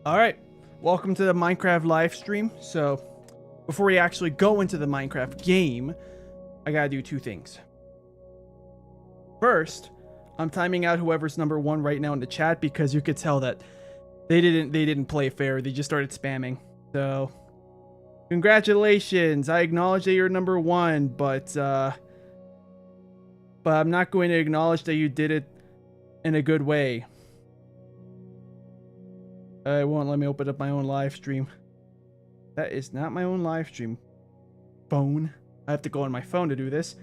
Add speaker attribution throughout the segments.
Speaker 1: All right, welcome to the Minecraft live stream. So before we actually go into the Minecraft game, I gotta do two things. First, I'm timing out whoever's number one right now in the chat because you could tell that they didn't play fair. They just started spamming. So congratulations. I acknowledge that you're number one, but I'm not going to acknowledge that you did it in a good way. It won't let me open up my own live stream. That is not my own live stream. Phone. I have to go on my phone to do this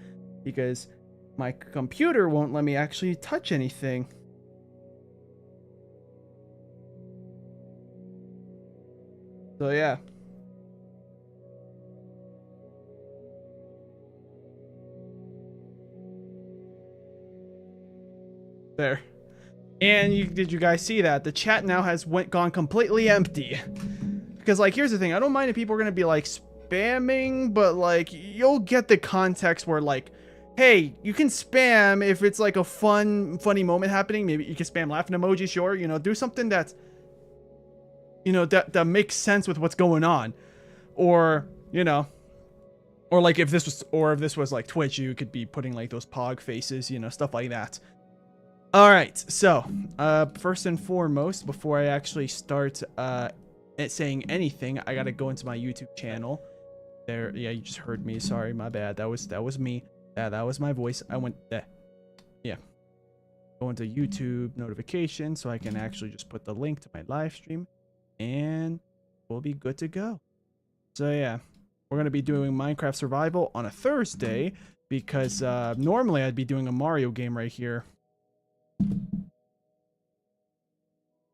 Speaker 1: because my computer won't let me actually touch anything. So yeah. There. And did you guys see that? The chat now has gone completely empty. Because, like, here's the thing. I don't mind if people are going to be, like, spamming, but, like, you'll get the context where, like, hey, you can spam if it's, like, a funny moment happening. Maybe you can spam laughing emoji, sure. You know, do something that's, you know, that makes sense with what's going on. Or, you know, or, like, if this was, like, Twitch, you could be putting, like, those pog faces, you know, stuff like that. All right, so first and foremost, before I actually start saying anything, I gotta go into my YouTube channel. There, yeah, you just heard me. Sorry, my bad. That was me. That was my voice. I went there. Yeah. Go into YouTube notifications so I can actually just put the link to my live stream, and we'll be good to go. So yeah, we're gonna be doing Minecraft Survival on a Thursday because normally I'd be doing a Mario game right here.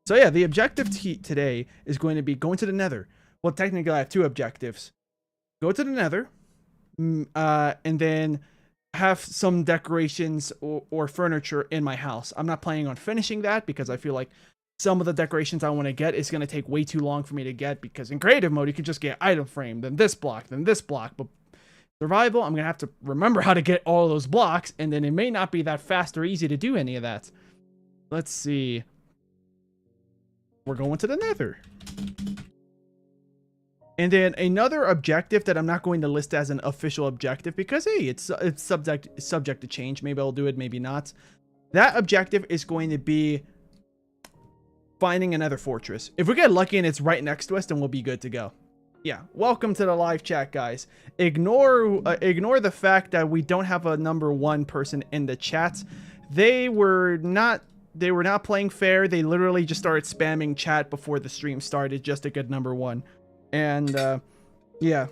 Speaker 1: So yeah, the objective today is going to be going to the Nether. Well, technically I have two objectives. Go to the Nether, and then have some decorations or furniture in my house. I'm not planning on finishing that because I feel like some of the decorations I want to get is going to take way too long for me to get, because in creative mode you can just get item frame, then this block, but survival, I'm going to have to remember how to get all those blocks, and then it may not be that fast or easy to do any of that. Let's see. We're going to the Nether. And then another objective that I'm not going to list as an official objective because, hey, it's subject to change. Maybe I'll do it, maybe not. That objective is going to be finding another fortress. If we get lucky and it's right next to us, then we'll be good to go. Yeah, welcome to the live chat, guys. Ignore the fact that we don't have a number one person in the chat. They were not playing fair. They literally just started spamming chat before the stream started just to get number one. And yeah.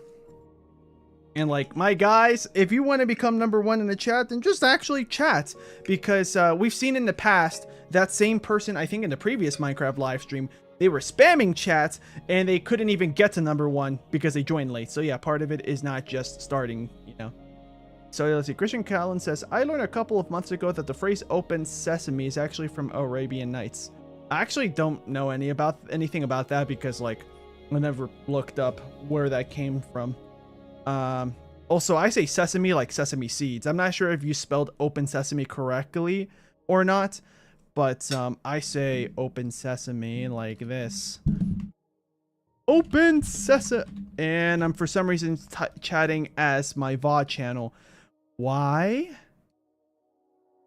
Speaker 1: And like, my guys, if you want to become number one in the chat, then just actually chat, because we've seen in the past that same person, I think in the previous Minecraft live stream, they were spamming chats and they couldn't even get to number one because they joined late. So yeah, part of it is not just starting, you know. So let's see. Christian Callan says, I learned a couple of months ago that the phrase open sesame is actually from Arabian Nights. I actually don't know anything about that because, like, I never looked up where that came from. Also, I say sesame like sesame seeds. I'm not sure if you spelled open sesame correctly or not, but I say open sesame like this. Open sesame. And I'm for some reason chatting as my VOD channel. Why?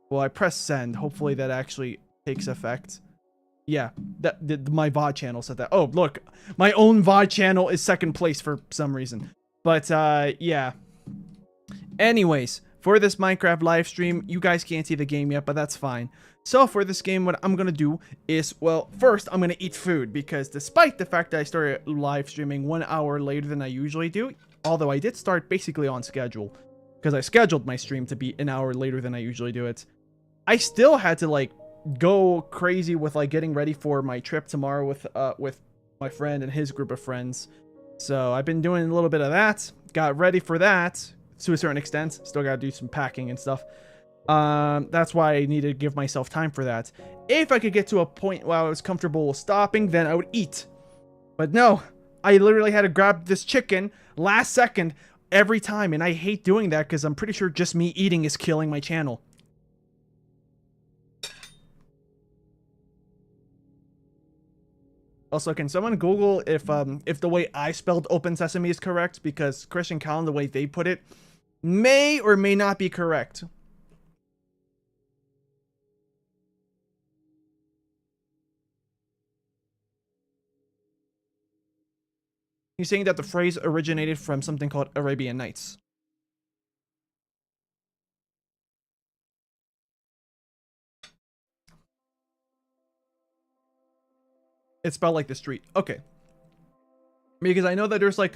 Speaker 1: Well, I press send. Hopefully that actually takes effect. Yeah, my VOD channel said that. Oh, look, my own VOD channel is second place for some reason. But yeah. Anyways, for this Minecraft live stream, you guys can't see the game yet, but that's fine. So for this game, what I'm gonna do is, well, first I'm gonna eat food, because despite the fact that I started live streaming 1 hour later than I usually do, although I did start basically on schedule, because I scheduled my stream to be an hour later than I usually do it, I still had to, like, go crazy with, like, getting ready for my trip tomorrow with my friend and his group of friends. So I've been doing a little bit of that, got ready for that to a certain extent. Still gotta do some packing and stuff. That's why I need to give myself time for that. If I could get to a point where I was comfortable stopping, then I would eat. But no, I literally had to grab this chicken last second every time, and I hate doing that because I'm pretty sure just me eating is killing my channel. Also, can someone Google if the way I spelled Open Sesame is correct? Because Christian Callan, the way they put it, may or may not be correct. He's saying that the phrase originated from something called Arabian Nights. It's spelled like the street. Okay. Because I know that there's like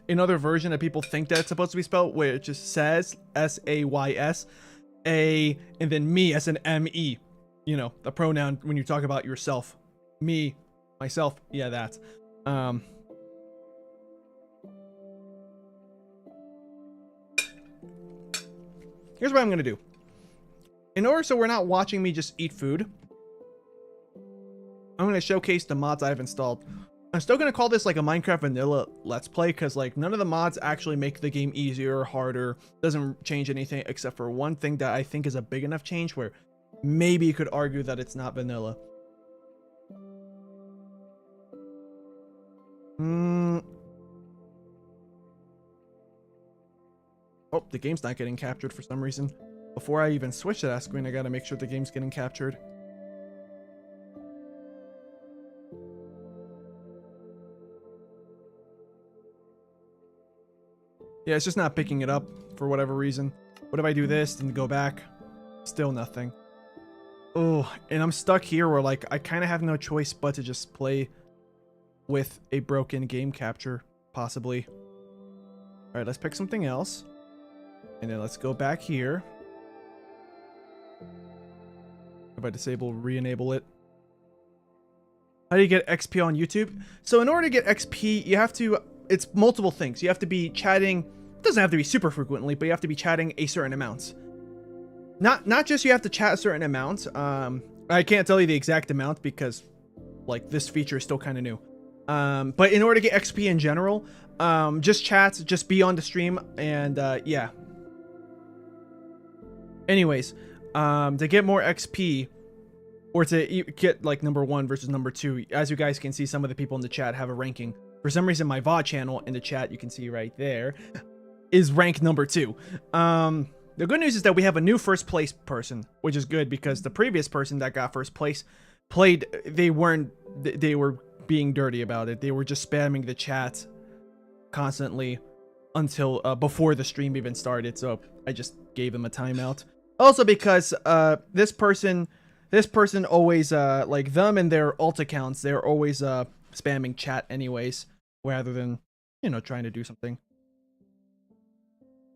Speaker 1: another version that people think that it's supposed to be spelled where it just says S-A-Y-S, A, and then me as an M-E. You know, the pronoun when you talk about yourself. Me, myself, yeah, that. Here's what I'm gonna do. In order so we're not watching me just eat food, I'm gonna showcase the mods I've installed. I'm still gonna call this like a Minecraft vanilla let's play because like none of the mods actually make the game easier or harder. Doesn't change anything except for one thing that I think is a big enough change where maybe you could argue that it's not vanilla. Oh, the game's not getting captured for some reason. Before I even switch to that screen, I gotta make sure the game's getting captured. Yeah, it's just not picking it up for whatever reason. What if I do this and go back? Still nothing. Oh, and I'm stuck here where like I kind of have no choice but to just play with a broken game capture, possibly. All right, let's pick something else. And then let's go back here. If I disable, re-enable it. How do you get XP on YouTube? So in order to get XP, you have to, it's multiple things. You have to be chatting, it doesn't have to be super frequently, but you have to be chatting a certain amount. Not just you have to chat a certain amount. I can't tell you the exact amount because like this feature is still kind of new. But in order to get XP in general, just chat, just be on the stream, and yeah. Anyways, to get more XP, or to get like number 1 versus number 2, as you guys can see, some of the people in the chat have a ranking. For some reason, my VOD channel in the chat, you can see right there, is rank number 2. The good news is that we have a new first place person, which is good because the previous person that got first place played, they were being dirty about it. They were just spamming the chat constantly until before the stream even started, so I just gave them a timeout. Also because this person always like them and their alt accounts, they're always spamming chat anyways, rather than, you know, trying to do something.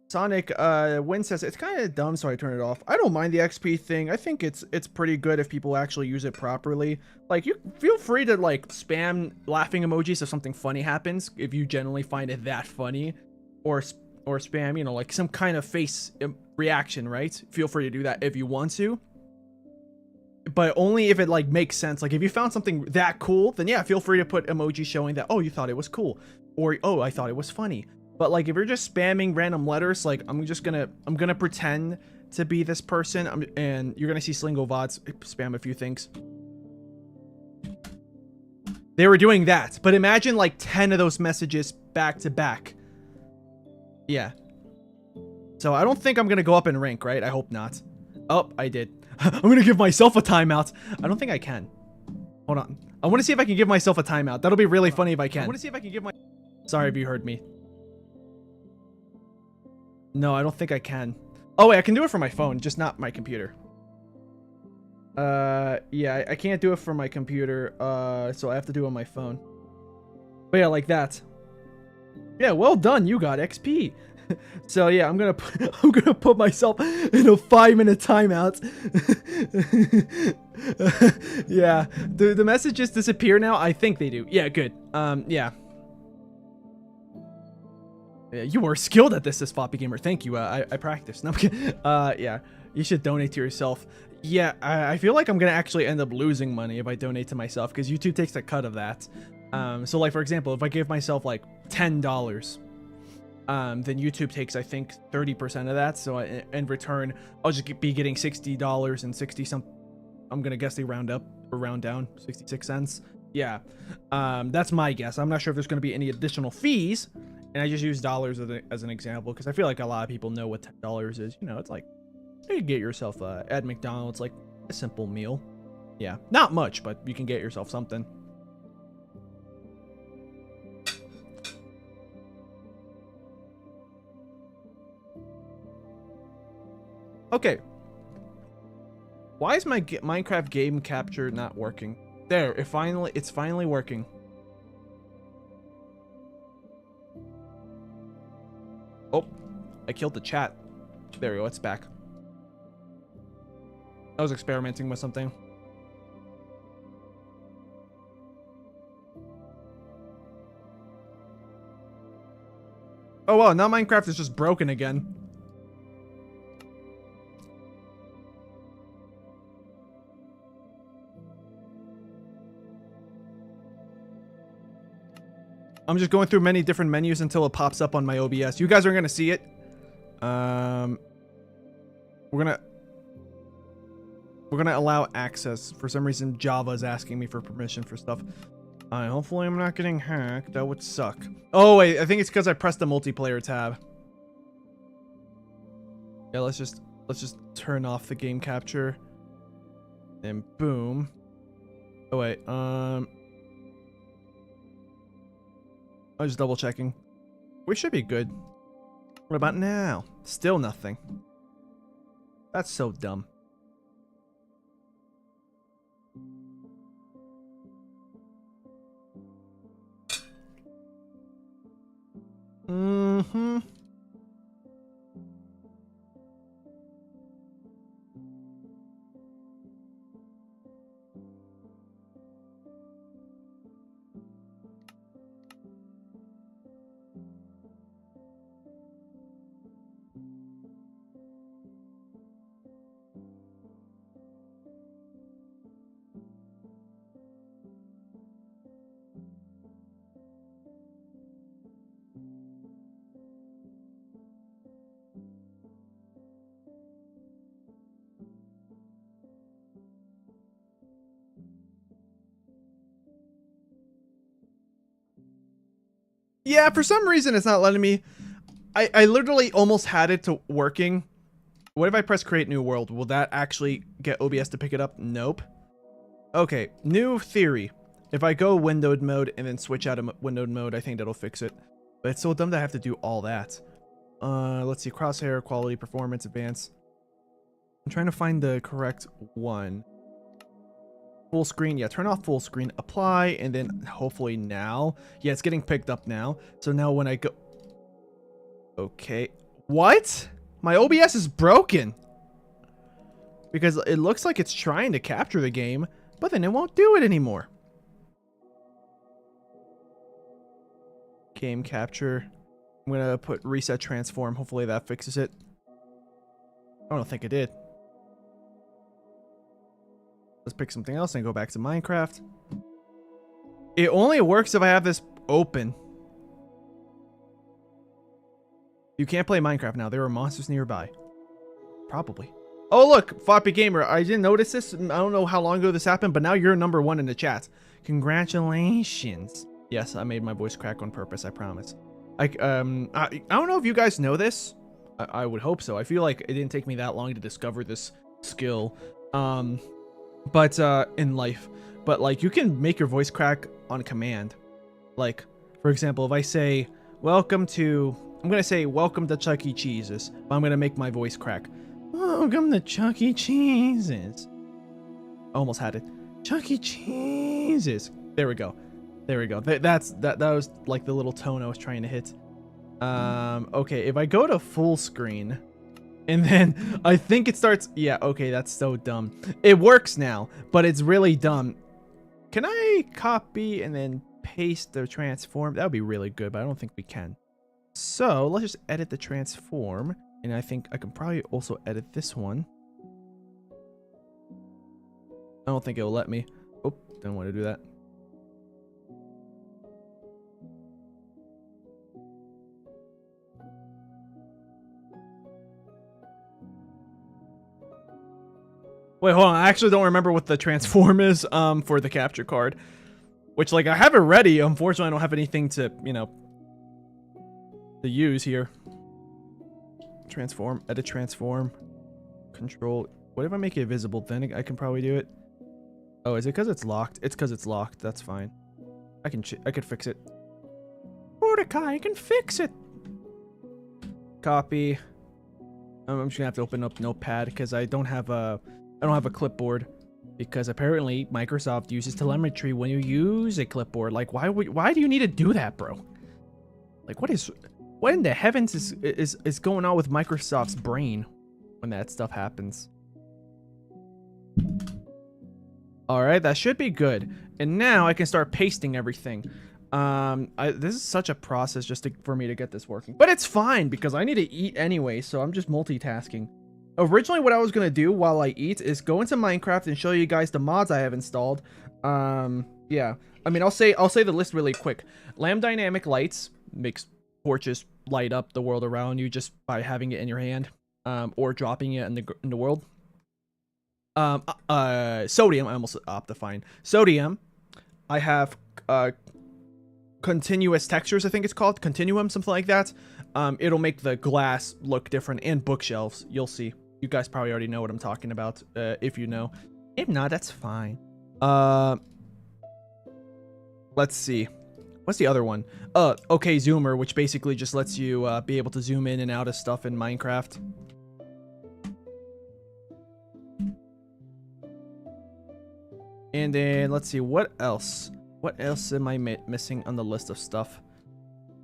Speaker 1: Sonic Win says it's kind of dumb, so I turn it off. I don't mind the XP thing. I think it's pretty good if people actually use it properly. Like, you feel free to like spam laughing emojis if something funny happens, if you generally find it that funny, or spam, you know, like some kind of face reaction, right? Feel free to do that if you want to, but only if it like makes sense. Like if you found something that cool, then yeah, feel free to put emoji showing that, oh, you thought it was cool, or oh, I thought it was funny. But like if you're just spamming random letters, like I'm gonna pretend to be this person, and you're gonna see SleengoVODS spam a few things. They were doing that, but imagine like 10 of those messages back to back. Yeah. So I don't think I'm gonna go up in rank, right? I hope not. Oh, I did. I'm gonna give myself a timeout. I don't think I can. Hold on. I want to see if I can give myself a timeout. That'll be really funny if I can. I want to see if I can give my... Sorry if you heard me. No, I don't think I can. Oh, wait, I can do it from my phone, just not my computer. Yeah, I can't do it from my computer, so I have to do it on my phone. But yeah, like that. Yeah, well done, you got XP. So yeah, I'm gonna put myself in a 5-minute timeout. Yeah, do the messages disappear now? I think they do. Yeah, good. Yeah. Yeah, you are skilled at this Floppy Gamer. Thank you. I practiced. No, yeah, you should donate to yourself. Yeah, I feel like I'm gonna actually end up losing money if I donate to myself because YouTube takes a cut of that. So like for example, if I give myself like $10, then YouTube takes, I think, 30% of that. So in return, I'll just be getting $60 and 60 some. I'm gonna guess they round up or round down 66 cents. Yeah. That's my guess. I'm not sure if there's going to be any additional fees. And I just use dollars as an example because I feel like a lot of people know what $10 is. You know, it's like you can get yourself at McDonald's like a simple meal. Yeah, not much, but you can get yourself something. Okay. Why is my Minecraft game capture not working? There, it's finally working. Oh, I killed the chat. There we go, it's back. I was experimenting with something. Oh well, now Minecraft is just broken again. I'm just going through many different menus until it pops up on my OBS. You guys are gonna see it. We're gonna allow access. For some reason, Java is asking me for permission for stuff. Hopefully I'm not getting hacked. That would suck. Oh wait, I think it's because I pressed the multiplayer tab. Yeah, let's just turn off the game capture. And boom. Oh wait, I was just double checking. We should be good. What about now? Still nothing. That's so dumb. Mm-hmm. Yeah, for some reason it's not letting me. I literally almost had it to working. What if I press create new world? Will that actually get OBS to pick it up? Nope. Okay, new theory. If I go windowed mode and then switch out of windowed mode, I think that'll fix it. But it's so dumb to have to do all that. Let's see, crosshair, quality, performance, advanced. I'm trying to find the correct one. Full screen, yeah, turn off full screen, apply, and then hopefully now. Yeah, it's getting picked up now. So now when I go... Okay. What? My OBS is broken. Because it looks like it's trying to capture the game, but then it won't do it anymore. Game capture. I'm gonna put reset transform. Hopefully that fixes it. I don't think it did. Let's pick something else and go back to Minecraft. It only works if I have this open. You can't play Minecraft now. There are monsters nearby. Probably. Oh, look, Floppy Gamer. I didn't notice this. I don't know how long ago this happened, but now you're #1 in the chat. Congratulations. Yes, I made my voice crack on purpose. I promise. I don't know if you guys know this. I would hope so. I feel like it didn't take me that long to discover this skill. But in life, but like you can make your voice crack on command. Like, for example, if I say welcome to, I'm gonna say welcome to Chuck E. Cheese's, but I'm gonna make my voice crack. Welcome to Chuck E. Cheese's. Almost had it. Chuck E. Cheese's. There we go. There we go. That was like the little tone I was trying to hit. Okay, if I go to full screen. And then I think it starts. Yeah, okay, that's so dumb. It works now, but it's really dumb. Can I copy and then paste the transform? That would be really good, but I don't think we can. So let's just edit the transform. And I think I can probably also edit this one. I don't think it will let me. Oh, didn't want to do that. Wait, hold on. I actually don't remember what the transform is for the capture card. Which, like, I have it ready. Unfortunately, I don't have anything to, you know, to use here. Transform, edit transform, control. What if I make it visible? Then I can probably do it. Oh, is it because it's locked? It's because it's locked. That's fine. I can fix it. Mordecai, I can fix it. Copy. I'm just gonna have to open up Notepad because I don't have a clipboard. Because apparently Microsoft uses telemetry when you use a clipboard. Like, why do you need to do that, bro? Like, what in the heavens is going on with Microsoft's brain when that stuff happens? All right, that should be good. And now I can start pasting everything. This is such a process just for me to get this working, but it's fine because I need to eat anyway, so I'm just multitasking. Originally, what I was gonna do while I eat is go into Minecraft and show you guys the mods I have installed. Yeah, I mean, I'll say the list really quick. Lamp dynamic lights makes torches light up the world around you just by having it in your hand, or dropping it in the world. Sodium, I almost optifine. Sodium, I have continuous textures, I think it's called continuum, something like that. It'll make the glass look different, and bookshelves. You'll see. You guys probably already know what I'm talking about, if you know. If not, that's fine. Let's see. What's the other one? Okay, Zoomer, which basically just lets you be able to zoom in and out of stuff in Minecraft. And then let's see, what else? What else am I missing on the list of stuff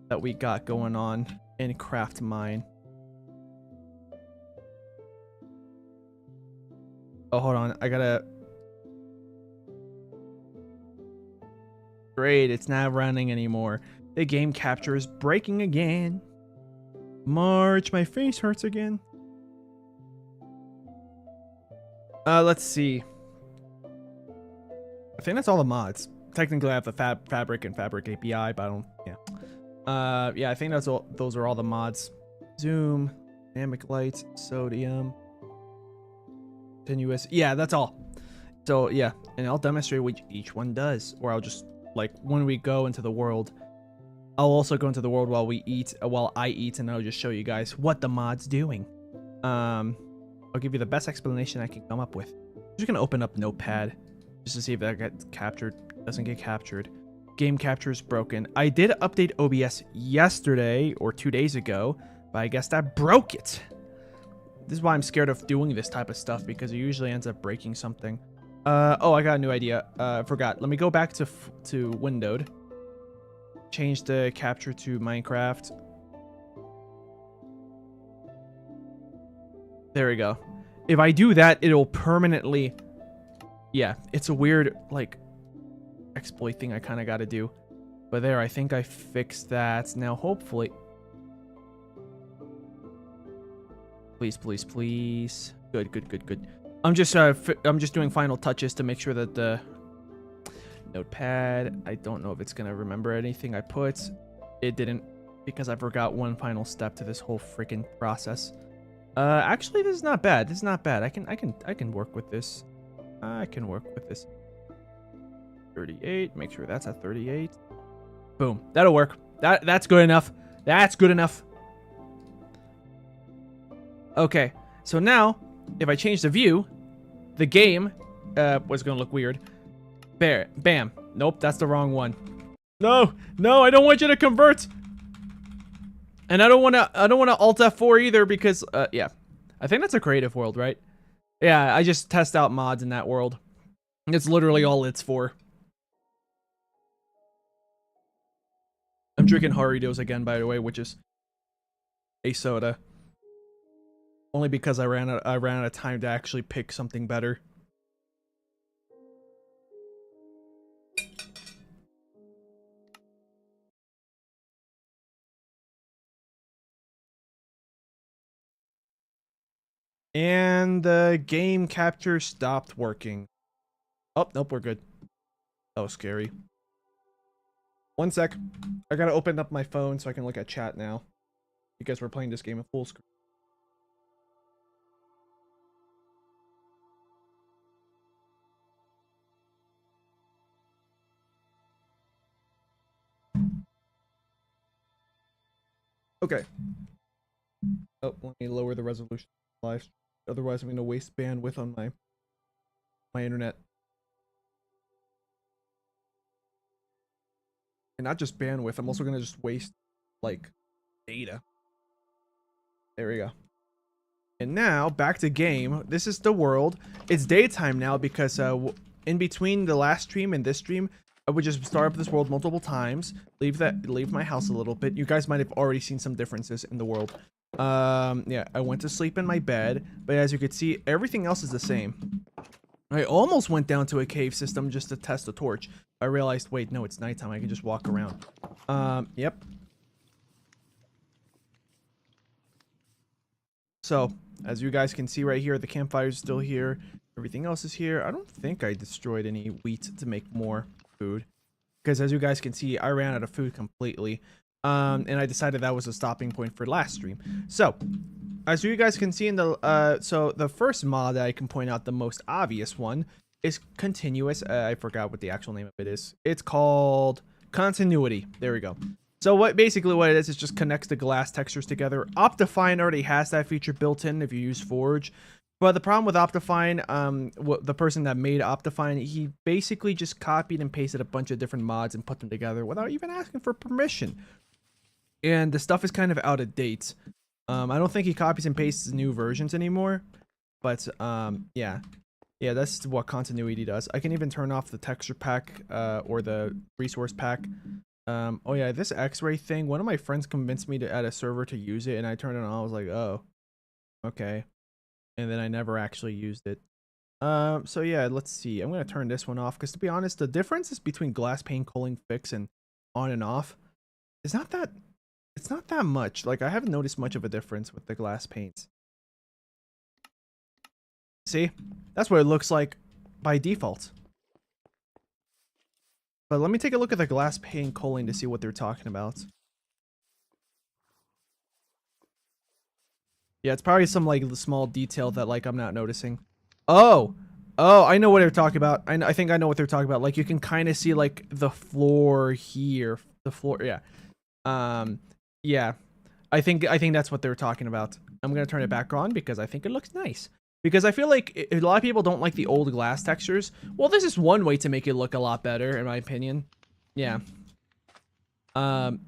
Speaker 1: that we got going on in Craft Mine? Oh, hold on. I gotta... Great, it's not running anymore. The game capture is breaking again. March, my face hurts again. Let's see. I think that's all the mods. Technically, I have the Fabric and Fabric API, but I don't... Yeah. Yeah, I think that's all. Those are all the mods. Zoom, dynamic lights, sodium, continuous. Yeah, that's all. So yeah, and I'll demonstrate what each one does, or I'll just, like, when we go into the world, I'll also go into the world while we eat, while I eat, and I'll just show you guys what the mod's doing. I'll give you the best explanation I can come up with. I'm just gonna open up Notepad just to see if that gets captured. Doesn't get captured. Game capture is broken. I did update OBS yesterday or 2 days ago, but I guess that broke it. This is why I'm scared of doing this type of stuff, because it usually ends up breaking something. Oh, I got a new idea. I forgot. Let me go back to windowed. Change the capture to Minecraft. There we go. If I do that, it'll permanently... Yeah, it's a weird, like, exploit thing I kind of got to do. But there, I think I fixed that. Now, hopefully... Please, please, please. Good, good, good, good. I'm just doing final touches to make sure that the Notepad, I don't know if it's gonna remember anything I put. It didn't, because I forgot one final step to this whole freaking process. Actually, this is not bad. This is not bad. I can work with this. I can work with this. 38. Make sure that's at 38. Boom. That'll work. That's good enough. That's good enough. Okay. So now, if I change the view, the game was gonna look weird. There. Bam. Nope, that's the wrong one. No, no, I don't want you to convert. And I don't wanna Alt F4 either, because yeah. I think that's a creative world, right? Yeah, I just test out mods in that world. It's literally all it's for. I'm drinking Haridos again, by the way, which is a soda. Only because I ran out of time to actually pick something better. And the game capture stopped working. Oh, nope, we're good. That was scary. One sec. I gotta open up my phone so I can look at chat now. Because we're playing this game in full screen. Okay. Oh, let me lower the resolution live. Otherwise, I'm going to waste bandwidth on my internet. And not just bandwidth, I'm also going to just waste, like, data. There we go. And now, back to game. This is the world. It's daytime now because in between the last stream and this stream, I would just start up this world multiple times, leave my house a little bit. You guys might have already seen some differences in the world. Yeah, I went to sleep in my bed, but as you can see, everything else is the same. I almost went down to a cave system just to test the torch. I realized, wait, no, it's nighttime. I can just walk around. Yep. So, as you guys can see right here, the campfire is still here. Everything else is here. I don't think I destroyed any wheat to make more food. Because as you guys can see, I ran out of food completely. And I decided that was a stopping point for last stream. So, as you guys can see in the, so the first mod that I can point out, the most obvious one, is continuous. I forgot what the actual name of it is. It's called continuity. There we go. So basically what it is just connects the glass textures together. Optifine already has that feature built in if you use Forge. But the problem with Optifine, the person that made Optifine, he basically just copied and pasted a bunch of different mods and put them together without even asking for permission. And the stuff is kind of out of date. I don't think he copies and pastes new versions anymore. But yeah. Yeah, that's what continuity does. I can even turn off the texture pack or the resource pack. Oh yeah, this X-ray thing, one of my friends convinced me to add a server to use it, and I turned it on. I was like, oh, okay. And then I never actually used it. So yeah, let's see. I'm gonna turn this one off because, to be honest, the differences between glass pane culling fix and on and off is not that. It's not that much. Like, I haven't noticed much of a difference with the glass paints. See, that's what it looks like by default. But let me take a look at the glass pane culling to see what they're talking about. Yeah, it's probably some like small detail that like I'm not noticing. Oh, I know what they're talking about. I think I know what they're talking about. Like, you can kind of see like the floor here, the floor. Yeah, yeah. I think that's what they're talking about. I'm gonna turn it back on because I think it looks nice. Because I feel like a lot of people don't like the old glass textures. Well, this is one way to make it look a lot better, in my opinion. Yeah. But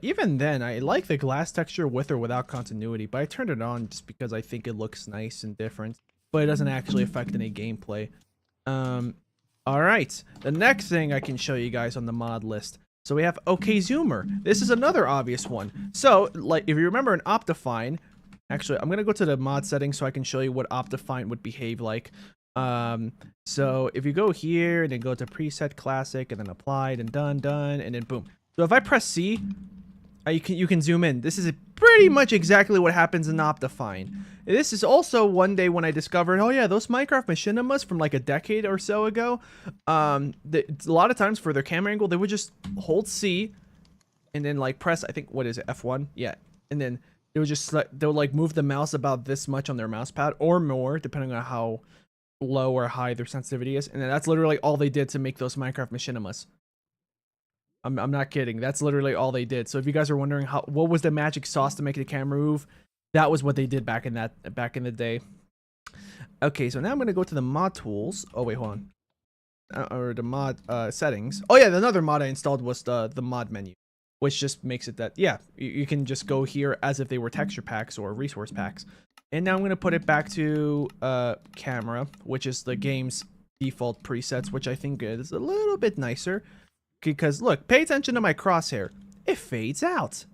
Speaker 1: even then, I like the glass texture with or without continuity. But I turned it on just because I think it looks nice and different. But it doesn't actually affect any gameplay. Alright. The next thing I can show you guys on the mod list. So we have OK-Zoomer. This is another obvious one. So, like, if you remember in Optifine... Actually, I'm going to go to the mod settings so I can show you what Optifine would behave like. So if you go here and then go to preset classic and then applied and done, and then boom. So if I press C, you can zoom in. This is pretty much exactly what happens in Optifine. This is also one day when I discovered, oh yeah, those Minecraft machinimas from like a decade or so ago, a lot of times for their camera angle, they would just hold C and then like press, I think, what is it, F1? Yeah. And then it would just, they'll like move the mouse about this much on their mouse pad or more, depending on how low or high their sensitivity is. And then that's literally all they did to make those Minecraft machinimas. I'm not kidding. That's literally all they did. So if you guys are wondering what was the magic sauce to make the camera move, that was what they did back in the day. Okay, so now I'm gonna go to the mod tools. Oh wait, hold on. Or the mod settings. Oh yeah, another mod I installed was the mod menu, which just makes it that, yeah, you can just go here as if they were texture packs or resource packs. And now I'm going to put it back to camera, which is the game's default presets, which I think is a little bit nicer. Because look, pay attention to my crosshair. It fades out.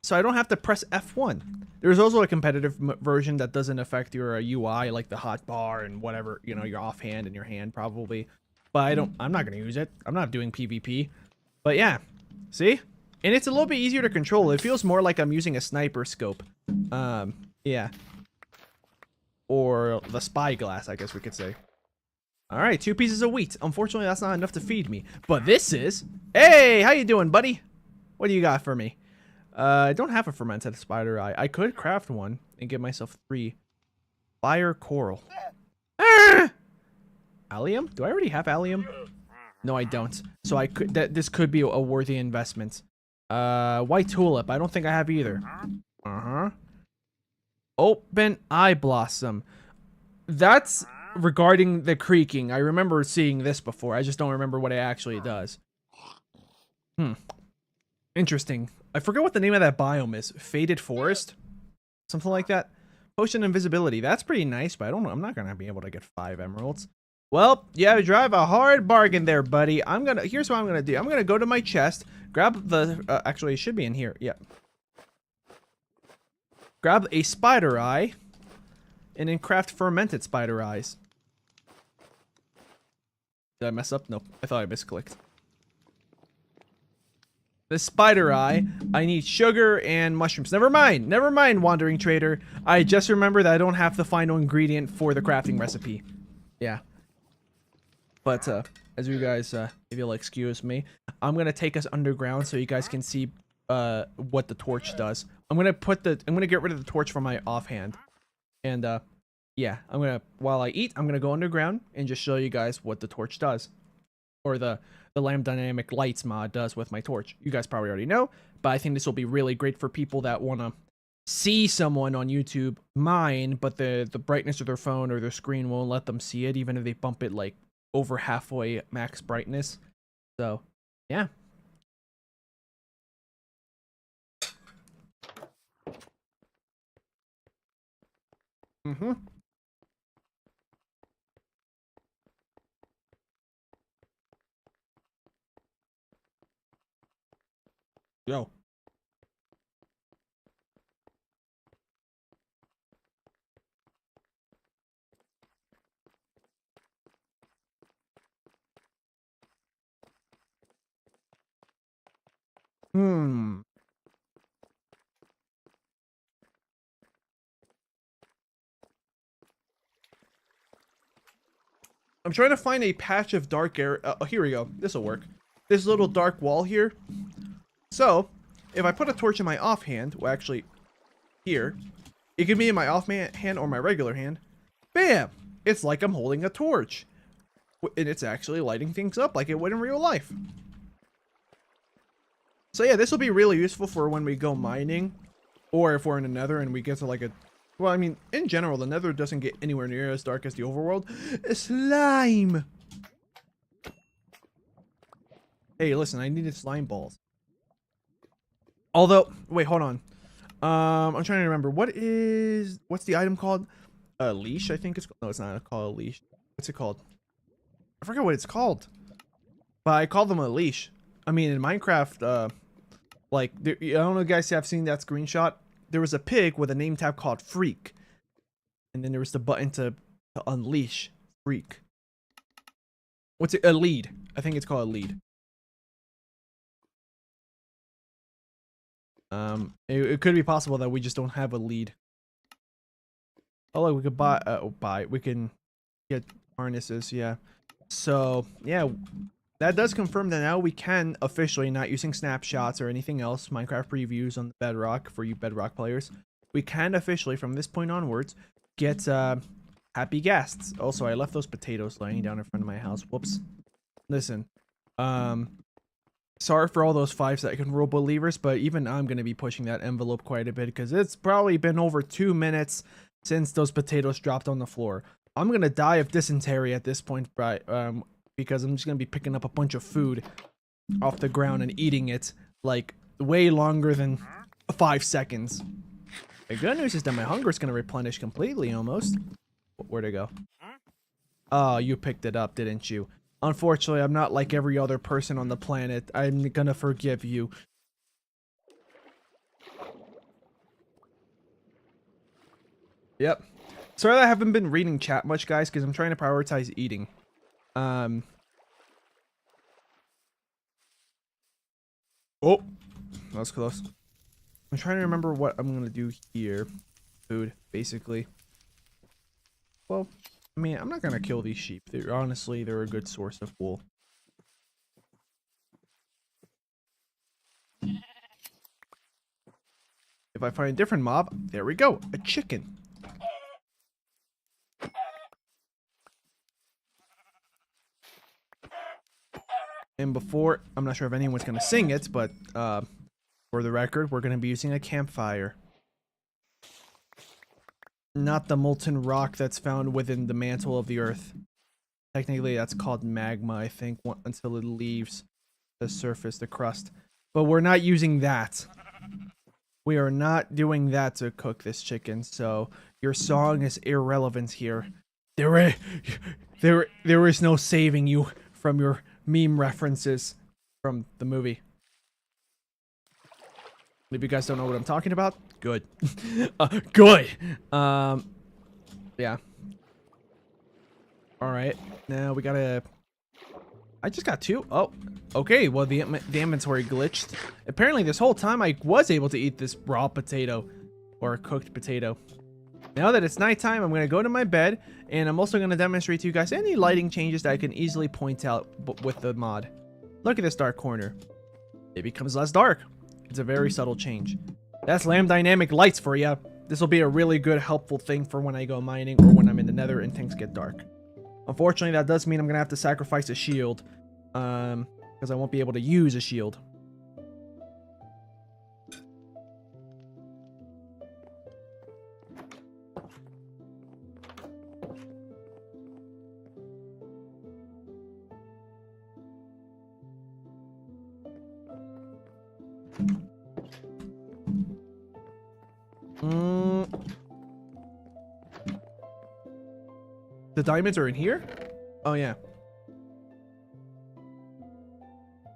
Speaker 1: So I don't have to press F1. There's also a competitive version that doesn't affect your UI, like the hotbar and whatever, you know, your offhand and your hand probably. But I'm not going to use it. I'm not doing PvP. But yeah. See? And it's a little bit easier to control. It feels more like I'm using a sniper scope. Yeah. Or the spyglass, I guess we could say. Alright, 2 pieces of wheat. Unfortunately, that's not enough to feed me. But this is... Hey, how you doing, buddy? What do you got for me? I don't have a fermented spider eye. I could craft one and get myself 3. Fire coral. Allium? Do I already have allium? No, I don't. So I could. This could be a worthy investment. White tulip. I don't think I have either. Open eye blossom. That's regarding the creaking. I remember seeing this before. I just don't remember what it actually does. Interesting. I forget what the name of that biome is. Faded forest? Something like that. Potion invisibility. That's pretty nice, but I don't know. I'm not gonna be able to get 5 emeralds. Well, yeah, drive a hard bargain there, buddy. Here's what I'm gonna do. I'm gonna go to my chest, grab the, actually it should be in here. Yeah. Grab a spider eye, and then craft fermented spider eyes. Did I mess up? Nope. I thought I misclicked. The spider eye, I need sugar and mushrooms. Never mind, wandering trader. I just remember that I don't have the final ingredient for the crafting recipe. Yeah. But, as you guys, if you'll excuse me, I'm gonna take us underground so you guys can see, what the torch does. I'm gonna get rid of the torch from my offhand. And, yeah, while I eat, I'm gonna go underground and just show you guys what the torch does. Or the Lamp Dynamic Lights mod does with my torch. You guys probably already know, but I think this will be really great for people that want to see someone on YouTube mine, but the brightness of their phone or their screen won't let them see it, even if they bump it like over halfway max brightness. So, yeah. Yo. I'm trying to find a patch of dark area. Here we go. This will work. This little dark wall here. So, if I put a torch in my offhand, well, actually, here, it can be in my offhand or my regular hand. Bam! It's like I'm holding a torch. And it's actually lighting things up like it would in real life. So yeah, this will be really useful for when we go mining. Or if we're in the Nether and we get to like a... Well, I mean, in general, the Nether doesn't get anywhere near as dark as the overworld. Slime! Hey, listen, I needed slime balls. Although, wait, hold on. I'm trying to remember. What's the item called? A leash, I think it's called. No, it's not called a leash. What's it called? I forget what it's called. But I call them a leash. I mean, in Minecraft, like, I don't know if you guys have seen that screenshot. There was a pig with a name tag called Freak. And then there was the button to unleash Freak. What's it? A lead. I think it's called a lead. It could be possible that we just don't have a lead. Oh, look, we could we can get harnesses, yeah. So, yeah, that does confirm that now we can officially, not using snapshots or anything else, Minecraft previews on the Bedrock for you Bedrock players. We can officially, from this point onwards, get happy guests. Also, I left those potatoes laying down in front of my house. Whoops. Listen, sorry for all those 5-second rule believers, but even I'm going to be pushing that envelope quite a bit because it's probably been over 2 minutes since those potatoes dropped on the floor. I'm going to die of dysentery at this point, because I'm just going to be picking up a bunch of food off the ground and eating it, like, way longer than 5 seconds. The good news is that my hunger is going to replenish completely, almost. Where'd it go? Oh, you picked it up, didn't you? Unfortunately, I'm not like every other person on the planet. I'm gonna forgive you. Yep. Sorry that I haven't been reading chat much, guys, because I'm trying to prioritize eating. Oh, that was close. I'm trying to remember what I'm gonna do here. Food, basically. Well, I mean, I'm not gonna kill these sheep. Honestly, they're a good source of wool. If I find a different mob, there we go, a chicken. And before, I'm not sure if anyone's gonna sing it, but For the record, we're going to be using a campfire. Not the molten rock that's found within the mantle of the earth. Technically, that's called magma, I think, until it leaves the surface, the crust. But we're not using that. We are not doing that to cook this chicken, so your song is irrelevant here. There is no saving you from your meme references from the movie. If you guys don't know what I'm talking about, good. Good. Yeah. All right. Now we gotta. I just got 2. Oh, okay. Well, the inventory glitched. Apparently, this whole time I was able to eat this raw potato or cooked potato. Now that it's nighttime, I'm gonna go to my bed, and I'm also gonna demonstrate to you guys any lighting changes that I can easily point out with the mod. Look at this dark corner. It becomes less dark. It's a very subtle change. That's lamp dynamic lights for you. This will be a really good, helpful thing for when I go mining or when I'm in the nether and things get dark. Unfortunately, that does mean I'm going to have to sacrifice a shield. Because I won't be able to use a shield. The diamonds are in here? Oh, yeah.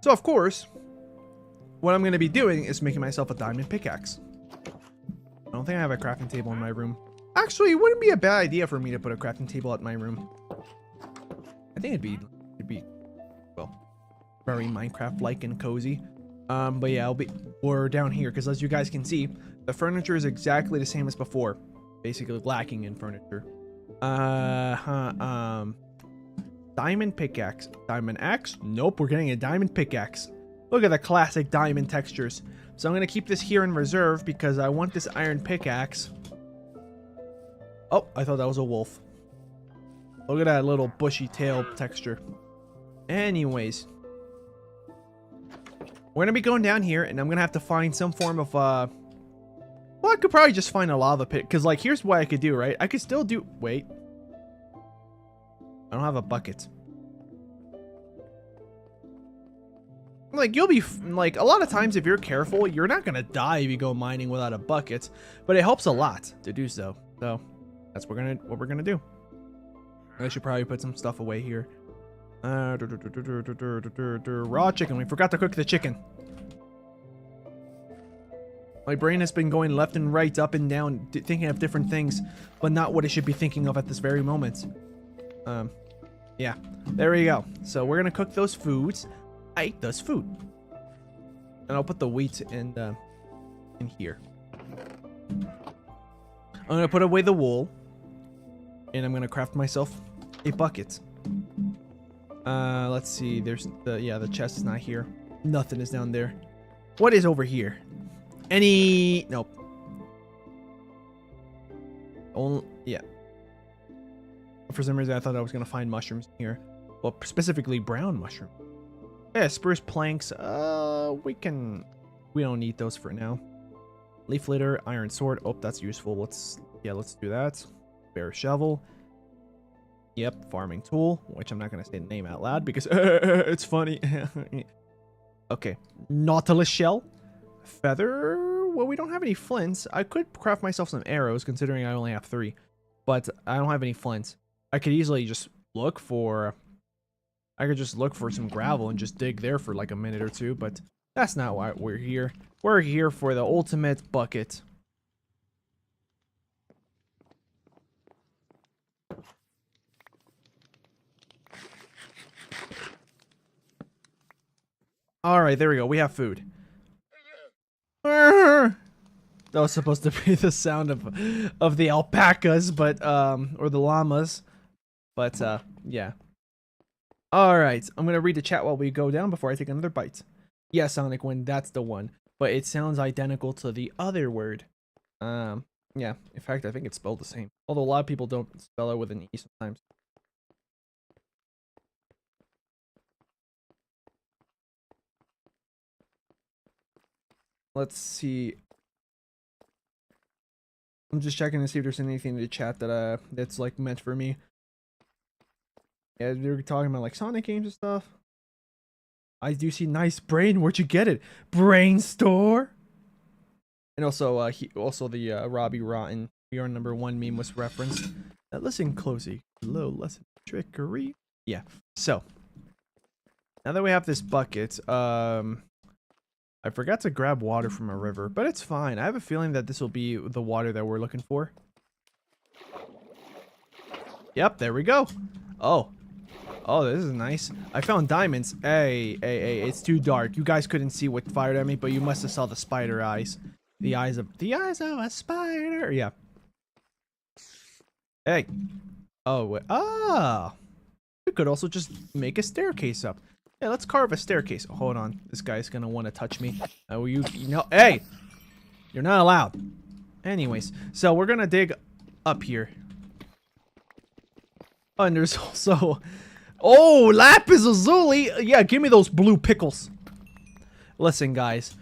Speaker 1: So, of course, what I'm going to be doing is making myself a diamond pickaxe. I don't think I have a crafting table in my room. Actually, it wouldn't be a bad idea for me to put a crafting table at my room. I think it'd be, well, very Minecraft-like and cozy. But yeah, we're down here, because as you guys can see, the furniture is exactly the same as before. Basically lacking in furniture. Diamond pickaxe. Diamond axe? Nope, we're getting a diamond pickaxe. Look at the classic diamond textures. So I'm going to keep this here in reserve because I want this iron pickaxe. Oh, I thought that was a wolf. Look at that little bushy tail texture. Anyways. We're going to be going down here and I'm going to have to find some form of, well, I could probably just find a lava pit. Because, like, here's what I could do, right? I could still do... Wait. I don't have a bucket. Like, you'll be... Like, a lot of times, if you're careful, you're not going to die if you go mining without a bucket. But it helps a lot to do so. So, that's what we're gonna do. I should probably put some stuff away here. Raw chicken. We forgot to cook the chicken. My brain has been going left and right, up and down, thinking of different things, but not what it should be thinking of at this very moment. Yeah, there we go. So we're gonna cook those foods. I ate those food, and I'll put the wheat in here. I'm gonna put away the wool, and I'm gonna craft myself a bucket. Let's see. There's the chest is not here. Nothing is down there. What is over here? Nope. Only, yeah. For some reason, I thought I was gonna find mushrooms here. Well, specifically brown mushroom. Yeah, spruce planks. We don't need those for now. Leaf litter, iron sword. Oh, that's useful. Let's do that. Bear shovel. Yep, farming tool, which I'm not gonna say the name out loud because it's funny. Okay, nautilus shell. Feather. Well, we don't have any flints. I could craft myself some arrows considering I only have 3, but I don't have any flints. I could easily just look for some gravel and just dig there for like a minute or 2, but that's not why we're here. We're here for the ultimate bucket. All right, there we go. We have food. That was supposed to be the sound of the alpacas, but or the llamas, but yeah. All right, I'm gonna read the chat while we go down before I take another bite. Yeah, Sonic Wind, that's the one, but it sounds identical to the other word. Yeah. In fact, I think it's spelled the same. Although a lot of people don't spell it with an E sometimes. let's see. I'm just checking to see if there's anything in the chat that that's like meant for me. Yeah, they're talking about like Sonic games and stuff. I do see nice brain. Where'd you get it? Brain store. And also, also the Robbie Rotten, we are #1 meme was referenced. Listen closely. Hello, lesson trickery. Yeah. So now that we have this bucket, I forgot to grab water from a river, but it's fine. I have a feeling that this will be the water that we're looking for. Yep, there we go. Oh, this is nice. I found diamonds. Hey, it's too dark. You guys couldn't see what fired at me, but you must have saw the spider eyes. The eyes of a spider. Yeah. Hey. Oh, wait. Ah. We could also just make a staircase up. Yeah, let's carve a staircase. Hold on. This guy's gonna want to touch me. You know, hey! You're not allowed. Anyways, so we're gonna dig up here. Oh, and there's also... Oh, lapis lazuli! Yeah, give me those blue pickles. Listen, guys.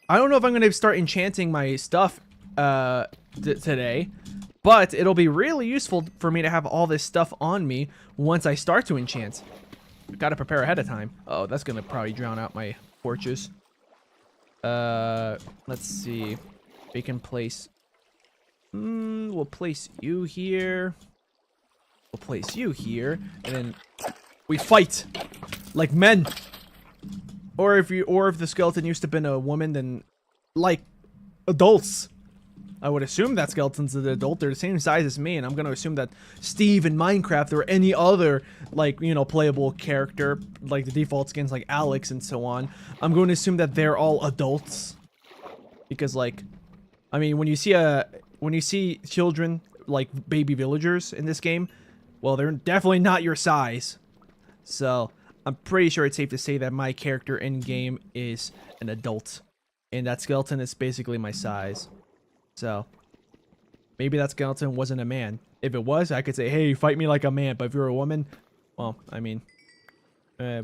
Speaker 1: I don't know if I'm gonna start enchanting my stuff today, but it'll be really useful for me to have all this stuff on me once I start to enchant. Gotta prepare ahead of time. Oh, that's gonna probably drown out my torches. Let's see. We can place... we'll place you here. We'll place you here. And then we fight like men. Or if the skeleton used to have been a woman, then like adults. I would assume that skeleton's an adult. They're the same size as me, and I'm gonna assume that Steve in Minecraft or any other, like, you know, playable character, like the default skins like Alex and so on, I'm going to assume that they're all adults. Because, like, I mean, when you see children, like baby villagers in this game, well, they're definitely not your size. So, I'm pretty sure it's safe to say that my character in game is an adult. And that skeleton is basically my size. So, maybe that skeleton wasn't a man. If it was, I could say, hey, fight me like a man. But if you're a woman, well, I mean,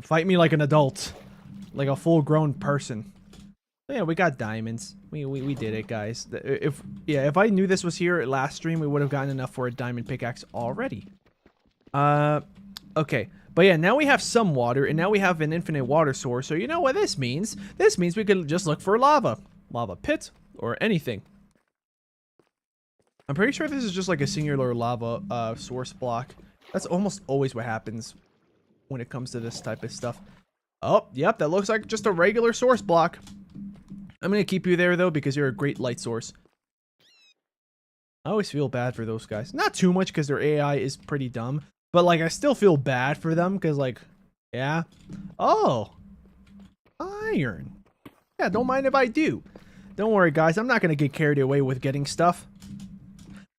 Speaker 1: fight me like an adult. Like a full-grown person. But yeah, we got diamonds. We did it, guys. If I knew this was here last stream, we would have gotten enough for a diamond pickaxe already. Okay. But yeah, now we have some water, and now we have an infinite water source. So you know what this means? This means we could just look for lava. Lava pit, or anything. I'm pretty sure this is just like a singular lava source block. That's almost always what happens when it comes to this type of stuff. Oh, yep, that looks like just a regular source block. I'm going to keep you there, though, because you're a great light source. I always feel bad for those guys. Not too much, because their AI is pretty dumb. But, like, I still feel bad for them, because, like, yeah. Oh. Iron. Yeah, don't mind if I do. Don't worry, guys. I'm not going to get carried away with getting stuff.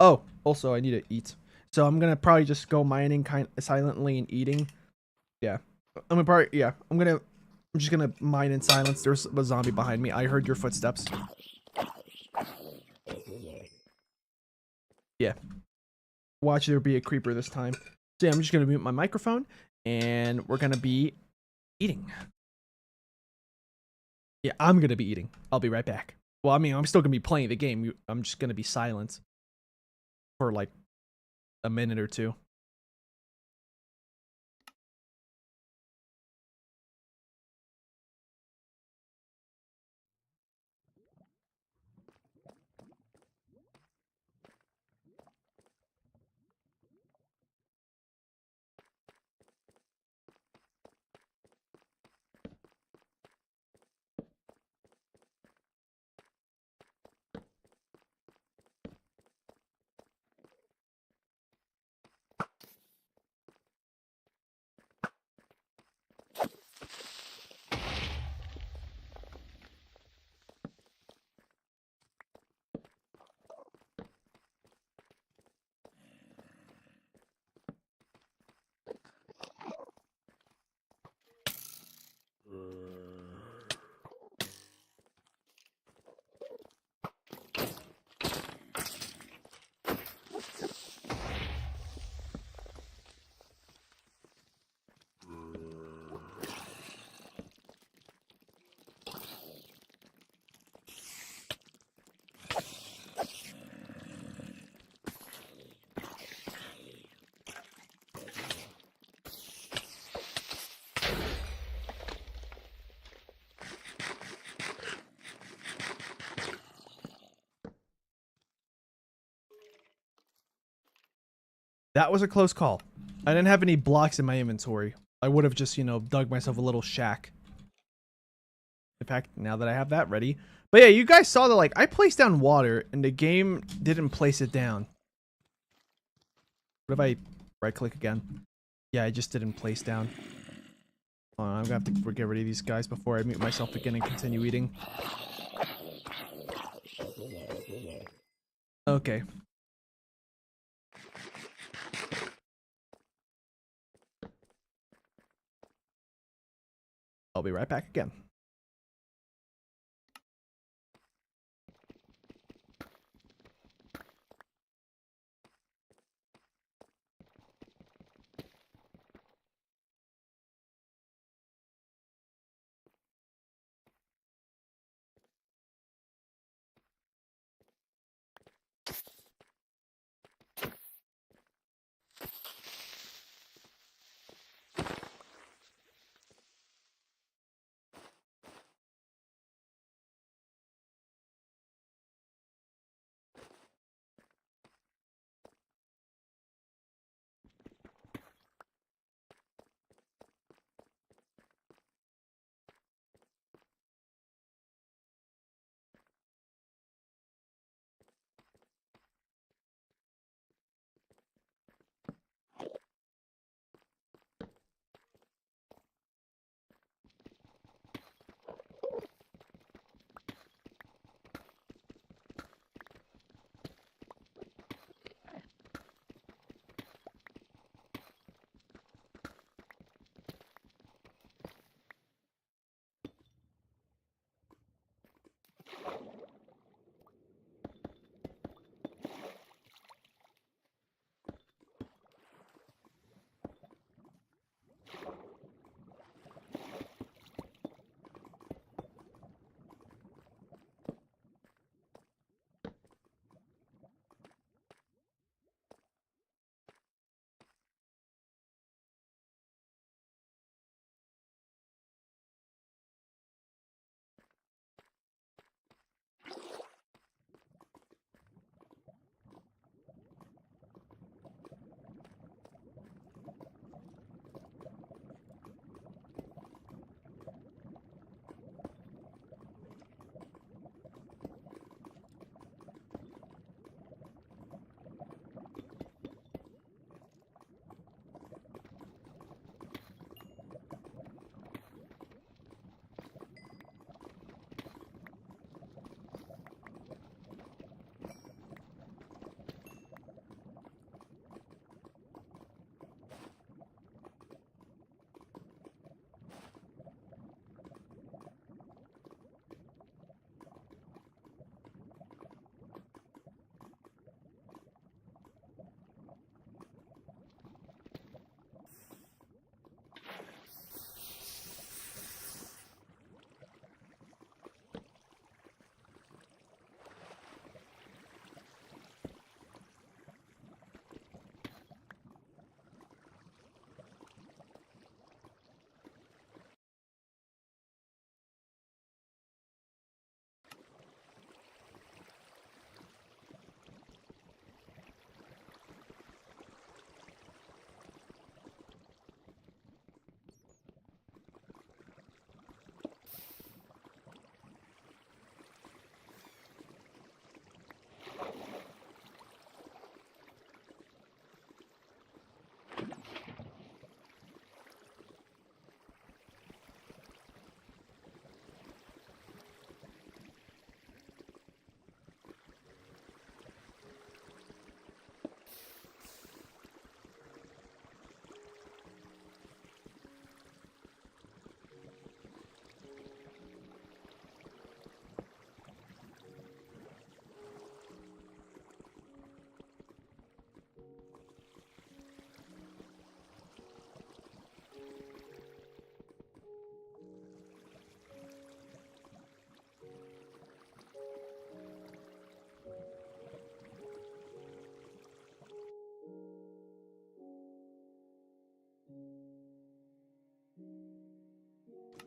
Speaker 1: Oh, also, I need to eat. So I'm going to probably just go mining silently and eating. Yeah. I'm just going to mine in silence. There's a zombie behind me. I heard your footsteps. Yeah. Watch there be a creeper this time. So yeah, I'm just going to mute my microphone. And we're going to be eating. Yeah, I'm going to be eating. I'll be right back. Well, I mean, I'm still going to be playing the game. I'm just going to be silent. For like a minute or two. That was a close call. I didn't have any blocks in my inventory. I would have just, you know, dug myself a little shack. In fact, now that I have that ready. But yeah, you guys saw that, like, I placed down water and the game didn't place it down. What if I right click again? Yeah, I just didn't place down. I'm gonna have to get rid of these guys before I mute myself again and continue eating. Okay. I'll be right back again.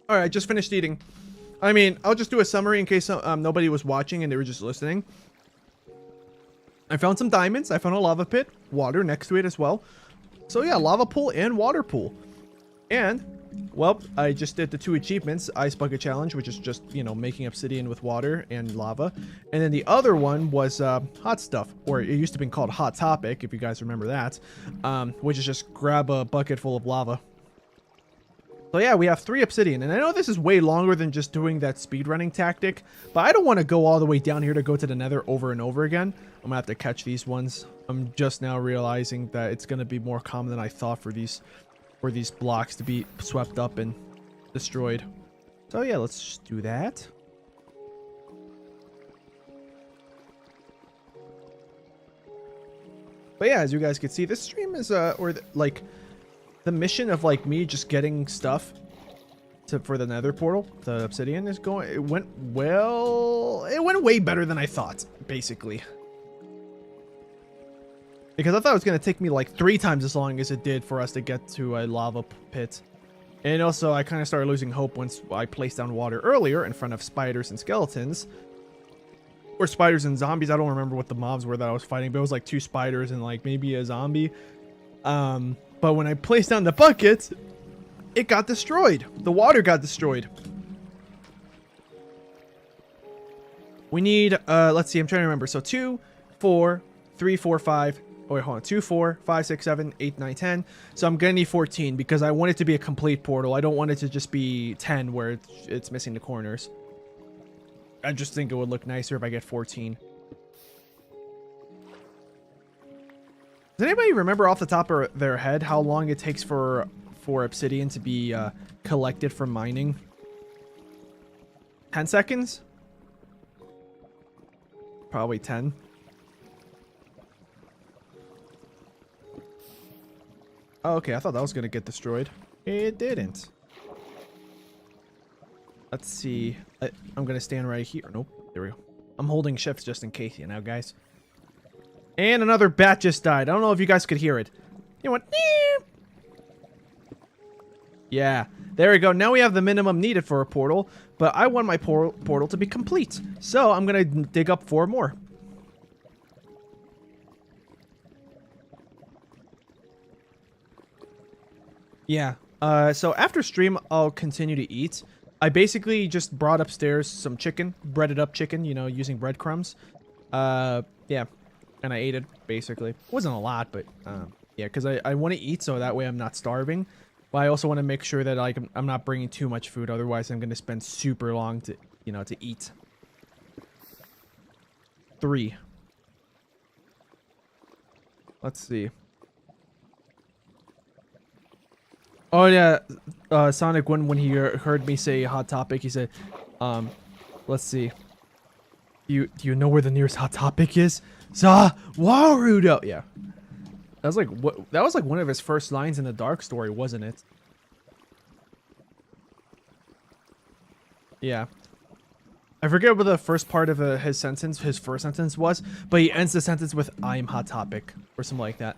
Speaker 1: All right, I just finished eating. I mean, I'll just do a summary in case nobody was watching and they were just listening. I found some diamonds. I found a lava pit, water next to it as well. So yeah, lava pool and water pool. And, well, I just did the 2 achievements, Ice Bucket Challenge, which is just, you know, making obsidian with water and lava. And then the other one was Hot Stuff, or it used to be called Hot Topic, if you guys remember that, which is just grab a bucket full of lava. So yeah, we have 3 obsidian, and I know this is way longer than just doing that speedrunning tactic, but I don't want to go all the way down here to go to the Nether over and over again. I'm gonna have to catch these ones. I'm just now realizing that it's gonna be more common than I thought for these blocks to be swept up and destroyed. So yeah, let's just do that. But yeah, as you guys can see, this stream is like the mission of like me just getting stuff for the Nether portal, the obsidian is going. It went well. It went way better than I thought, basically. Because I thought it was going to take me like 3 times as long as it did for us to get to a lava pit. And also, I kind of started losing hope once I placed down water earlier in front of spiders and skeletons. Or spiders and zombies. I don't remember what the mobs were that I was fighting, but it was like 2 spiders and like maybe a zombie. But when I placed down the bucket, it got destroyed. The water got destroyed. We need, let's see, I'm trying to remember. So 2, 4, 3, 4, 5. Oh, wait, hold on. 2, 4, 5, 6, 7, 8, 9, 10. So I'm gonna need 14 because I want it to be a complete portal. I don't want it to just be 10 where it's missing the corners. I just think it would look nicer if I get 14. Does anybody remember off the top of their head how long it takes for obsidian to be collected from mining? 10 seconds? Probably 10. Oh, okay, I thought that was going to get destroyed. It didn't. Let's see. I'm going to stand right here. Nope. There we go. I'm holding shifts just in case, you know, guys. And another bat just died. I don't know if you guys could hear it. You went, nee! Yeah, there we go. Now we have the minimum needed for a portal, but I want my portal to be complete. So I'm going to dig up 4 more. Yeah, so after stream, I'll continue to eat. I basically just brought upstairs some chicken, breaded up chicken, you know, using breadcrumbs. Yeah, and I ate it, basically. It wasn't a lot, but, yeah, because I want to eat so that way I'm not starving. But I also want to make sure that, like, I'm not bringing too much food, otherwise I'm going to spend super long to, you know, to eat. 3. Let's see. Oh yeah, Sonic when he heard me say Hot Topic, he said, let's see. Do you know where the nearest Hot Topic is? Warudo. Yeah. That was like that was like one of his first lines in the Dark story, wasn't it? Yeah. I forget what the first part of his first sentence was, but he ends the sentence with "I'm Hot Topic" or something like that.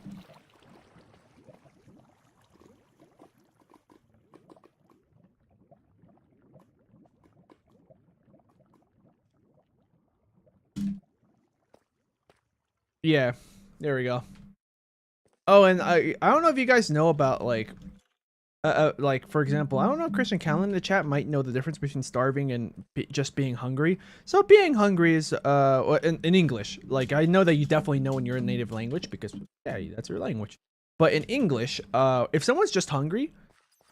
Speaker 1: Yeah, there we go. Oh, and I don't know if you guys know about like for example, I don't know, Christian Callan in the chat might know the difference between starving and just being hungry. So being hungry is in English. Like I know that you definitely know in your native language because yeah, that's your language. But in English, if someone's just hungry,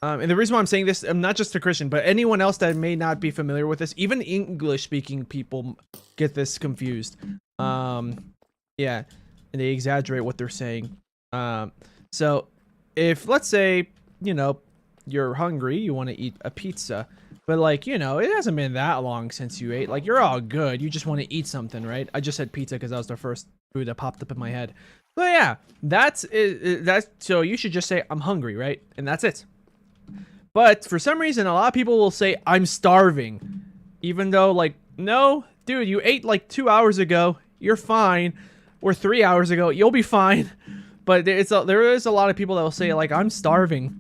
Speaker 1: and the reason why I'm saying this, I'm not just a Christian, but anyone else that may not be familiar with this, even English-speaking people get this confused. Yeah, and they exaggerate what they're saying. So if, let's say, you know, you're hungry, you want to eat a pizza, but like, you know, it hasn't been that long since you ate, like, you're all good. You just want to eat something, right? I just said pizza because that was the first food that popped up in my head. But yeah, that's so you should just say, I'm hungry, right? And that's it. But for some reason, a lot of people will say, I'm starving. Even though, like, no, dude, you ate like 2 hours ago. You're fine. Or 3 hours ago. You'll be fine. But there is a lot of people that will say, like, I'm starving.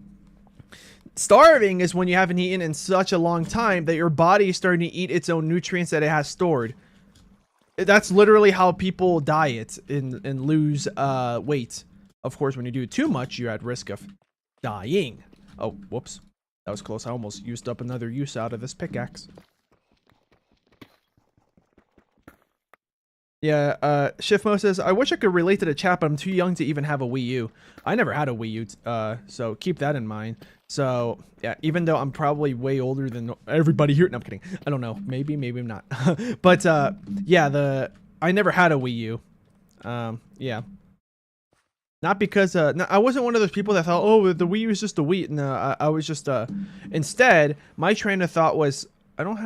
Speaker 1: Starving is when you haven't eaten in such a long time that your body is starting to eat its own nutrients that it has stored. That's literally how people diet and lose weight. Of course, when you do it too much, you're at risk of dying. Oh, whoops. That was close. I almost used up another use out of this pickaxe. Yeah, Shiftmo says, I wish I could relate to the chat, but I'm too young to even have a Wii U. I never had a Wii U, so keep that in mind. So, yeah, even though I'm probably way older than everybody here. No, I'm kidding. I don't know. Maybe I'm not. But, yeah, I never had a Wii U. Yeah. Not because, no, I wasn't one of those people that thought, oh, the Wii U is just a Wii. No, I was just, instead, my train of thought was, I don't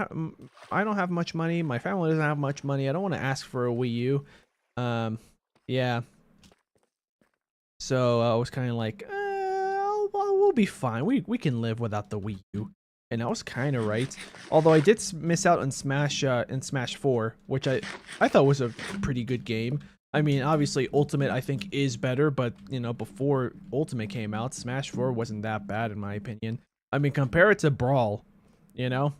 Speaker 1: have much money. My family doesn't have much money. I don't want to ask for a Wii U. Yeah. So I was kind of like, we'll be fine. We can live without the Wii U. And I was kind of right. Although I did miss out on Smash 4, which I thought was a pretty good game. I mean, obviously Ultimate I think is better, but you know, before Ultimate came out, Smash 4 wasn't that bad in my opinion. I mean, compare it to Brawl, you know?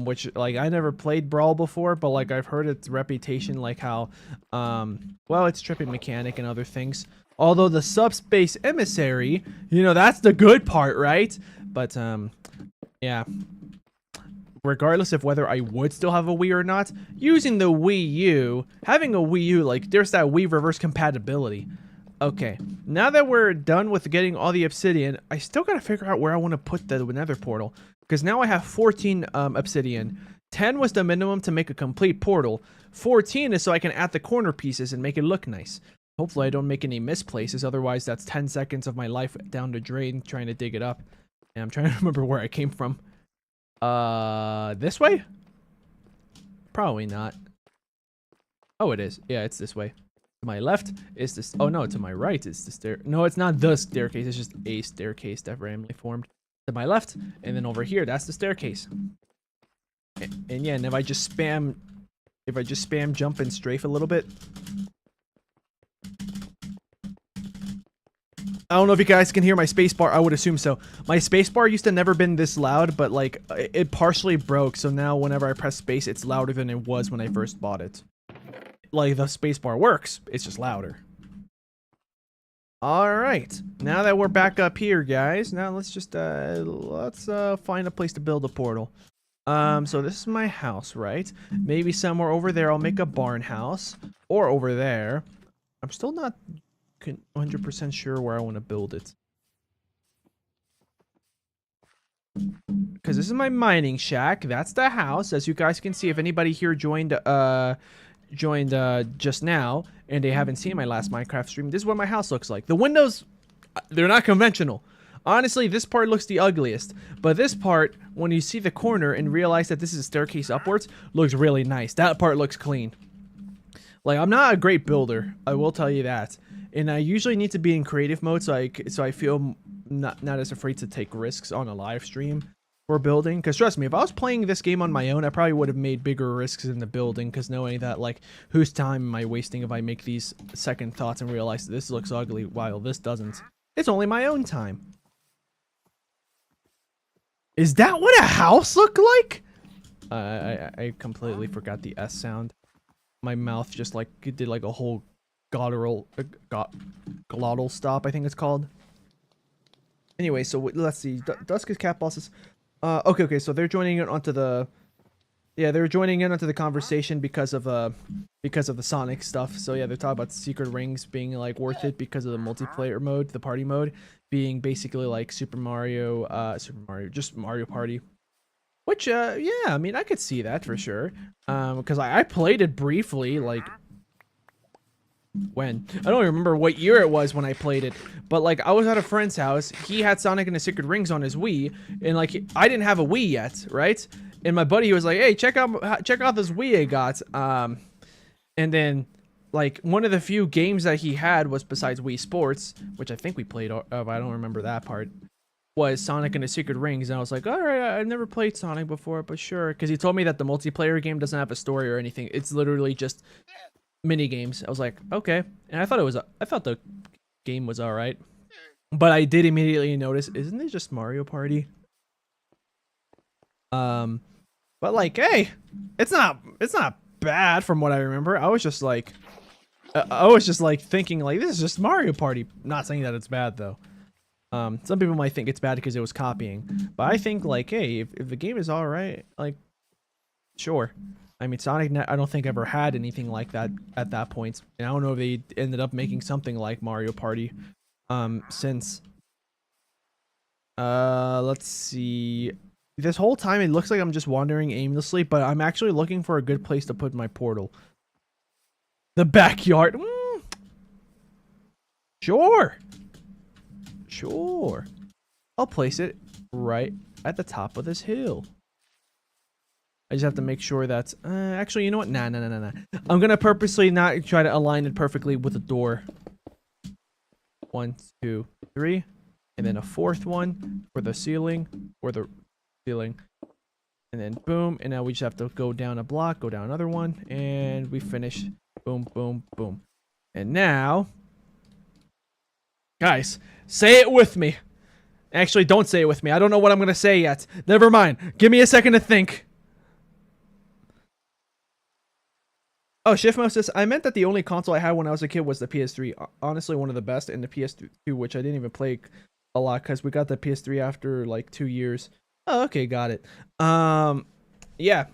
Speaker 1: Which, like, I never played Brawl before, but, like, I've heard its reputation, like, how, well, it's tripping mechanic and other things. Although the Subspace Emissary, you know, that's the good part, right? But, yeah. Regardless of whether I would still have a Wii or not, using the Wii U, having a Wii U, like, there's that Wii reverse compatibility. Okay, now that we're done with getting all the obsidian, I still gotta figure out where I want to put the Nether portal. Because now I have 14 obsidian. 10 was the minimum to make a complete portal. 14 is so I can add the corner pieces and make it look nice. Hopefully I don't make any misplaces, otherwise that's 10 seconds of my life down the drain trying to dig it up. And I'm trying to remember where I came from. This way? Probably not. Oh, it is. Yeah, it's this way. To my left is this. Oh, no, to my right is the stair. No, it's not the staircase. It's just a staircase that randomly formed. To my left, and then over here, that's the staircase. And yeah, and if I just spam jump and strafe a little bit. I don't know if you guys can hear my spacebar. I would assume so. My spacebar used to never been this loud, but like it partially broke, so now whenever I press space, it's louder than it was when I first bought it. Like the spacebar works, it's just louder. All right, now that we're back up here, guys, now let's just find a place to build a portal. So this is my house, right? Maybe somewhere over there I'll make a barn house, or over there. I'm still not 100% sure where I want to build it, because this is my mining shack. That's the house, as you guys can see. If anybody here joined just now and they haven't seen my last Minecraft stream, this is what my house looks like. The windows, they're not conventional. Honestly, this part looks the ugliest, but this part, when you see the corner and realize that this is a staircase upwards, looks really nice. That part looks clean. Like, I'm not a great builder, I will tell you that, and I usually need to be in creative mode so I feel not as afraid to take risks on a live stream for building. Because trust me, if I was playing this game on my own, I probably would have made bigger risks in the building, because knowing that, like, whose time am I wasting if I make these second thoughts and realize that this looks ugly while this doesn't? It's only my own time. Is that what a house looked like? I completely forgot the S sound. My mouth just like did like a whole glottal stop, I think it's called. Anyway, so let's see. Dusk is cat bosses. Okay, so they're joining in onto the, yeah, they're joining in onto the conversation because of the Sonic stuff. So yeah, they're talking about secret rings being like worth it because of the multiplayer mode, the party mode being basically like Super Mario, just Mario Party. Which, yeah, I mean, I could see that for sure. Because I played it briefly, like, when? I don't remember what year it was when I played it. But, like, I was at a friend's house. He had Sonic and the Secret Rings on his Wii. And, like, I didn't have a Wii yet, right? And my buddy was like, hey, check out this Wii I got. And then, like, one of the few games that he had was, besides Wii Sports, which I think we played, I don't remember that part, was Sonic and the Secret Rings. And I was like, all right, I've never played Sonic before, but sure. Because he told me that the multiplayer game doesn't have a story or anything. It's literally just mini games. I was like, okay. And I thought the game was all right. But I did immediately notice, isn't it just Mario Party? But like, hey, it's not bad from what I remember. I was just like thinking like, this is just Mario Party. Not saying that it's bad though. Some people might think it's bad because it was copying, but I think like, hey, if the game is all right, like, sure. I mean, Sonic, I don't think ever had anything like that at that point. And I don't know if they ended up making something like Mario Party, since, let's see. This whole time it looks like I'm just wandering aimlessly, but I'm actually looking for a good place to put my portal. The backyard. Sure. Sure. I'll place it right at the top of this hill. I just have to make sure that's... actually, you know what? Nah. I'm going to purposely not try to align it perfectly with the door. 1, 2, 3. And then a fourth one for the ceiling. Or the ceiling. And then boom. And now we just have to go down a block. Go down another one. And we finish. Boom, boom, boom. And now... Guys, say it with me. Actually, don't say it with me. I don't know what I'm going to say yet. Never mind. Give me a second to think. Oh, Shiftmo says, I meant that the only console I had when I was a kid was the PS3. Honestly, one of the best, and the PS2, which I didn't even play a lot because we got the PS3 after like 2 years. Oh, okay, got it. Yeah,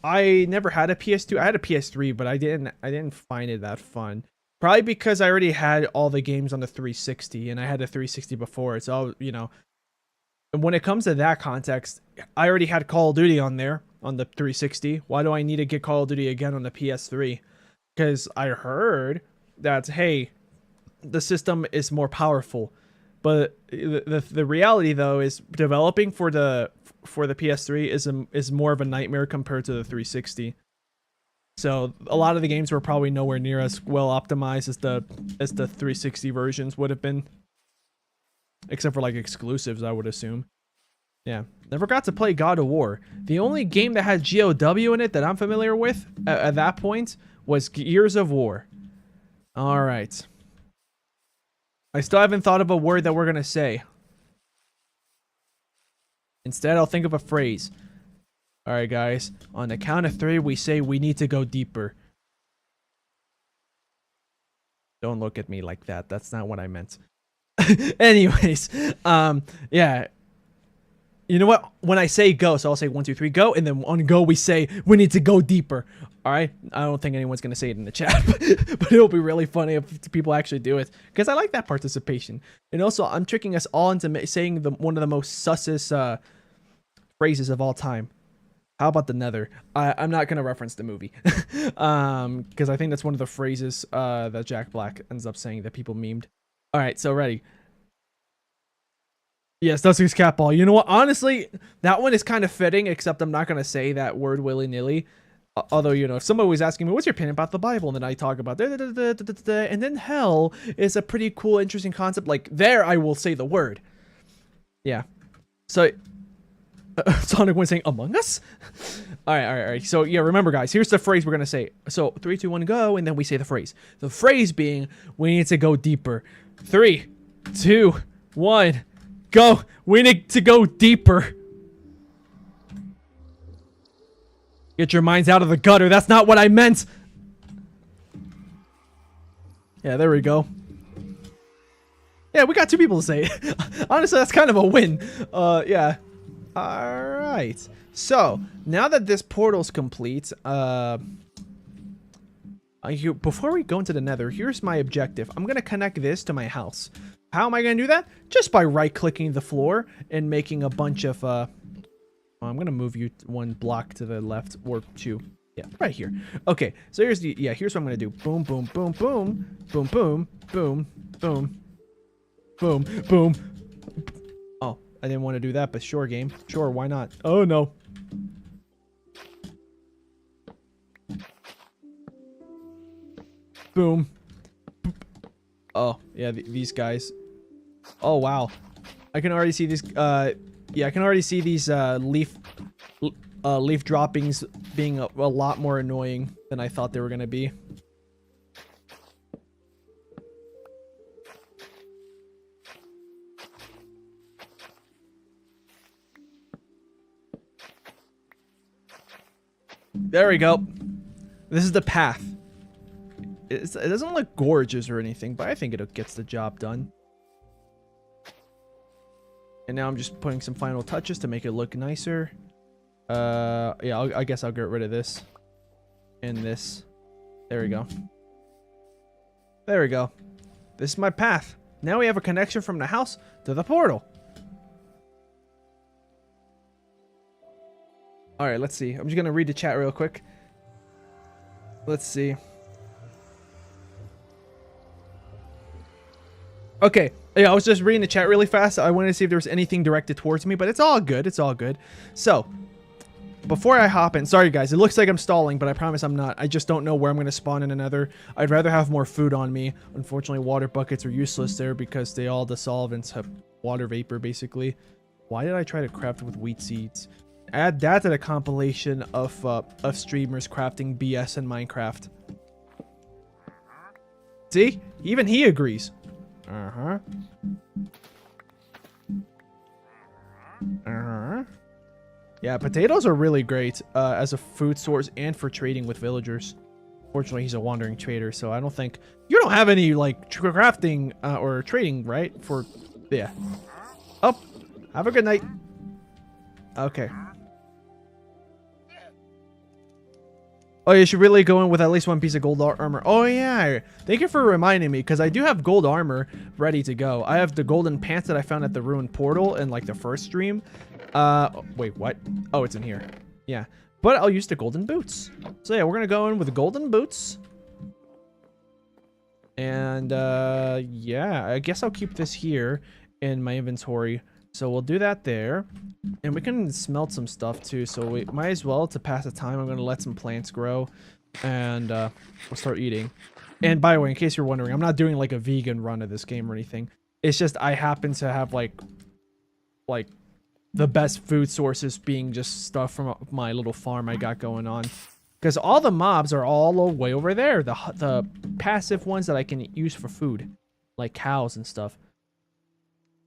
Speaker 1: I never had a PS2. I had a PS3, but I didn't find it that fun. Probably because I already had all the games on the 360, and I had a 360 before. So, you know, and when it comes to that context, I already had Call of Duty on there on the 360. Why do I need to get Call of Duty again on the PS3? Because I heard that, hey, the system is more powerful. But the reality though is developing for the PS3 is more of a nightmare compared to the 360. So a lot of the games were probably nowhere near as well optimized as the 360 versions would have been, except for like exclusives, I would assume. Yeah, never got to play God of War. The only game that had GOW in it that I'm familiar with at that point was Gears of War. All right. I still haven't thought of a word that we're gonna say. Instead, I'll think of a phrase. All right, guys. On the count of 3, we say we need to go deeper. Don't look at me like that. That's not what I meant. Anyways, yeah. You know what? When I say go, so I'll say 1, 2, 3, go, and then on go we say we need to go deeper. All right. I don't think anyone's gonna say it in the chat, but it'll be really funny if people actually do it because I like that participation. And also, I'm tricking us all into saying one of the most sussest phrases of all time. How about the Nether? I'm not gonna reference the movie, because I think that's one of the phrases that Jack Black ends up saying that people memed. All right, so ready. Yes, that's his cat ball. You know what? Honestly, that one is kind of fitting, except I'm not gonna say that word willy-nilly. Although, you know, if somebody was asking me, what's your opinion about the Bible? And then I talk about and then hell is a pretty cool, interesting concept. Like there, I will say the word. Yeah. So Sonic was saying Among Us. All right. So yeah, remember guys, here's the phrase we're gonna say. So 3, 2, 1, go, and then we say the phrase. The phrase being, we need to go deeper. 3, 2, 1, go. We need to go deeper. Get your minds out of the gutter. That's not what I meant. Yeah, there we go. Yeah, we got 2 people to say it. Honestly, that's kind of a win. Yeah. Alright, so now that this portal's complete, before we go into the Nether, here's my objective. I'm gonna connect this to my house. How am I gonna do that? Just by right-clicking the floor and making a bunch of, I'm gonna move you 1 block to the left, or 2. Yeah, right here. Okay, so here's what I'm gonna do. Boom, boom, boom, boom, boom, boom, boom, boom, boom, boom. I didn't want to do that, but sure, game. Sure, why not? Oh, no. Boom. Oh, yeah, these guys. Oh, wow. I can already see these, yeah, I can already see these, leaf droppings being a lot more annoying than I thought they were going to be. There we go. This is the path. It doesn't look gorgeous or anything, but I think it gets the job done. And now I'm just putting some final touches to make it look nicer. Yeah, I guess I'll get rid of this. And this. There we go. There we go. This is my path. Now we have a connection from the house to the portal. Alright, let's see. I'm just going to read the chat real quick. Let's see. Okay. Yeah, I was just reading the chat really fast. I wanted to see if there was anything directed towards me, but it's all good. It's all good. So, before I hop in, sorry guys, it looks like I'm stalling, but I promise I'm not. I just don't know where I'm going to spawn in another. I'd rather have more food on me. Unfortunately, water buckets are useless there because they all the solvents have water vapor, basically. Why did I try to craft with wheat seeds? Add that to the compilation of streamers crafting BS in Minecraft. See? Even he agrees. Uh-huh. Uh-huh. Yeah, potatoes are really great as a food source and for trading with villagers. Fortunately, he's a wandering trader, so I don't think... You don't have any, like, crafting or trading, right? For... Yeah. Oh, have a good night. Okay. Oh, you should really go in with at least one piece of gold armor. Oh, yeah. Thank you for reminding me, because I do have gold armor ready to go. I have the golden pants that I found at the ruined portal in, like, the first stream. Wait, what? Oh, it's in here. Yeah. But I'll use the golden boots. So, yeah, we're going to go in with the golden boots. And, yeah, I guess I'll keep this here in my inventory. So we'll do that there. And we can smelt some stuff too. So we might as well, to pass the time, I'm going to let some plants grow. And we'll start eating. And by the way, in case you're wondering, I'm not doing like a vegan run of this game or anything. It's just I happen to have like the best food sources being just stuff from my little farm I got going on. Because all the mobs are all the way over there. The passive ones that I can use for food. Like cows and stuff.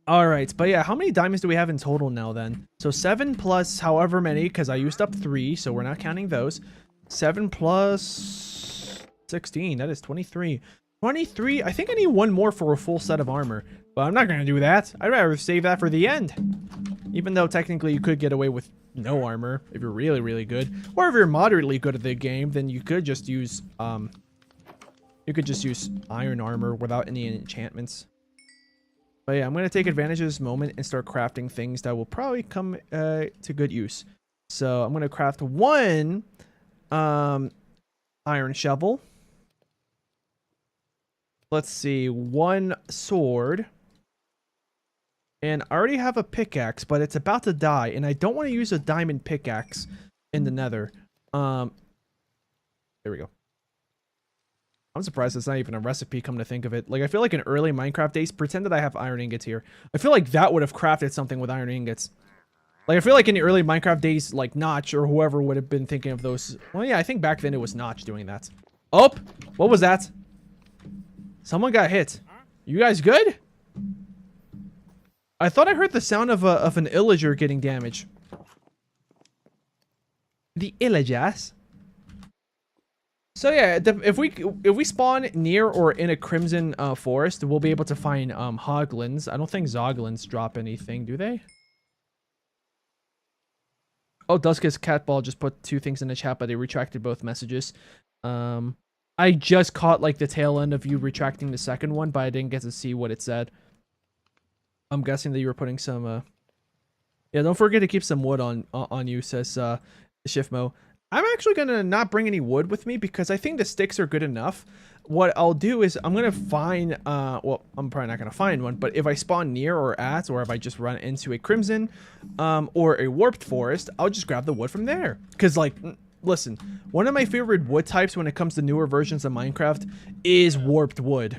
Speaker 1: Alright, but yeah, how many diamonds do we have in total now then? So 7 plus however many, because I used up 3, so we're not counting those. 7 plus 16, that is 23. 23, I think I need one more for a full set of armor. But I'm not going to do that. I'd rather save that for the end. Even though technically you could get away with no armor if you're really, really good. Or if you're moderately good at the game, then you could just use, iron armor without any enchantments. But yeah, I'm going to take advantage of this moment and start crafting things that will probably come to good use. So I'm going to craft one iron shovel. Let's see, one sword. And I already have a pickaxe, but it's about to die. And I don't want to use a diamond pickaxe in the nether. There we go. I'm surprised it's not even a recipe, come to think of it. Like, I feel like in early Minecraft days, pretend that I have iron ingots here. I feel like that would have crafted something with iron ingots. Like, I feel like in the early Minecraft days, like, Notch or whoever would have been thinking of those. Well, yeah, I think back then it was Notch doing that. Oh, what was that? Someone got hit. You guys good? I thought I heard the sound of an illager getting damaged. The illagers? So yeah, if we spawn near or in a crimson forest, we'll be able to find hoglins. I don't think zoglins drop anything, do they? Oh, Dusk's Catball just put 2 things in the chat, but they retracted both messages. I just caught like the tail end of you retracting the second one, but I didn't get to see what it said. I'm guessing that you were putting some yeah, don't forget to keep some wood on you, says Shiftmo. I'm actually gonna not bring any wood with me because I think the sticks are good enough. What I'll do is I'm gonna find well, I'm probably not gonna find one, but if I spawn near or at, or if I just run into a crimson or a warped forest, I'll just grab the wood from there. Because like, listen, one of my favorite wood types when it comes to newer versions of Minecraft is warped wood.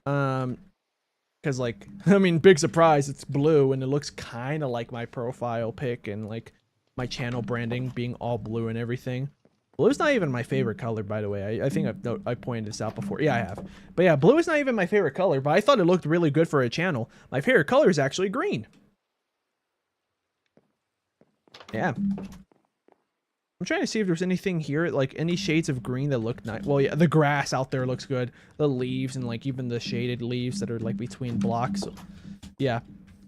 Speaker 1: Because like, I mean, big surprise, it's blue and it looks kind of like my profile pic and like my channel branding being all blue and everything. Blue's not even my favorite color, by the way. I think I pointed this out before. Yeah, I have. But yeah, blue is not even my favorite color, but I thought it looked really good for a channel. My favorite color is actually green. Yeah. I'm trying to see if there's anything here, like any shades of green that look nice. Well, yeah, the grass out there looks good. The leaves and like even the shaded leaves that are like between blocks. Yeah,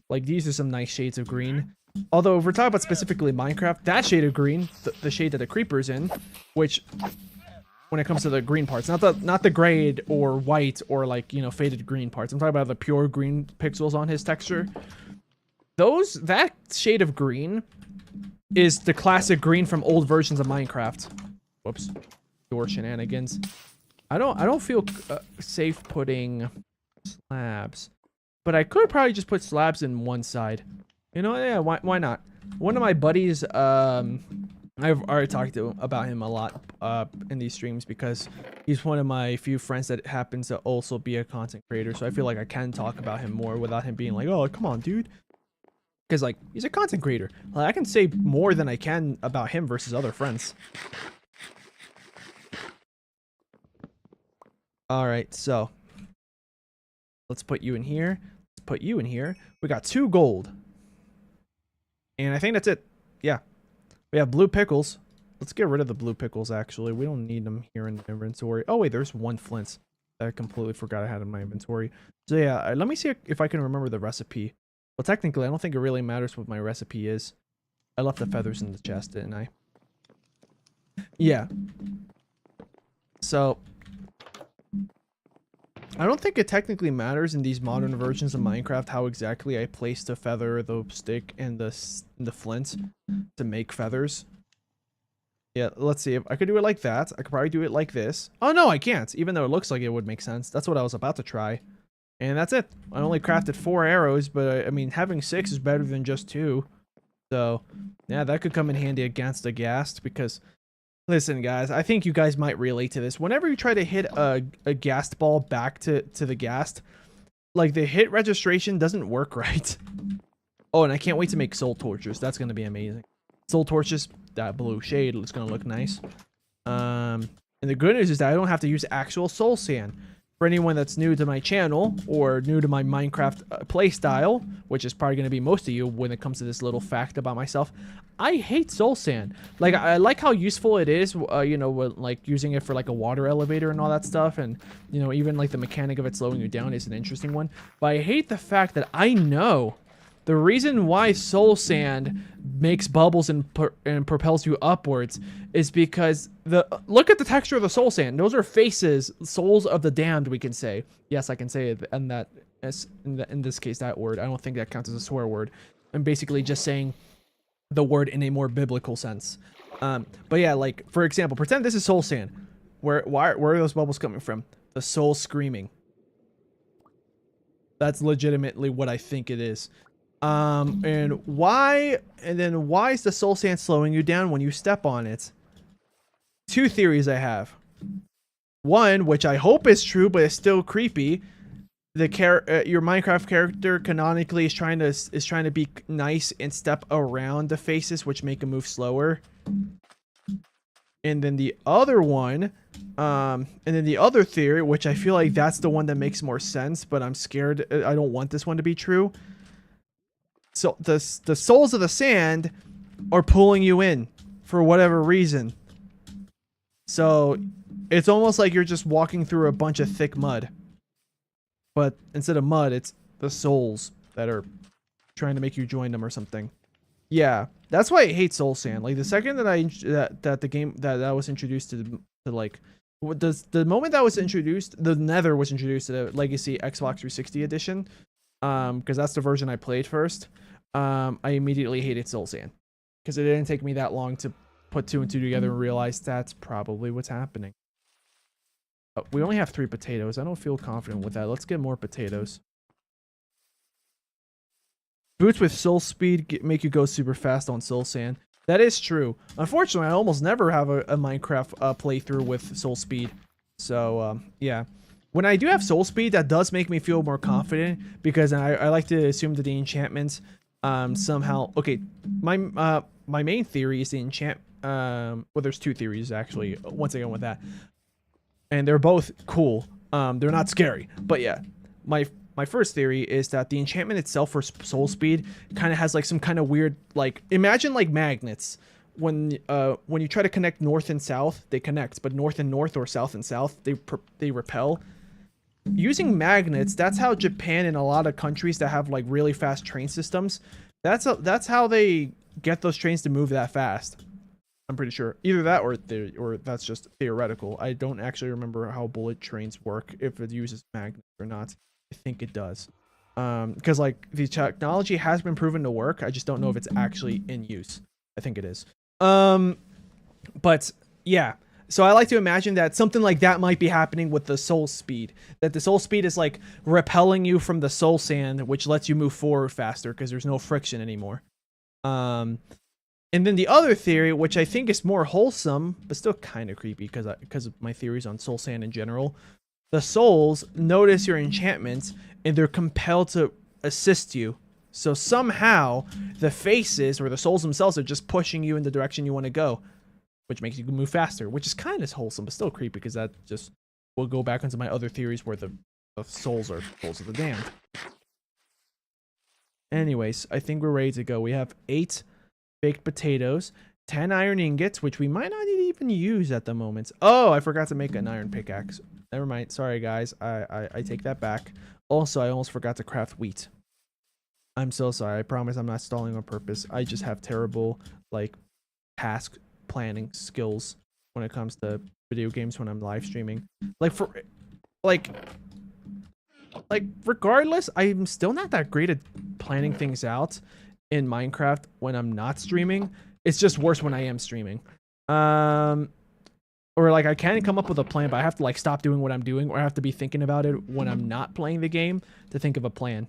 Speaker 1: like these are some nice shades of green. Although if we're talking about specifically Minecraft, that shade of green, the shade that the creeper's in, which when it comes to the green parts, not the grayed or white or like, you know, faded green parts. I'm talking about the pure green pixels on his texture. That shade of green is the classic green from old versions of Minecraft. Whoops. Door shenanigans. I don't feel safe putting slabs, but I could probably just put slabs in one side. You know, yeah, why not? One of my buddies, I've already talked to about him a lot in these streams because he's one of my few friends that happens to also be a content creator. So I feel like I can talk about him more without him being like, oh, come on, dude. Because, like, he's a content creator. Like, I can say more than I can about him versus other friends. Alright, so. Let's put you in here. Let's put you in here. We got 2 gold. And I think that's it. Yeah. We have blue pickles. Let's get rid of the blue pickles, actually. We don't need them here in the inventory. Oh, wait, there's 1 flint. I completely forgot I had in my inventory. So, yeah, let me see if I can remember the recipe. Well, technically, I don't think it really matters what my recipe is. I left the feathers in the chest, didn't I? Yeah. So, I don't think it technically matters in these modern versions of Minecraft how exactly I place the feather, the stick, and the flint to make feathers. Yeah, let's see. If I could do it like that. I could probably do it like this. Oh, no, I can't. Even though it looks like it would make sense. That's what I was about to try. And that's it. I only crafted 4 arrows, but I mean, having 6 is better than just 2. So, yeah, that could come in handy against a ghast because, listen, guys, I think you guys might relate to this. Whenever you try to hit a ghast ball back to the ghast, like the hit registration doesn't work right. Oh, and I can't wait to make soul torches. That's going to be amazing. Soul torches, that blue shade, it's going to look nice. And the good news is that I don't have to use actual soul sand. For anyone that's new to my channel or new to my Minecraft playstyle, which is probably going to be most of you when it comes to this little fact about myself, I hate soul sand. Like, I like how useful it is, you know, like using it for like a water elevator and all that stuff. And, you know, even like the mechanic of it slowing you down is an interesting one. But I hate the fact that I know the reason why soul sand makes bubbles and propels you upwards is because look at the texture of the soul sand. Those are faces, souls of the damned, we can say. Yes, I can say it, and that in this case that word. I don't think that counts as a swear word. I'm basically just saying the word in a more biblical sense. But yeah, like for example, pretend this is soul sand. Where are those bubbles coming from? The soul screaming. That's legitimately what I think it is. And why is the soul sand slowing you down when you step on it? 2 theories I have. One, which I hope is true, but it's still creepy. Your Minecraft character canonically is trying to be nice and step around the faces, which make them move slower. And then the other one, and then the other theory, which I feel like that's the one that makes more sense, but I'm scared. I don't want this one to be true. So the souls of the sand are pulling you in for whatever reason. So it's almost like you're just walking through a bunch of thick mud. But instead of mud, it's the souls that are trying to make you join them or something. Yeah, that's why I hate soul sand. Like the second that that was introduced to like the moment that was introduced, the Nether was introduced to the Legacy Xbox 360 edition. Because that's the version I played first. I immediately hated soul sand because it didn't take me that long to put 2 and 2 together and realize that's probably what's happening. We only have 3 potatoes. I don't feel confident with that. Let's get more potatoes. Boots with soul speed make you go super fast on soul sand. That is true. Unfortunately, I almost never have a Minecraft playthrough with soul speed. So, yeah. When I do have soul speed, that does make me feel more confident because I like to assume that the enchantments somehow... Okay, my main theory is the enchant... well, there's 2 theories, actually, once again with that. And they're both cool. They're not scary. But yeah, my first theory is that the enchantment itself for soul speed kind of has like some kind of weird... Like, imagine like magnets. when you try to connect north and south, they connect, but north and north or south and south, they repel. Using magnets, that's how Japan and a lot of countries that have like really fast train systems, that's how they get those trains to move that fast. I'm pretty sure either that or that's just theoretical. I don't actually remember how bullet trains work, if it uses magnets or not. I think it does. Because like the technology has been proven to work. I just don't know if it's actually in use. I think it is. But yeah. So I like to imagine that something like that might be happening with the soul speed. That the soul speed is like repelling you from the soul sand, which lets you move forward faster because there's no friction anymore. And then the other theory, which I think is more wholesome, but still kind of creepy because of my theories on soul sand in general. The souls notice your enchantments and they're compelled to assist you. So somehow the faces or the souls themselves are just pushing you in the direction you want to go, which makes you move faster, which is kind of wholesome, but still creepy because that just will go back into my other theories where the souls are souls of the damned. Anyways, I think we're ready to go. We have 8 baked potatoes, 10 iron ingots, which we might not even use at the moment. Oh, I forgot to make an iron pickaxe. Never mind. Sorry, guys. I take that back. Also, I almost forgot to craft wheat. I'm so sorry. I promise I'm not stalling on purpose. I just have terrible, like, task planning skills when it comes to video games when I'm live streaming. Regardless, I'm still not that great at planning things out in Minecraft when I'm not streaming. It's just worse when I am streaming. Or like I can come up with a plan, but I have to like stop doing what I'm doing, or I have to be thinking about it when I'm not playing the game to think of a plan.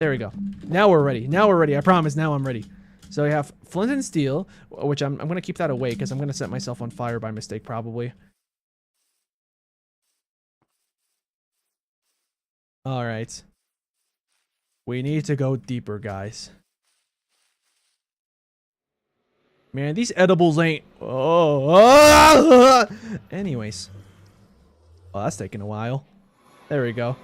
Speaker 1: There we go. Now we're ready. Now we're ready. I promise. Now I'm ready. So we have flint and steel, which I'm going to keep that away because I'm going to set myself on fire by mistake probably. All right. We need to go deeper, guys. Man, these edibles ain't... Oh. Anyways. Oh, that's taking a while. There we go.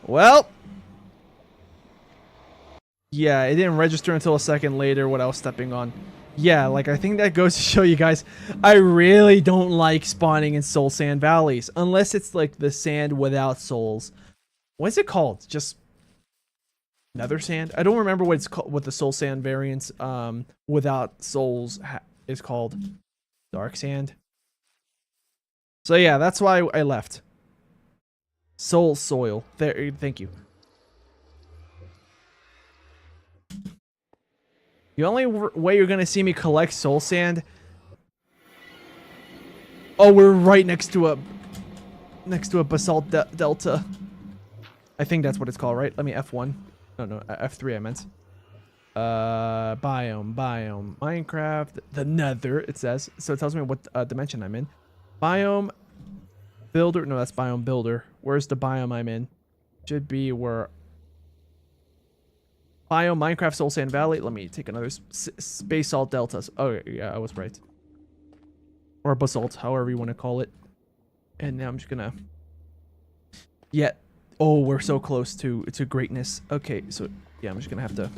Speaker 1: Well. Yeah, it didn't register until a second later what I was stepping on. Yeah, like I think that goes to show you guys, I really don't like spawning in soul sand valleys. Unless it's like the sand without souls. What's it called? Just... Nether sand? I don't remember what it's called, what the soul sand variant without souls is called. Dark sand. So yeah, that's why I left. Soul soil. There, thank you. The only way you're gonna see me collect soul sand. Oh, we're right next to a basalt delta. I think that's what it's called, right? Let me F1. No, F3 I meant. Biome, Minecraft, the Nether, it says. So it tells me what dimension I'm in. Biome, builder, no, that's biome builder. Where's the biome I'm in? Should be where... Biome, Minecraft, Soul Sand Valley. Let me take another space salt deltas. Oh, yeah, I was right. Or basalt, however you want to call it. And now I'm just gonna... Yeah. Oh, we're so close to greatness. Okay, so yeah, I'm just gonna have to.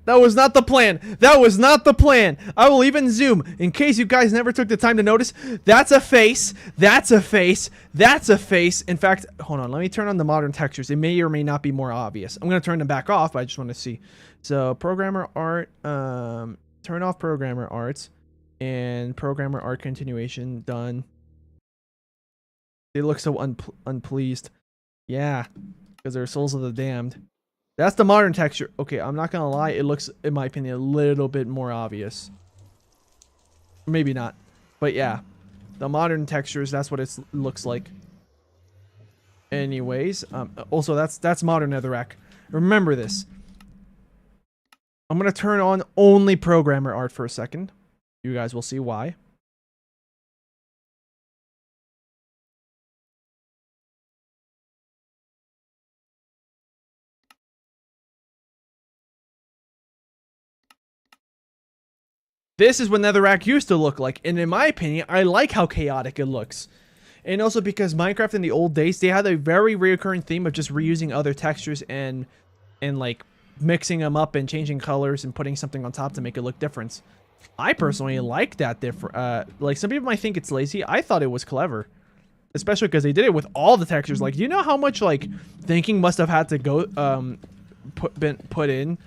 Speaker 1: That was not the plan. That was not the plan. I will even zoom in case you guys never took the time to notice. That's a face. That's a face. That's a face. In fact, hold on. Let me turn on the modern textures. It may or may not be more obvious. I'm gonna turn them back off, but I just want to see. So programmer art. Turn off programmer art. And programmer art continuation done. They look so unpleased. Yeah, because they're souls of the damned. That's the modern texture. Okay, I'm not gonna lie. It looks, in my opinion, a little bit more obvious. Maybe not, but yeah, the modern textures. That's what it looks like. Anyways, also that's modern netherrack. Remember this. I'm gonna turn on only programmer art for a second. You guys will see why. This is what netherrack used to look like, and in my opinion, I like how chaotic it looks. And also because Minecraft in the old days, they had a very reoccurring theme of just reusing other textures and like mixing them up and changing colors and putting something on top to make it look different. I personally like that like some people might think it's lazy. I thought it was clever, especially because they did it with all the textures. Like, do you know how much like thinking must have had to go put in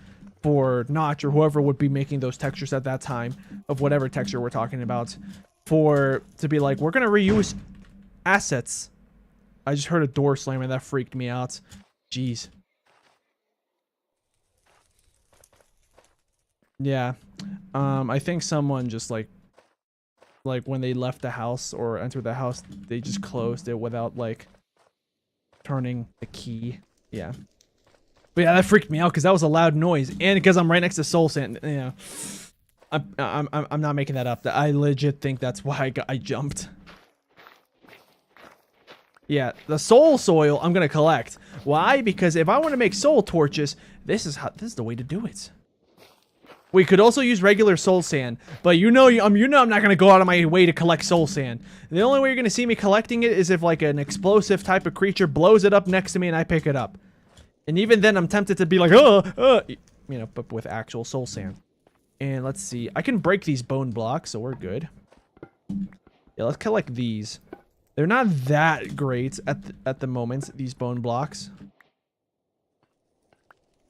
Speaker 1: for Notch or whoever would be making those textures at that time of whatever texture we're talking about, to be like, we're gonna reuse assets. I just heard a door slam and that freaked me out. Jeez. Yeah. I think someone just like when they left the house or entered the house, they just closed it without like turning the key. Yeah. But yeah, that freaked me out because that was a loud noise, and because I'm right next to soul sand. You know, I'm not making that up. I legit think that's why I jumped. Yeah, the soul soil I'm gonna collect. Why? Because if I want to make soul torches, this is the way to do it. We could also use regular soul sand, but you know I'm not gonna go out of my way to collect soul sand. The only way you're gonna see me collecting it is if like an explosive type of creature blows it up next to me and I pick it up. And even then, I'm tempted to be like, you know, but with actual soul sand. And let's see, I can break these bone blocks, so we're good. Yeah, let's collect these. They're not that great at the moment, these bone blocks.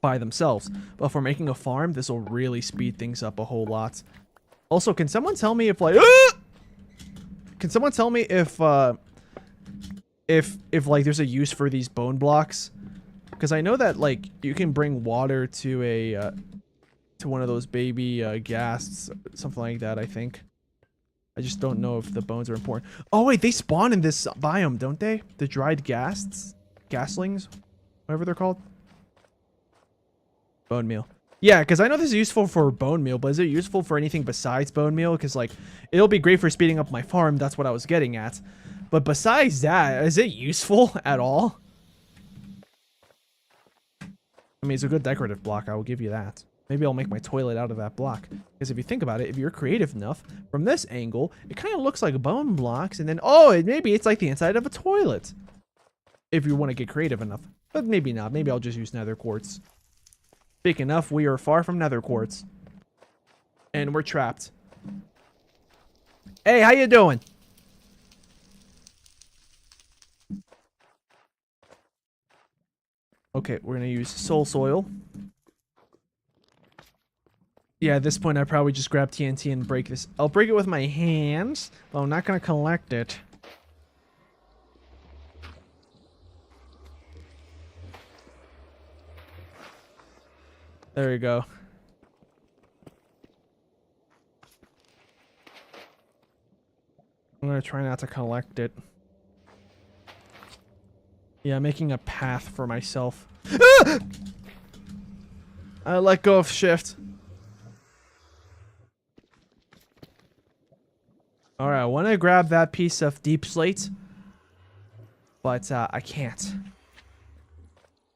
Speaker 1: By themselves, but for making a farm, this will really speed things up a whole lot. Also, can someone tell me if like can someone tell me if like there's a use for these bone blocks? Because I know that like you can bring water to a to one of those baby ghasts, something like that. I think. I just don't know if the bones are important. Oh wait, they spawn in this biome, don't they? The dried gaslings, whatever they're called. Bone meal. Yeah, because I know this is useful for bone meal, but is it useful for anything besides bone meal? Because, like, it'll be great for speeding up my farm. That's what I was getting at. But besides that, is it useful at all? I mean, it's a good decorative block. I will give you that. Maybe I'll make my toilet out of that block. Because if you think about it, if you're creative enough, from this angle, it kind of looks like bone blocks. And then, maybe it's like the inside of a toilet. If you want to get creative enough. But maybe not. Maybe I'll just use nether quartz. Speaking of, we are far from nether quartz. And we're trapped. Hey, how you doing? Okay, we're gonna use soul soil. Yeah, at this point I probably just grab TNT and break this. I'll break it with my hands, but I'm not gonna collect it. There you go. I'm gonna try not to collect it. Yeah, making a path for myself. Ah! I let go of shift. Alright, I want to grab that piece of deep slate. But I can't.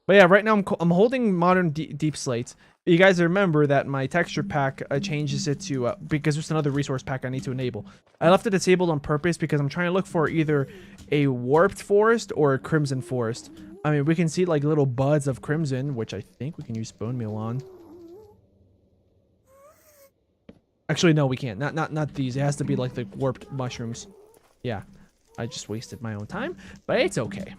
Speaker 1: But yeah, right now I'm holding modern deep slate. You guys remember that my texture pack changes it to because there's another resource pack I need to enable. I left it disabled on purpose because I'm trying to look for either a warped forest or a crimson forest. I mean, we can see like little buds of crimson, which I think we can use bone meal on. Actually, no, we can't. Not these. It has to be like the warped mushrooms. Yeah, I just wasted my own time, but it's okay.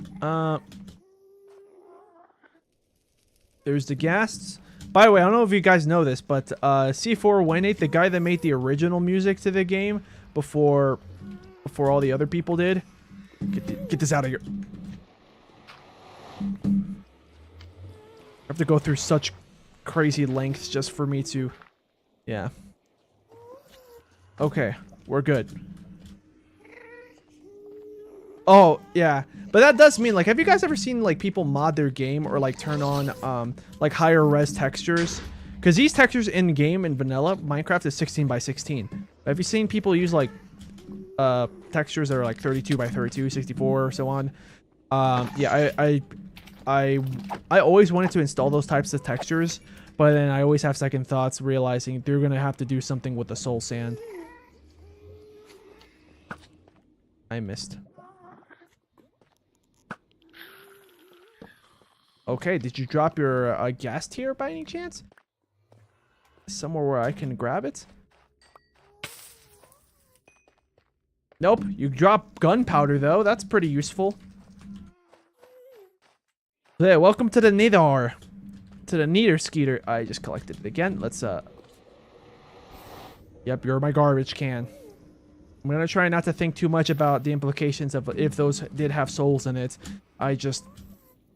Speaker 1: There's the ghasts. By the way, I don't know if you guys know this, but ̶40̶, the guy that made the original music to the game before all the other people did. Get this out of here. I have to go through such crazy lengths just for me to... Yeah. Okay, we're good. Oh, yeah. But that does mean, like, have you guys ever seen, like, people mod their game or, like, turn on, like, higher res textures? Because these textures in-game in vanilla, Minecraft is 16 by 16. Have you seen people use, like, textures that are, like, 32 by 32, 64, or so on? Yeah, I always wanted to install those types of textures, but then I always have second thoughts, realizing they're going to have to do something with the soul sand. I missed. Okay, did you drop your gas tier by any chance? Somewhere where I can grab it? Nope, you drop gunpowder though. That's pretty useful. Yeah, welcome to the Nether. To the ňᵉᵗʰᵉሔር. I just collected it again. Let's Yep, you're my garbage can. I'm gonna try not to think too much about the implications of if those did have souls in it. I just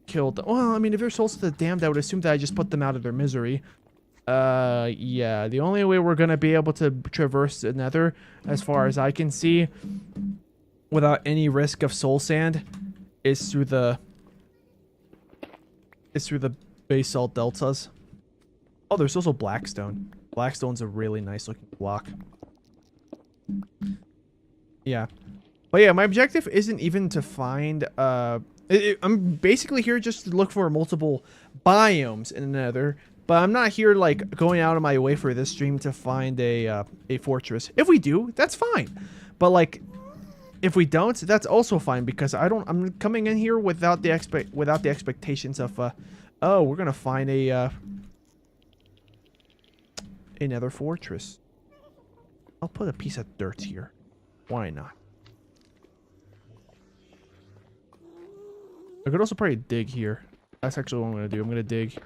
Speaker 1: killed them. Well, I mean, if they're souls to the damned, I would assume that I just put them out of their misery. Yeah, the only way we're gonna be able to traverse the Nether, as far as I can see, without any risk of soul sand, is through the basalt deltas. Oh, there's also blackstone. Blackstone's a really nice looking block. Yeah, but yeah, my objective isn't even to find I'm basically here just to look for multiple biomes in the Nether. But I'm not here like going out of my way for this stream to find a fortress. If we do, that's fine. But like, if we don't, that's also fine, because I'm coming in here without the expectations of oh, we're gonna find another fortress. I'll put a piece of dirt here. Why not? I could also probably dig here. That's actually what I'm gonna do. I'm gonna dig.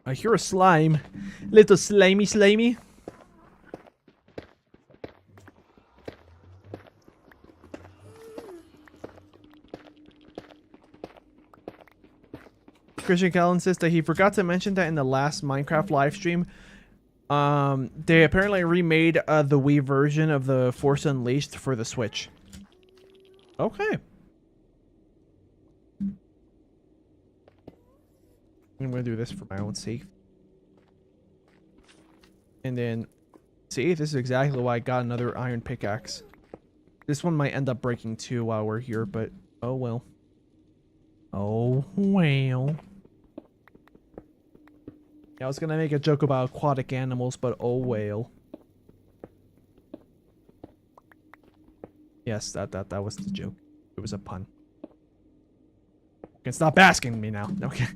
Speaker 1: I hear a slime. Little slimy. Christian Callan says that he forgot to mention that in the last Minecraft live stream, they apparently remade the Wii version of the Force Unleashed for the Switch. Okay. I'm gonna do this for my own sake. And then, see, this is exactly why I got another iron pickaxe. This one might end up breaking too while we're here, but oh well. Oh well. Yeah, I was gonna make a joke about aquatic animals, but oh well. Yes, that was the joke. It was a pun. You can stop asking me now. Okay.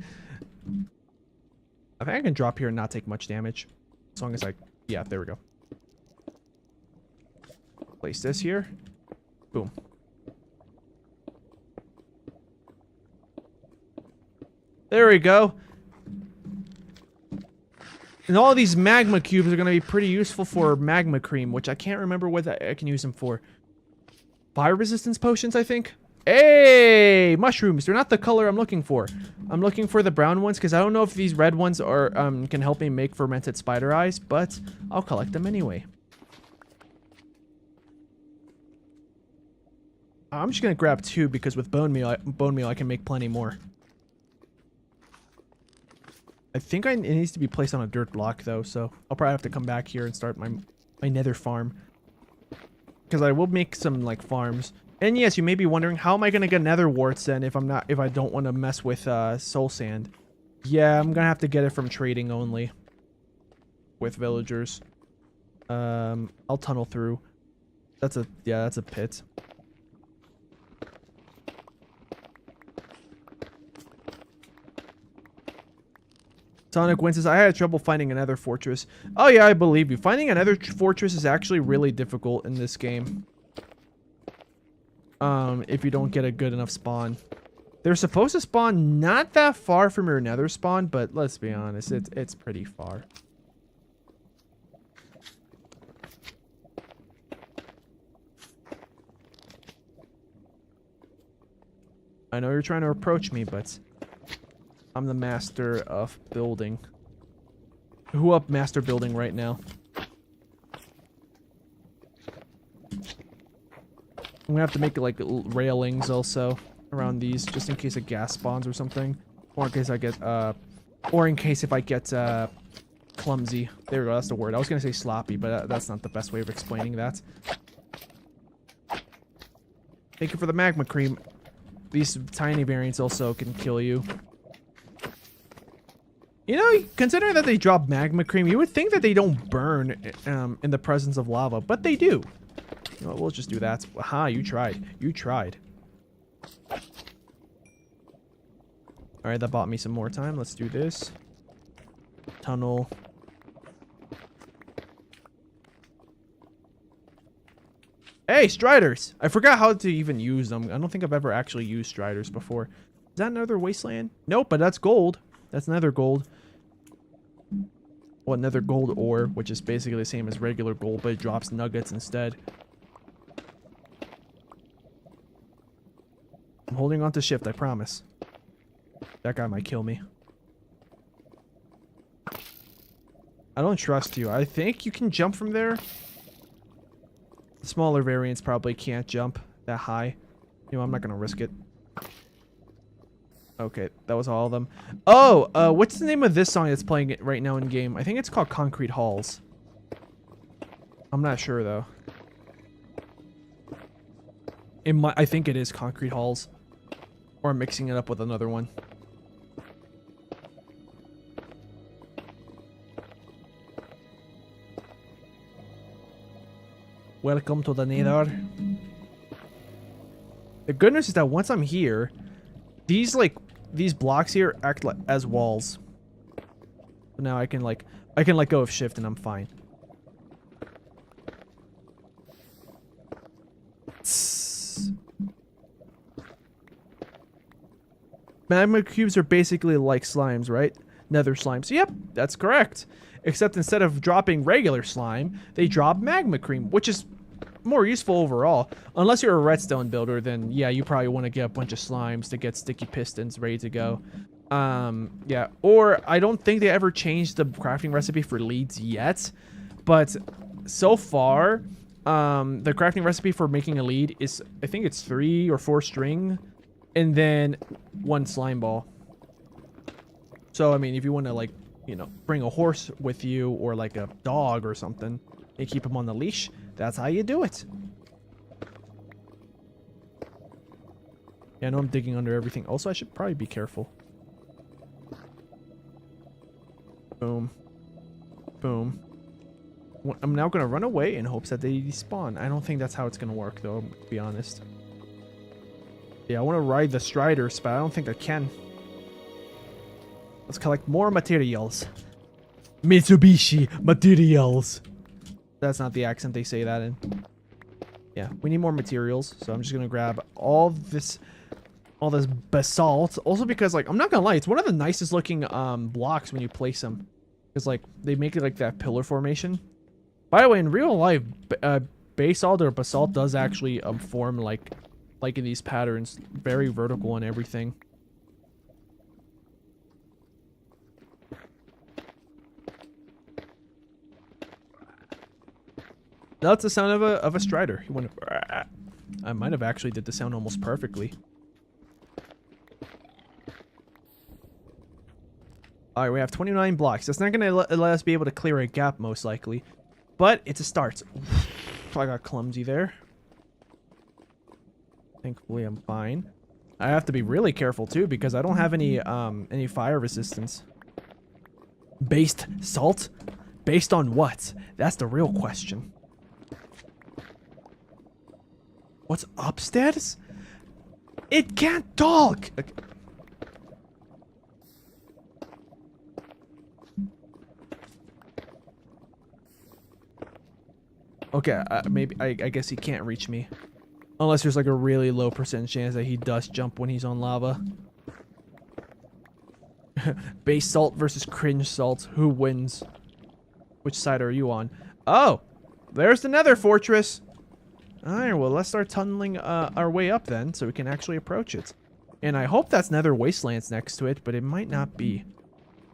Speaker 1: I think I can drop here and not take much damage. As long as I... Yeah, there we go. Place this here. Boom. There we go. And all these magma cubes are going to be pretty useful for magma cream, which I can't remember what I can use them for. Fire resistance potions, I think. Hey, mushrooms. They're not the color I'm looking for. I'm looking for the brown ones because I don't know if these red ones are can help me make fermented spider eyes, but I'll collect them anyway. I'm just gonna grab 2 because with bone meal I can make plenty more. I think it needs to be placed on a dirt block though, so I'll probably have to come back here and start my nether farm. Because I will make some like farms. And yes, you may be wondering, how am I gonna get nether warts then if I don't want to mess with soul sand? Yeah, I'm gonna have to get it from trading only with villagers. I'll tunnel through. That's a pit. Sonic Win says, I had trouble finding another fortress. Oh yeah, I believe you. Finding another fortress is actually really difficult in this game. If you don't get a good enough spawn. They're supposed to spawn not that far from your nether spawn, but let's be honest, it's pretty far. I know you're trying to approach me, but I'm the master of building. Who up master building right now? I'm gonna have to make like railings also around these, just in case a gas spawns or something, or in case I get if I get clumsy. There we go. That's the word. I was gonna say sloppy, but that's not the best way of explaining that. Thank you for the magma cream. These tiny variants also can kill you. You know, considering that they drop magma cream, you would think that they don't burn in the presence of lava, but they do. You know, we'll just do that. Aha, you tried. You tried. All right, that bought me some more time. Let's do this. Tunnel. Hey, striders! I forgot how to even use them. I don't think I've ever actually used striders before. Is that another wasteland? Nope, but that's gold. That's nether gold. Well, nether gold ore, which is basically the same as regular gold, but it drops nuggets instead. I'm holding on to shift, I promise. That guy might kill me. I don't trust you. I think you can jump from there. The smaller variants probably can't jump that high. You know, I'm not going to risk it. Okay, that was all of them. Oh, what's the name of this song that's playing it right now in game? I think it's called Concrete Halls. I'm not sure though. I think it is Concrete Halls. Or I'm mixing it up with another one. Welcome to the Nether. The good news is that once I'm here, these blocks here act like as walls. So now I can let go of shift and I'm fine. Magma cubes are basically like slimes, right? Nether slimes. Yep, that's correct. Except instead of dropping regular slime, they drop magma cream, which is more useful overall. Unless you're a redstone builder, then yeah, you probably want to get a bunch of slimes to get sticky pistons ready to go. Yeah, or I don't think they ever changed the crafting recipe for leads yet, but so far, the crafting recipe for making a lead is, I think it's 3 or 4 string, and then 1 slime ball. So, I mean, if you want to, like, you know, bring a horse with you or like a dog or something and keep him on the leash, that's how you do it. Yeah, I know I'm digging under everything. Also, I should probably be careful. Boom. Boom. I'm now going to run away in hopes that they despawn. I don't think that's how it's going to work, though, to be honest. Yeah, I want to ride the striders, but I don't think I can. Let's collect more materials. Mitsubishi materials. That's not the accent they say that in. Yeah, we need more materials, so I'm just gonna grab all this basalt. Also because, like, I'm not gonna lie, it's one of the nicest looking blocks when you place them. Because, like, they make it like that pillar formation. By the way, in real life, basalt or basalt does actually form like in these patterns, very vertical and everything. That's the sound of a strider. He went. I might have actually did the sound almost perfectly. All right, we have 29 blocks. That's not gonna let us be able to clear a gap, most likely, but it's a start. I got clumsy there. Thankfully, I'm fine. I have to be really careful too because I don't have any fire resistance. Based salt? Based on what? That's the real question. What's upstairs? It can't talk! Okay, maybe, I guess he can't reach me. Unless there's like a really low percent chance that he does jump when he's on lava. Base salt versus cringe salt. Who wins? Which side are you on? Oh! There's the Nether fortress! Alright, well, let's start tunneling our way up then, so we can actually approach it. And I hope that's Nether wastelands next to it, but it might not be.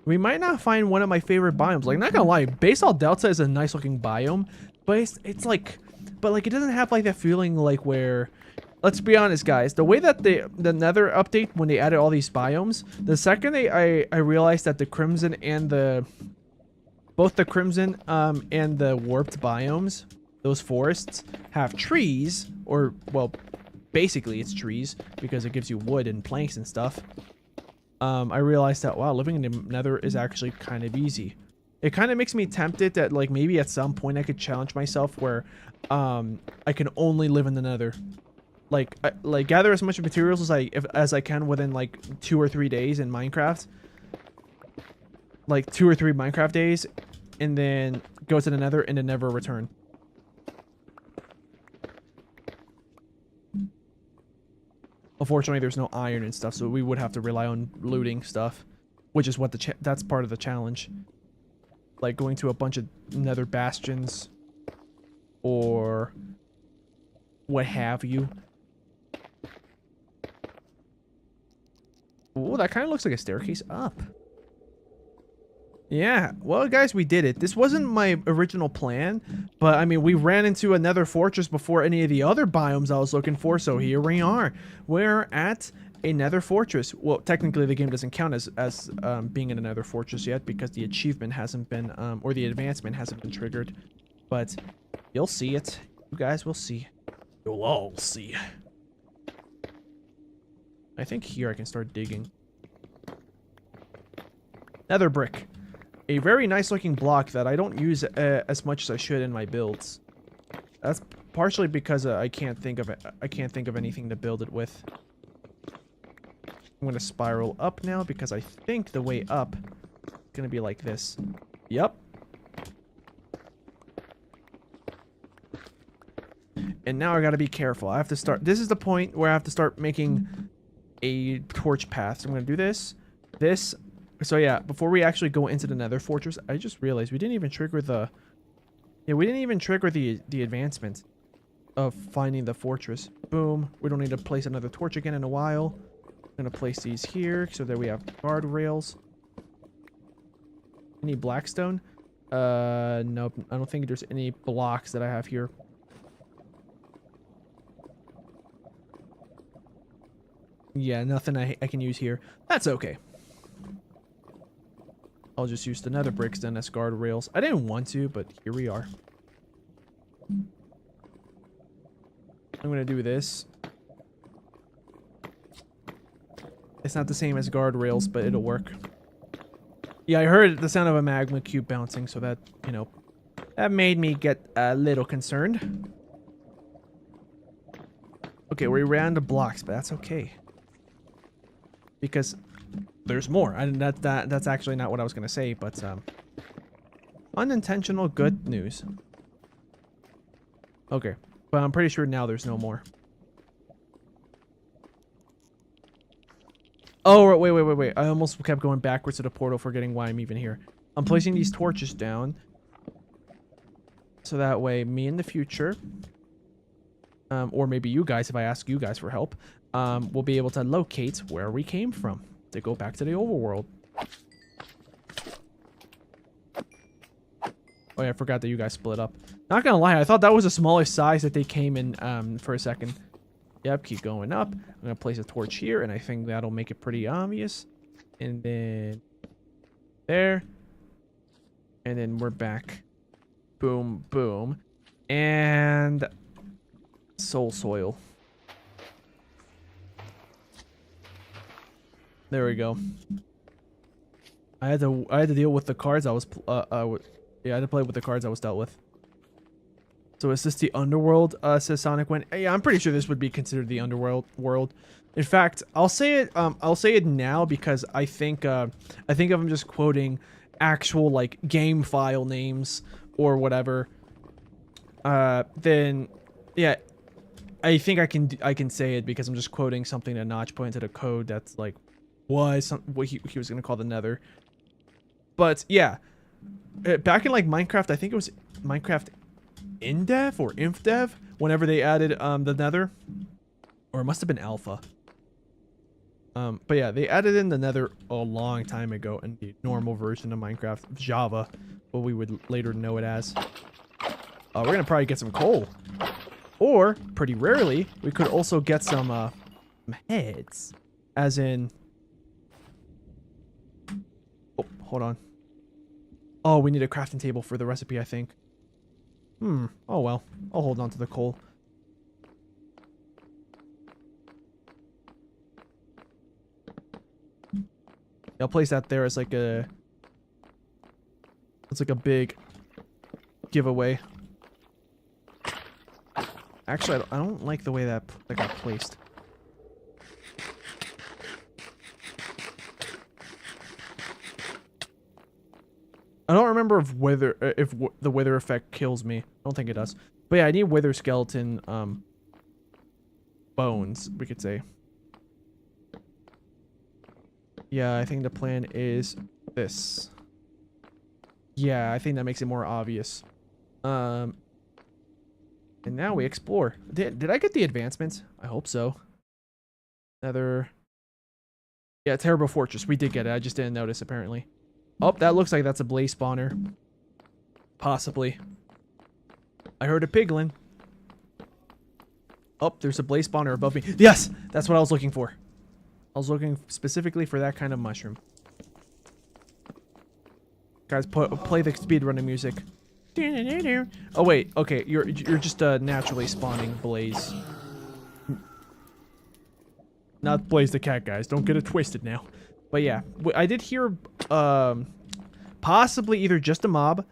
Speaker 1: We might not find one of my favorite biomes. Like, not gonna lie, Basalt Delta is a nice looking biome, but it's like... But, like, it doesn't have, like, that feeling, like, where... Let's be honest, guys. The way that the Nether update, when they added all these biomes, the second I realized that the Crimson and the... Both the Crimson and the Warped biomes, those forests, have trees, or, well, basically it's trees, because it gives you wood and planks and stuff. I realized that, wow, living in the Nether is actually kind of easy. It kind of makes me tempted that, like, maybe at some point I could challenge myself where I can only live in the Nether. like gather as much materials as I can within like 2 or 3 days in Minecraft. Like 2 or 3 Minecraft days, and then go to the Nether and then never return. Unfortunately, there's no iron and stuff, so we would have to rely on looting stuff, which is what that's part of the challenge. Like going to a bunch of Nether bastions or what have you. Oh, that kind of looks like a staircase up. Yeah, well, guys, we did it. This wasn't my original plan, but I mean, we ran into another fortress before any of the other biomes I was looking for, so here we are. We're at a Nether fortress. Well, technically, the game doesn't count as being in a Nether fortress yet because the achievement hasn't been, or the advancement hasn't been triggered. But you'll see it. You guys will see. You'll all see. I think here I can start digging. Nether brick. A very nice looking block that I don't use as much as I should in my builds. That's partially because I can't think of it. I can't think of anything to build it with. I'm gonna spiral up now because I think the way up is gonna be like this. Yep. And now I gotta be careful. I have to start. This is the point where I have to start making a torch path. So I'm gonna do this. This. So yeah, before we actually go into the Nether fortress, I just realized we didn't even trigger the... Yeah, we didn't even trigger the advancement of finding the fortress. Boom. We don't need to place another torch again in a while. I'm gonna place these here so that we have guardrails. Any blackstone? Nope. I don't think there's any blocks that I have here. Yeah, nothing I can use here. That's okay. I'll just use the Nether bricks then as guardrails. I didn't want to, but here we are. I'm gonna do this. It's not the same as guardrails, but it'll work. Yeah, I heard the sound of a magma cube bouncing, so that, you know, that made me get a little concerned. Okay, we ran the blocks, but that's okay. Because there's more. That's actually not what I was gonna say, but unintentional good news. Okay, but I'm pretty sure now there's no more. Oh, wait. I almost kept going backwards to the portal, forgetting why I'm even here. I'm placing these torches down. So that way, me in the future, or maybe you guys, if I ask you guys for help, will be able to locate where we came from to go back to the overworld. Oh yeah, I forgot that you guys split up. Not gonna lie, I thought that was the smallest size that they came in for a second. Yep, keep going up. I'm gonna place a torch here, and I think that'll make it pretty obvious. And then there. And then we're back. Boom, boom. And soul soil. There we go. I had to deal with the cards I was yeah, I had to play with the cards I was dealt with. So is this the underworld? Says Sonic Win. Yeah, I'm pretty sure this would be considered the underworld. In fact, I'll say it. I'll say it now because I think if I'm just quoting actual like game file names or whatever, then yeah, I think I can say it because I'm just quoting something that Notch put into the code that's like what he was gonna call the Nether. But yeah, back in like Minecraft, I think it was Minecraft InDev or InfDev, whenever they added the Nether, or it must have been Alpha. But yeah, they added in the Nether a long time ago in the normal version of Minecraft, Java, what we would later know it as. We're gonna probably get some coal, or pretty rarely, we could also get some heads, as in. Oh, hold on. Oh, we need a crafting table for the recipe, I think. Oh well. I'll hold on to the coal. I'll place that there as like a... It's like a big giveaway. Actually, I don't like the way that got placed. I don't remember if the wither effect kills me. I don't think it does. But yeah, I need wither skeleton bones, we could say. Yeah, I think the plan is this. Yeah, I think that makes it more obvious. And now we explore. Did I get the advancements? I hope so. Nether. Yeah, terrible fortress. We did get it. I just didn't notice apparently. Oh, that looks like that's a blaze spawner. Possibly. I heard a piglin. Oh, there's a blaze spawner above me. Yes! That's what I was looking for. I was looking specifically for that kind of mushroom. Guys, play the speedrunning music. Oh, wait. Okay, you're just a naturally spawning blaze. Not Blaze the cat, guys. Don't get it twisted now. But yeah, I did hear possibly either just a mob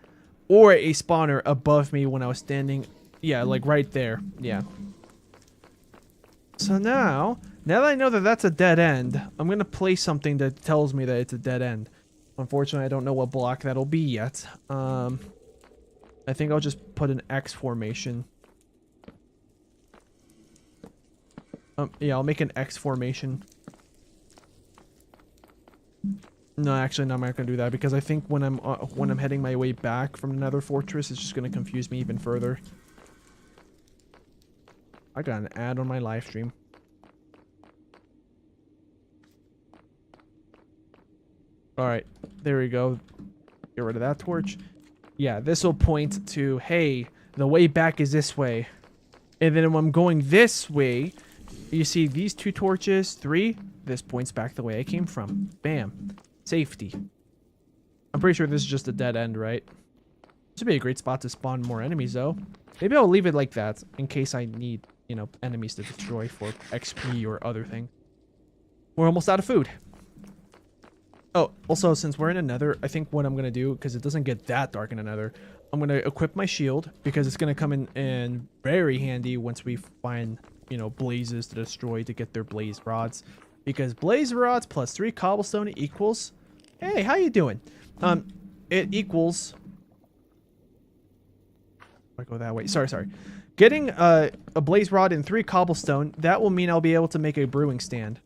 Speaker 1: or a spawner above me when I was standing. Yeah, like right there. Yeah. So now that I know that that's a dead end, I'm going to place something that tells me that it's a dead end. Unfortunately, I don't know what block that'll be yet. I think I'll just put an X formation. Yeah, I'll make an X formation. No, actually, no, I'm not gonna do that because I think when I'm heading my way back from another fortress, it's just gonna confuse me even further. I got an ad on my live stream. All right, there we go. Get rid of that torch. Yeah, this will point to, hey, the way back is this way. And then when I'm going this way, you see these 2 torches, 3. This points back the way I came from. Bam. Safety. I'm pretty sure this is just a dead end, right? This would be a great spot to spawn more enemies, though. Maybe I'll leave it like that in case I need, you know, enemies to destroy for XP or other thing. We're almost out of food. Oh, also, since we're in a nether, I think what I'm going to do, because it doesn't get that dark in a nether, I'm going to equip my shield, because it's going to come in very handy once we find, you know, blazes to destroy to get their blaze rods. Because blaze rods plus 3 cobblestone equals... Hey, how you doing? It equals... I go that way. Sorry. Getting a blaze rod and 3 cobblestone, that will mean I'll be able to make a brewing stand.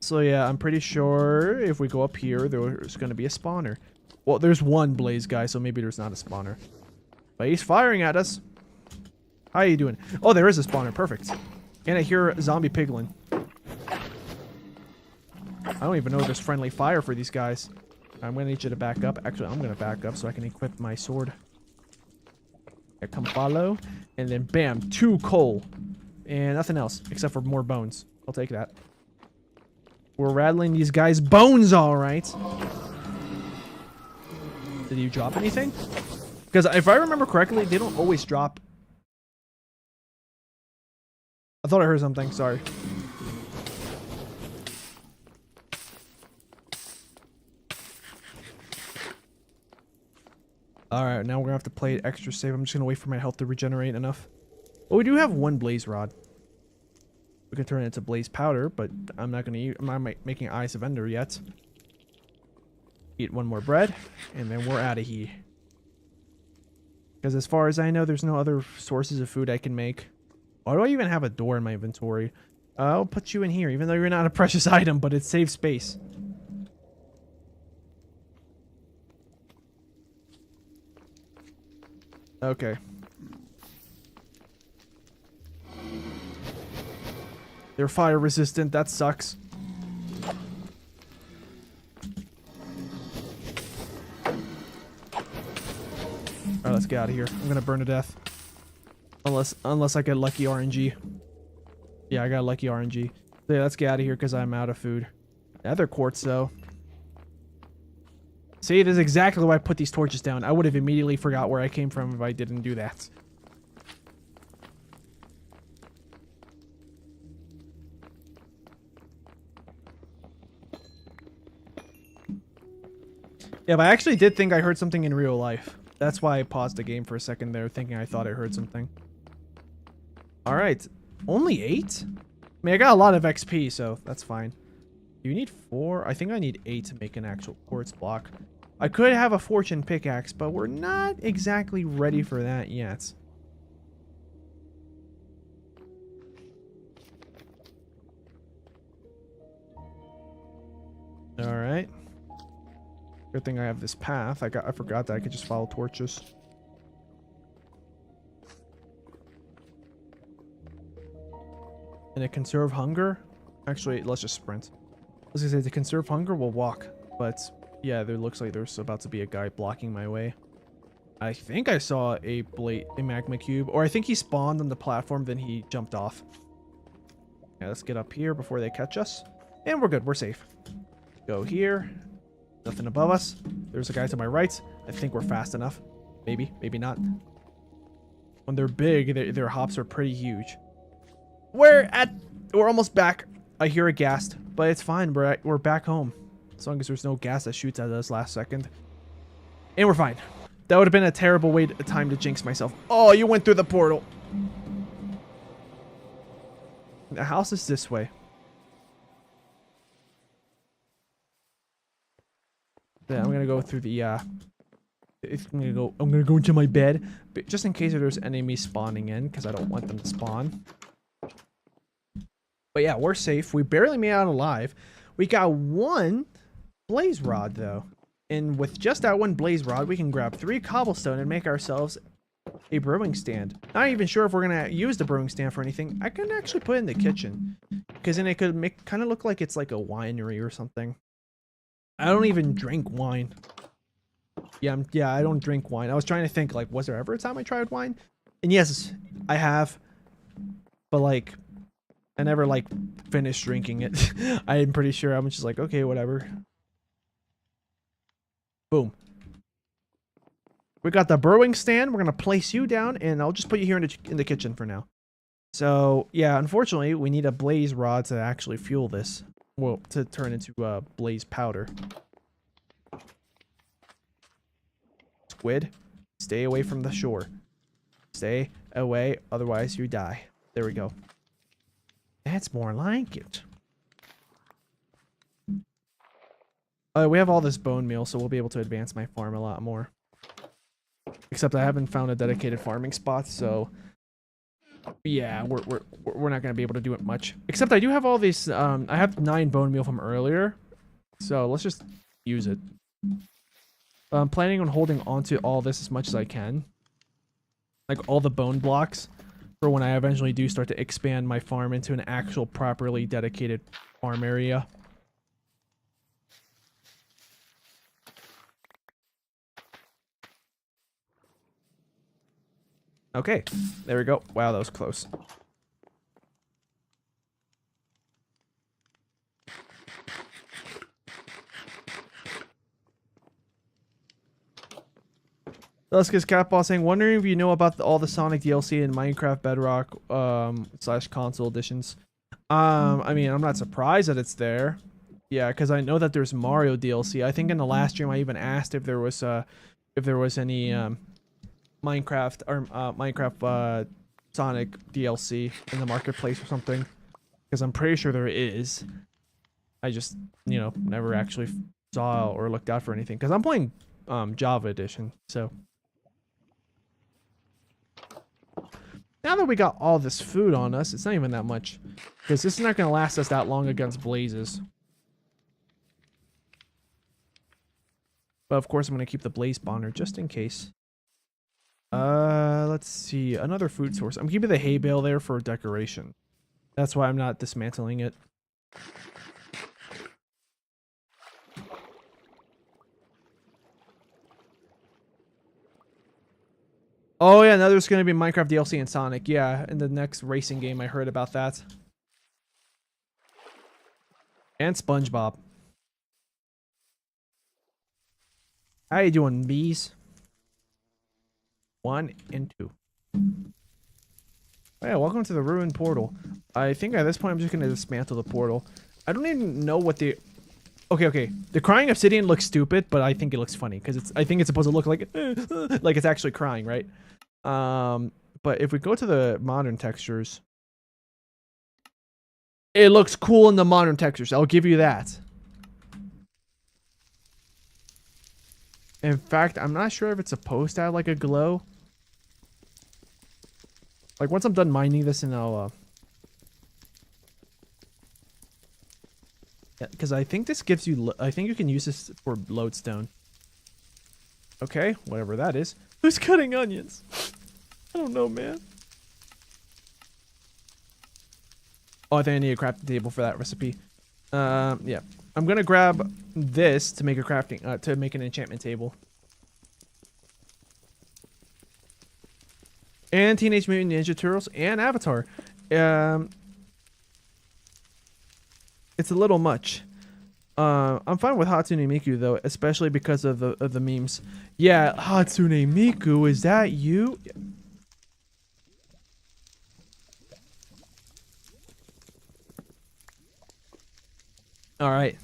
Speaker 1: So yeah, I'm pretty sure if we go up here, there's going to be a spawner. Well, there's one blaze guy, so maybe there's not a spawner. But he's firing at us. How you doing? Oh, there is a spawner. Perfect. And I hear a zombie piglin. I don't even know if there's friendly fire for these guys. I'm going to need you to back up. Actually, I'm going to back up so I can equip my sword. Yeah, come follow. And then bam, 2 coal. And nothing else except for more bones. I'll take that. We're rattling these guys' bones, all right. Did you drop anything? Because if I remember correctly, they don't always drop. I thought I heard something. Sorry. Alright, now we're gonna have to play it extra safe. I'm just gonna wait for my health to regenerate enough. Well, we do have 1 blaze rod. We can turn it into blaze powder, but I'm not making Eyes of Ender yet. Eat 1 more bread, and then we're out of here. Because as far as I know, there's no other sources of food I can make. Why do I even have a door in my inventory? I'll put you in here, even though you're not a precious item, but it saves space. Okay. They're fire resistant. That sucks. Alright, let's get out of here. I'm gonna burn to death. Unless I get lucky RNG. Yeah, I got lucky RNG. So yeah, let's get out of here because I'm out of food. Nether quartz, though. See, this is exactly why I put these torches down. I would have immediately forgot where I came from if I didn't do that. Yeah, but I actually did think I heard something in real life. That's why I paused the game for a second there, thinking I thought I heard something. All right. Only 8? I mean, I got a lot of XP, so that's fine. Do you need 4? I think I need 8 to make an actual quartz block. I could have a fortune pickaxe, but we're not exactly ready for that yet. All right. Good thing I have this path. I forgot that I could just follow torches. And to conserve hunger, actually, let's just sprint. I was gonna say to conserve hunger, we'll walk. But yeah, there looks like there's about to be a guy blocking my way. I think I saw a magma cube, or I think he spawned on the platform, then he jumped off. Yeah, let's get up here before they catch us, and we're good. We're safe. Go here. Nothing above us. There's a guy to my right. I think we're fast enough. Maybe, maybe not. When they're big, their hops are pretty huge. We're almost back. I hear a ghast, but it's fine. We're back home. As long as there's no gas that shoots at us last second. And we're fine. That would have been a terrible time to jinx myself. Oh, you went through the portal. The house is this way. Yeah, I'm gonna go through the I'm gonna go into my bed, but just in case there's enemies spawning in, because I don't want them to spawn. But yeah, we're safe. We barely made out alive. We got 1 blaze rod though, and with just that 1 blaze rod, we can grab 3 cobblestone and make ourselves a brewing stand. Not even sure if we're gonna use the brewing stand for anything. I can actually put it in the kitchen, because then it could kind of look like it's like a winery or something. I don't even drink wine. Yeah, I don't drink wine. I was trying to think, like, was there ever a time I tried wine? And yes, I have. But, like, I never, like, finished drinking it. I'm pretty sure I'm just like, okay, whatever. Boom. We got the brewing stand. We're going to place you down, and I'll just put you here in the kitchen for now. So, yeah, unfortunately, we need a blaze rod to actually fuel this. Well, to turn into blaze powder. Squid, stay away from the shore. Stay away, otherwise you die. There we go. That's more like it. We have all this bone meal, so we'll be able to advance my farm a lot more. Except I haven't found a dedicated farming spot, so yeah, we're not gonna be able to do it much. Except I do have all these. I have 9 bone meal from earlier, so let's just use it. I'm planning on holding onto all this as much as I can, like all the bone blocks, for when I eventually do start to expand my farm into an actual properly dedicated farm area. Okay, there we go. Wow, that was close. Dusk's Cat Boss saying, wondering if you know about all the Sonic DLC in Minecraft Bedrock / console editions. I mean, I'm not surprised that it's there. Yeah, because I know that there's Mario DLC. I think in the last stream I even asked if there was any Minecraft or Minecraft Sonic DLC in the marketplace or something, because I'm pretty sure there is. I just, you know, never actually saw or looked out for anything, because I'm playing Java edition. So now that we got all this food on us, it's not even that much, because this is not going to last us that long against blazes. But of course I'm going to keep the blaze spawner just in case. Let's see, another food source. I'm keeping the hay bale there for decoration. That's why I'm not dismantling it. Oh yeah, now there's going to be Minecraft DLC in Sonic. Yeah, in the next racing game I heard about that. And SpongeBob. How you doing, bees? 1 and 2. Oh yeah, welcome to the ruined portal. I think at this point I'm just going to dismantle the portal. I don't even know what the Okay. The crying obsidian looks stupid, but I think it looks funny because I think it's supposed to look like like it's actually crying, right? But if we go to the modern textures, it looks cool in the modern textures. I'll give you that. In fact, I'm not sure if it's supposed to have like a glow. Like once I'm done mining this, and I'll yeah, because I think this gives you, I think you can use this for lodestone. Okay, whatever that is. Who's cutting onions? I don't know, man. Oh, I think I need a crafting table for that recipe. Yeah. I'm gonna grab this to make a crafting, to make an enchantment table. And Teenage Mutant Ninja Turtles and Avatar. It's a little much. I'm fine with Hatsune Miku though, especially because of the memes. Yeah, Hatsune Miku, is that you? All right.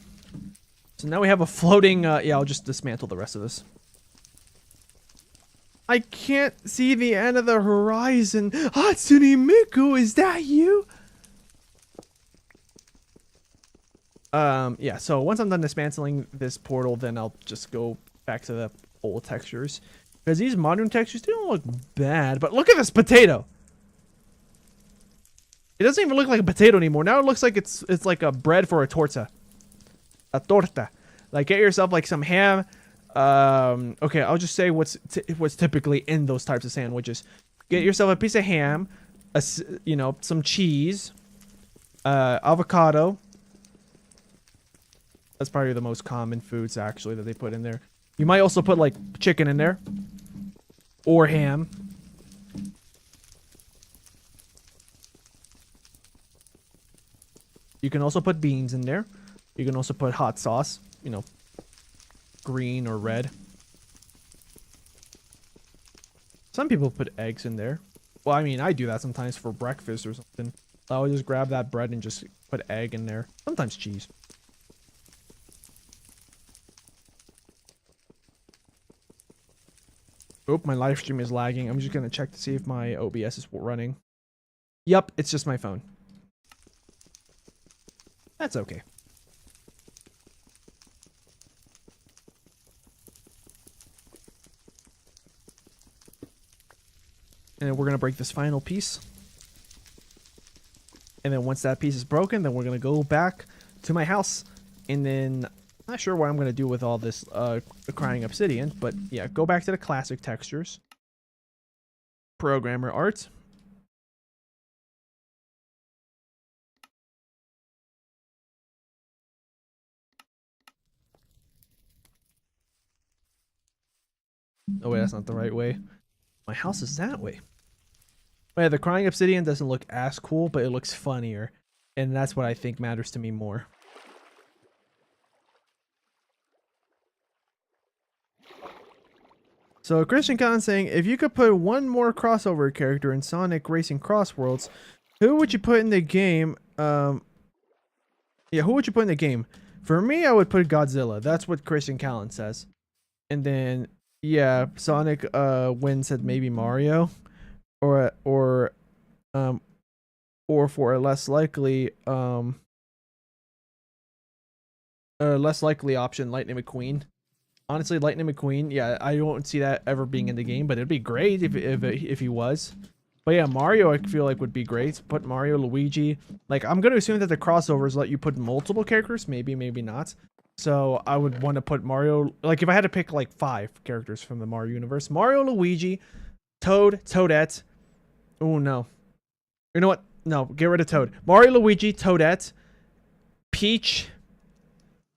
Speaker 1: So now we have a floating. Yeah, I'll just dismantle the rest of this. I can't see the end of the horizon. Hatsune Miku, is that you? Yeah, so once I'm done dismantling this portal, then I'll just go back to the old textures. Because these modern textures, they don't look bad. But look at this potato. It doesn't even look like a potato anymore. Now it looks like it's like a bread for a torta. A torta. Like, get yourself like some ham. Okay, I'll just say what's typically in those types of sandwiches. Get yourself a piece of ham, you know, some cheese, avocado. That's probably the most common foods actually that they put in there. You might also put like chicken in there or ham. You can also put beans in there. You can also put hot sauce, you know, green or red. Some people put eggs in there. Well, I mean, I do that sometimes for breakfast or something. I would just grab that bread and just put egg in there. Sometimes cheese. Oh, my live stream is lagging. I'm just going to check to see if my OBS is running. Yep, it's just my phone. That's okay. And then we're going to break this final piece. And then once that piece is broken, then we're going to go back to my house. And then, I'm not sure what I'm going to do with all this crying obsidian. But yeah, go back to the classic textures. Programmer art. Oh wait, that's not the right way. My house is that way. But yeah, the crying obsidian doesn't look as cool, but it looks funnier. And that's what I think matters to me more. So Christian Khan saying, if you could put one more crossover character in Sonic Racing Cross Worlds, who would you put in the game? Yeah, who would you put in the game? For me, I would put Godzilla. That's what Christian Callan says. And then, yeah, Sonic Win said maybe Mario. Or for a less likely option, Lightning McQueen. Honestly, Lightning McQueen, yeah, I don't see that ever being in the game, but it'd be great if he was. But yeah, Mario I feel like would be great. Put Mario, Luigi. Like, I'm gonna assume that the crossovers let you put multiple characters, maybe not. So I would want to put Mario, like if I had to pick like 5 characters from the Mario universe, Mario, Luigi, Toad, Toadette. Oh no. You know what? No, get rid of Toad. Mario, Luigi, Toadette, Peach,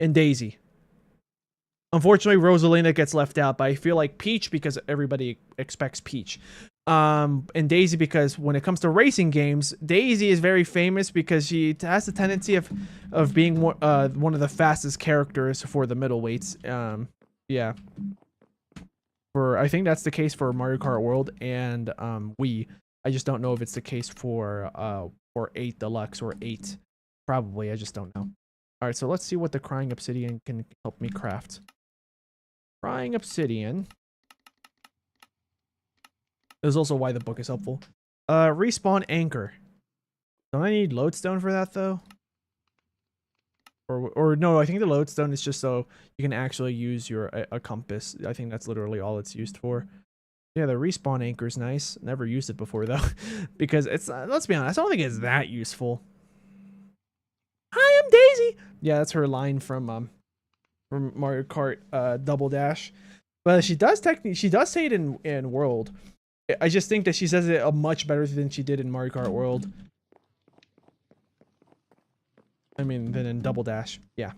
Speaker 1: and Daisy. Unfortunately, Rosalina gets left out, but I feel like Peach because everybody expects Peach. And Daisy because when it comes to racing games, Daisy is very famous because she has the tendency of being one of the fastest characters for the middleweights. Yeah. I think that's the case for Mario Kart World and Wii. I just don't know if it's the case for 8 Deluxe or 8. Probably, I just don't know. All right, so let's see what the crying obsidian can help me craft. Crying obsidian. This is also why the book is helpful. Respawn anchor. Don't I need lodestone for that though? Or no, I think the lodestone is just so you can actually use your a compass. I think that's literally all it's used for. Yeah, the respawn anchor is nice. Never used it before though, because it's let's be honest, I don't think it's that useful. Hi, I'm Daisy. Yeah, that's her line from Mario Kart Double Dash. But she does say it in World. I just think that she says it much better than she did in Mario Kart World. I mean, than in Double Dash. Yeah.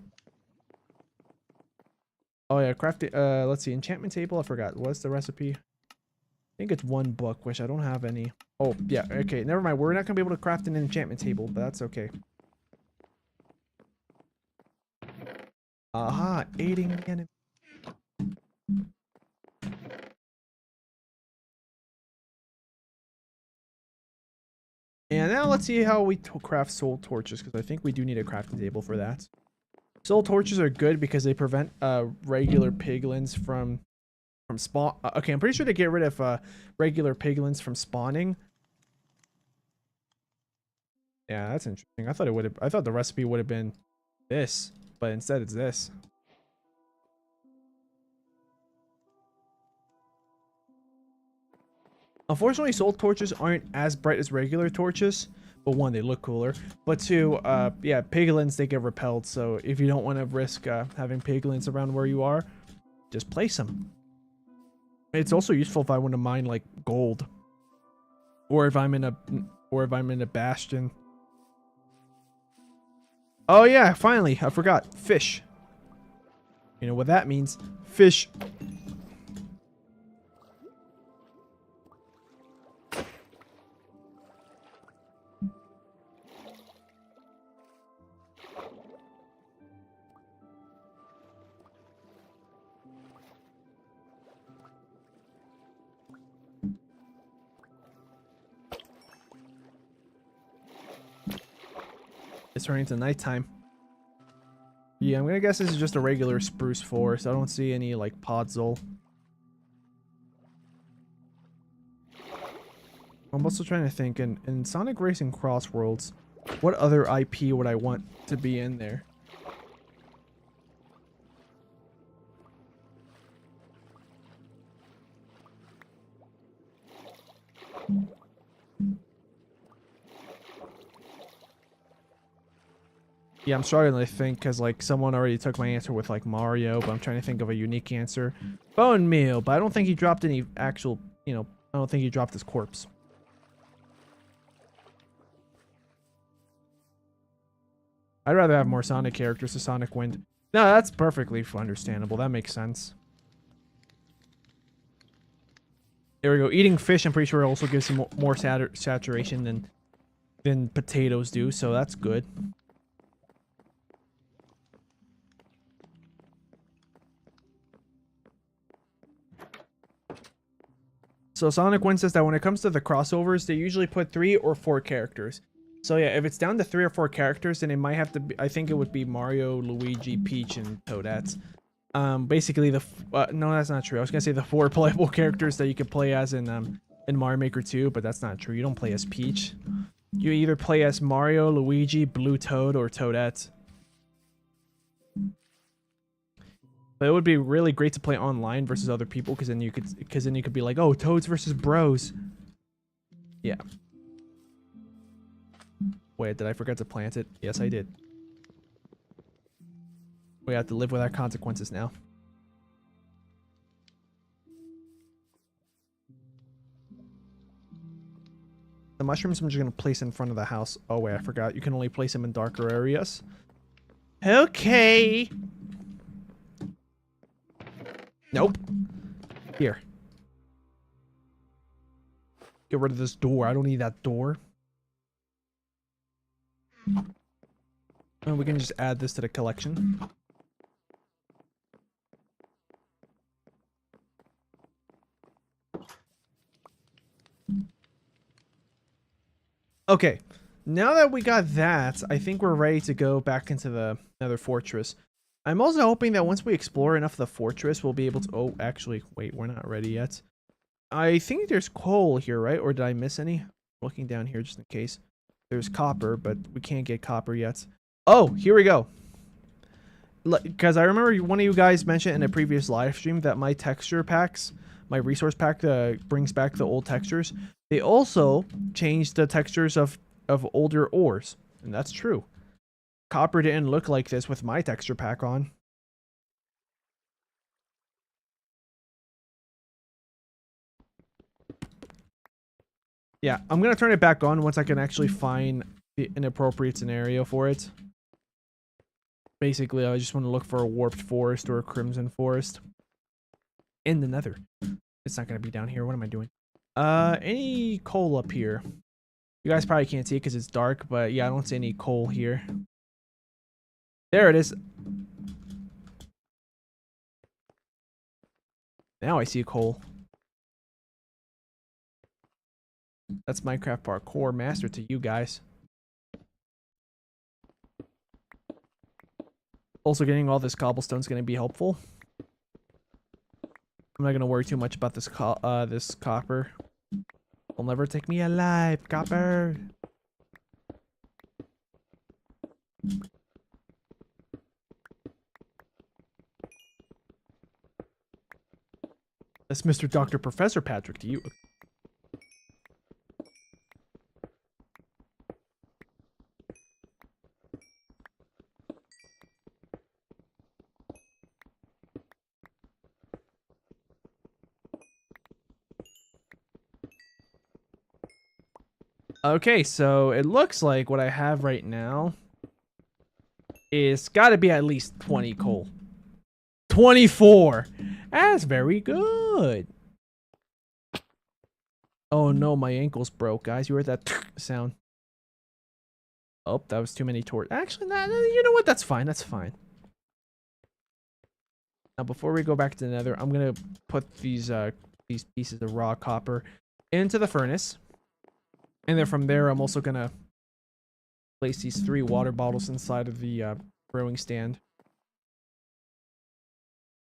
Speaker 1: Oh yeah, crafting. Let's see, enchantment table. I forgot. What's the recipe? I think it's one book, which I don't have any. Oh yeah. Okay, never mind. We're not gonna be able to craft an enchantment table, but that's okay. Aha, aiding the enemy. And now let's see how we craft soul torches, because I think we do need a crafting table for that. Soul torches are good because they prevent regular piglins from spawn. Okay, I'm pretty sure they get rid of regular piglins from spawning. Yeah, that's interesting. I thought the recipe would have been this, but instead it's this. Unfortunately, soul torches aren't as bright as regular torches. But one, they look cooler. But two, yeah, piglins, they get repelled. So if you don't want to risk having piglins around where you are, just place them. It's also useful if I want to mine like gold, or if I'm in a bastion. Oh yeah, finally, I forgot. Fish. You know what that means? Fish. It's turning to nighttime. Yeah, I'm gonna guess this is just a regular spruce forest. I don't see any like podzol. I'm also trying to think in Sonic Racing Crossworlds, what other IP would I want to be in there? Yeah, I'm struggling to think because like someone already took my answer with like Mario, but I'm trying to think of a unique answer. Bone meal, but I don't think he dropped any actual, you know, I don't think he dropped his corpse. I'd rather have more Sonic characters to Sonic Wind. No, that's perfectly understandable. That makes sense. There we go. Eating fish, I'm pretty sure also gives him more saturation than potatoes do, so that's good. So Sonic Wind says that when it comes to the crossovers, they usually put 3 or 4 characters. So yeah, if it's down to 3 or 4 characters, then it might have to be, I think it would be Mario, Luigi, Peach, and Toadette. Basically no, that's not true. I was gonna say the 4 playable characters that you could play as in Mario Maker 2, but that's not true. You don't play as Peach. You either play as Mario, Luigi, Blue Toad, or Toadette. But it would be really great to play online versus other people, because then you could be like, oh, Toads versus Bros. Yeah. Wait, did I forget to plant it? Yes, I did. We have to live with our consequences now. The mushrooms I'm just going to place in front of the house. Oh, wait, I forgot. You can only place them in darker areas. Okay. Nope. Here. Get rid of this door. I don't need that door. And we can just add this to the collection. Okay. now that we got that, I think we're ready to go back into the Nether fortress. I'm also hoping that once we explore enough of the fortress, we'll be able to... Oh, actually, wait, we're not ready yet. I think there's coal here, right? Or did I miss any? Looking down here just in case. There's copper, but we can't get copper yet. Oh, here we go. Because I remember one of you guys mentioned in a previous live stream that my texture packs, my resource pack that brings back the old textures, they also changed the textures of older ores. And that's true. Copper didn't look like this with my texture pack on. Yeah, I'm going to turn it back on once I can actually find an appropriate scenario for it. Basically, I just want to look for a warped forest or a crimson forest. In the Nether. It's not going to be down here. What am I doing? Any coal up here? You guys probably can't see it because it's dark, but yeah, I don't see any coal here. There it is. Now I see a coal. That's Minecraft parkour master to you guys. Also, getting all this cobblestone is going to be helpful. I'm not going to worry too much about this this copper. Will never take me alive, copper. That's Mr. Dr. Professor Patrick to you. Okay, so it looks like what I have right now is got to be at least 20 coal. 24! That's very good. Oh no, my ankle's broke, guys. You heard that sound. Oh, that was too many torches. Actually, you know what? That's fine. That's fine. Now, before we go back to the Nether, I'm going to put these pieces of raw copper into the furnace. And then from there, I'm also going to place these 3 water bottles inside of the brewing stand.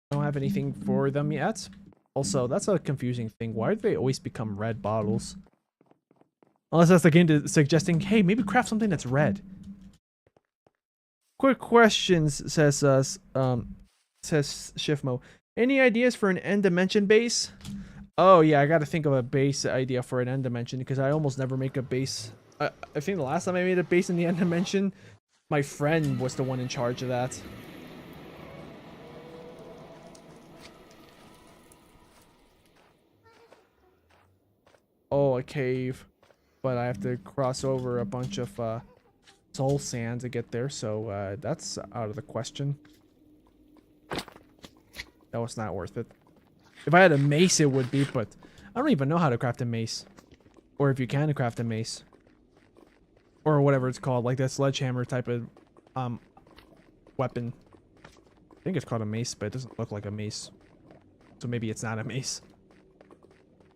Speaker 1: Don't have anything for them yet. Also, that's a confusing thing. Why do they always become red bottles? Unless that's the game suggesting, hey, maybe craft something that's red. Quick questions, says Shifmo. Any ideas for an end dimension base? Oh yeah, I gotta think of a base idea for an end dimension because I almost never make a base. I think the last time I made a base in the end dimension, my friend was the one in charge of that. Oh, a cave. But I have to cross over a bunch of soul sand to get there, so that's out of the question. That was not worth it. If I had a mace, it would be, but I don't even know how to craft a mace. Or if you can craft a mace. Or whatever it's called, like that sledgehammer type of weapon. I think it's called a mace, but it doesn't look like a mace. So maybe it's not a mace.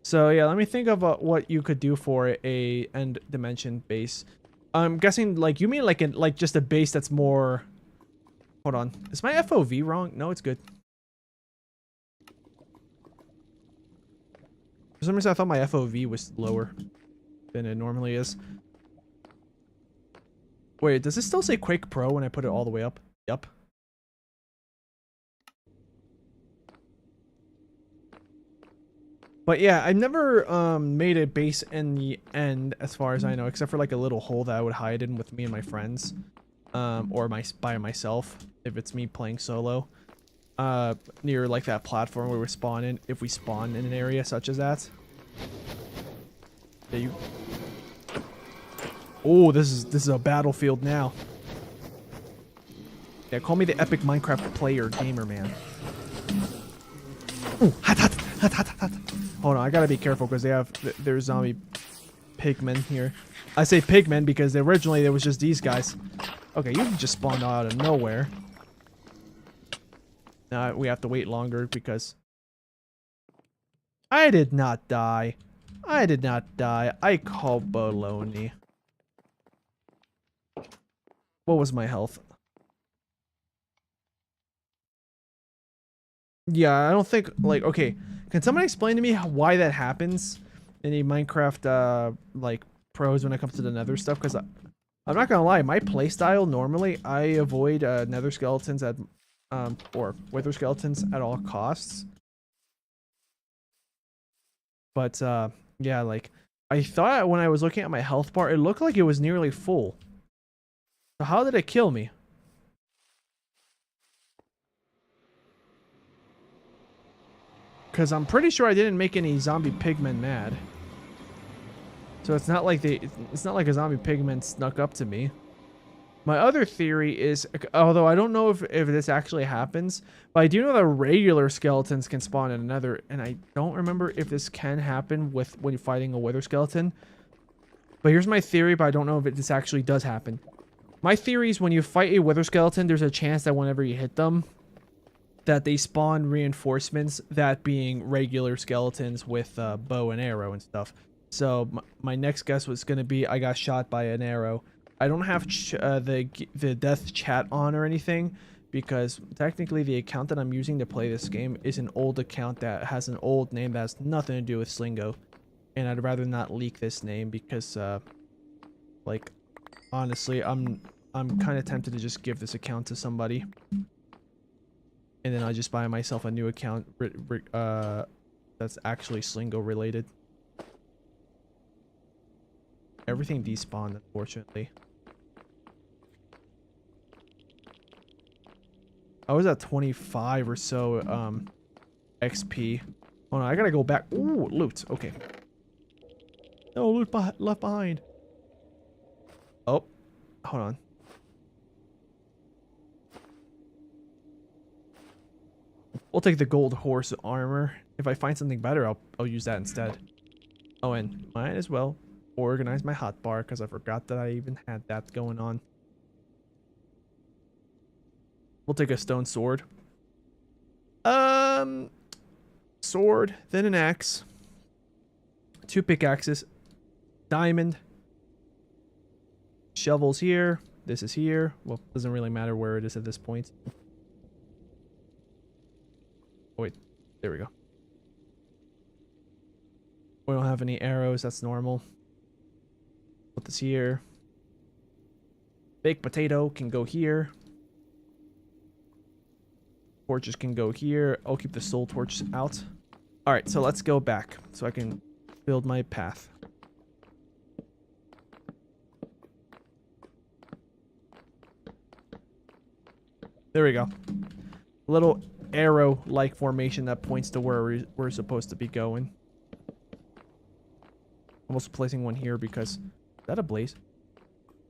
Speaker 1: So yeah, let me think of what you could do for a end dimension base. I'm guessing, like, you mean like just a base that's more... Hold on. Is my FOV wrong? No, it's good. For some reason, I thought my FOV was lower than it normally is. Wait, does this still say Quake Pro when I put it all the way up? Yup. But yeah, I've never made a base in the end, as far as I know, except for like a little hole that I would hide in with me and my friends, or by myself if it's me playing solo. Near like that platform where we spawn in, if we spawn in an area such as that. Yeah, oh, this is a battlefield now. Yeah, call me the epic Minecraft player gamer, man. Ooh, hot, hot, hot, hot, hot. Hold on, I gotta be careful because there's zombie pigmen here. I say pigmen because originally there was just these guys. Okay, you just spawned out of nowhere. Now we have to wait longer because I did not die. I did not die. I call baloney. What was my health? Yeah, I don't think, like, okay. Can someone explain to me why that happens? Any Minecraft, like, pros when it comes to the nether stuff? Because I'm not gonna lie, my playstyle, normally, I avoid, nether skeletons at, or wither skeletons at all costs. But, yeah, like, I thought when I was looking at my health bar, it looked like it was nearly full. So how did it kill me? Because I'm pretty sure I didn't make any zombie pigmen mad. So it's not like it's not like a zombie pigman snuck up to me. My other theory is, although I don't know if this actually happens, but I do know that regular skeletons can spawn in another, and I don't remember if this can happen when you're fighting a wither skeleton. But here's my theory, but I don't know if this actually does happen. My theory is when you fight a wither skeleton, there's a chance that whenever you hit them, that they spawn reinforcements, that being regular skeletons with bow and arrow and stuff. So my next guess was going to be I got shot by an arrow. I don't have the death chat on or anything, because technically the account that I'm using to play this game is an old account that has an old name that has nothing to do with Slingo. And I'd rather not leak this name because, like, honestly, I'm kind of tempted to just give this account to somebody. And then I just buy myself a new account that's actually Slingo related. Everything despawned, unfortunately. I was at 25 or so XP. Oh no, I gotta go back. Ooh, loot. Okay. No loot left behind. Oh, hold on. We'll take the gold horse armor. If I find something better, I'll use that instead. Oh, and might as well organize my hotbar because I forgot that I even had that going on. We'll take a stone sword. Sword, then an axe. 2 pickaxes. Diamond. Shovels here. This is here. Well, doesn't really matter where it is at this point. Oh, wait, there we go. We don't have any arrows, that's normal. Put this here. Baked potato can go here. Torches can go here. I'll keep the soul torches out. Alright, so let's go back so I can build my path. There we go. A little arrow-like formation that points to where we're supposed to be going. I'm also placing one here because... Is that a blaze?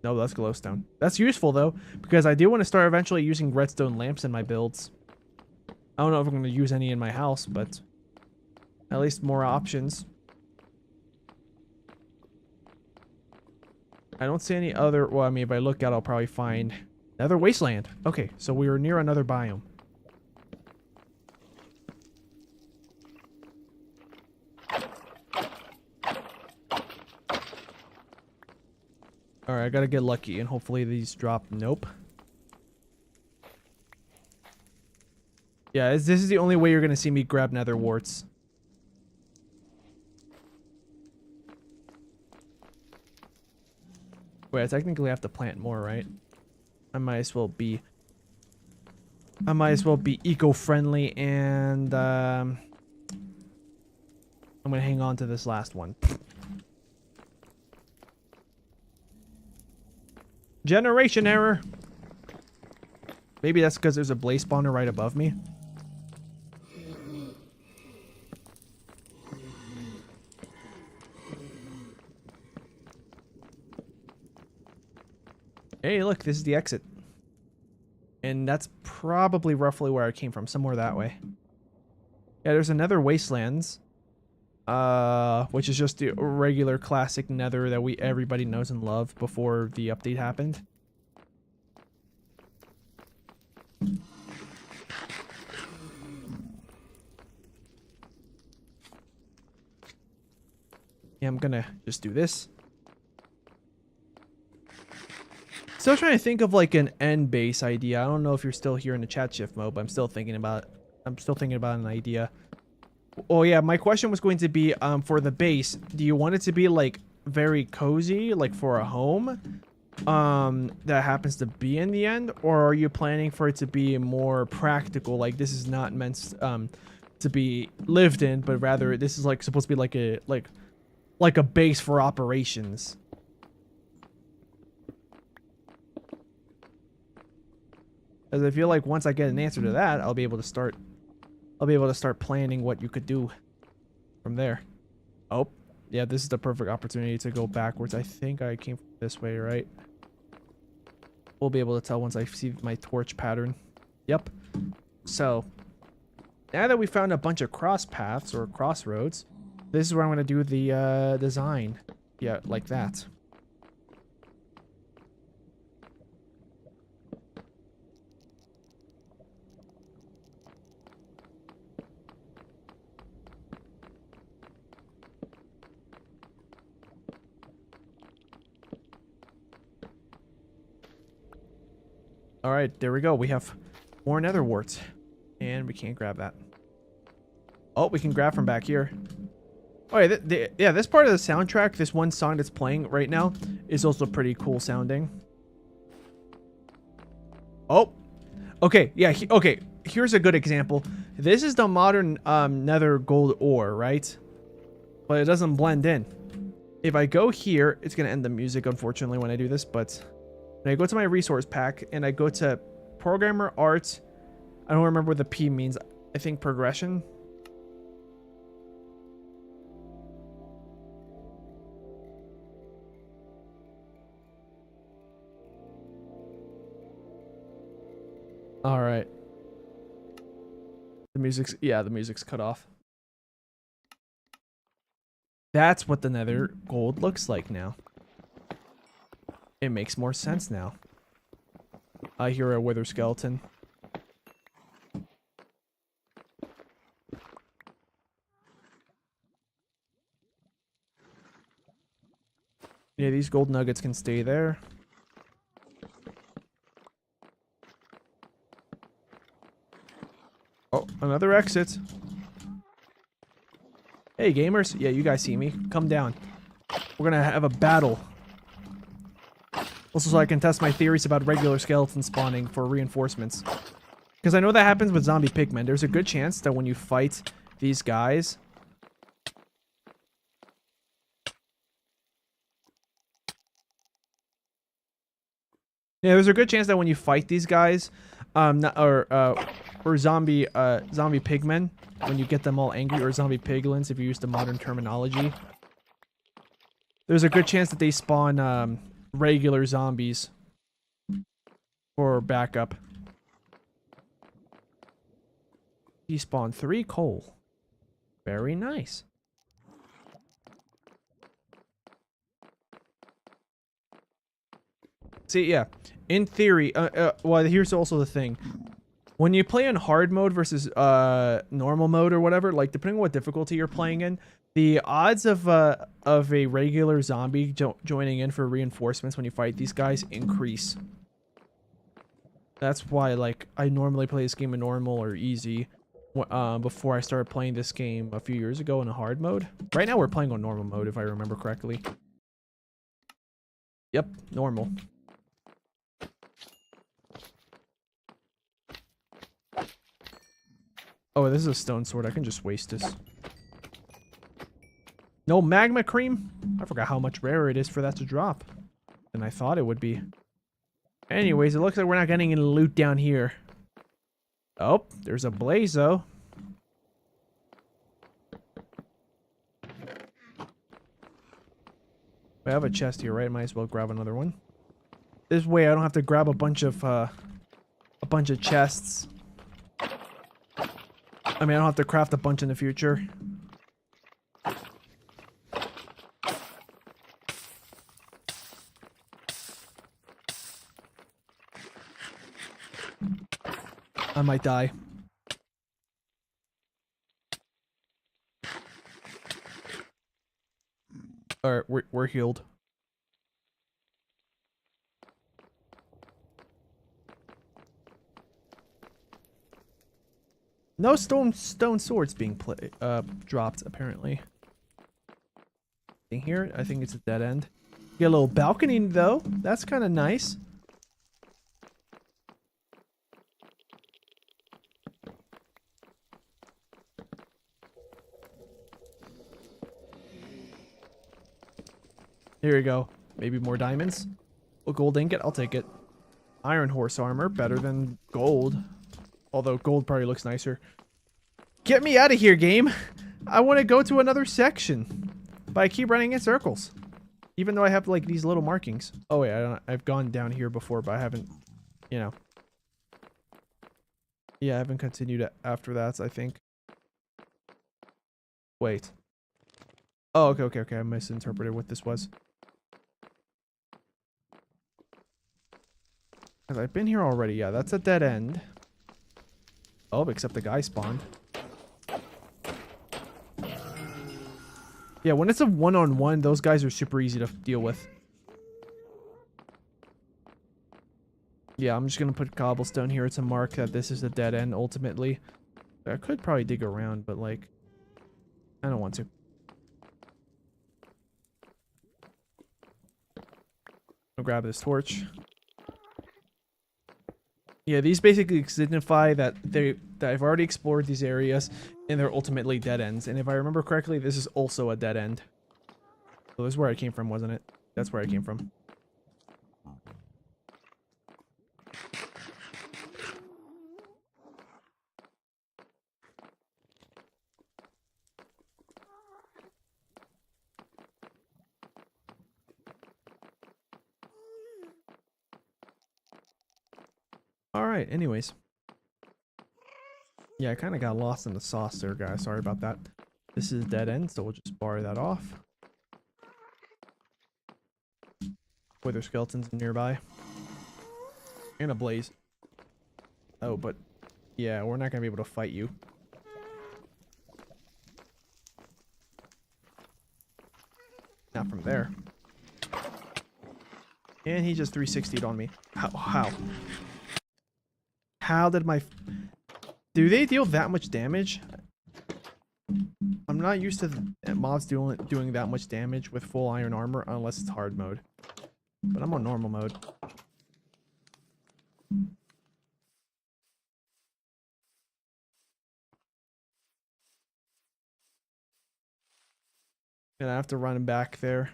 Speaker 1: No, that's glowstone. That's useful, though, because I do want to start eventually using redstone lamps in my builds. I don't know if I'm going to use any in my house, but... At least more options. I don't see any other... Well, I mean, if I look out, I'll probably find... Another wasteland. Okay, so we were near another biome. Alright, I gotta get lucky and hopefully these drop. Nope. Yeah, this is the only way you're gonna see me grab nether warts. Wait, I technically have to plant more, right? I might as well be eco-friendly and I'm gonna hang on to this last one. Generation error. Maybe that's because there's a blaze spawner right above me. Hey, look, this is the exit. And that's probably roughly where I came from, somewhere that way. Yeah, there's another wastelands. Which is just the regular classic nether that everybody knows and love before the update happened. Yeah, I'm gonna just do this. Still trying to think of like an end base idea. I don't know if you're still here in the chat shift mode, but I'm still thinking about an idea. Oh yeah, my question was going to be for the base, do you want it to be like very cozy, like for a home that happens to be in the end, or are you planning for it to be more practical, like this is not meant to be lived in, but rather this is like supposed to be like a base for operations? As I feel like once I get an answer to that, I'll be able to start planning what you could do from there. Oh, yeah, this is the perfect opportunity to go backwards. I think I came this way, right? We'll be able to tell once I see my torch pattern. Yep. So, now that we found a bunch of cross paths or crossroads, this is where I'm going to do the design. Yeah, like that. All right, there we go. We have more nether warts, and we can't grab that. Oh, we can grab from back here. Oh yeah, yeah, this part of the soundtrack, this one song that's playing right now, is also pretty cool sounding. Oh, okay, yeah, okay. Here's a good example. This is the modern nether gold ore, right? But it doesn't blend in. If I go here, it's gonna end the music, unfortunately, when I do this, but when I go to my resource pack and I go to programmer art, I don't remember what the P means. I think progression. All right. The music's cut off. That's what the nether gold looks like now. It makes more sense now. I hear a wither skeleton. Yeah, these gold nuggets can stay there. Oh, another exit. Hey, gamers. Yeah, you guys see me. Come down. We're gonna have a battle. Also, so I can test my theories about regular skeleton spawning for reinforcements. Because I know that happens with zombie pigmen. There's a good chance that when you fight these guys... Yeah, there's a good chance that when you fight these guys, or zombie pigmen, when you get them all angry, or zombie piglins if you use the modern terminology, there's a good chance that they spawn regular zombies for backup. He spawned 3 coal. Very nice. See, yeah. In theory, well, here's also the thing. When you play in hard mode versus normal mode or whatever, like depending on what difficulty you're playing in, the odds of a regular zombie joining in for reinforcements when you fight these guys increase. That's why, like, I normally play this game in normal or easy before I started playing this game a few years ago in a hard mode. Right now we're playing on normal mode, if I remember correctly. Yep, normal. Oh, this is a stone sword. I can just waste this. No magma cream? I forgot how much rarer it is for that to drop than I thought it would be. Anyways, it looks like we're not getting any loot down here. Oh, there's a blaze, though. We have a chest here, right? Might as well grab another one. This way I don't have to grab a bunch of chests. I mean, I don't have to craft a bunch in the future. I might die. Alright, we're healed. No stone swords being dropped apparently. Here, I think it's a dead end. Get a little balcony though. That's kind of nice. Here we go. Maybe more diamonds. A gold ingot, I'll take it. Iron horse armor, better than gold. Although gold probably looks nicer. Get me out of here, game. I want to go to another section. But I keep running in circles. Even though I have like these little markings. Oh wait, I've gone down here before, but I haven't, you know. Yeah, I haven't continued after that, I think. Wait. Oh, okay. I misinterpreted what this was. Have I been here already? Yeah, that's a dead end. Oh, except the guy spawned. Yeah, when it's a one-on-one, those guys are super easy to deal with. Yeah, I'm just gonna put cobblestone here to mark that this is a dead end, ultimately. I could probably dig around, but, like, I don't want to. I'll grab this torch. Yeah, these basically signify that I've already explored these areas, and they're ultimately dead ends. And if I remember correctly, this is also a dead end. So this is where I came from, wasn't it? That's where I came from. Alright, anyways. Yeah, I kind of got lost in the sauce there, guys. Sorry about that. This is a dead end, so we'll just bar that off. Wither skeletons nearby. And a blaze. Oh, but yeah, we're not going to be able to fight you. Not from there. And he just 360'd on me. How? How did my... Do they deal that much damage? I'm not used to mobs doing that much damage with full iron armor unless it's hard mode. But I'm on normal mode. And I have to run back there.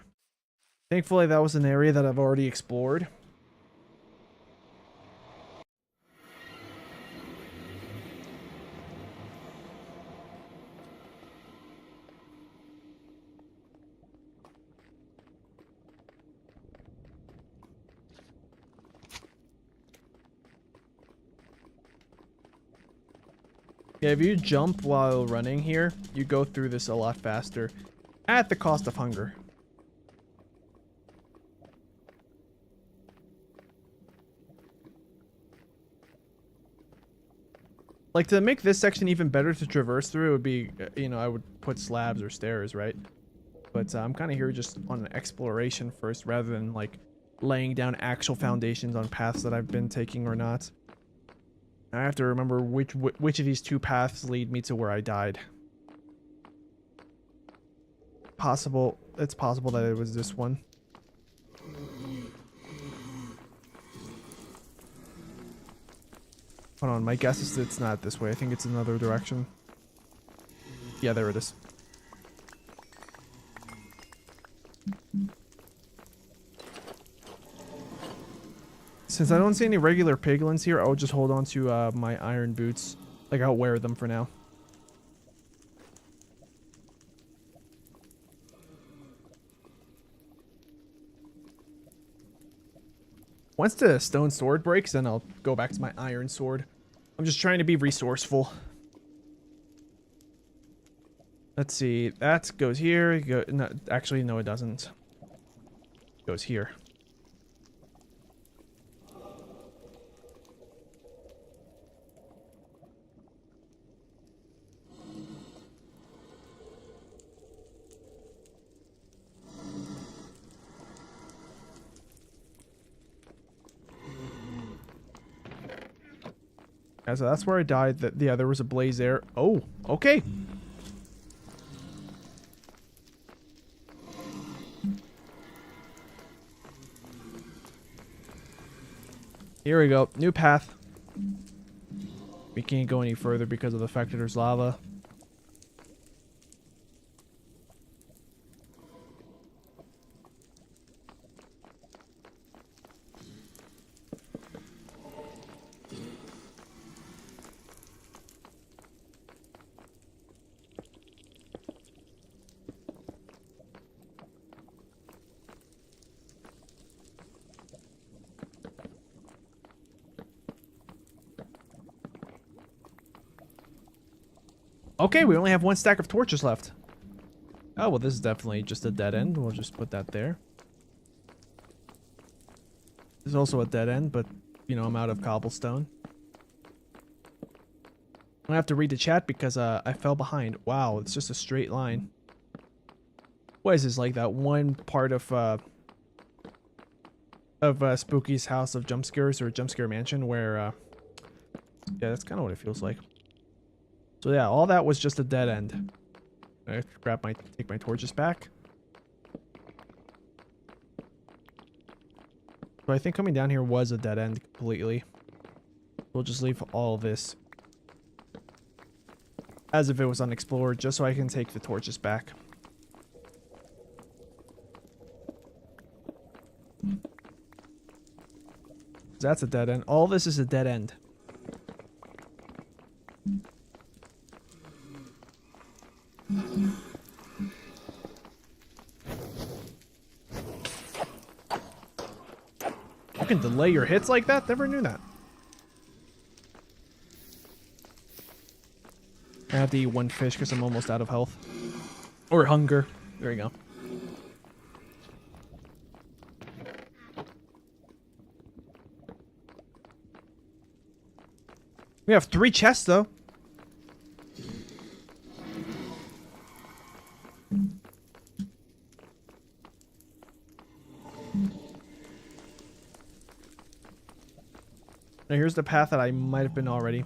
Speaker 1: Thankfully, that was an area that I've already explored. Yeah, if you jump while running here, you go through this a lot faster. At the cost of hunger. Like, to make this section even better to traverse through, it would be, you know, I would put slabs or stairs, right? But I'm kind of here just on an exploration first, rather than, like, laying down actual foundations on paths that I've been taking or not. I have to remember which of these two paths lead me to where I died. It's possible that it was this one. Hold on, my guess is it's not this way. I think it's another direction. Yeah, there it is. Since I don't see any regular piglins here, I'll just hold on to my iron boots. Like, I'll wear them for now. Once the stone sword breaks, then I'll go back to my iron sword. I'm just trying to be resourceful. Let's see. That goes here. No, actually, no, it doesn't. It goes here. Yeah, so that's where I died. Yeah, there was a blaze there. Oh, okay. Here we go. New path. We can't go any further because of the fact that there's lava. Okay, we only have 1 stack of torches left. Oh, well, this is definitely just a dead end. We'll just put that there. This is also a dead end, but, you know, I'm out of cobblestone. I'm gonna have to read the chat because I fell behind. Wow, it's just a straight line. What is this, like that one part of Spooky's House of Jump Scares or Jump Scare Mansion where, yeah, that's kind of what it feels like. So yeah, all that was just a dead end. I take my torches back. So I think coming down here was a dead end completely. We'll just leave all this as if it was unexplored, just so I can take the torches back. That's a dead end. All this is a dead end. You can delay your hits like that? Never knew that. I have to eat 1 fish because I'm almost out of health. Or hunger. There you go. We have 3 chests though. Now here's the path that I might have been already.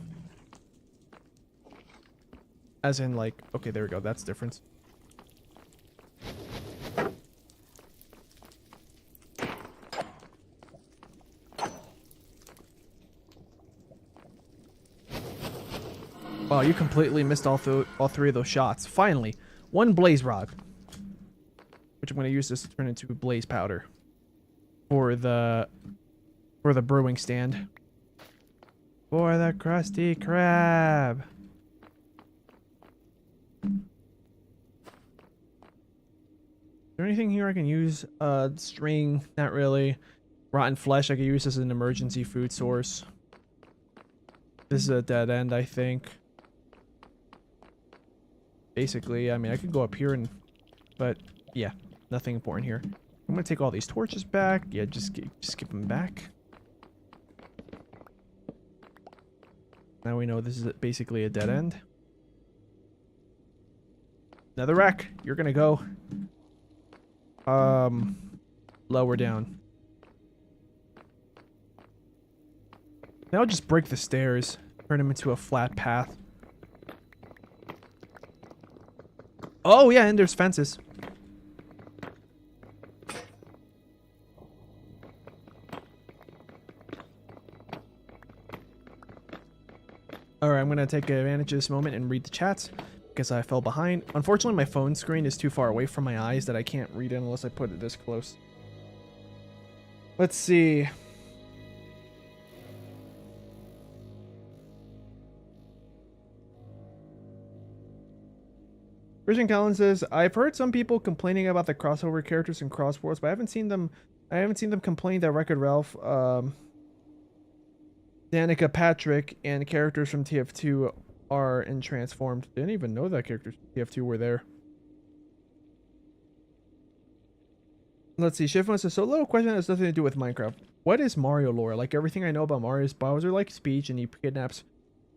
Speaker 1: As in like, okay, there we go. That's different. Wow, you completely missed all 3 of those shots. Finally, 1 blaze rod. Which I'm going to use this to turn into blaze powder. For the brewing stand. For the Krusty Krab. Is there anything here I can use? String, not really. Rotten flesh I could use as an emergency food source. This is a dead end, I think. Basically, I mean, I could go up here and... But, yeah, nothing important here. I'm gonna take all these torches back. Yeah, just give them back. Now we know this is basically a dead end. Another wreck. You're gonna go lower down. Now I'll just break the stairs, turn them into a flat path. Oh yeah, and there's fences. Alright, I'm gonna take advantage of this moment and read the chats because I fell behind. Unfortunately, my phone screen is too far away from my eyes that I can't read it unless I put it this close. Let's see. Virgin Collins says, I've heard some people complaining about the crossover characters in Crossworlds, but I haven't seen them complain that Wreck-It Ralph, Danica Patrick, and characters from TF2 are in Transformed. Didn't even know that characters from TF2 were there. Let's see. Shift says, so little question that has nothing to do with Minecraft. What is Mario lore? Like everything I know about Mario is Bowser like speech and he kidnaps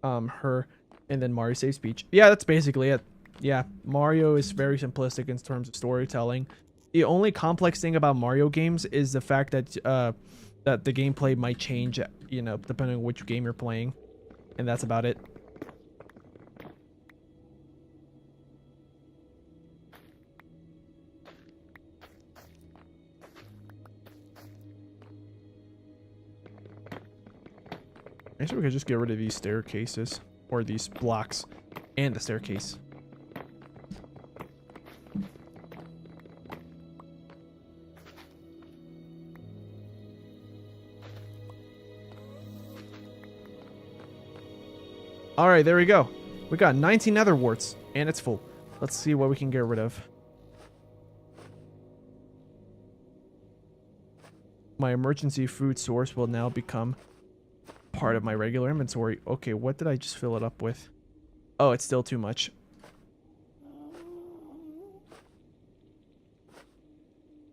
Speaker 1: her and then Mario saves Peach. Yeah, that's basically it. Yeah, Mario is very simplistic in terms of storytelling. The only complex thing about Mario games is the fact that that the gameplay might change, you know, depending on which game you're playing. And that's about it. I guess we could just get rid of these staircases. Or these blocks. And the staircase. Alright, there we go. We got 19 nether warts. And it's full. Let's see what we can get rid of. My emergency food source will now become part of my regular inventory. Okay, what did I just fill it up with? Oh, it's still too much.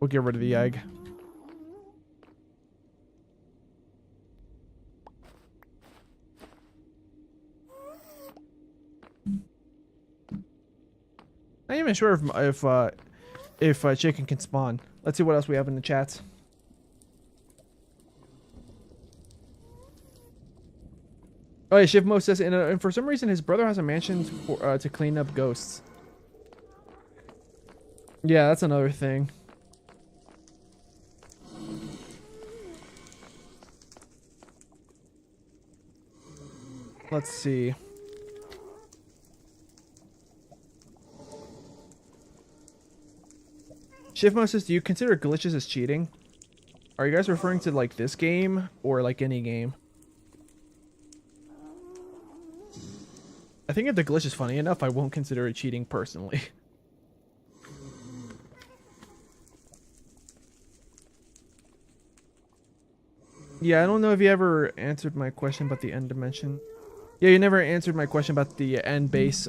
Speaker 1: We'll get rid of the egg. I'm not even sure if chicken can spawn. Let's see what else we have in the chats. Oh yeah, Shivmo says, and for some reason his brother has a mansion to clean up ghosts. Yeah, that's another thing. Let's see. Shivmo says, do you consider glitches as cheating? Are you guys referring to like this game or like any game? I think if the glitch is funny enough, I won't consider it cheating personally. Yeah, I don't know if you ever answered my question about the end dimension. Yeah, you never answered my question about the end base.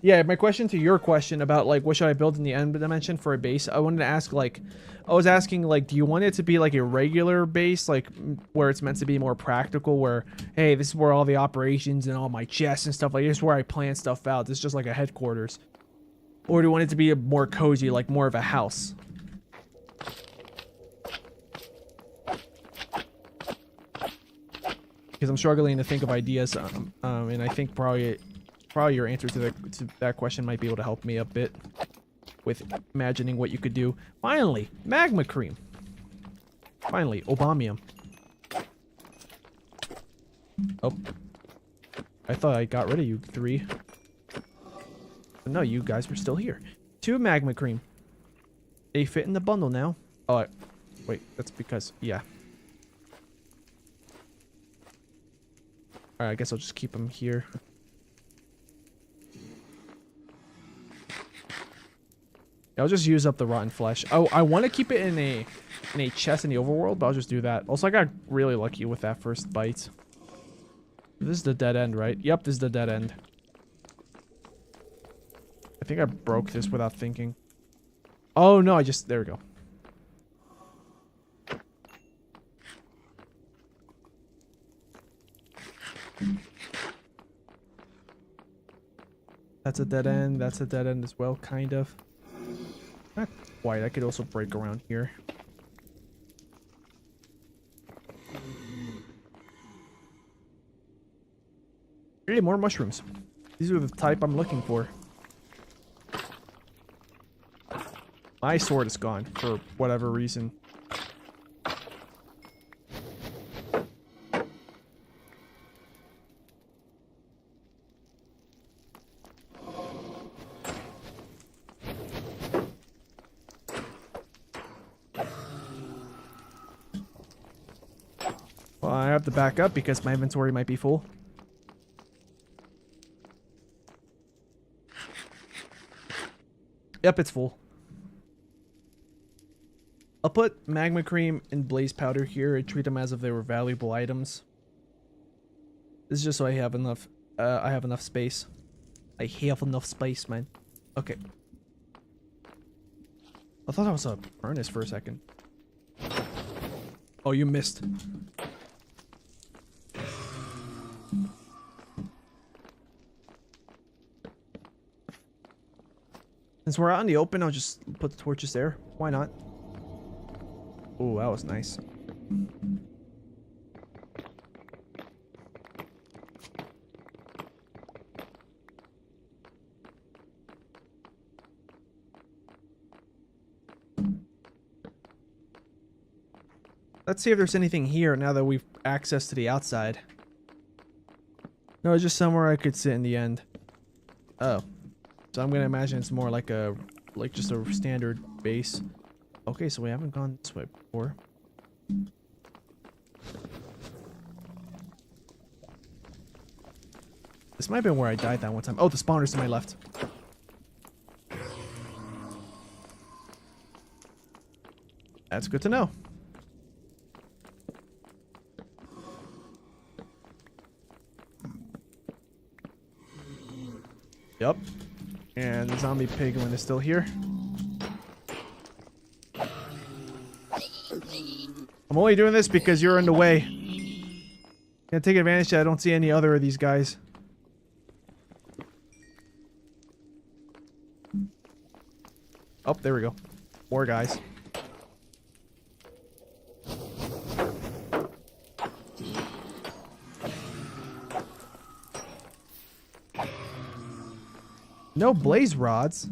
Speaker 1: Yeah, my question to your question about like what should I build in the end dimension for a base, I wanted to ask like, I was asking like, do you want it to be like a regular base, like where it's meant to be more practical, where hey, this is where all the operations and all my chests and stuff, like this is where I plan stuff out, this is just like a headquarters, or do you want it to be a more cozy, like more of a house? Because I'm struggling to think of ideas, and I think probably your answer to that question might be able to help me a bit with imagining what you could do. Finally, magma cream. Finally, Obamium. Oh, I thought I got rid of you three. But no, you guys were still here. 2 magma cream. They fit in the bundle now. Oh, wait, that's because yeah. Alright, I guess I'll just keep them here. I'll just use up the rotten flesh. Oh, I want to keep it in a chest in the overworld, but I'll just do that. Also, I got really lucky with that first bite. This is the dead end, right? Yep, this is the dead end. I think I broke this without thinking. Oh, no, there we go. That's a dead end. That's a dead end as well, kind of. Not quite. I could also break around here. Hey, more mushrooms. These are the type I'm looking for. My sword is gone for whatever reason. Well, I have to back up because my inventory might be full. Yep, it's full. I'll put magma cream and blaze powder here and treat them as if they were valuable items. This is just so I have enough. I have enough space. I have enough space, man. Okay. I thought that was a furnace for a second. Oh, you missed. Since we're out in the open, I'll just put the torches there. Why not? Oh, that was nice. Let's see if there's anything here now that we've access to the outside. No, it's just somewhere I could sit in the end. Oh. So I'm gonna imagine it's more like just a standard base. Okay, so we haven't gone this way before. This might have been where I died that one time. Oh, the spawner's to my left. That's good to know. Yep. And the zombie piglin is still here. I'm only doing this because you're in the way. Gonna take advantage that I don't see any other of these guys. Oh, there we go. More guys. No blaze rods.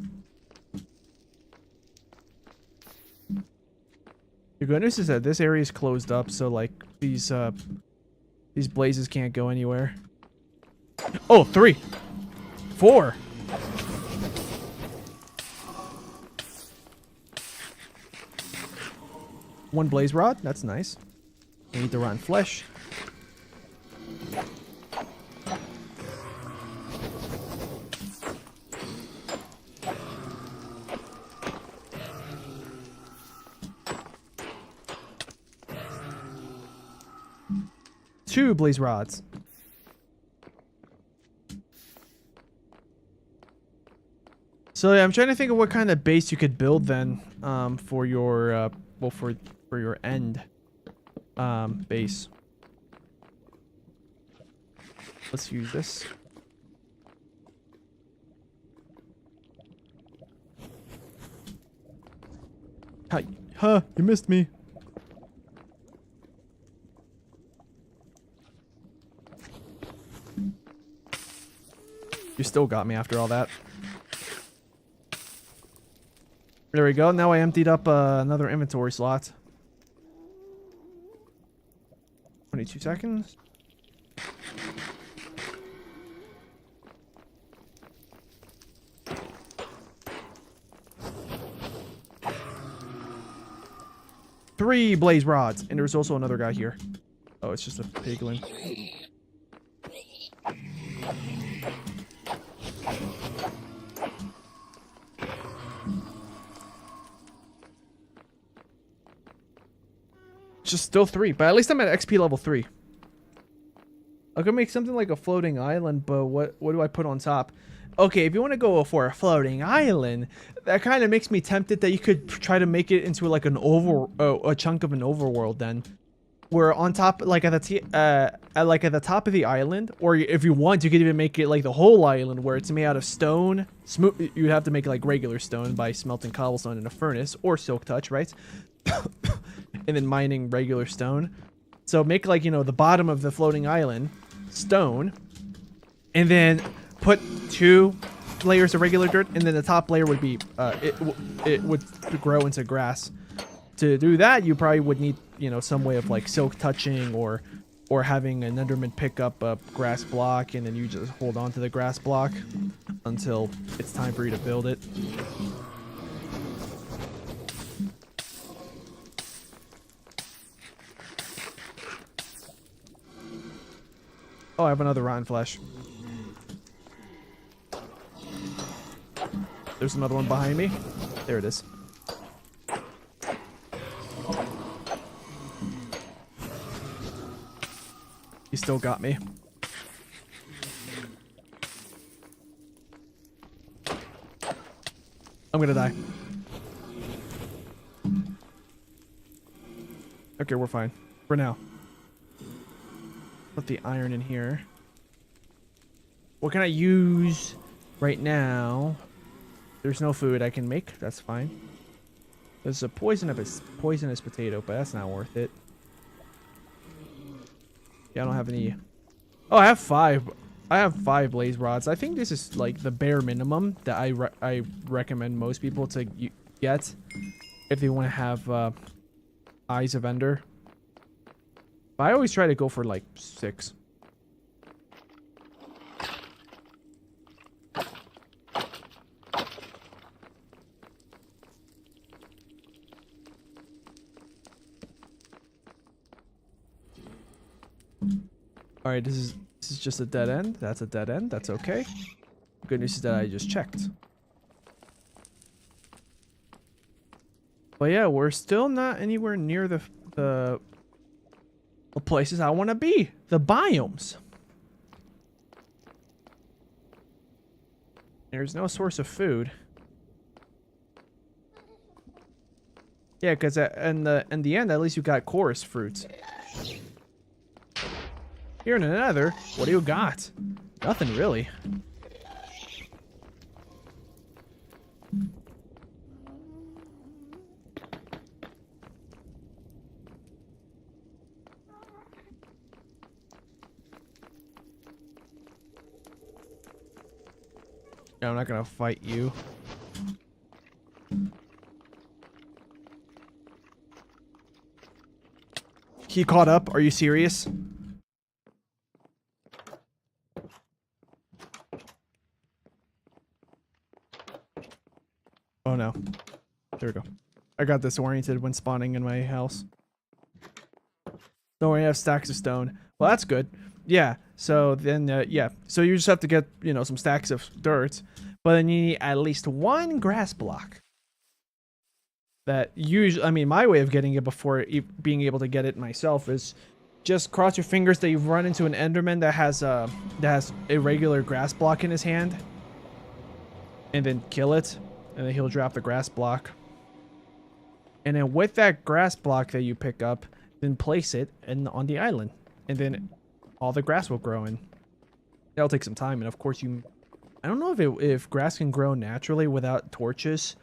Speaker 1: The good news is that this area is closed up, so like these blazes can't go anywhere. Oh, 3, 4. One blaze rod. That's nice. I need the rotten flesh. Two blaze rods. So yeah, I'm trying to think of what kind of base you could build then, for your well, for your end base. Let's use this. Hi, huh? You missed me. You still got me after all that. There we go. Now I emptied up another inventory slot. 22 seconds. Three blaze rods. And there's also another guy here. Oh, it's just a piglin. Just still 3, but at least I'm at XP level 3. I could make something like a floating island, but what do I put on top? Okay, if you want to go for a floating island, that kind of makes me tempted that you could try to make it into like an a chunk of an overworld then, where on top, like at the top of the island, or if you want, you could even make it like the whole island where it's made out of stone. You'd have to make it like regular stone by smelting cobblestone in a furnace or silk touch, right? And then mining regular stone. So make like, you know, the bottom of the floating island stone, and then put 2 layers of regular dirt, and then the top layer would be it would grow into grass. To do that, you probably would need, you know, some way of like silk touching or having an Enderman pick up a grass block, and then you just hold on to the grass block until it's time for you to build it. Oh, I have another rotten flesh. There's another one behind me. There it is. He still got me. I'm gonna die. Okay, we're fine. For now. Put the iron in here. What can I use right now? There's no food I can make. That's fine. There's a poisonous potato, but that's not worth it. Yeah, I don't have any. Oh, I have 5. I have 5 blaze rods. I think this is like the bare minimum that I recommend most people to get if they want to have Eyes of Ender. But I always try to go for like 6. All right, this is just a dead end. That's a dead end. That's okay. Good news is that I just checked. But yeah, we're still not anywhere near the places I want to be. The biomes. There's no source of food. Yeah, because in the end, at least you got chorus fruits. Here in the Nether, what do you got? Nothing really. Yeah, I'm not gonna fight you. He caught up? Are you serious? Oh no. There we go. I got disoriented when spawning in my house. Don't worry, I have stacks of stone. Well, that's good. Yeah, so then, yeah. So you just have to get, you know, some stacks of dirt. But then you need at least 1 grass block. That usually, I mean, my way of getting it before being able to get it myself is just cross your fingers that you've run into an Enderman that has a regular grass block in his hand. And then kill it. And then he'll drop the grass block. And then with that grass block that you pick up, then place it on the island. And then all the grass will grow in. That'll take some time. And of course I don't know if grass can grow naturally without torches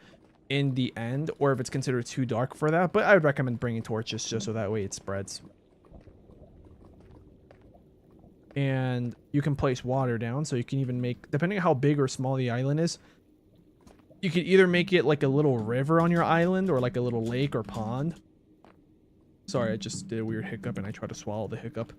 Speaker 1: in the end, or if it's considered too dark for that. But I would recommend bringing torches just so that way it spreads. And you can place water down, so you can even make, depending on how big or small the island is, you could either make it like a little river on your island or like a little lake or pond. Sorry, I just did a weird hiccup and I tried to swallow the hiccup.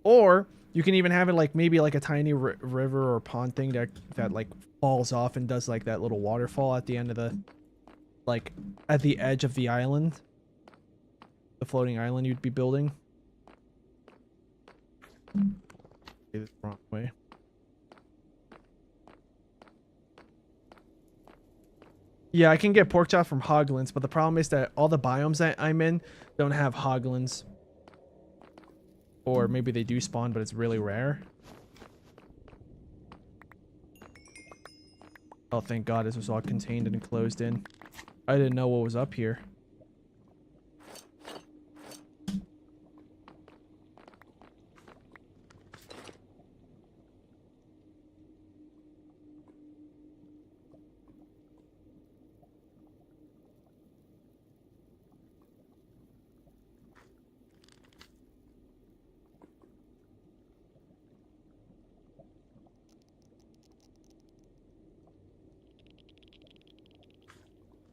Speaker 1: Or you can even have it like maybe like a tiny river or pond thing that like falls off and does like that little waterfall at the end of the, like at the edge of the island. The floating island you'd be building. Okay, the wrong way. Yeah, I can get pork chop from hoglins, but the problem is that all the biomes that I'm in don't have hoglins. Or maybe they do spawn, but it's really rare. Oh, thank God this was all contained and closed in. I didn't know what was up here.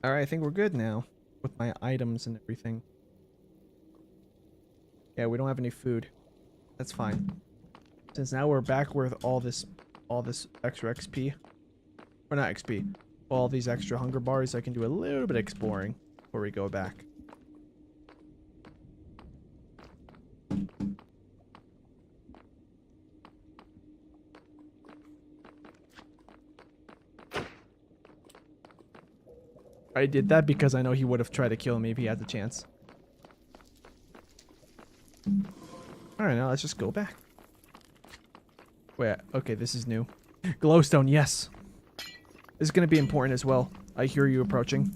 Speaker 1: Alright, I think we're good now with my items and everything. Yeah, we don't have any food. That's fine. Since now we're back with all this extra XP. Or not XP. All these extra hunger bars, I can do a little bit of exploring before we go back. I did that because I know he would have tried to kill me if he had the chance. Alright, now let's just go back. Wait, okay, this is new. Glowstone, yes. This is going to be important as well. I hear you approaching.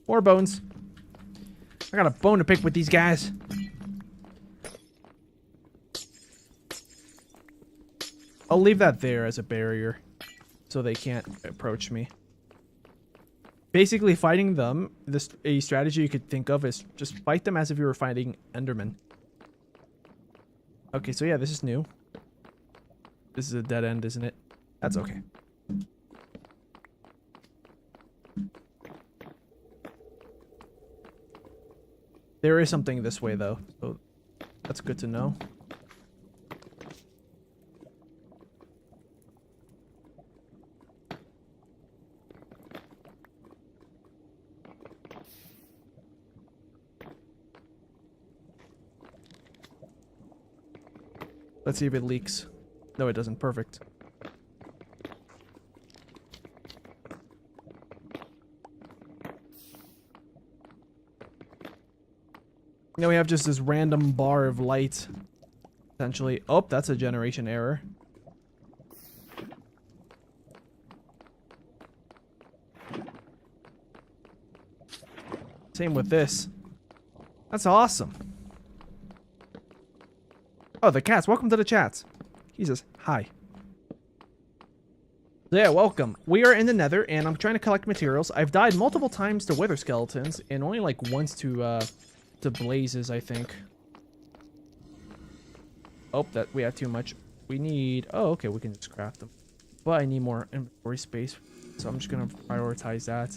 Speaker 1: More bones. I got a bone to pick with these guys. I'll leave that there as a barrier so they can't approach me. Basically, fighting them, a strategy you could think of is just fight them as if you were fighting Enderman. Okay, so yeah, this is new. This is a dead end, isn't it? That's okay. There is something this way, though. So that's good to know. Let's see if it leaks. No, it doesn't. Perfect. Now we have just this random bar of light. Essentially. Oh, that's a generation error. Same with this. That's awesome. Oh, the cats. Welcome to the chats. He says, hi. So yeah, welcome. We are in the Nether, and I'm trying to collect materials. I've died multiple times to wither skeletons, and only like once to blazes, I think. Oh, that we have too much. We need... Oh, okay, we can just craft them. But I need more inventory space, so I'm just going to prioritize that.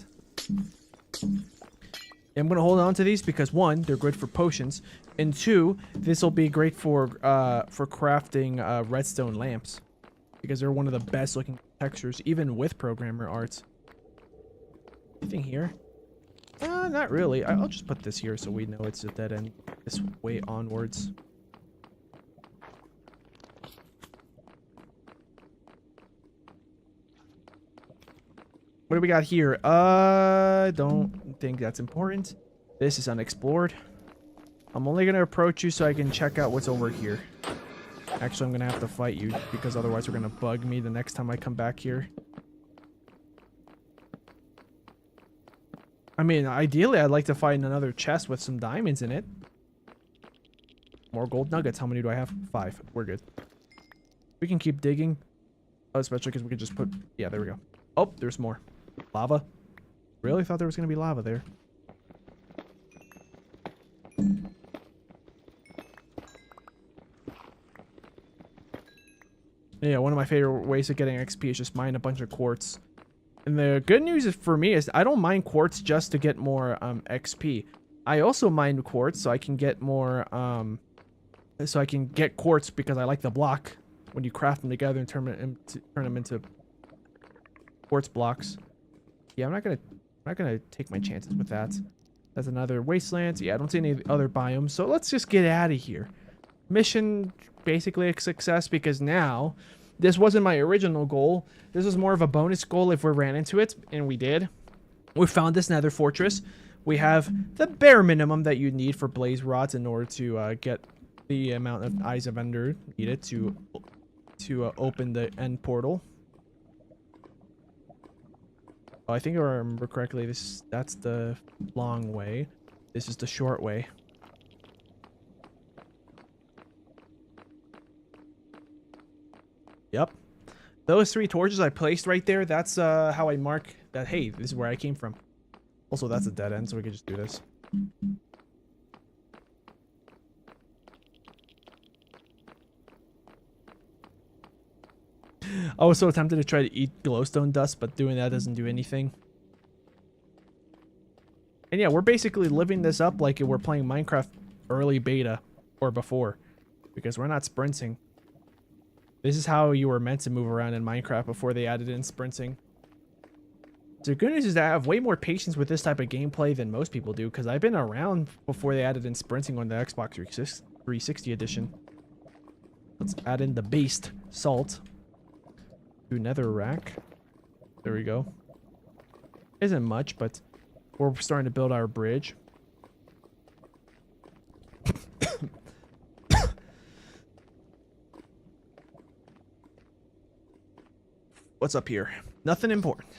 Speaker 1: I'm going to hold on to these because, one, they're good for potions, and two, this will be great for crafting redstone lamps, because they're one of the best looking textures, even with programmer art. Anything here? Not really. I'll just put this here so we know it's a dead end this way onwards. What do we got here? I don't think that's important. This is unexplored. I'm only going to approach you so I can check out what's over here. Actually, I'm going to have to fight you because otherwise we're going to bug me the next time I come back here. I mean, ideally, I'd like to find another chest with some diamonds in it. More gold nuggets. How many do I have? 5. We're good. We can keep digging. Oh, especially because we could just put... Yeah, there we go. Oh, there's more. Lava? Really thought there was going to be lava there. Yeah, one of my favorite ways of getting XP is just mine a bunch of quartz. And the good news is for me is I don't mine quartz just to get more XP. I also mine quartz so I can get more so I can get quartz because I like the block when you craft them together and turn them into quartz blocks. Yeah, I'm not gonna take my chances with that. That's another wasteland. Yeah, I don't see any other biomes, so let's just get out of here. Mission basically a success because now this wasn't my original goal. This was more of a bonus goal if we ran into it, and we did. We found this nether fortress. We have the bare minimum that you need for blaze rods in order to get the amount of eyes of ender needed to open the end portal. Oh, I think if I remember correctly, that's the long way. This is the short way. Yep. Those 3 torches I placed right there, that's how I mark that, hey, this is where I came from. Also, that's a dead end, so we can just do this. I was so tempted to try to eat glowstone dust, but doing that doesn't do anything. And yeah, we're basically living this up like we're playing Minecraft early beta or before, because we're not sprinting. This is how you were meant to move around in Minecraft before they added in sprinting. The good news is that I have way more patience with this type of gameplay than most people do, because I've been around before they added in sprinting on the Xbox 360 edition. Let's add in the beast salt. To nether rack. There we go. Isn't much, but we're starting to build our bridge. What's up here? Nothing important.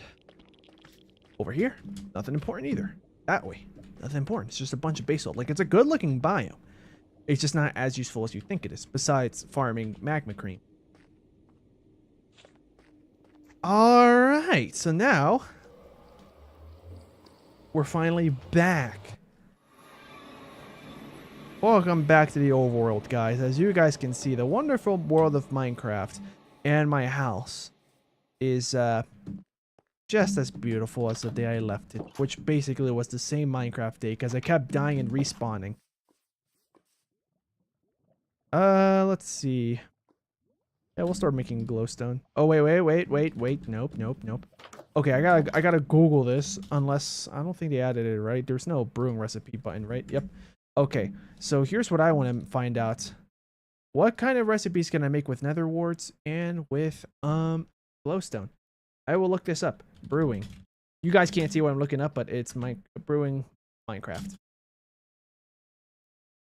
Speaker 1: Over here? Nothing important either. That way. Nothing important. It's just a bunch of basalt. Like, it's a good looking biome. It's just not as useful as you think it is, besides farming magma cream. Alright, so now we're finally back. Welcome back to the old world, guys. As you guys can see, the wonderful world of Minecraft and my house is just as beautiful as the day I left it, which basically was the same Minecraft day because I kept dying and respawning. Let's see. Yeah, we'll start making glowstone. Oh, wait. Nope. Okay, I gotta Google this, unless, I don't think they added it, right? There's no brewing recipe button, right? Yep. Okay, so here's what I want to find out. What kind of recipes can I make with nether warts and with, glowstone? I will look this up. Brewing. You guys can't see what I'm looking up, but it's my brewing Minecraft.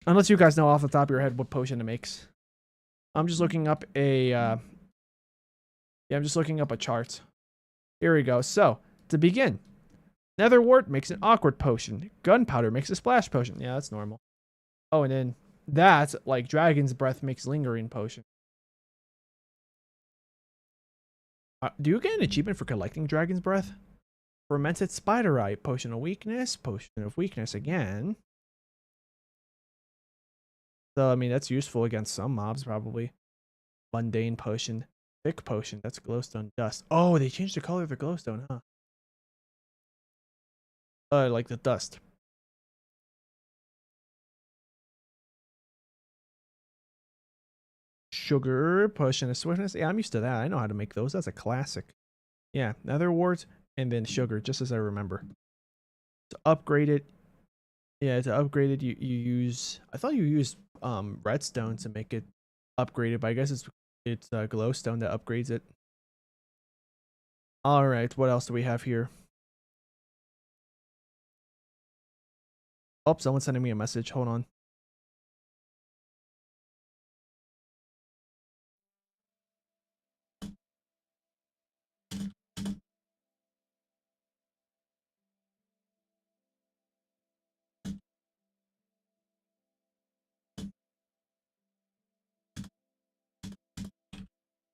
Speaker 1: Unless you guys know off the top of your head what potion it makes. I'm just looking up a, yeah, I'm just looking up a chart. Here we go. So, to begin, nether wart makes an awkward potion. Gunpowder makes a splash potion. Yeah, that's normal. Oh, and then that, like dragon's breath, makes lingering potion. Do you get an achievement for collecting dragon's breath? Fermented spiderite, potion of weakness again. So, I mean, that's useful against some mobs, probably. Mundane potion. Thick potion. That's glowstone dust. Oh, they changed the color of the glowstone, huh? Like the dust. Sugar, potion of swiftness. Yeah, I'm used to that. I know how to make those. That's a classic. Yeah, nether wart and then sugar, just as I remember. To upgrade it, yeah, to upgrade it, you use. I thought you used redstone to make it upgraded, but I guess it's glowstone that upgrades it. All right, what else do we have here? Oh, someone's sending me a message. Hold on.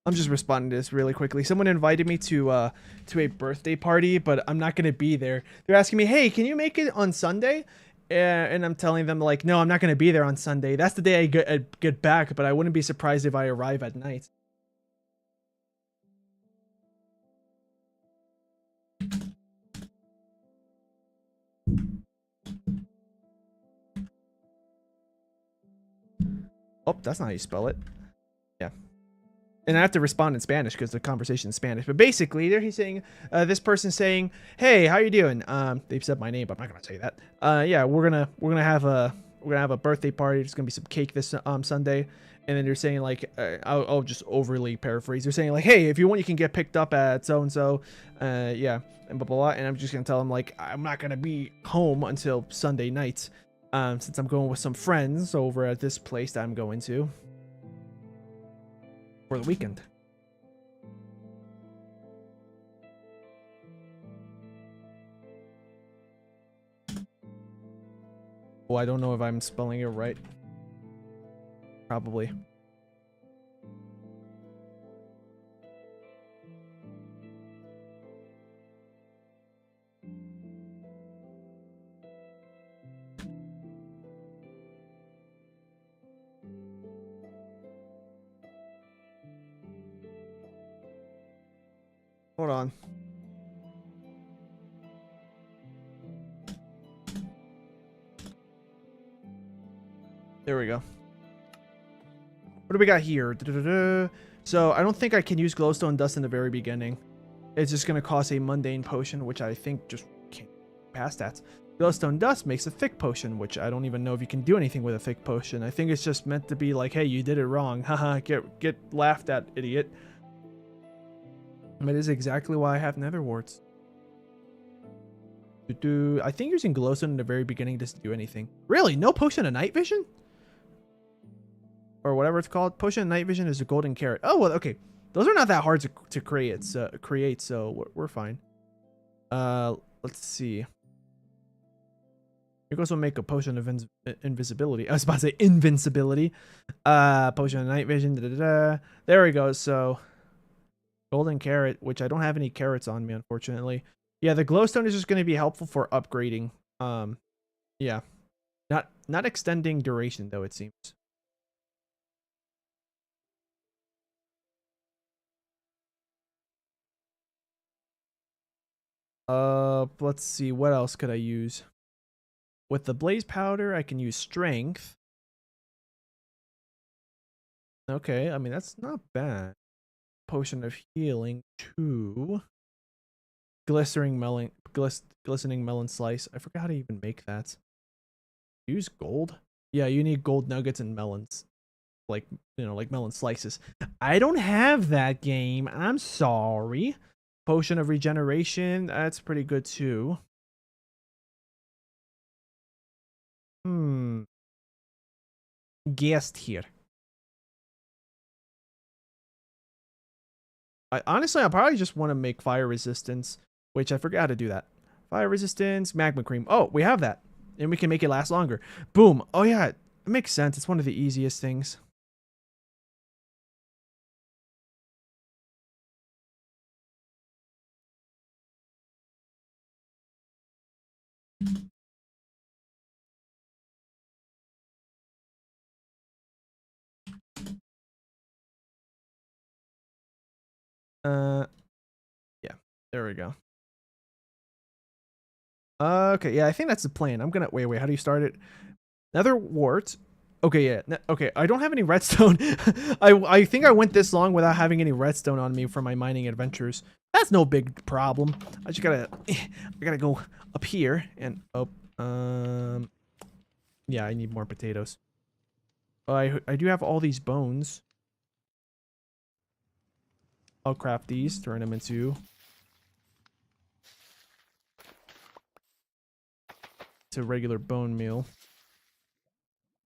Speaker 1: I'm just responding to this really quickly. Someone invited me to a birthday party, but I'm not gonna be there. They're asking me, "Hey, can you make it on Sunday?" And I'm telling them like, "No, I'm not gonna be there on Sunday. That's the day I get back, but I wouldn't be surprised if I arrive at night." Oh, that's not how you spell it. Yeah. And I have to respond in Spanish because the conversation is Spanish. But basically, there he's saying, this person's saying, "Hey, how you doing?" They've said my name, but I'm not gonna say that. Yeah, we're gonna have a birthday party. There's gonna be some cake this Sunday, and then they're saying like, I'll just overly paraphrase. They're saying like, "Hey, if you want, you can get picked up at so and so." Yeah, and blah blah blah. And I'm just gonna tell them like, I'm not gonna be home until Sunday night, since I'm going with some friends over at this place that I'm going to for the weekend. Oh, I don't know if I'm spelling it right. Probably. Hold on. There we go. What do we got here? So I don't think I can use glowstone dust in the very beginning. It's just going to cost a mundane potion, which I think just can't pass that. Glowstone dust makes a thick potion, which I don't even know if you can do anything with a thick potion. I think it's just meant to be like, hey, you did it wrong. Haha, get laughed at, idiot. That is exactly why I have nether warts. I think using glowstone in the very beginning doesn't do anything. Really? No potion of night vision? Or whatever it's called. Potion of night vision is a golden carrot. Oh, well, okay. Those are not that hard to create, so we're fine. Let's see. You can also make a potion of invisibility. I was about to say invincibility. Potion of night vision. There we go. So golden carrot, which I don't have any carrots on me, unfortunately. Yeah, the glowstone is just going to be helpful for upgrading. Yeah, not extending duration though, it seems. Let's see. What else could I use? With the blaze powder, I can use strength. Okay, I mean, that's not bad. Potion of healing 2. Glistening melon slice. I forgot how to even make that. Use gold? Yeah, you need gold nuggets and melons. Like, you know, like melon slices. I don't have that game. I'm sorry. Potion of regeneration. That's pretty good too. Guest here. Honestly, I probably just want to make fire resistance, which I forgot how to do that. Fire resistance, magma cream. Oh, we have that. And we can make it last longer. Boom. Oh, yeah. It makes sense. It's one of the easiest things. Yeah. There we go. Okay, yeah, I think that's the plan. I'm gonna wait. How do you start it? Nether wart. Okay, yeah. Okay, I don't have any redstone. I think I went this long without having any redstone on me for my mining adventures. That's no big problem. I just gotta, I gotta go up here and yeah, I need more potatoes. I do have all these bones. I'll craft these, turn them into regular bone meal.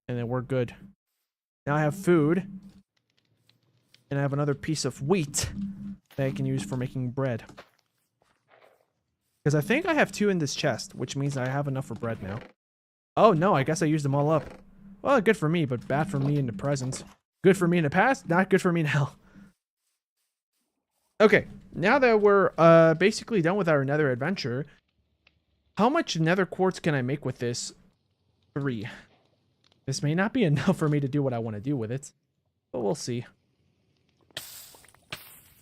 Speaker 1: And then we're good. Now I have food. And I have another piece of wheat that I can use for making bread. Because I think I have 2 in this chest, which means I have enough for bread now. Oh no, I guess I used them all up. Well, good for me, but bad for me in the present. Good for me in the past, not good for me now. Okay, now that we're basically done with our nether adventure, how much nether quartz can I make with this? 3. This may not be enough for me to do what I want to do with it, but we'll see.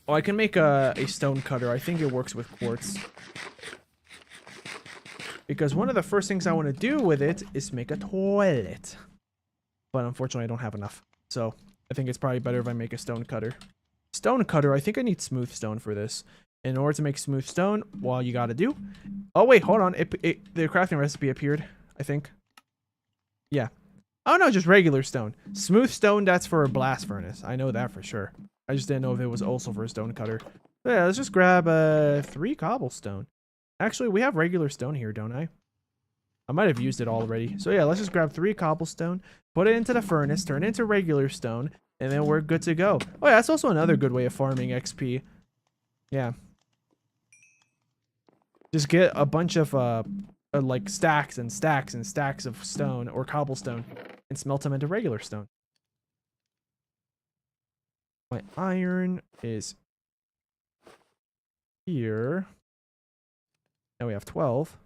Speaker 1: Oh, I can make a stone cutter. I think it works with quartz. Because one of the first things I want to do with it is make a toilet. But unfortunately, I don't have enough. So I think it's probably better if I make a stone cutter. Stone cutter, I think I need smooth stone for this. In order to make smooth stone, well, you gotta do... Oh, wait, hold on. The crafting recipe appeared, I think. Yeah. Oh, no, just regular stone. Smooth stone, that's for a blast furnace. I know that for sure. I just didn't know if it was also for a stone cutter. So yeah, let's just grab 3 cobblestone. Actually, we have regular stone here, don't I? I might have used it already. So yeah, let's just grab 3 cobblestone, put it into the furnace, turn it into regular stone, and then we're good to go. Oh yeah, that's also another good way of farming XP. Yeah. Just get a bunch of like stacks and stacks and stacks of stone or cobblestone and smelt them into regular stone. My iron is here. Now we have 12.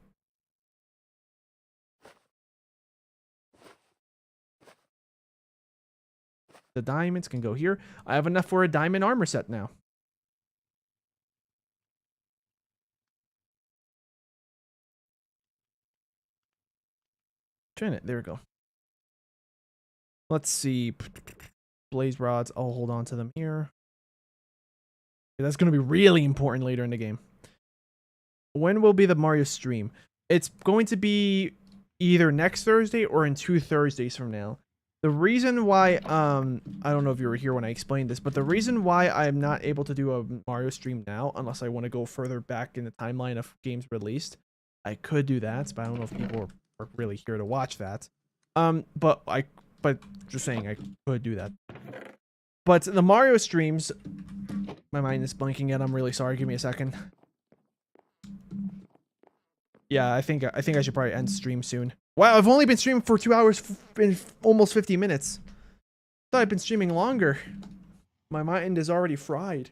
Speaker 1: The diamonds can go here. I have enough for a diamond armor set now. Train it. There we go. Let's see. Blaze rods. I'll hold on to them here. That's going to be really important later in the game. When will be the Mario stream? It's going to be either next Thursday or in 2 Thursdays from now. The reason why, I don't know if you were here when I explained this, but the reason why I'm not able to do a Mario stream now, unless I want to go further back in the timeline of games released, I could do that, but I don't know if people are really here to watch that. But just saying, I could do that. But the Mario streams, my mind is blanking yet. I'm really sorry. Give me a second. Yeah, I think I should probably end stream soon. Wow, I've only been streaming for 2 hours in almost 50 minutes. Thought I'd been streaming longer. My mind is already fried.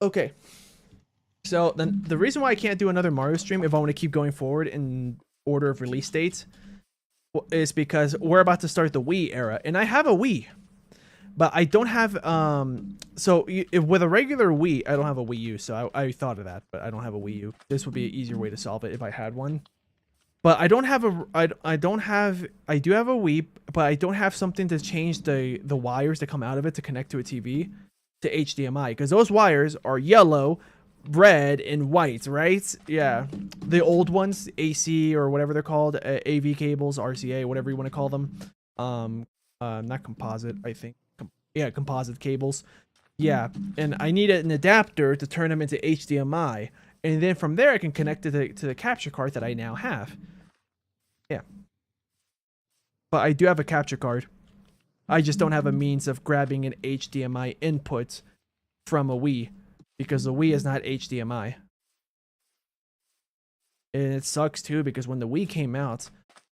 Speaker 1: Okay. So then the reason why I can't do another Mario stream if I want to keep going forward in order of release dates is because we're about to start the Wii era, and I have a Wii. But I don't have with a regular Wii, I don't have a Wii U, so I thought of that, but I don't have a Wii U. This would be an easier way to solve it if I had one. But I don't have I do have a Wii, but I don't have something to change the wires that come out of it to connect to a TV to HDMI, because those wires are yellow, red, and white, right? Yeah, the old ones, AC or whatever they're called, AV cables, RCA, whatever you want to call them. Not composite, I think. Yeah, composite cables. Yeah, and I need an adapter to turn them into HDMI, and then from there I can connect it to the capture card that I now have. Yeah, but I do have a capture card. I just don't have a means of grabbing an HDMI input from a Wii, because the Wii is not HDMI. And it sucks too, because when the Wii came out,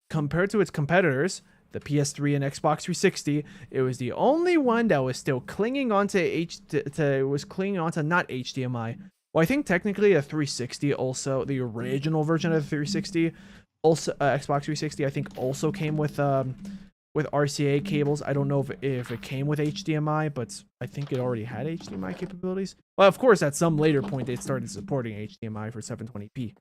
Speaker 1: compared to its competitors, the PS3 and Xbox 360, it was the only one that was still clinging onto not HDMI. Well, I think technically a 360 also, the original version of the 360, also Xbox 360, I think also came with RCA cables. I don't know if it came with HDMI, but I think it already had HDMI capabilities. Well, of course, at some later point, they started supporting HDMI for 720p.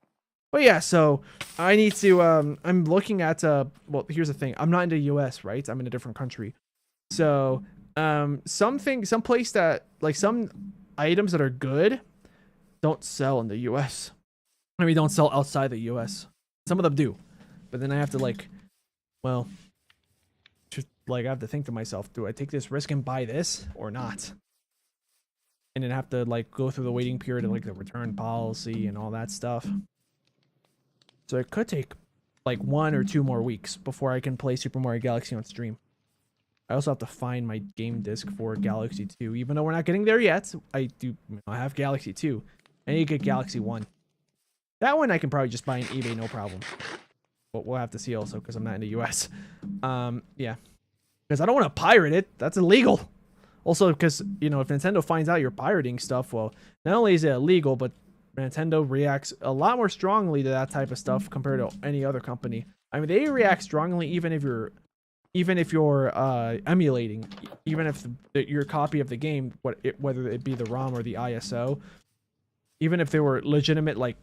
Speaker 1: But yeah, so I need to, I'm looking at, well, here's the thing. I'm not in the US, right? I'm in a different country. So, some place that, like, some items that are good don't sell in the US. I mean, don't sell outside the US. Some of them do. But then I have to, like, well, just, like, I have to think to myself, do I take this risk and buy this or not? And then have to, like, go through the waiting period of, like, the return policy and all that stuff. So it could take like 1 or 2 more weeks before I can play Super Mario Galaxy on stream. I also have to find my game disc for Galaxy 2. Even though we're not getting there yet, I have Galaxy 2. I need to get Galaxy 1. That one I can probably just buy on eBay, no problem. But we'll have to see also, because I'm not in the US. Yeah. Because I don't want to pirate it. That's illegal. Also, because, you know, if Nintendo finds out you're pirating stuff, well, not only is it illegal, but Nintendo reacts a lot more strongly to that type of stuff compared to any other company. I mean, they react strongly even if you're emulating, even if your copy of the game, whether it be the ROM or the ISO, even if they were legitimate, like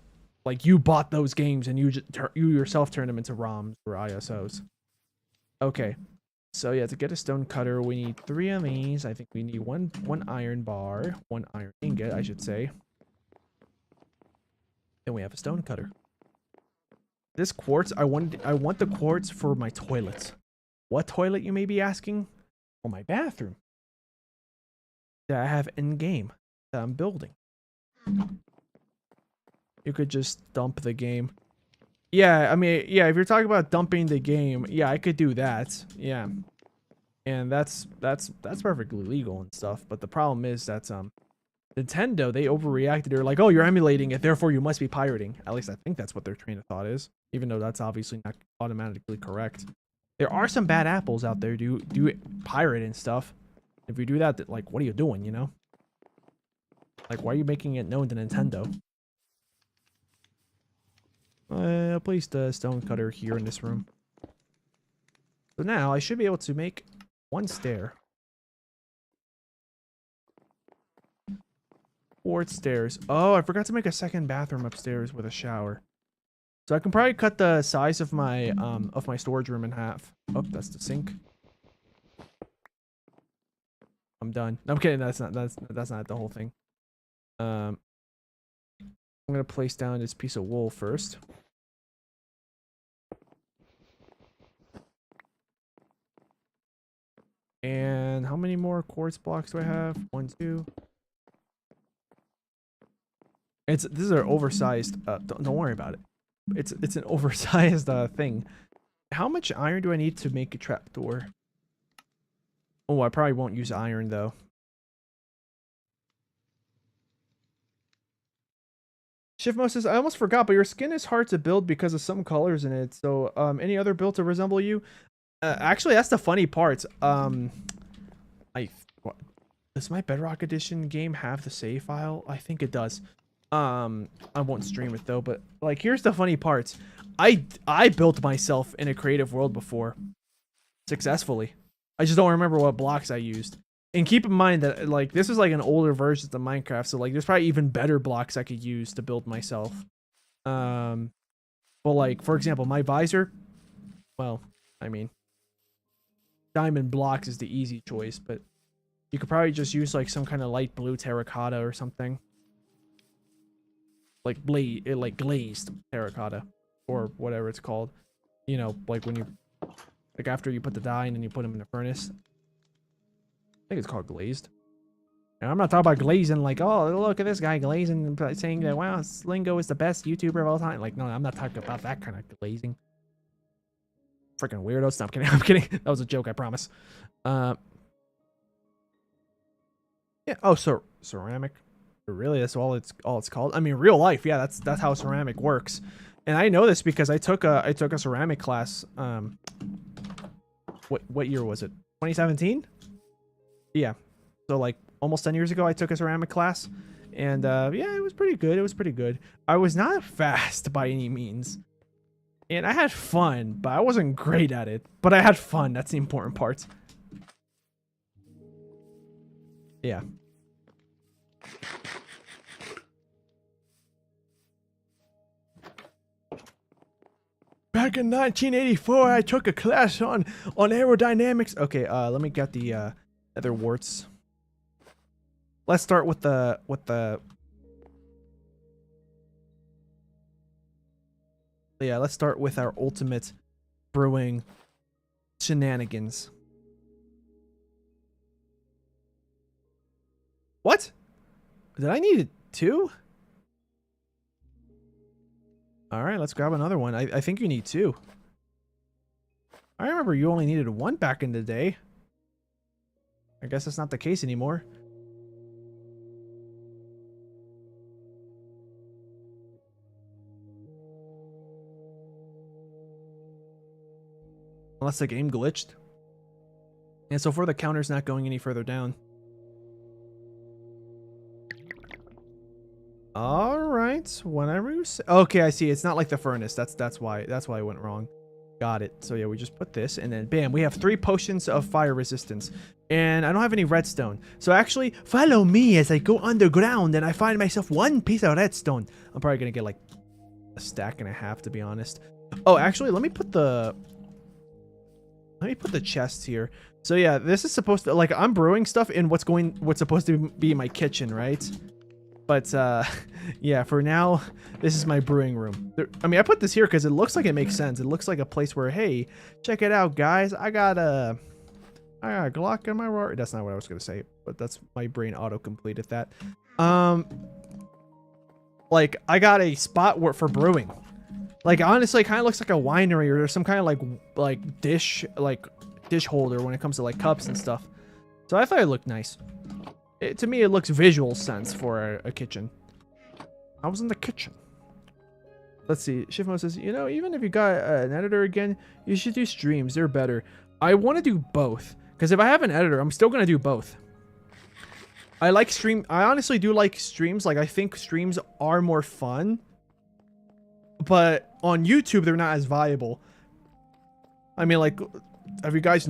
Speaker 1: you bought those games and you yourself turned them into ROMs or ISOs. Okay, so yeah, to get a stone cutter, we need 3 of these. I think we need one iron bar, 1 iron ingot, I should say. Then we have a stone cutter. This quartz, I want the quartz for my toilet. What toilet, you may be asking? For my bathroom that I have in game that I'm building. You could just dump the game. Yeah, I mean, yeah, if you're talking about dumping the game, yeah, I could do that. Yeah, and that's perfectly legal and stuff. But the problem is that Nintendo, they overreacted. They're like, oh, you're emulating it, therefore you must be pirating. At least I think that's what their train of thought is, even though that's obviously not automatically correct. There are some bad apples out there do pirate and stuff. If you do that, like, what are you doing, you know? Like, why are you making it known to Nintendo? I placed a stone cutter here in this room. So now I should be able to make 1 stair. 4 stairs. Oh, I forgot to make a 2nd bathroom upstairs with a shower. So I can probably cut the size of my storage room in half. Oh, that's the sink. I'm done. No, I'm kidding. That's not the whole thing. I'm gonna place down this piece of wool first. And how many more quartz blocks do I have? 1, 2. These are oversized. Don't worry about it. It's an oversized thing. How much iron do I need to make a trapdoor? Oh, I probably won't use iron though. Shivmo says, I almost forgot, but your skin is hard to build because of some colors in it. So, any other build to resemble you? Actually, that's the funny part. Does my Bedrock Edition game have the save file? I think it does. I won't stream it though, but like, here's the funny parts. I built myself in a creative world before successfully. I just don't remember what blocks I used. And keep in mind that like this is like an older version of Minecraft, so like there's probably even better blocks I could use to build myself. But like for example, my visor, well, I mean, diamond blocks is the easy choice, but you could probably just use like some kind of light blue terracotta or something. Like glazed terracotta or whatever it's called. You know, like when you, like after you put the dye and then you put them in the furnace. I think it's called glazed. And I'm not talking about glazing like, oh, look at this guy glazing, saying that, wow, Slingo is the best YouTuber of all time. Like, no, I'm not talking about that kind of glazing. Freaking weirdo. Stop kidding. I'm kidding. That was a joke, I promise. Yeah. Oh, so ceramic. Really, that's all it's called. I mean, real life. Yeah, that's how ceramic works. And I know this because I took a ceramic class. What year was it? 2017. Yeah. So like almost 10 years ago, I took a ceramic class, and yeah, it was pretty good. It was pretty good. I was not fast by any means. And I had fun, but I wasn't great at it. But I had fun. That's the important part. Yeah. Back in 1984, I took a class on aerodynamics. Okay, let me get the other warts. Let's start with the yeah, let's start with our ultimate brewing shenanigans. What? Did I need two? Alright, let's grab another one. I think you need two. I remember you only needed one back in the day. I guess that's not the case anymore. Unless the game glitched. And so far the counter's not going any further down. All right, whenever you say. Okay, I see. It's not like the furnace. That's why I went wrong. Got it. So yeah, we just put this, and then bam, we have 3 potions of fire resistance, and I don't have any redstone. So actually, follow me as I go underground, and I find myself 1 piece of redstone. I'm probably gonna get like a stack and a half, to be honest. Oh, actually, let me put the chest here. So yeah, this is supposed to, like, I'm brewing stuff in what's supposed to be my kitchen, right? But yeah, for now, this is my brewing room. I mean, I put this here because it looks like it makes sense. It looks like a place where, hey, check it out, guys. I got a Glock in my roar. That's not what I was gonna say, but that's my brain auto-completed that. Like, I got a spot for brewing. Like, honestly, it kind of looks like a winery or some kind of like dish holder when it comes to like cups and stuff. So I thought it looked nice. To me, it looks visual sense for a kitchen. I was in the kitchen. Let's see. Shifmo says, you know, even if you got an editor again, you should do streams. They're better. I want to do both. Because if I have an editor, I'm still going to do both. I honestly do like streams. Like, I think streams are more fun. But on YouTube, they're not as viable. I mean, like, have you guys...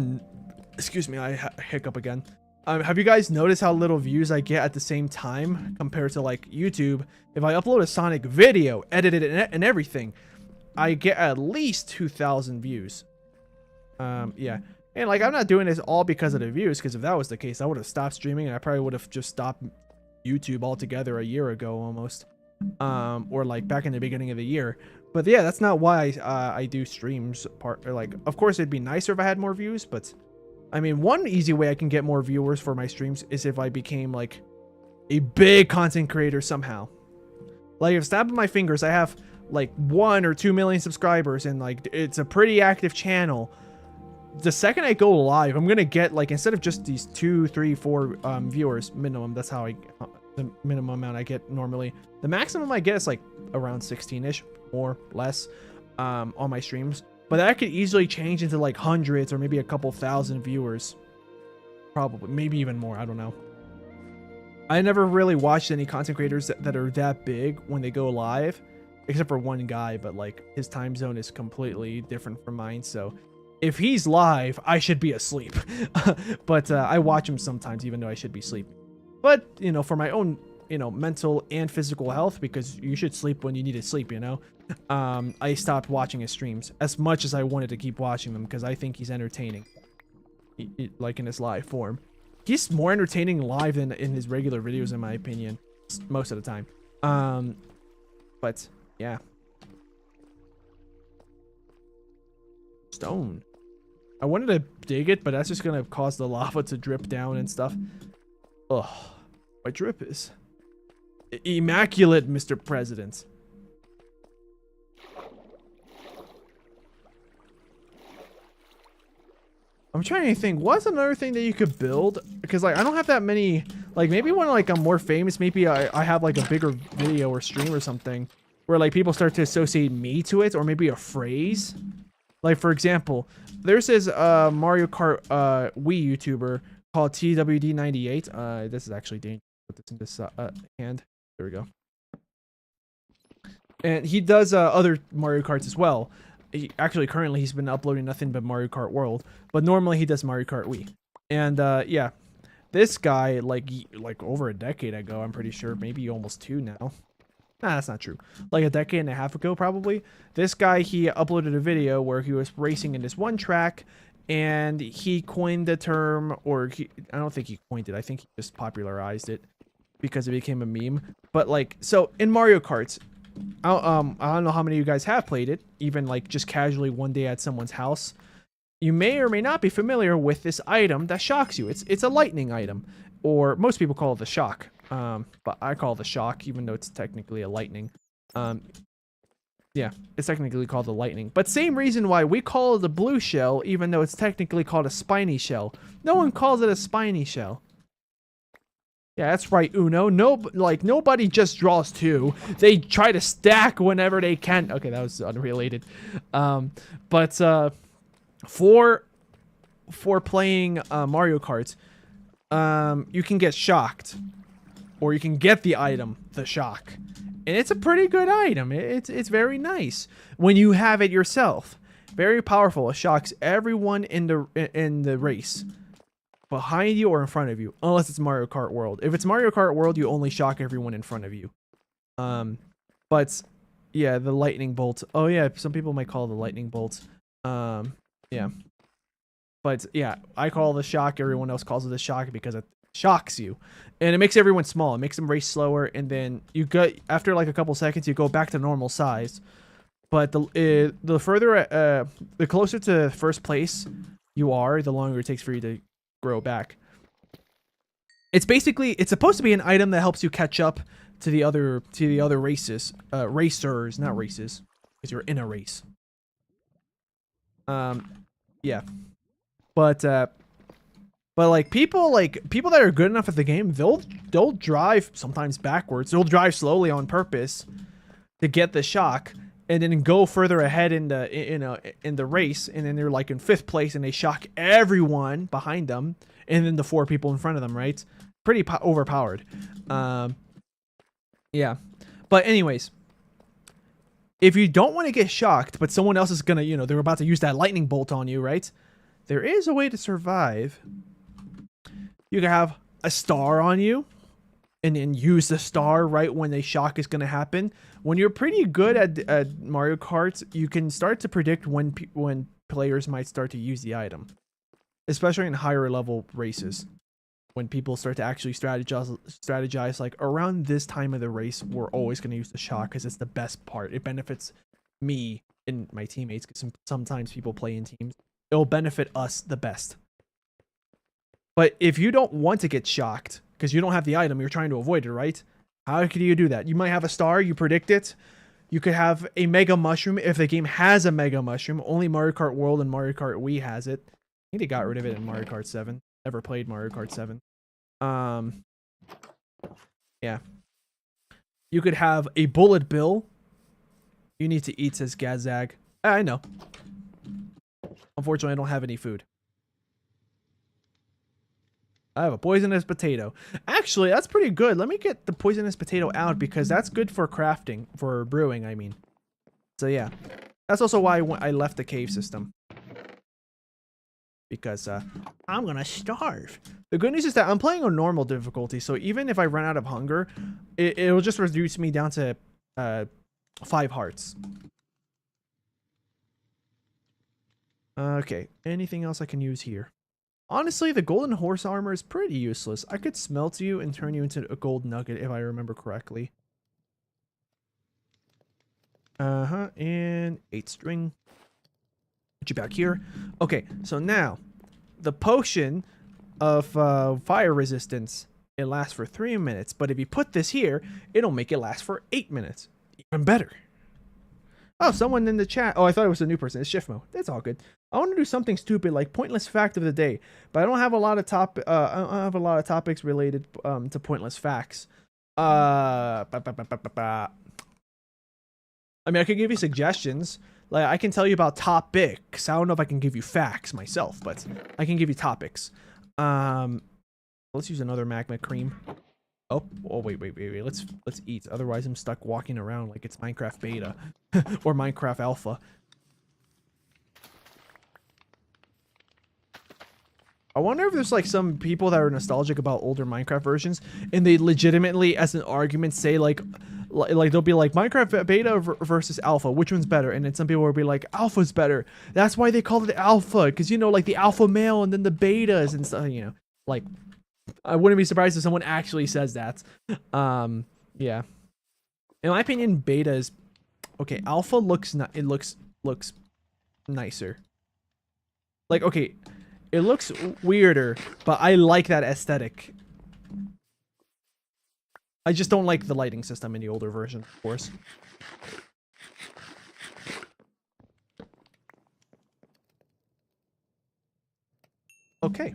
Speaker 1: Excuse me, I hiccup again. Have you guys noticed how little views I get at the same time compared to like YouTube? If I upload a Sonic video, edit it and everything, I get at least 2,000 views. Yeah. And like, I'm not doing this all because of the views, because if that was the case, I would have stopped streaming and I probably would have just stopped YouTube altogether a year ago almost. Or like back in the beginning of the year. But yeah, that's not why I do streams. Like, of course, it'd be nicer if I had more views, but I mean, one easy way I can get more viewers for my streams is if I became like a big content creator somehow. Like, if snapping my fingers, I have like 1 or 2 million subscribers and like it's a pretty active channel. The second I go live, I'm gonna get like, instead of just these 2, 3, 4 viewers minimum, that's how the minimum amount I get normally. The maximum I get is like around 16-ish, more, less, on my streams. But that could easily change into like hundreds or maybe a couple thousand viewers. Probably, maybe even more, I don't know. I never really watched any content creators that are that big when they go live, except for one guy, but like his time zone is completely different from mine, so if he's live, I should be asleep. But I watch him sometimes, even though I should be sleeping. But, you know, for my own, you know, mental and physical health, because you should sleep when you need to sleep, you know, I stopped watching his streams as much as I wanted to keep watching them, because I think he's entertaining, like in his live form. He's more entertaining live than in his regular videos, in my opinion, most of the time. But yeah. Stone. I wanted to dig it, but that's just gonna cause the lava to drip down and stuff. Ugh. My drip is immaculate, Mr. President. I'm trying to think, what's another thing that you could build? Because, like, I don't have that many, like, maybe when, like, I'm more famous, maybe I have, like, a bigger video or stream or something where, like, people start to associate me to it, or maybe a phrase. Like, for example, there's this Mario Kart Wii YouTuber called TWD98. This is actually dangerous. Put this in this hand. There we go. And he does other Mario Karts as well. Actually, currently, he's been uploading nothing but Mario Kart World. But normally, he does Mario Kart Wii. And, yeah. This guy, like over a decade ago, I'm pretty sure. Maybe almost 2 now. Nah, that's not true. Like a decade and a half ago, probably. This guy, he uploaded a video where he was racing in this one track. And he coined the term, or I don't think he coined it. I think he just popularized it because it became a meme. But, like, so in Mario Karts, I don't know how many of you guys have played it, even like just casually one day at someone's house. You may or may not be familiar with this item that shocks you. It's a lightning item, or most people call it the shock. But I call it the shock, even though it's technically a lightning. Yeah, it's technically called the lightning. But same reason why we call it a blue shell, even though it's technically called a spiny shell. No one calls it a spiny shell. Yeah, that's right, Uno. No, like, nobody just draws 2. They try to stack whenever they can. Okay, that was unrelated. But for playing Mario Kart, you can get shocked, or you can get the item, the shock, and it's a pretty good item. It's very nice when you have it yourself. Very powerful. It shocks everyone in the race. Behind you or in front of you, unless it's Mario Kart World. If it's Mario Kart World, you only shock everyone in front of you. But yeah, the lightning bolt. Oh yeah, some people might call it the lightning bolt. Yeah. But yeah, I call it the shock. Everyone else calls it the shock because it shocks you, and it makes everyone small. It makes them race slower, and then you get, after like a couple seconds, you go back to normal size. But the further, the closer to first place you are, the longer it takes for you to grow back. It's supposed to be an item that helps you catch up to the other racers, not races, because you're in a race. Yeah, but like people that are good enough at the game, they'll drive sometimes backwards. They'll drive slowly on purpose to get the shock, and then go further ahead in the race, and then they're like in 5th place, and they shock everyone behind them, and then the 4 people in front of them, right? Pretty overpowered. Yeah. But anyways, if you don't want to get shocked, but someone else is gonna, you know, they're about to use that lightning bolt on you, right? There is a way to survive. You can have a star on you, and then use the star right when the shock is going to happen. When you're pretty good at Mario Kart, you can start to predict when players might start to use the item, especially in higher level races. When people start to actually strategize like, around this time of the race, we're always going to use the shock because it's the best part. It benefits me and my teammates, because sometimes people play in teams. It'll benefit us the best. But if you don't want to get shocked because you don't have the item, you're trying to avoid it, right? How can you do that? You might have a star, you predict it. You could have a Mega Mushroom if the game has a Mega Mushroom. Only Mario Kart World and Mario Kart Wii has it. I think they got rid of it in Mario Kart 7. Never played Mario Kart 7. Yeah. You could have a Bullet Bill. You need to eat, says Gazag. I know. Unfortunately, I don't have any food. I have a poisonous potato. Actually, that's pretty good. Let me get the poisonous potato out, because that's good for crafting, for brewing, I mean. So yeah, that's also why I left the cave system. because I'm gonna starve. The good news is that I'm playing on normal difficulty, so even if I run out of hunger, it'll just reduce me down to 5 hearts. Okay, anything else I can use here? Honestly, the golden horse armor is pretty useless. I could smelt you and turn you into a gold nugget if I remember correctly. And 8 string. Put you back here. Okay, so now the potion of fire resistance, it lasts for 3 minutes, but if you put this here, it'll make it last for 8 minutes. Even better. Oh, someone in the chat. Oh, I thought it was a new person. It's Shiftmo. That's all good. I want to do something stupid like pointless fact of the day, but I don't have a lot of I don't have a lot of topics related to pointless facts. I mean, I could give you suggestions. Like, I can tell you about topics. I don't know if I can give you facts myself, but I can give you topics. Let's use another magma cream. Oh, wait. Let's eat. Otherwise, I'm stuck walking around like it's Minecraft beta or Minecraft alpha. I wonder if there's like some people that are nostalgic about older Minecraft versions, and they legitimately, as an argument, say like they'll be like Minecraft beta versus alpha, which one's better? And then some people will be like, alpha's better. That's why they call it alpha, because you know, like the alpha male and then the betas and stuff. You know, like. I wouldn't be surprised if someone actually says that. Yeah. In my opinion, beta is okay. Alpha looks looks nicer. Like, okay, it looks weirder, but I like that aesthetic. I just don't like the lighting system in the older version, of course. Okay.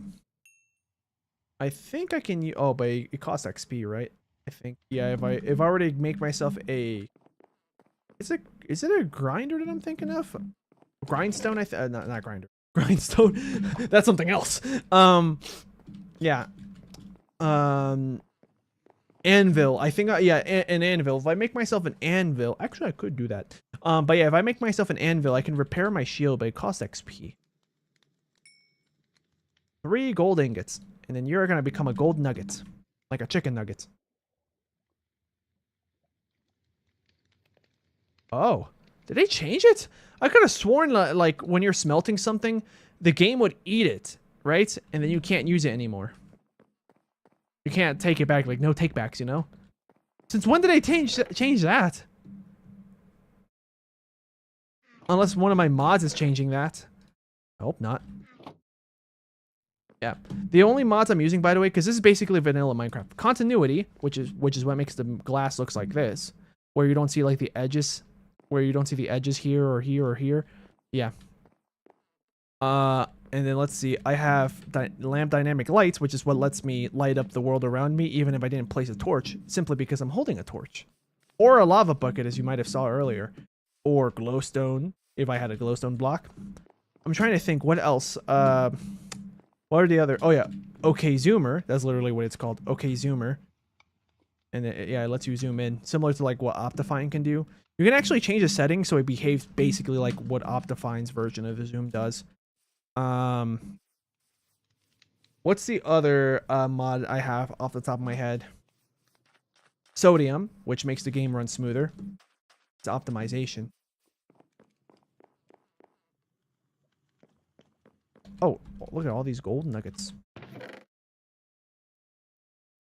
Speaker 1: I think I can. Oh, but it costs XP, right? I think. Yeah. If I were to make myself a, is it a grinder that I'm thinking of? Grindstone? Not grinder. Grindstone. That's something else. Yeah. Anvil. I think. Yeah, an anvil. If I make myself an anvil, actually, I could do that. But yeah, if I make myself an anvil, I can repair my shield, but it costs XP. 3 gold ingots. And then you're going to become a gold nugget. Like a chicken nugget. Oh. Did they change it? I could have sworn like when you're smelting something, the game would eat it, right? And then you can't use it anymore. You can't take it back. Like, no takebacks, you know? Since when did they change that? Unless one of my mods is changing that. I hope not. Yeah, the only mods I'm using, by the way, because this is basically vanilla Minecraft. Continuity, which is what makes the glass looks like this, where you don't see like the edges, here or here or here. Yeah. And then let's see. I have lamp dynamic lights, which is what lets me light up the world around me, even if I didn't place a torch, simply because I'm holding a torch, or a lava bucket, as you might have saw earlier, or glowstone if I had a glowstone block. I'm trying to think what else. What are the other? Oh yeah, όκεϊζουμερ. That's literally what it's called. όκεϊζουμερ. And yeah, it lets you zoom in, similar to like what Optifine can do. You can actually change the settings so it behaves basically like what Optifine's version of the zoom does. What's the other mod I have off the top of my head? Sodium, which makes the game run smoother. It's optimization. Oh, look at all these gold nuggets.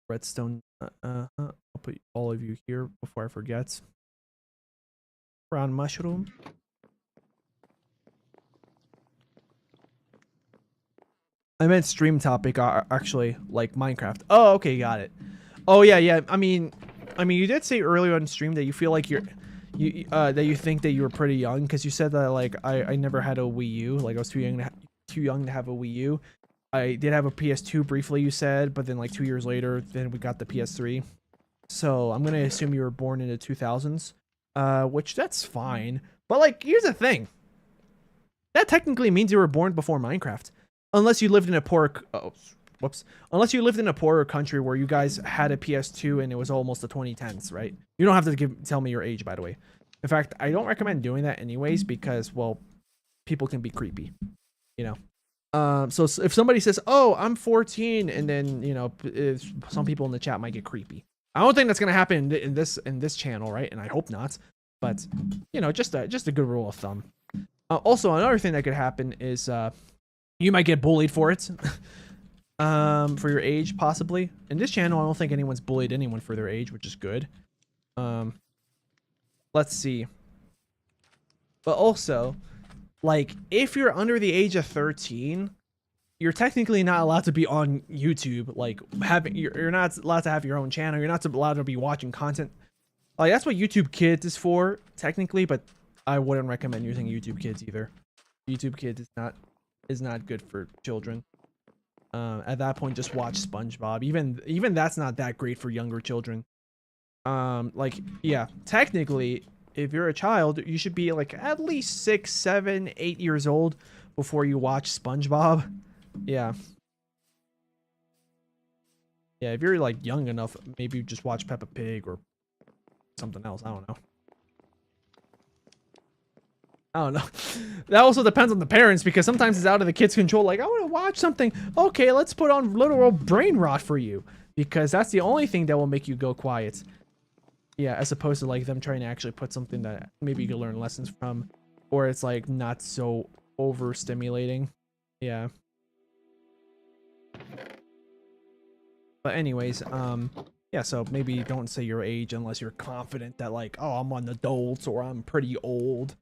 Speaker 1: Redstone. I'll put all of you here before I forget. Brown mushroom. I meant stream topic, actually, like Minecraft. Oh, okay, got it. Oh yeah. I mean, you did say earlier on stream that you feel like that you think that you were pretty young, because you said that like I never had a Wii U, like I was too young to have a Wii U. I did have a PS2 briefly, you said, but then like 2 years later, then we got the PS3. So I'm gonna assume you were born in the 2000s, which that's fine. But like, here's the thing. That technically means you were born before Minecraft, unless you lived in a poor. Oh, whoops. Unless you lived in a poorer country where you guys had a PS2 and it was almost the 2010s, right? You don't have to tell me your age, by the way. In fact, I don't recommend doing that anyways, because, well, people can be creepy, you know. So if somebody says, "Oh, I'm 14," and then some people in the chat might get creepy. I don't think that's gonna happen in this channel, right? And I hope not. But just a good rule of thumb. Also, another thing that could happen is you might get bullied for it, for your age, possibly. In this channel, I don't think anyone's bullied anyone for their age, which is good. Let's see. But also, like, if you're under the age of 13, you're technically not allowed to be on YouTube. Like, you're not allowed to have your own channel. You're not allowed to be watching content. Like, that's what YouTube Kids is for, technically, but I wouldn't recommend using YouTube Kids either. YouTube Kids is not good for children. At that point, just watch SpongeBob. Even that's not that great for younger children. Like, yeah, technically, if you're a child, you should be like at least 6, 7, 8 years old before you watch SpongeBob. Yeah. Yeah, if you're like young enough, maybe just watch Peppa Pig or something else. I don't know. That also depends on the parents, because sometimes it's out of the kid's control. Like, I want to watch something. Okay, let's put on literal brain rot for you, because that's the only thing that will make you go quiet. Yeah, as opposed to like them trying to actually put something that maybe you can learn lessons from, or it's like not so overstimulating. Yeah. But anyways, yeah, so maybe don't say your age unless you're confident that like, oh, I'm an adult or I'm pretty old.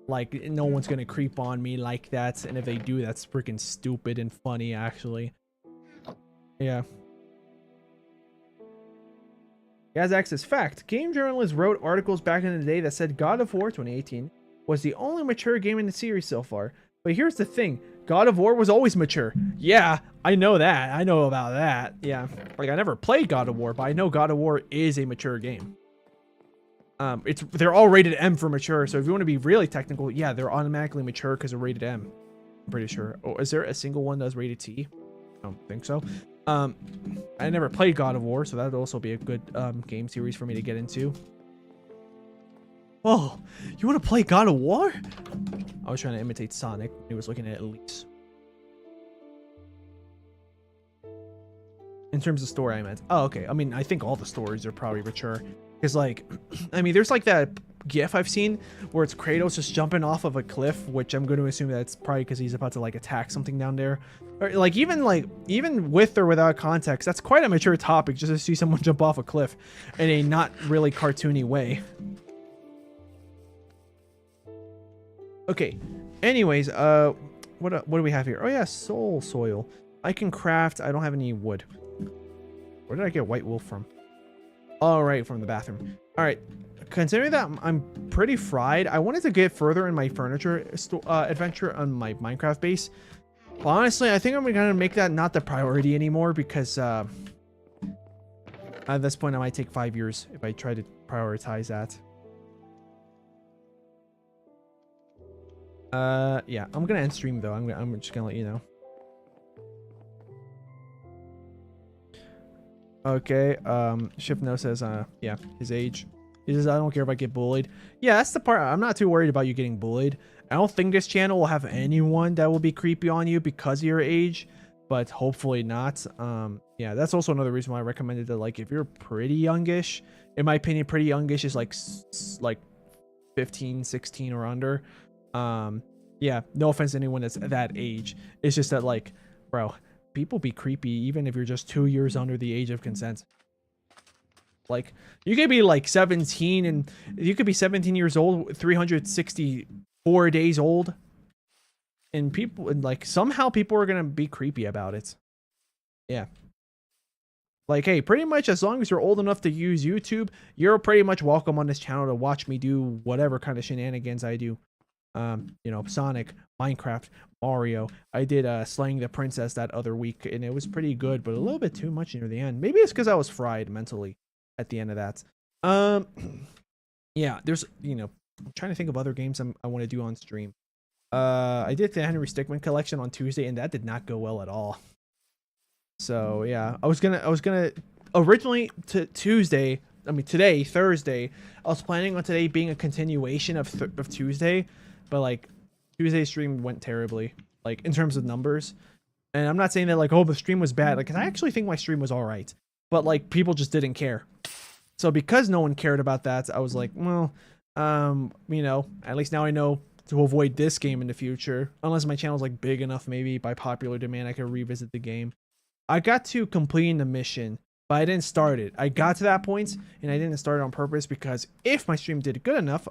Speaker 1: Like, no one's gonna creep on me like that, and if they do, that's freaking stupid and funny, actually. Yeah. Gazak says, fact, game journalists wrote articles back in the day that said God of War 2018 was the only mature game in the series so far. But here's the thing, God of War was always mature. Yeah, I know that. I know about that. Yeah. Like, I never played God of War, but I know God of War is a mature game. They're all rated M for mature, so if you want to be really technical, yeah, they're automatically mature because they're rated M. I'm pretty sure. Oh, is there a single one that's rated T? I don't think so. I never played God of War, so that would also be a good game series for me to get into. Oh, you want to play God of War? I was trying to imitate Sonic. He was looking at Elise. In terms of story, I meant. Oh, okay. I mean, I think all the stories are probably mature. Because, like, I mean, there's like that GIF I've seen where it's Kratos just jumping off of a cliff, which I'm going to assume that's probably because he's about to like attack something down there. Or even with or without context, that's quite a mature topic just to see someone jump off a cliff in a not really cartoony way. Okay. Anyways, what do we have here? Oh yeah, soul soil. I can craft. I don't have any wood. Where did I get white wool from? All right, from the bathroom. All right, considering that I'm pretty fried, I wanted to get further in my furniture adventure on my Minecraft base. But honestly, I think I'm gonna make that not the priority anymore, because at this point I might take 5 years if I try to prioritize that. Yeah, I'm gonna end stream though. I'm just gonna let you know. Okay, Shift No says, yeah, his age. He says, I don't care if I get bullied. Yeah, that's the part. I'm not too worried about you getting bullied. I don't think this channel will have anyone that will be creepy on you because of your age, but hopefully not. Yeah, that's also another reason why I recommended that, like, if you're pretty youngish, in my opinion, pretty youngish is like 15, 16 or under. Yeah, no offense to anyone that's that age. It's just that, like, bro, people be creepy even if you're just 2 years under the age of consent. Like, you could be like 17 and you could be 17 years old, 364 days old, and people, and like, somehow people are gonna be creepy about it. Yeah. Like, hey, pretty much as long as you're old enough to use YouTube, you're pretty much welcome on this channel to watch me do whatever kind of shenanigans I do. You know, Sonic, Minecraft, Mario. I did Slaying the Princess that other week, and it was pretty good, but a little bit too much near the end. Maybe it's because I was fried mentally at the end of that. Yeah, there's, you know, I'm trying to think of other games I want to do on stream. I did the Henry Stickmin collection on Tuesday, and that did not go well at all. So yeah, I was gonna originally Tuesday. I mean, today, Thursday. I was planning on today being a continuation of Tuesday, but like Tuesday's stream went terribly. like in terms of numbers. And I'm not saying that like, oh, the stream was bad. Like, 'cause I actually think my stream was all right, but like people just didn't care. So because no one cared about that, I was like, well, you know, at least now I know to avoid this game in the future. Unless my channel's like big enough, maybe by popular demand, I could revisit the game. I got to completing the mission, but I didn't start it. I got to that point and I didn't start it on purpose because if my stream did good enough,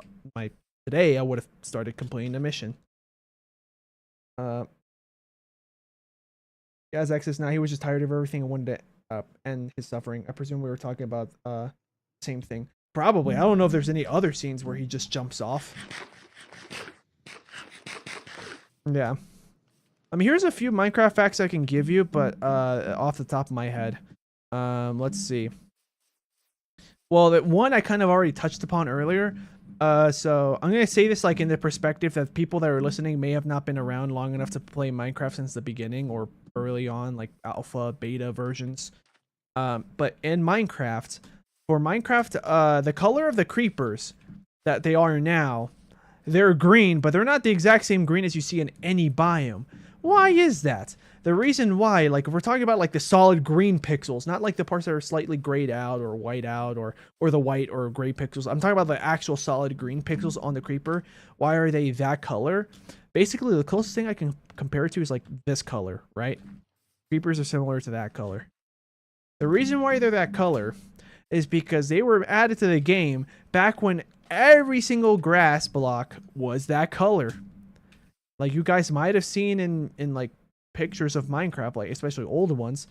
Speaker 1: today I would have started completing the mission. As Exodus now, he was just tired of everything and wanted to end his suffering. I presume we were talking about same thing. Probably. I don't know if there's any other scenes where he just jumps off. Yeah. I mean, here's a few Minecraft facts I can give you, but off the top of my head. Let's see. Well, that one I kind of already touched upon earlier. So I'm going to say this like in the perspective that people that are listening may have not been around long enough to play Minecraft since the beginning or early on, like alpha, beta versions. But in Minecraft, for Minecraft, the color of the creepers that they are now, they're green, but they're not the exact same green as you see in any biome. Why is that? The reason why, like if we're talking about like the solid green pixels, not like the parts that are slightly grayed out or white out or the white or gray pixels. I'm talking about the actual solid green pixels on the creeper. Why are they that color? Basically, the closest thing I can compare it to is like this color, right? Creepers are similar to that color. The reason why they're that color is because they were added to the game back when every single grass block was that color. Like you guys might have seen in like pictures of Minecraft, like especially older ones,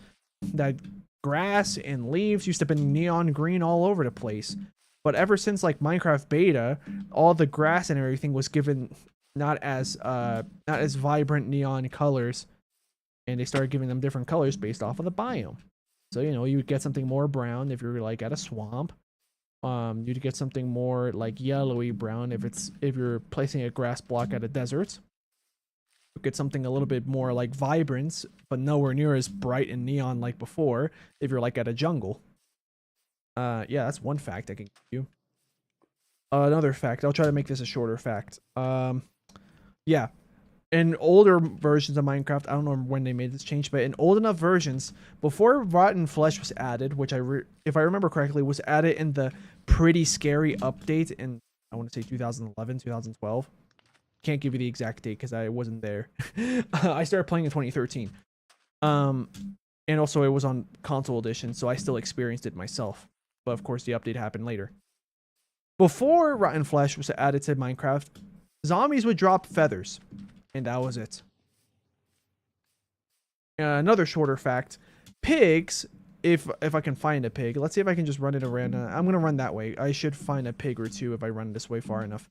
Speaker 1: that grass and leaves used to be neon green all over the place. But ever since like Minecraft beta, all the grass and everything was given not as vibrant neon colors, and they started giving them different colors based off of the biome. So you know, you would get something more brown if you're like at a swamp. You'd get something more like yellowy brown if you're placing a grass block at a desert. Get something a little bit more like vibrant, but nowhere near as bright and neon like before if you're like at a jungle. Yeah, that's one fact I can give you. Another fact, I'll try to make this a shorter fact. Yeah, in older versions of Minecraft, I don't know when they made this change, but in old enough versions, before rotten flesh was added, which if I remember correctly, was added in the pretty scary update in, I want to say 2011, 2012. Can't give you the exact date because I wasn't there. I started playing in 2013. And also it was on console edition, so I still experienced it myself. But of course the update happened later. Before rotten flesh was added to Minecraft, zombies would drop feathers, and that was it. Another shorter fact, pigs, if I can find a pig, let's see if I can just run it around. I'm gonna run that way. I should find a pig or two if I run this way far enough.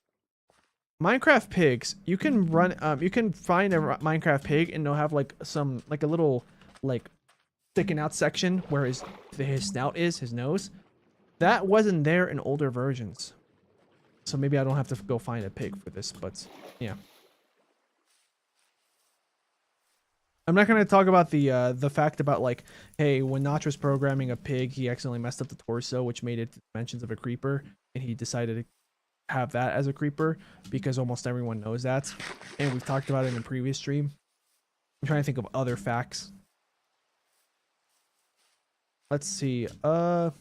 Speaker 1: Minecraft pigs, you can run, you can find a Minecraft pig and they'll have like a little like sticking out section where his snout is, his nose. That wasn't there in older versions. So maybe I don't have to go find a pig for this, but yeah. I'm not going to talk about the fact about like, hey, when Notch was programming a pig, he accidentally messed up the torso, which made it dimensions of a creeper, and he decided to have that as a creeper because almost everyone knows that, and we've talked about it in a previous stream. I'm trying to think of other facts. Let's see. How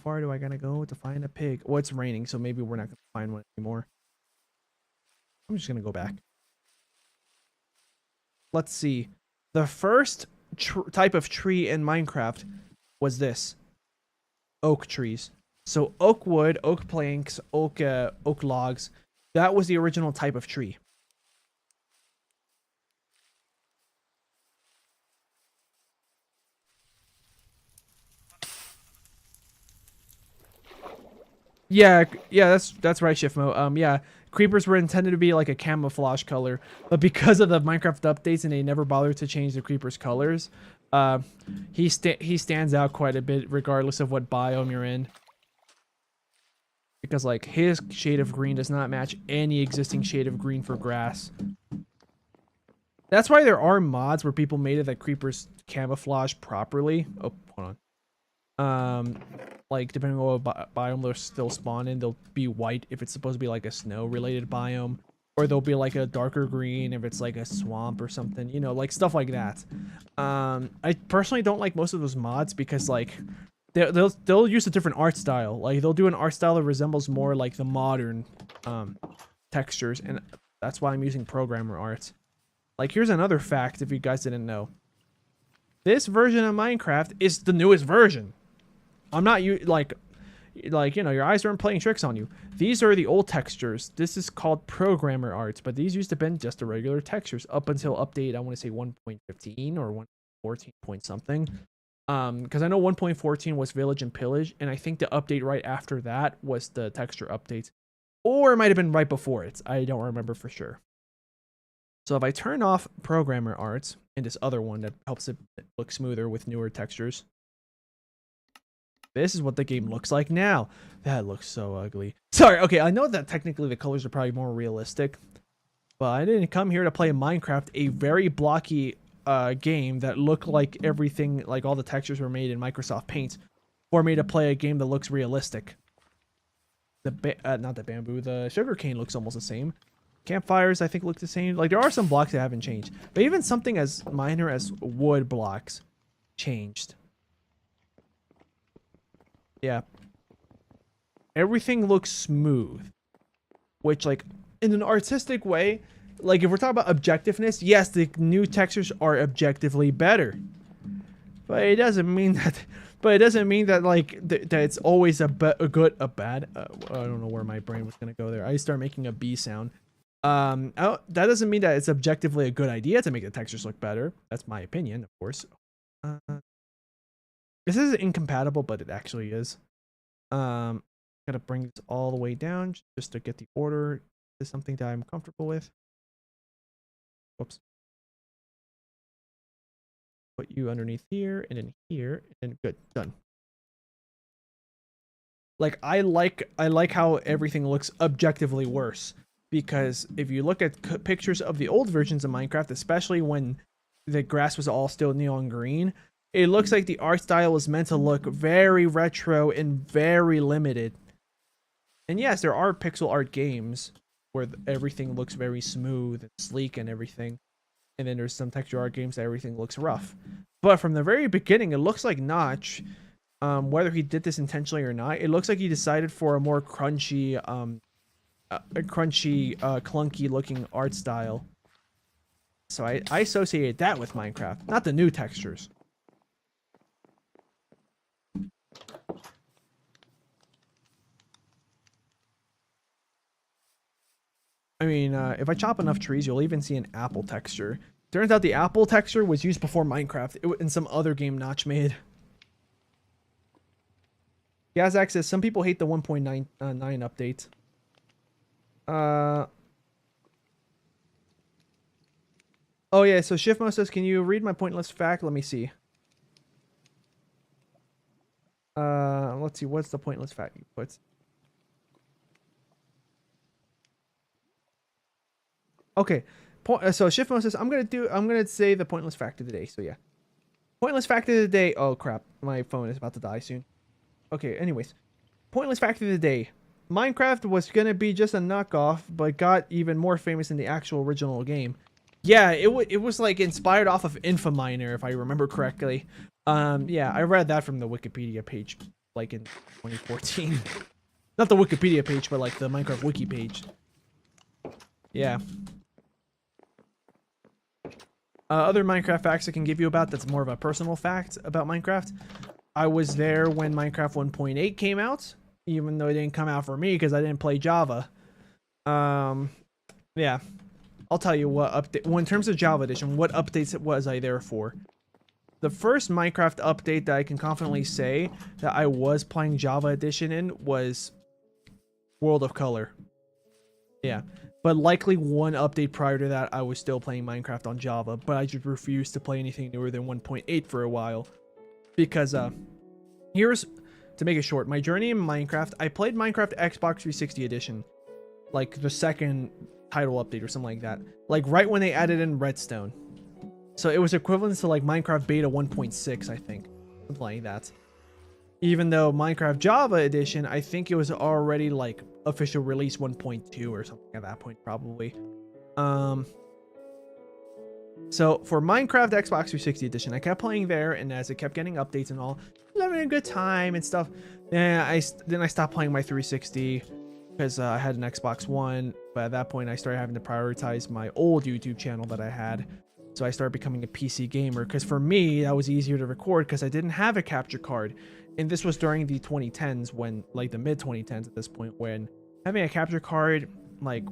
Speaker 1: far do I gotta go to find a pig? Well, it's raining, so maybe we're not gonna find one anymore. I'm just gonna go back. Let's see. The first type of tree in Minecraft was this: oak trees. So oak wood, oak planks, oak logs. That was the original type of tree. Yeah, that's right, Shiftmo. Yeah, creepers were intended to be like a camouflage color, but because of the Minecraft updates and they never bothered to change the creepers' colors, he stands out quite a bit regardless of what biome you're in. Because like his shade of green does not match any existing shade of green for grass. That's why there are mods where people made it that creepers camouflage properly. Oh, hold on. Like depending on what biome they're still spawn in, they'll be white if it's supposed to be like a snow related biome, or there'll be like a darker green if it's like a swamp or something, you know, like stuff like that. I personally don't like most of those mods because like they'll use a different art style. Like they'll do an art style that resembles more like the modern textures, and that's why I'm using programmer art. Like here's another fact if you guys didn't know. This version of Minecraft is the newest version. I'm not like you know, your eyes aren't playing tricks on you. These are the old textures. This is called programmer art, but these used to be just the regular textures up until update, I want to say 1.15 or 1.14 point something. Because I know 1.14 was Village and Pillage, and I think the update right after that was the texture update. Or it might have been right before it. I don't remember for sure. So if I turn off programmer art and this other one that helps it look smoother with newer textures, this is what the game looks like now. That looks so ugly. Sorry, okay, I know that technically the colors are probably more realistic, but I didn't come here to play Minecraft, a very blocky game that looked like everything, like all the textures were made in Microsoft Paint, for me to play a game that looks realistic. Not the bamboo, the sugarcane looks almost the same. Campfires, I think, look the same. Like, there are some blocks that haven't changed, but even something as minor as wood blocks changed. Yeah. Everything looks smooth. Which, like, in an artistic way, like, if we're talking about objectiveness, yes, the new textures are objectively better. But it doesn't mean that... But it doesn't mean that, like, that it's always a bad... I don't know where my brain was going to go there. I start making a B sound. That doesn't mean that it's objectively a good idea to make the textures look better. That's my opinion, of course. This is incompatible, but it actually is. Gotta bring this all the way down just to get the order. This is something that I'm comfortable with. Whoops. Put you underneath here, and then here, and good, done. Like I like how everything looks objectively worse, because if you look at pictures of the old versions of Minecraft, especially when the grass was all still neon green, it looks like the art style was meant to look very retro and very limited. And yes, there are pixel art games where everything looks very smooth and sleek and everything. And then there's some texture art games that everything looks rough. But from the very beginning, it looks like Notch, whether he did this intentionally or not, it looks like he decided for a more crunchy, clunky looking art style. So I associated that with Minecraft, not the new textures. I mean, if I chop enough trees, you'll even see an apple texture. Turns out the apple texture was used before Minecraft in some other game Notch made. Gazak says, some people hate the 1.9 update. Oh yeah, so Shiftmo says, can you read my pointless fact? Let me see. Let's see, what's the pointless fact you put? Okay, so Shiftmo says, I'm gonna say the pointless fact of the day. So yeah, pointless fact of the day. Oh crap, my phone is about to die soon. Okay, anyways, pointless fact of the day. Minecraft was gonna be just a knockoff, but got even more famous in the actual original game. Yeah, it was like inspired off of Infominer, if I remember correctly. Yeah, I read that from the Wikipedia page, like in 2014. Not the Wikipedia page, but like the Minecraft wiki page. Yeah. Other Minecraft facts I can give you about that's more of a personal fact about Minecraft. I was there when Minecraft 1.8 came out, even though it didn't come out for me because I didn't play Java. Yeah. I'll tell you what update. Well, in terms of Java Edition, what updates was I there for? The first Minecraft update that I can confidently say that I was playing Java Edition in was World of Color. Yeah. But likely one update prior to that, I was still playing Minecraft on Java, but I just refused to play anything newer than 1.8 for a while. Because, here's, to make it short, my journey in Minecraft, I played Minecraft Xbox 360 Edition. Like, the second title update or something like that. Like, right when they added in Redstone. So it was equivalent to, like, Minecraft Beta 1.6, I think. Something like that. Even though Minecraft Java Edition, I think it was already, like, official release 1.2 or something at that point, probably. So for Minecraft Xbox 360 edition, I kept playing there, and as it kept getting updates and all, I was having a good time and stuff. Then I stopped playing my 360 because I had an Xbox One, but at that point I started having to prioritize my old YouTube channel that I had. So I started becoming a PC gamer, because for me that was easier to record because I didn't have a capture card. And this was during the 2010s, when, like, the mid 2010s at this point, when having a capture card, like,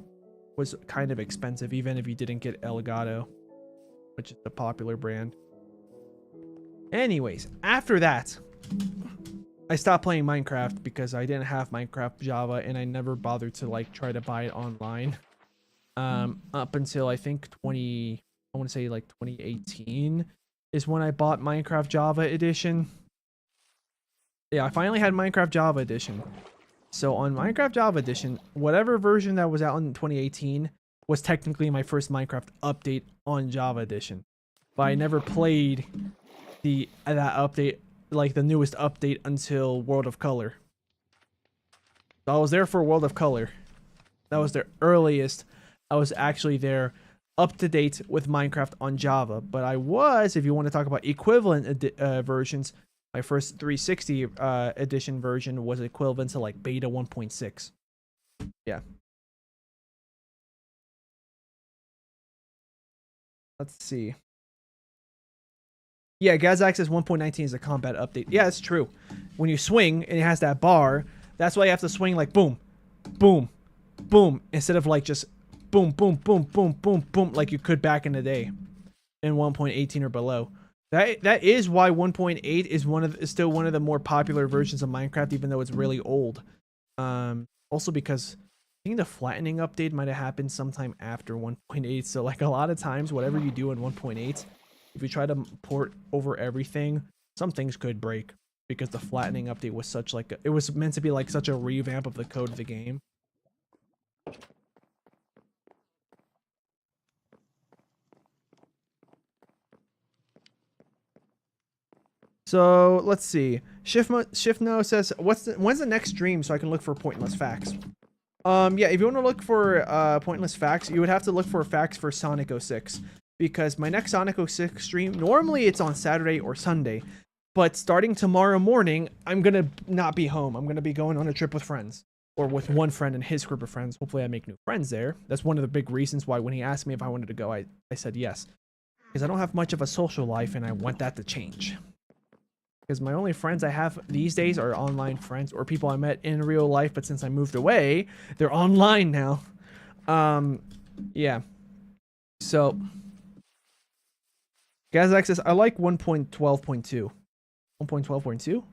Speaker 1: was kind of expensive, even if you didn't get Elgato, which is a popular brand. Anyways, after that, I stopped playing Minecraft because I didn't have Minecraft Java, and I never bothered to, like, try to buy it online. Up until I think I want to say like 2018 is when I bought Minecraft Java Edition. Yeah, I finally had Minecraft Java Edition. So on Minecraft Java Edition, whatever version that was out in 2018 was technically my first Minecraft update on Java Edition. But I never played that update, like the newest update, until World of Color. So I was there for World of Color. That was the earliest I was actually there up to date with Minecraft on Java. But I was, if you want to talk about equivalent versions, my first 360 edition version was equivalent to like beta 1.6. Yeah. Let's see. Yeah, Gaz Access 1.19 is a combat update. Yeah, it's true. When you swing and it has that bar, that's why you have to swing like boom, boom, boom, instead of like just boom, boom, boom, boom, boom, boom, like you could back in the day in 1.18 or below. That is why 1.8 is still one of the more popular versions of Minecraft, even though it's really old. Also because I think the flattening update might have happened sometime after 1.8. So like a lot of times, whatever you do in 1.8, if you try to port over everything, some things could break because the flattening update was such like it was meant to be like such a revamp of the code of the game. So let's see. Shiftno says, when's the next stream so I can look for pointless facts? Yeah, if you want to look for pointless facts, you would have to look for facts for Sonic 06, because my next Sonic 06 stream, normally it's on Saturday or Sunday, but starting tomorrow morning, I'm gonna not be home. I'm gonna be going on a trip with friends, or with one friend and his group of friends. Hopefully I make new friends there. That's one of the big reasons why when he asked me if I wanted to go, I said yes, because I don't have much of a social life and I want that to change. Because my only friends I have these days are online friends or people I met in real life, but since I moved away, they're online now. Yeah. So, Gaz Access, I like 1.12.2. 1.12.2?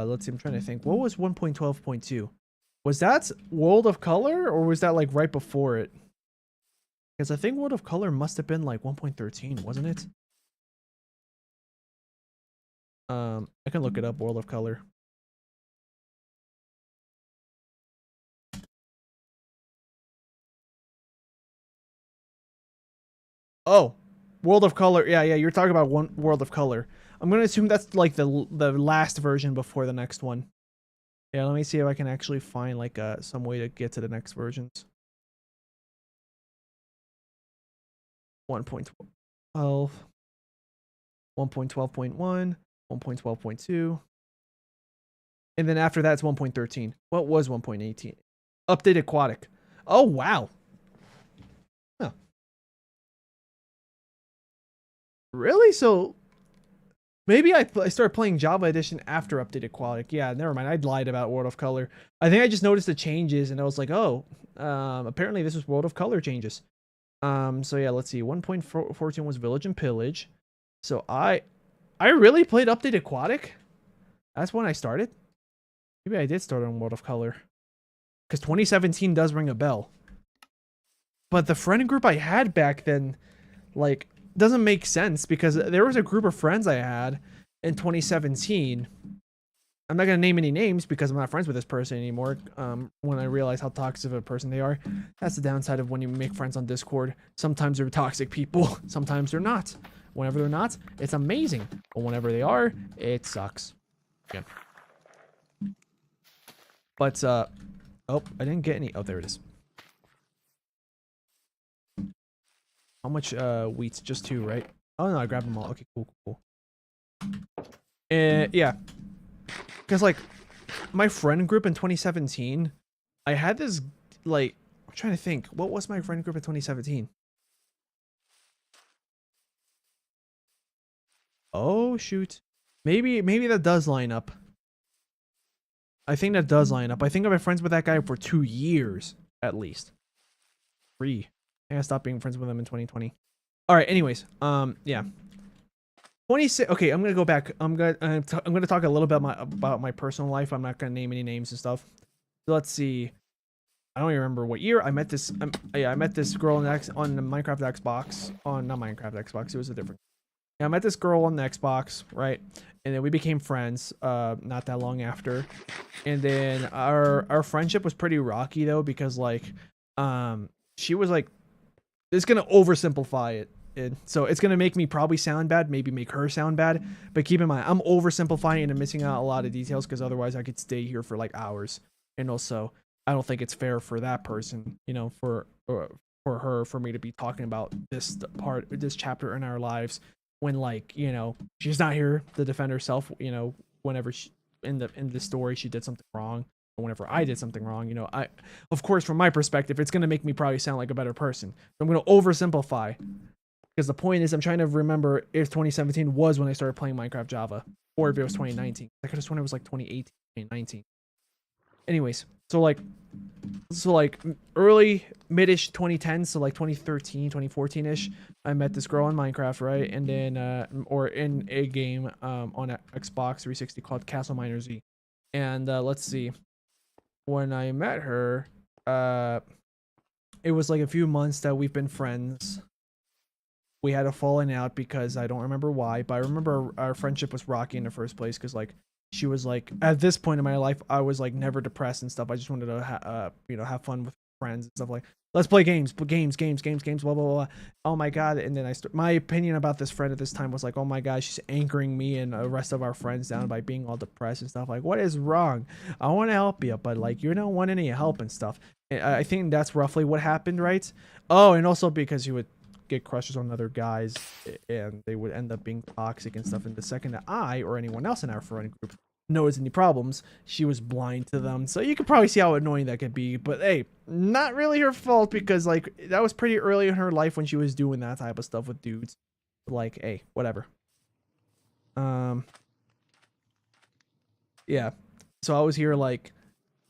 Speaker 1: Let's see, I'm trying to think. What was 1.12.2? Was that World of Color, or was that like right before it? Because I think World of Color must have been like 1.13, wasn't it? I can look it up, World of Color. Oh, World of Color. Yeah, you're talking about one World of Color. I'm going to assume that's like the last version before the next one. Yeah, let me see if I can actually find like some way to get to the next versions. 1.12, 1.12.1, 1.12.2, and then after that's 1.13. What was 1.18? Updated ̶ᵏ. Oh wow. Huh. Really? So maybe I started playing Java Edition after updated ̶ᵏ. Yeah, never mind. I lied about World of Color. I think I just noticed the changes and I was like, oh, apparently this was World of Color changes. So yeah, let's see. 1.14 was Village and Pillage. So I really played updated ̶ᵏ. That's when I started. Maybe I did start on World of Color, because 2017 does ring a bell. But the friend group I had back then, like, doesn't make sense, because there was a group of friends I had in 2017. I'm not gonna name any names because I'm not friends with this person anymore. When I realize how toxic of a person they are, that's the downside of when you make friends on Discord. Sometimes they're toxic people, sometimes they're not. Whenever they're not, it's amazing. But whenever they are, it sucks. Yeah. But oh, I didn't get any. Oh, there it is. How much wheats? Just 2, right? Oh no, I grabbed them all. Okay, cool. Yeah, because like my friend group in 2017, I had this like, I'm trying to think, what was my friend group in 2017? Oh shoot, maybe that does line up. I think that does line up. I think I've been friends with that guy for 2 years at least. 3. I think I stopped being friends with him in 2020. All right. Anyways, yeah. 26. Okay, I'm gonna go back. I'm gonna talk a little bit about my personal life. I'm not gonna name any names and stuff. So let's see. I don't even remember what year I met this. Yeah, I met this girl on the Minecraft Xbox. On not Minecraft Xbox. It was a different. Yeah, I met this girl on the Xbox, right? And then we became friends. Not that long after. And then our friendship was pretty rocky though, because like, she was like, it's gonna oversimplify it. So it's going to make me probably sound bad, maybe make her sound bad. But keep in mind, I'm oversimplifying and I'm missing out a lot of details because otherwise I could stay here for like hours. And also, I don't think it's fair for that person, you know, for me to be talking about this chapter in our lives when, like, you know, she's not here to defend herself, you know, whenever she, in the story she did something wrong. Whenever I did something wrong, you know, of course, from my perspective, it's going to make me probably sound like a better person. So I'm going to oversimplify. Because the point is, I'm trying to remember if 2017 was when I started playing Minecraft Java, or if it was 2019. I could have sworn it was like 2018, 2019. Anyways, so like early, mid-ish 2010, so like 2013, 2014-ish, I met this girl on Minecraft, right? And then, or in a game on Xbox 360 called Castle Miner Z. And let's see, when I met her, it was like a few months that we've been friends. We had a falling out because I don't remember why, but I remember our friendship was rocky in the first place because like she was like, at this point in my life, I was like never depressed and stuff. I just wanted to you know, have fun with friends and stuff, like let's play games, blah blah blah. Oh my god! And then my opinion about this friend at this time was like, oh my god, she's anchoring me and the rest of our friends down by being all depressed and stuff. Like, what is wrong? I want to help you, but like you don't want any help and stuff. And I think that's roughly what happened, right? Oh, and also because you would get crushes on other guys and they would end up being toxic and stuff, and the second that I or anyone else in our friend group knows any problems, she was blind to them. So you could probably see how annoying that could be, but hey, not really her fault because like that was pretty early in her life when she was doing that type of stuff with dudes. Like, hey, whatever. Yeah, so I was here like,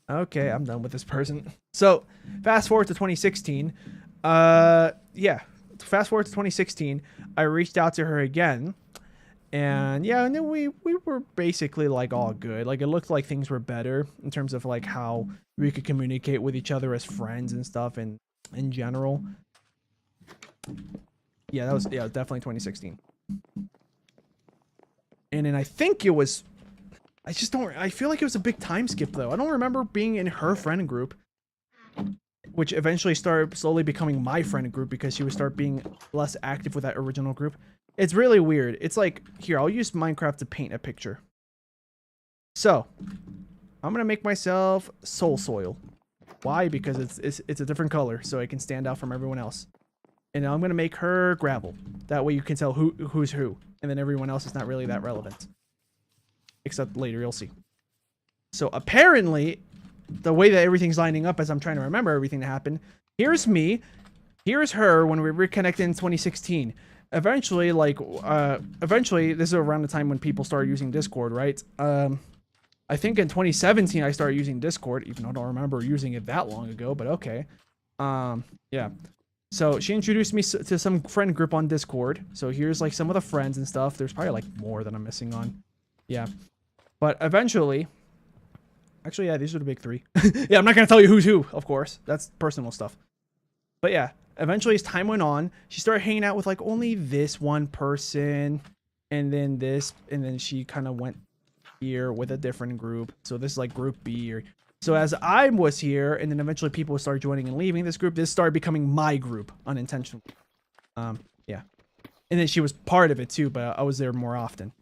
Speaker 1: okay, I'm done with this person. So fast forward to 2016. Yeah, fast forward to 2016, I reached out to her again, and yeah, and then we were basically like all good. Like it looked like things were better in terms of like how we could communicate with each other as friends and stuff, and in general. Yeah, that was definitely 2016. And then I think it was, I feel like it was a big time skip though. I don't remember being in her friend group, which eventually started slowly becoming my friend group because she would start being less active with that original group. It's really weird. It's like, here, I'll use Minecraft to paint a picture. So, I'm going to make myself soul soil. Why? Because it's a different color, so it can stand out from everyone else. And I'm going to make her gravel. That way you can tell who's who. And then everyone else is not really that relevant. Except later, you'll see. So, apparently, the way that everything's lining up as I'm trying to remember everything that happened, here's me, here's her when we reconnected in 2016. Eventually, this is around the time when people started using Discord, right? I think in 2017 I started using Discord, even though I don't remember using it that long ago, but okay. Yeah. So she introduced me to some friend group on Discord. So here's like some of the friends and stuff. There's probably like more that I'm missing on. Yeah. But eventually, actually, yeah, these are the big 3. Yeah, I'm not going to tell you who's who, of course. That's personal stuff. But yeah, eventually as time went on, she started hanging out with like only this one person and then this, and then she kind of went here with a different group. So this is like group B. So as I was here, and then eventually people would start joining and leaving this group, this started becoming my group unintentionally. Yeah. And then she was part of it too, but I was there more often.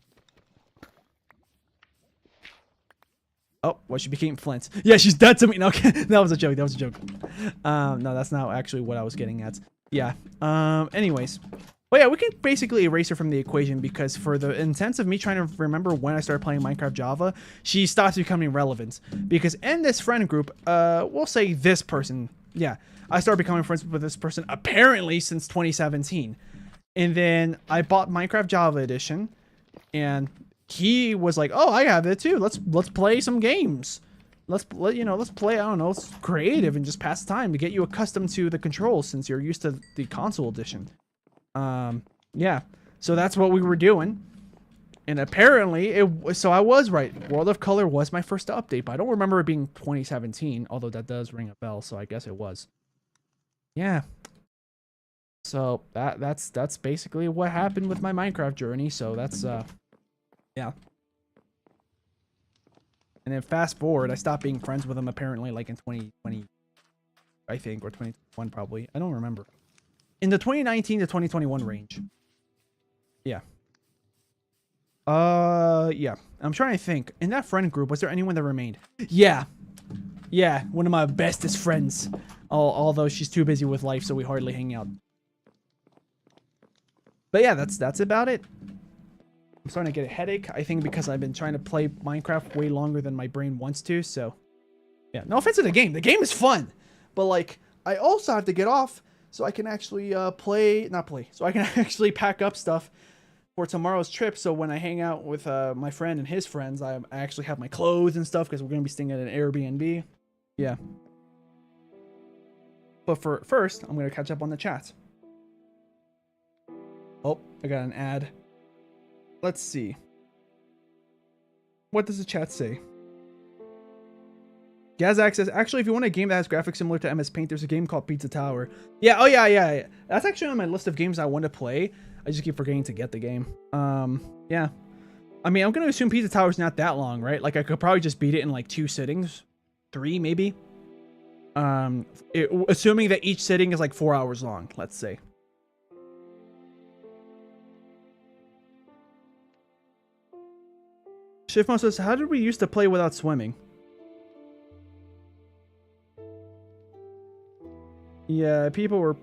Speaker 1: Oh, well, she became Flint. Yeah, she's dead to me. No, okay. That was a joke. That was a joke. No, that's not actually what I was getting at. Yeah. Anyways. Well, yeah, we can basically erase her from the equation because for the intents of me trying to remember when I started playing Minecraft Java, she stops becoming relevant. Because in this friend group, we'll say this person. Yeah, I started becoming friends with this person apparently since 2017. And then I bought Minecraft Java Edition, and he was like, "Oh, I have it too. Let's play some games. Let's play, I don't know, it's creative and just pass time to get you accustomed to the controls since you're used to the console edition." Yeah, so that's what we were doing. And apparently so I was right. World of Color was my first update, but I don't remember it being 2017, although that does ring a bell, so I guess it was. Yeah. So that's basically what happened with my Minecraft journey. So that's yeah. And then fast forward, I stopped being friends with him apparently like in 2020, I think, or 2021 probably. I don't remember. In the 2019 to 2021 range. Yeah. Yeah. I'm trying to think. In that friend group, was there anyone that remained? Yeah. Yeah, one of my bestest friends. Although she's too busy with life, so we hardly hang out. But yeah, that's about it. I'm starting to get a headache, I think because I've been trying to play Minecraft way longer than my brain wants to, so... Yeah, no offense to the game. The game is fun. But, like, I also have to get off so I can actually so I can actually pack up stuff for tomorrow's trip. So when I hang out with my friend and his friends, I actually have my clothes and stuff because we're going to be staying at an Airbnb. Yeah. But first, I'm going to catch up on the chat. Oh, I got an ad. Let's see. What does the chat say? Gazak says, actually, if you want a game that has graphics similar to MS Paint, there's a game called Pizza Tower. Yeah, oh yeah. That's actually on my list of games I want to play. I just keep forgetting to get the game. Yeah. I mean, I'm going to assume Pizza Tower's not that long, right? Like, I could probably just beat it in, like, 2 sittings. 3, maybe? Assuming that each sitting is, like, 4 hours long, let's say. Shiftmo says, how did we used to play without swimming? Yeah, people were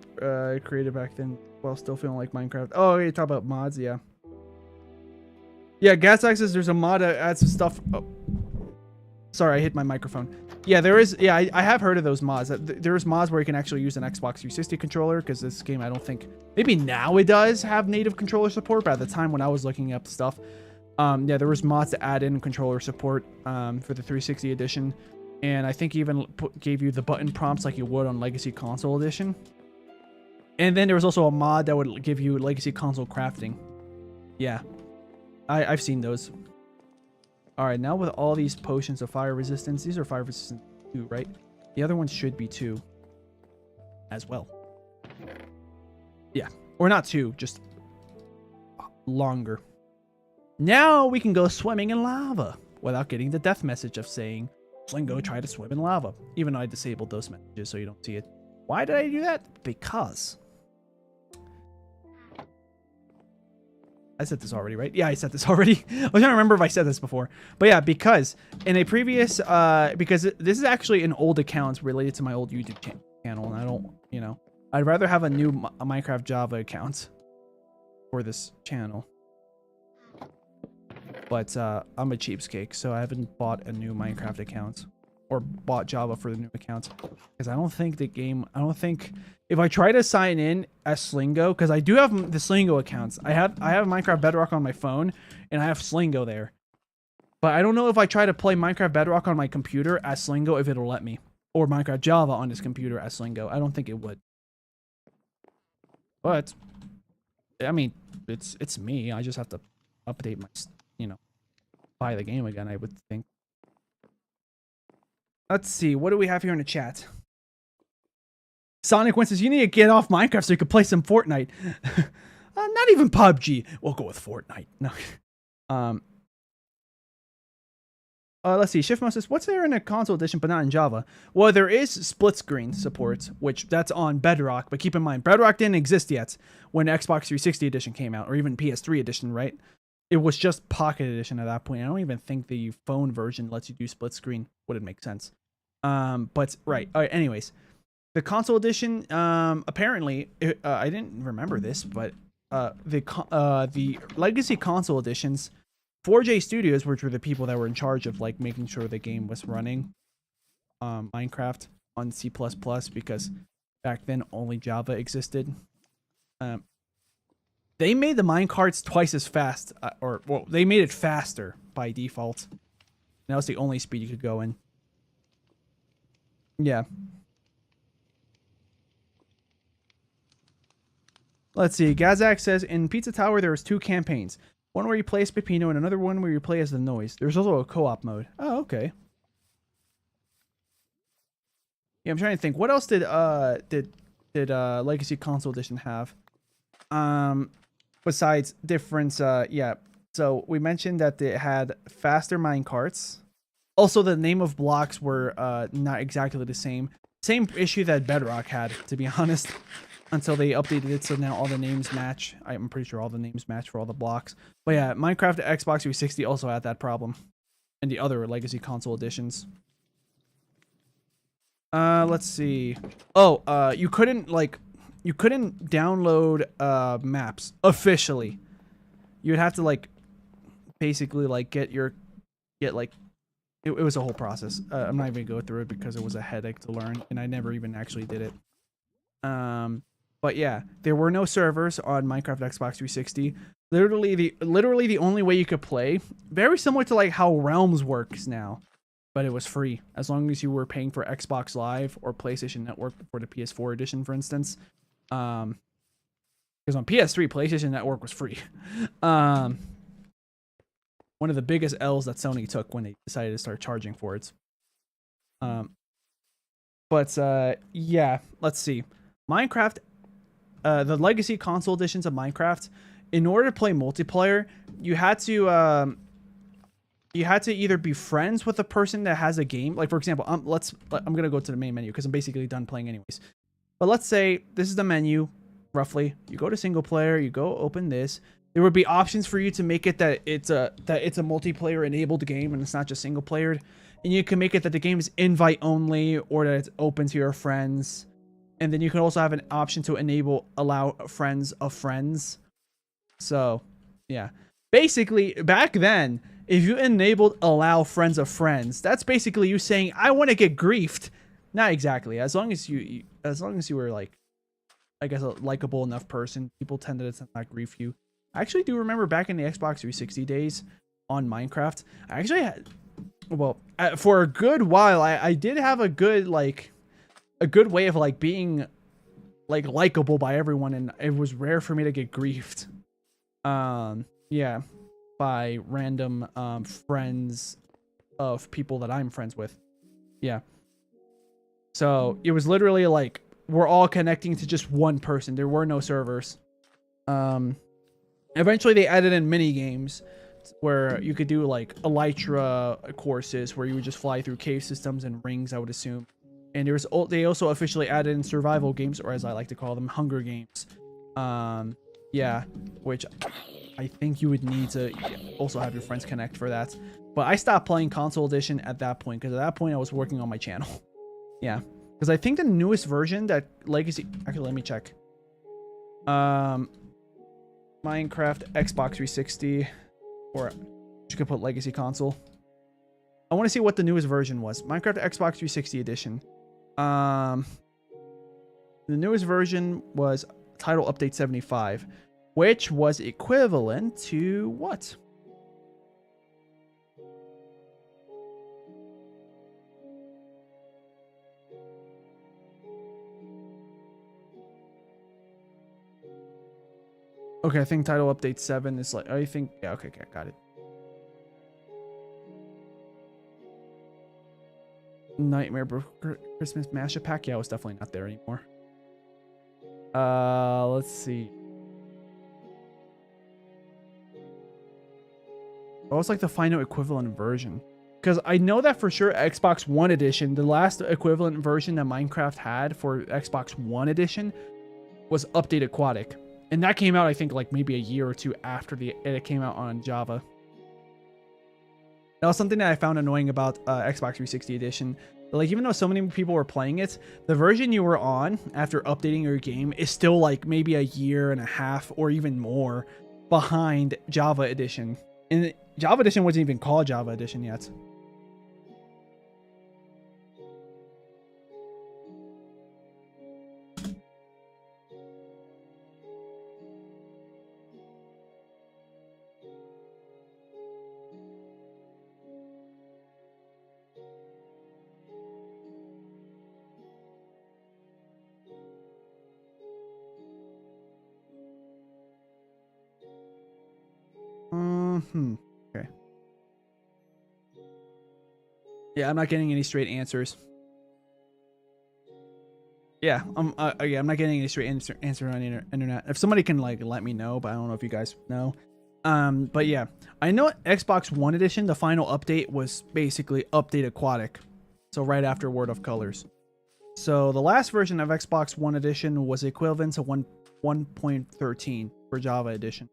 Speaker 1: creative back then while still feeling like Minecraft. Oh, you talk about mods, yeah. Yeah, Gasax says there's a mod that adds some stuff. Oh. Sorry, I hit my microphone. Yeah, there is. Yeah, I have heard of those mods. There's mods where you can actually use an Xbox 360 controller because this game, I don't think... Maybe now it does have native controller support, but at the time when I was looking up stuff, yeah, there was mods to add in controller support for the 360 edition. And I think even gave you the button prompts like you would on Legacy Console Edition. And then there was also a mod that would give you Legacy Console crafting. Yeah. I've seen those. Alright, now with all these potions of fire resistance, these are fire resistant too, right? The other ones should be too. As well. Yeah. Or not 2, just longer. Now we can go swimming in lava without getting the death message of saying, Slingo, try to swim in lava. Even though I disabled those messages so you don't see it. Why did I do that? Because I said this already, right? Yeah, I said this already. I was trying to remember if I said this before. But yeah, because in a previous, because this is actually an old account related to my old YouTube channel. And I don't, I'd rather have a new Minecraft Java account for this channel. But I'm a cheapskate, so I haven't bought a new Minecraft account or bought Java for the new account because I don't think if I try to sign in as Slingo, because I do have the Slingo accounts. I have Minecraft Bedrock on my phone and I have Slingo there. But I don't know if I try to play Minecraft Bedrock on my computer as Slingo if it'll let me, or Minecraft Java on this computer as Slingo. I don't think it would. But I mean, it's me. I just have to update my, buy the game again, I would think. Let's see, what do we have here in the chat? Sonic Win says, you need to get off Minecraft so you can play some Fortnite. Not even PUBG. We'll go with Fortnite. No. Let's see, Shiftmo says, what's there in a console edition but not in Java? Well, there is split screen support, which that's on Bedrock, but keep in mind, Bedrock didn't exist yet when Xbox 360 edition came out, or even PS3 edition, right? it was just Pocket Edition at that point. I don't even think the phone version lets you do split screen. Wouldn't make sense. But right. All right. Anyways, the console edition. Apparently, I didn't remember this, but the legacy console editions, 4J Studios, which were the people that were in charge of like making sure the game was running, Minecraft on C++, because back then only Java existed. They made the minecarts twice as fast, or well, they made it faster by default. That was the only speed you could go in. Yeah. Let's see. Gazak says, in Pizza Tower, there was 2 campaigns. One where you play as Peppino and another one where you play as the Noise. There's also a co-op mode. Oh, okay. Yeah, I'm trying to think. What else did Legacy Console Edition have? Besides difference, yeah. So we mentioned that it had faster minecarts. Also, the name of blocks were not exactly the same. Same issue that Bedrock had, to be honest, until they updated it so now all the names match. I'm pretty sure all the names match for all the blocks. But yeah, Minecraft Xbox 360 also had that problem, and the other Legacy Console editions. Let's see. Oh, you couldn't download maps officially. You would have to like basically like it was a whole process. I'm not even gonna go through it because it was a headache to learn, and I never even actually did it. But yeah, there were no servers on Minecraft Xbox 360. Literally the only way you could play, very similar to like how Realms works now, but it was free as long as you were paying for Xbox Live or PlayStation Network for the PS4 edition, for instance. Because on PS3, PlayStation Network was free. One of the biggest L's that Sony took when they decided to start charging for it. Yeah, let's see. Minecraft, the legacy console editions of Minecraft, in order to play multiplayer, you had to either be friends with the person that has a game. Like, for example, I'm gonna go to the main menu because I'm basically done playing anyways. But let's say this is the menu, roughly. You go to single player, you go open this. There would be options for you to make it that it's a multiplayer enabled game and it's not just single playered. And you can make it that the game is invite only or that it's open to your friends. And then you can also have an option to allow friends of friends. So, yeah. Basically, back then, if you enabled allow friends of friends, that's basically you saying, I want to get griefed. Not exactly. As long as you were like, I guess, a likable enough person, people tended to not grief you. I actually do remember back in the Xbox 360 days on Minecraft, I actually had, well, for a good while, I did have a good way of like being like likable by everyone, and it was rare for me to get griefed. Yeah, by random friends of people that I'm friends with. Yeah. So it was literally like we're all connecting to just one person. There were no servers. Eventually they added in mini games where you could do like elytra courses where you would just fly through cave systems and rings, I would assume. And they also officially added in survival games, or as I like to call them, Hunger Games. Yeah, which I think you would need to also have your friends connect for that. But I stopped playing console edition at that point because at that point I was working on my channel. Yeah, because I think the newest version that Legacy, actually let me check. Minecraft Xbox 360, or you could put Legacy console. I want to see what the newest version was. Minecraft Xbox 360 edition. The newest version was Title Update 75, which was equivalent to what? Okay, I think Title Update 7 is like, I think, yeah, okay, got it. Nightmare Christmas Mashup Pack? Yeah, it was definitely not there anymore. Let's see. What was like the final equivalent version? Because I know that for sure Xbox One Edition, the last equivalent version that Minecraft had for Xbox One Edition was Update Aquatic. And that came out, I think, like maybe a year or two after it came out on Java. That was something that I found annoying about Xbox 360 edition. Like, even though so many people were playing it, the version you were on after updating your game is still like maybe a year and a half or even more behind Java edition. And Java edition wasn't even called Java edition yet. Okay. Yeah, I'm not getting any straight answers. Yeah, I'm not getting any straight answer on the internet. If somebody can like let me know, but I don't know if you guys know. But yeah, I know Xbox One edition, the final update was basically update aquatic. So right after World of Colors. So the last version of Xbox One edition was equivalent to 1.13 for Java edition.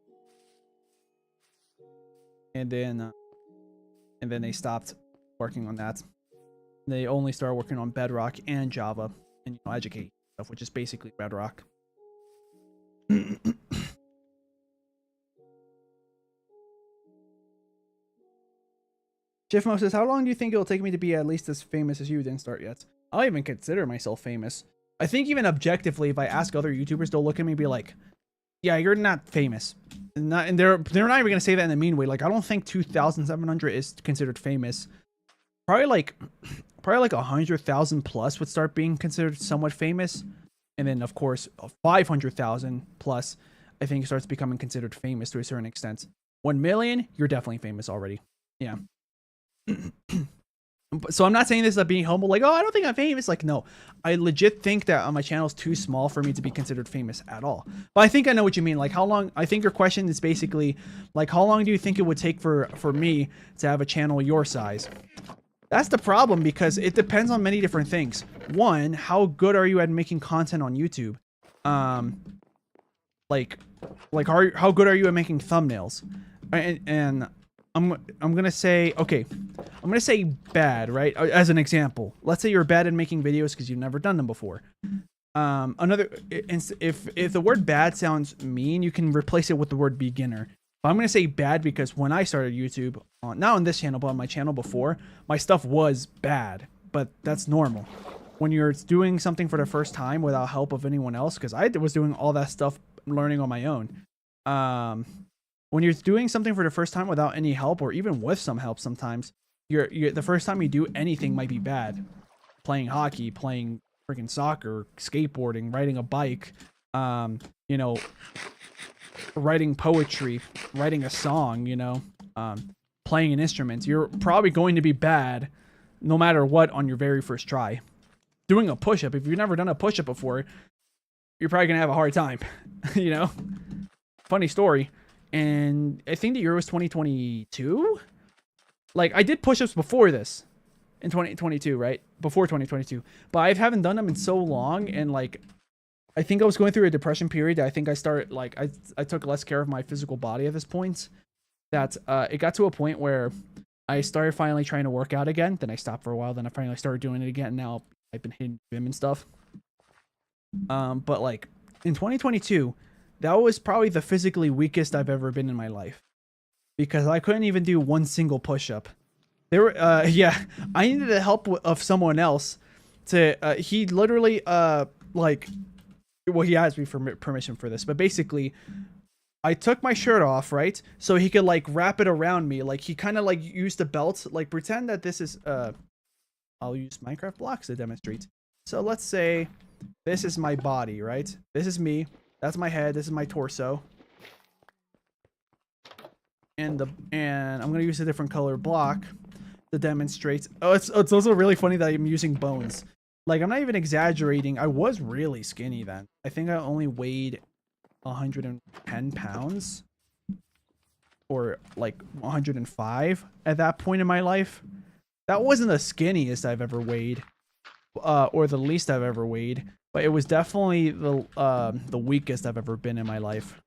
Speaker 1: And then they stopped working on that. They only started working on Bedrock and Java and educate stuff, which is basically Bedrock. Jiffmo says, how long do you think it'll take me to be at least as famous as you? Didn't start yet. I don't even consider myself famous. I think even objectively, if I ask other YouTubers, they'll look at me and be like, yeah, you're not famous. And they're not even gonna say that in a mean way. Like, I don't think 2,700 is considered famous. Probably like 100,000 plus would start being considered somewhat famous, and then of course 500,000 plus I think starts becoming considered famous to a certain extent. 1 million, you're definitely famous already. Yeah. So I'm not saying this as being humble, like, oh, I don't think I'm famous. Like, no, I legit think that my channel is too small for me to be considered famous at all. But I think I know what you mean. Like, how long? I think your question is basically like, how long do you think it would take for me to have a channel your size? That's the problem, because it depends on many different things. One, how good are you at making content on YouTube? How good are you at making thumbnails? And I'm gonna say, okay, I'm gonna say bad, right? As an example, let's say you're bad at making videos because you've never done them before. If the word bad sounds mean, you can replace it with the word beginner. But I'm gonna say bad because when I started YouTube, not on this channel, but on my channel before, my stuff was bad. But that's normal. When you're doing something for the first time without help of anyone else, because I was doing all that stuff learning on my own. When you're doing something for the first time without any help, or even with some help sometimes, the first time you do anything might be bad. Playing hockey, playing freaking soccer, skateboarding, riding a bike, you know, writing poetry, writing a song, you know, playing an instrument. You're probably going to be bad no matter what on your very first try. Doing a push-up, if you've never done a push-up before, you're probably going to have a hard time, you know? Funny story. And I think the year was 2022. Like, I did push-ups before this in 2022, right? Before 2022. But I haven't done them in so long, and like, I think I was going through a depression period. I think I started, like, I took less care of my physical body at this point. That it got to a point where I started finally trying to work out again. Then I stopped for a while. Then I finally started doing it again. Now I've been hitting the gym and stuff. But like in 2022, that was probably the physically weakest I've ever been in my life, because I couldn't even do one single push-up. There were, yeah, I needed the help of someone else to, he literally, like, well, he asked me for permission for this, but basically, I took my shirt off, right? So he could, like, wrap it around me. Like, he kind of, like, used a belt. Like, pretend that this is, I'll use Minecraft blocks to demonstrate. So let's say this is my body, right? This is me. That's my head. This is my torso. And I'm gonna use a different color block to demonstrate. Oh, it's also really funny that I'm using bones. Like, I'm not even exaggerating. I was really skinny then. I think I only weighed 110 pounds, or like 105 at that point in my life. That wasn't the skinniest I've ever weighed, or the least I've ever weighed. But it was definitely the weakest I've ever been in my life.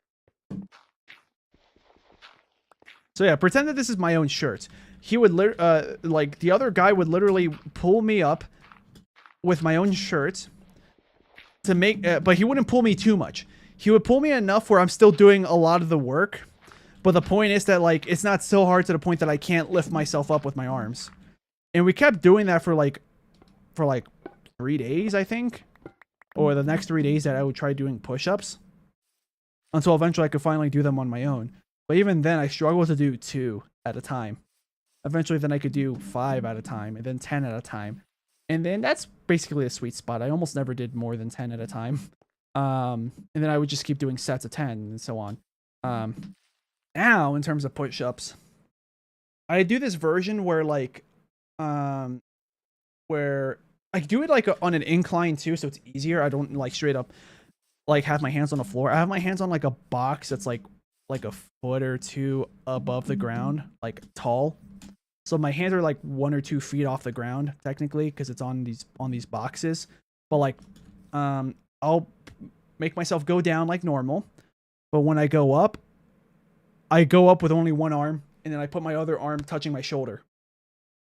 Speaker 1: So yeah, pretend that this is my own shirt. He would like the other guy would literally pull me up with my own shirt to make, but he wouldn't pull me too much. He would pull me enough where I'm still doing a lot of the work. But the point is that like it's not so hard to the point that I can't lift myself up with my arms. And we kept doing that for like 3 days, I think. Or the next 3 days that I would try doing push-ups. Until eventually I could finally do them on my own. But even then, I struggled to do 2 at a time. Eventually, then I could do 5 at a time, and then 10 at a time. And then that's basically a sweet spot. I almost never did more than 10 at a time. And then I would just keep doing sets of 10 and so on. Now, in terms of push-ups, I do this version where like, where I do it like on an incline too, so it's easier. I don't like straight up like have my hands on the floor. I have my hands on like a box that's like a foot or 2 above the ground, like tall. So my hands are like 1 or 2 feet off the ground technically because it's on these boxes. But like, I'll make myself go down like normal. But when I go up with only one arm, and then I put my other arm touching my shoulder.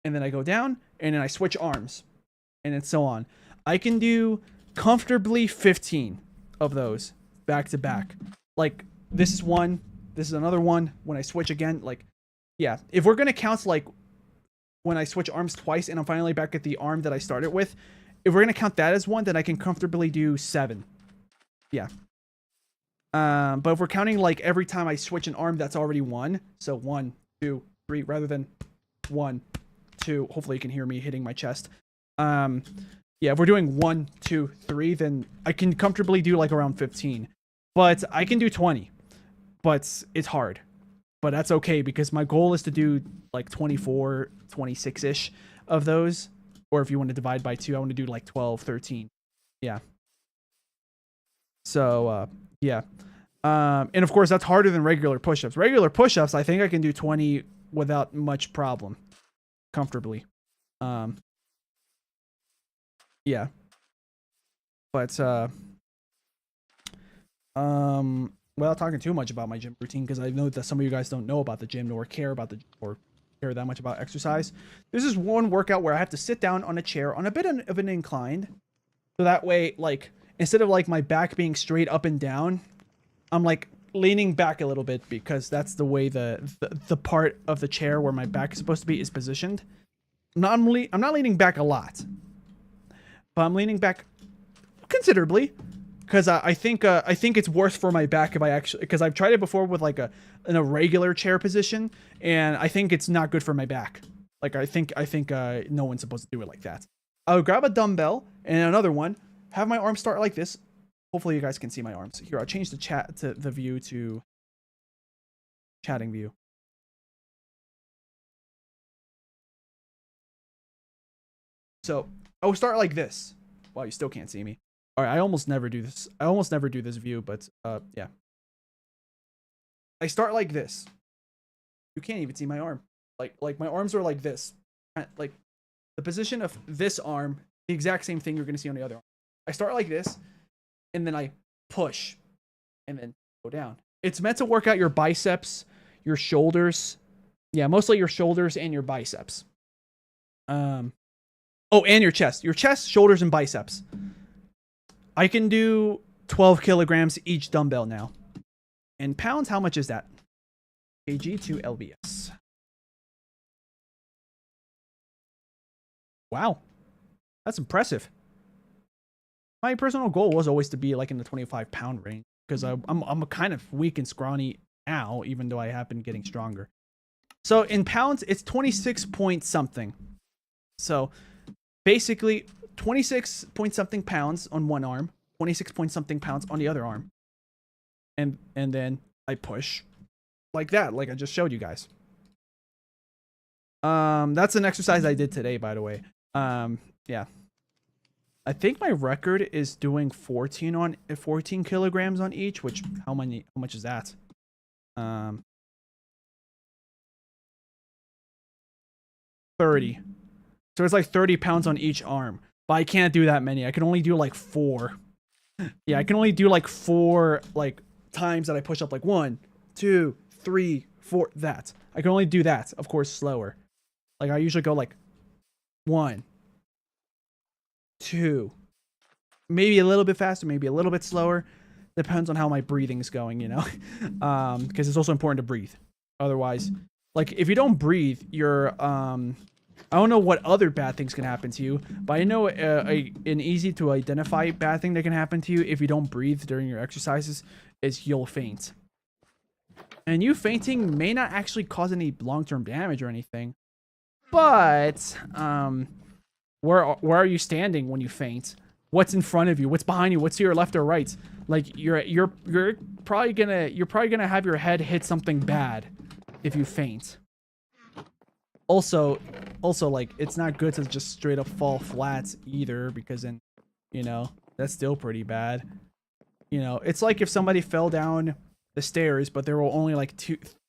Speaker 1: And then I go down, and then I switch arms. And then so on. I can do comfortably 15 of those back to back. Like, this is one, this is another one. When I switch again, like, yeah. If we're going to count, like, when I switch arms twice, and I'm finally back at the arm that I started with, if we're going to count that as one, then I can comfortably do 7. Yeah. But if we're counting like every time I switch an arm, that's already 1. So 1, 2, 3, rather than 1, 2. Hopefully you can hear me hitting my chest. Yeah, if we're doing 1, 2, 3, then I can comfortably do like around 15. But I can do 20. But it's hard. But that's okay because my goal is to do like 24, 26-ish of those. Or if you want to divide by 2, I want to do like 12, 13. Yeah. So, yeah. And of course, that's harder than regular push-ups. Regular push-ups, I think I can do 20 without much problem. Comfortably. Yeah. But, without talking too much about my gym routine, because I know that some of you guys don't know about the gym or care that much about exercise. This is one workout where I have to sit down on a chair on a bit of an incline. So that way, like, instead of like my back being straight up and down, I'm like leaning back a little bit because that's the way the part of the chair where my back is supposed to be is positioned. I'm not leaning back a lot, but I'm leaning back considerably because I think it's worse for my back if I actually, because I've tried it before with like in a regular chair position, and I think it's not good for my back. Like I think no one's supposed to do it like that. I'll grab a dumbbell and another one, have my arm start like this. Hopefully you guys can see my arms. Here, I'll change the view to chatting view. So I will start like this. Wow, you still can't see me. All right, I almost never do this. I almost never do this view, but yeah. I start like this. You can't even see my arm. Like my arms are like this. Like the position of this arm, the exact same thing you're gonna see on the other arm. I start like this, and then I push, and then go down. It's meant to work out your biceps, your shoulders. Yeah, mostly your shoulders and your biceps. Oh, and your chest. Your chest, shoulders, and biceps. I can do 12 kilograms each dumbbell now. In pounds, how much is that? kg to lbs. Wow. That's impressive. My personal goal was always to be like in the 25-pound range because I'm kind of weak and scrawny now, even though I have been getting stronger. So in pounds, it's 26 point something. So basically 26 point something pounds on one arm, 26 point something pounds on the other arm. And then I push like that, like I just showed you guys. That's an exercise I did today, by the way. Yeah. I think my record is doing 14 kilograms on each, which how much is that? 30. So it's like 30 pounds on each arm. But I can't do that many. I can only do like 4 Yeah, I can only do like 4 like times that I push up, like 1, 2, 3, 4. That I can only do that. Of course, slower. Like I usually go like 1, 2, maybe a little bit faster, maybe a little bit slower. Depends on how my breathing's going, you know. Because it's also important to breathe. Otherwise, like if you don't breathe, you're I don't know what other bad things can happen to you, but I know an easy to identify bad thing that can happen to you if you don't breathe during your exercises is you'll faint. And you fainting may not actually cause any long-term damage or anything, but where are you standing when you faint? What's in front of you? What's behind you? What's to your left or right? Like you're probably gonna have your head hit something bad if you faint. Also, like it's not good to just straight up fall flat either, because then, you know, that's still pretty bad. You know, it's like if somebody fell down the stairs, but there were only like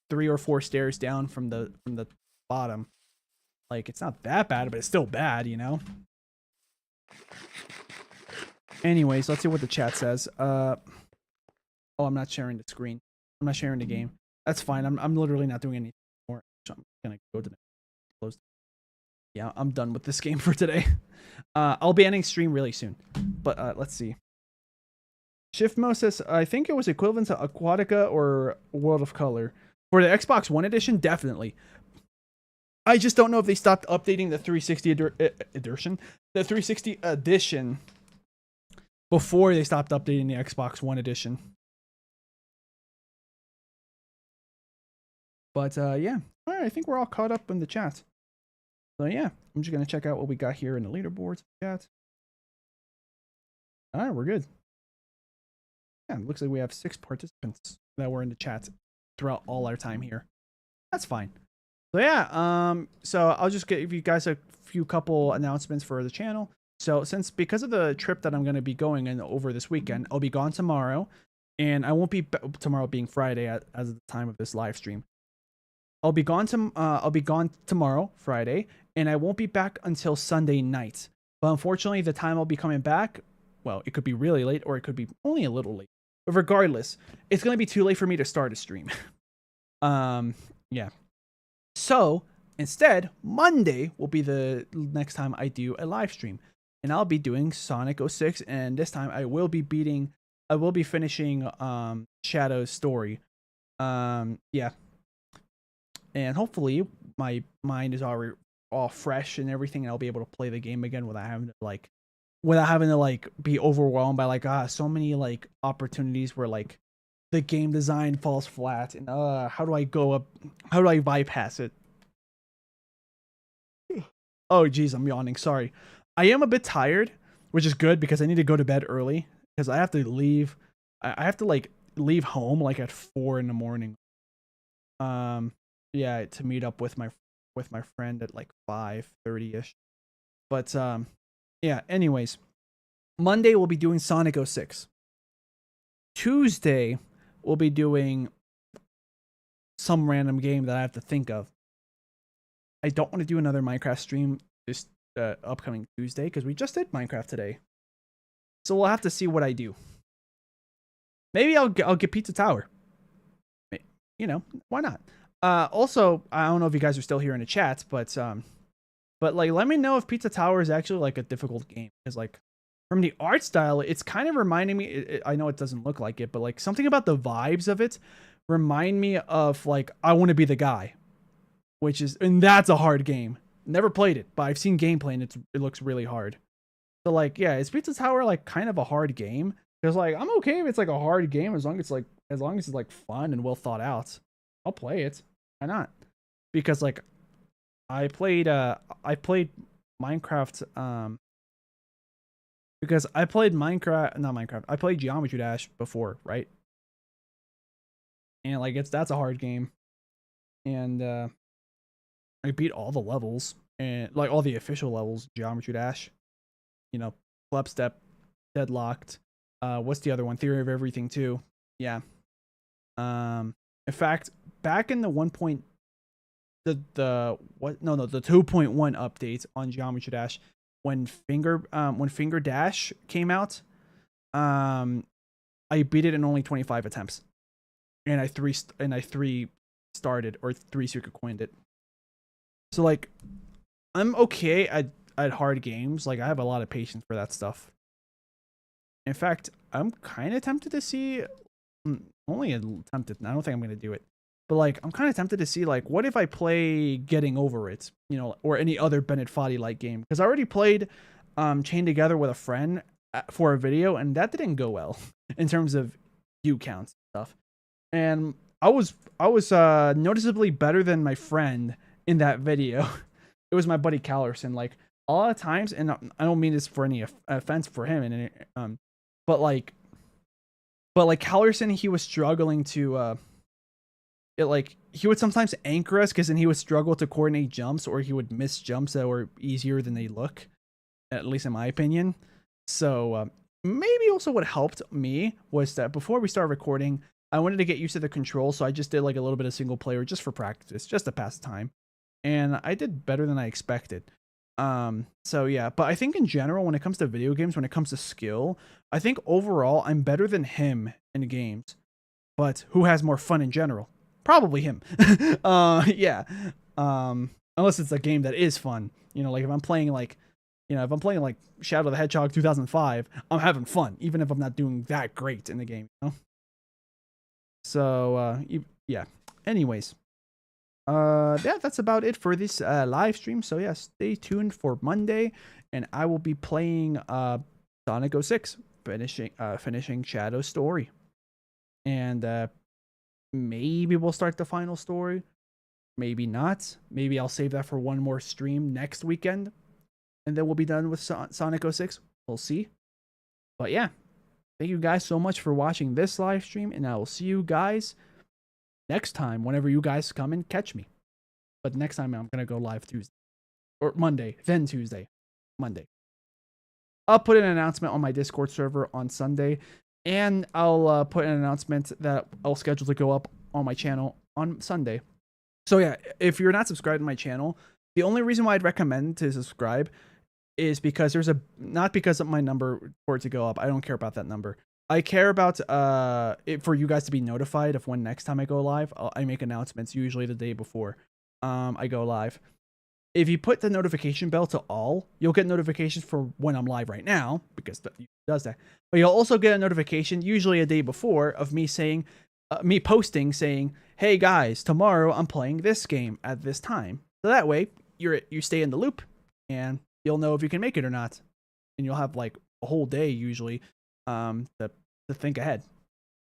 Speaker 1: 3 or 4 stairs down from the bottom. Like it's not that bad, but it's still bad, you know. Anyways, let's see what the chat says. Oh, I'm not sharing the screen. I'm not sharing the game. That's fine. I'm literally not doing anything more. I'm gonna go to the close. Yeah, I'm done with this game for today. I'll be ending stream really soon. But let's see. Shiftmo says, I think it was equivalent to Aquatica or World of Color. For the Xbox One edition, definitely. I just don't know if they stopped updating the 360 edition. The 360 edition before they stopped updating the Xbox One edition. But yeah, all right, I think we're all caught up in the chat. So yeah, I'm just gonna check out what we got here in the leaderboards chat. All right, we're good. Yeah, it looks like we have 6 participants that were in the chat throughout all our time here. That's fine. So yeah, so I'll just give you guys a few couple announcements for the channel. So because of the trip that I'm going to be going in over this weekend, I'll be gone tomorrow, and I won't be tomorrow being Friday as of the time of this live stream. I'll be gone tomorrow, Friday, and I won't be back until Sunday night. But unfortunately, the time I'll be coming back, well, it could be really late or it could be only a little late. But regardless, it's going to be too late for me to start a stream. Yeah. So instead, Monday will be the next time I do a live stream, and I'll be doing Sonic 06, and this time I will be finishing Shadow's story. Yeah. And hopefully my mind is already all fresh and everything, and I'll be able to play the game again without having to be overwhelmed by so many like opportunities where like the game design falls flat, and how do I bypass it? Oh geez, I'm yawning, sorry. I am a bit tired, which is good because I need to go to bed early because I have to leave. I have to like leave home like at 4 in the morning. Yeah, to meet up with my friend at like 5:30ish. But yeah, anyways, Monday we'll be doing Sonic 06. Tuesday we'll be doing some random game that I have to think of. I don't want to do another Minecraft stream this upcoming Tuesday because we just did Minecraft today. So we'll have to see what I do. Maybe I'll get Pizza Tower. You know, why not? Also, I don't know if you guys are still here in the chat, but like let me know if Pizza Tower is actually like a difficult game, because like from the art style, it's kind of reminding me, I know it doesn't look like it, but like something about the vibes of it remind me of like I Want to Be the Guy, and that's a hard game. Never played it, but I've seen gameplay and it looks really hard. So like, yeah, is Pizza Tower like kind of a hard game? Because like I'm okay if it's like a hard game as long as it's like fun and well thought out. I'll play it. Why not? Because like I played Minecraft because I played I played Geometry Dash before, right? And like that's a hard game. And I beat all the levels, and like all the official levels, Geometry Dash. You know, Flip Step, Deadlocked. What's the other one? Theory of Everything too. Yeah. In fact, back in the 2.1 update on Geometry Dash, when Finger Dash came out, I beat it in only 25 attempts, and I three started or 3 secret coined it. So like, I'm okay at hard games. Like I have a lot of patience for that stuff. In fact, I'm kind of tempted to see. Only tempted. I don't think I'm gonna do it. But like, I'm kind of tempted to see like, what if I play Getting Over It, you know, or any other ̔ᵉ like game? Because I already played Chained Together with a friend for a video, and that didn't go well in terms of view counts and stuff. And I was noticeably better than my friend in that video. It was my buddy Callerson. Like a lot of times, and I don't mean this for any offense for him, and but like Callerson, he was struggling to he would sometimes anchor us because then he would struggle to coordinate jumps, or he would miss jumps that were easier than they look, at least in my opinion. So maybe also what helped me was that before we started recording, I wanted to get used to the controls, so I just did like a little bit of single player just for practice, just to pass time, and I did better than I expected. So yeah, but I think in general, when it comes to video games, when it comes to skill, I think overall I'm better than him in games. But who has more fun in general? Probably him. Yeah. Unless it's a game that is fun. You know, like if I'm playing like Shadow of the Hedgehog 2005, I'm having fun, even if I'm not doing that great in the game, you know? So, yeah. Anyways. Yeah, that's about it for this live stream. So yeah, stay tuned for Monday, and I will be playing Sonic 06, finishing Shadow's story. And maybe we'll start the final story. Maybe not. Maybe I'll save that for one more stream next weekend, and then we'll be done with Sonic 06. We'll see. But yeah, thank you guys so much for watching this live stream, and I will see you guys next time whenever you guys come and catch me. But next time I'm going to go live Tuesday. Or Monday, then Tuesday. Monday. I'll put an announcement on my Discord server on Sunday, and I'll put an announcement that I'll schedule to go up on my channel on Sunday. So yeah, if you're not subscribed to my channel, the only reason why I'd recommend to subscribe is because there's not because of my number for it to go up. I don't care about that number. I care about it for you guys to be notified of when next time I go live. I make announcements usually the day before I go live. If you put the notification bell to all, you'll get notifications for when I'm live right now, because it does that. But you'll also get a notification usually a day before of me saying, me posting saying, "Hey guys, tomorrow I'm playing this game at this time." So that way you stay in the loop, and you'll know if you can make it or not, and you'll have like a whole day usually to think ahead.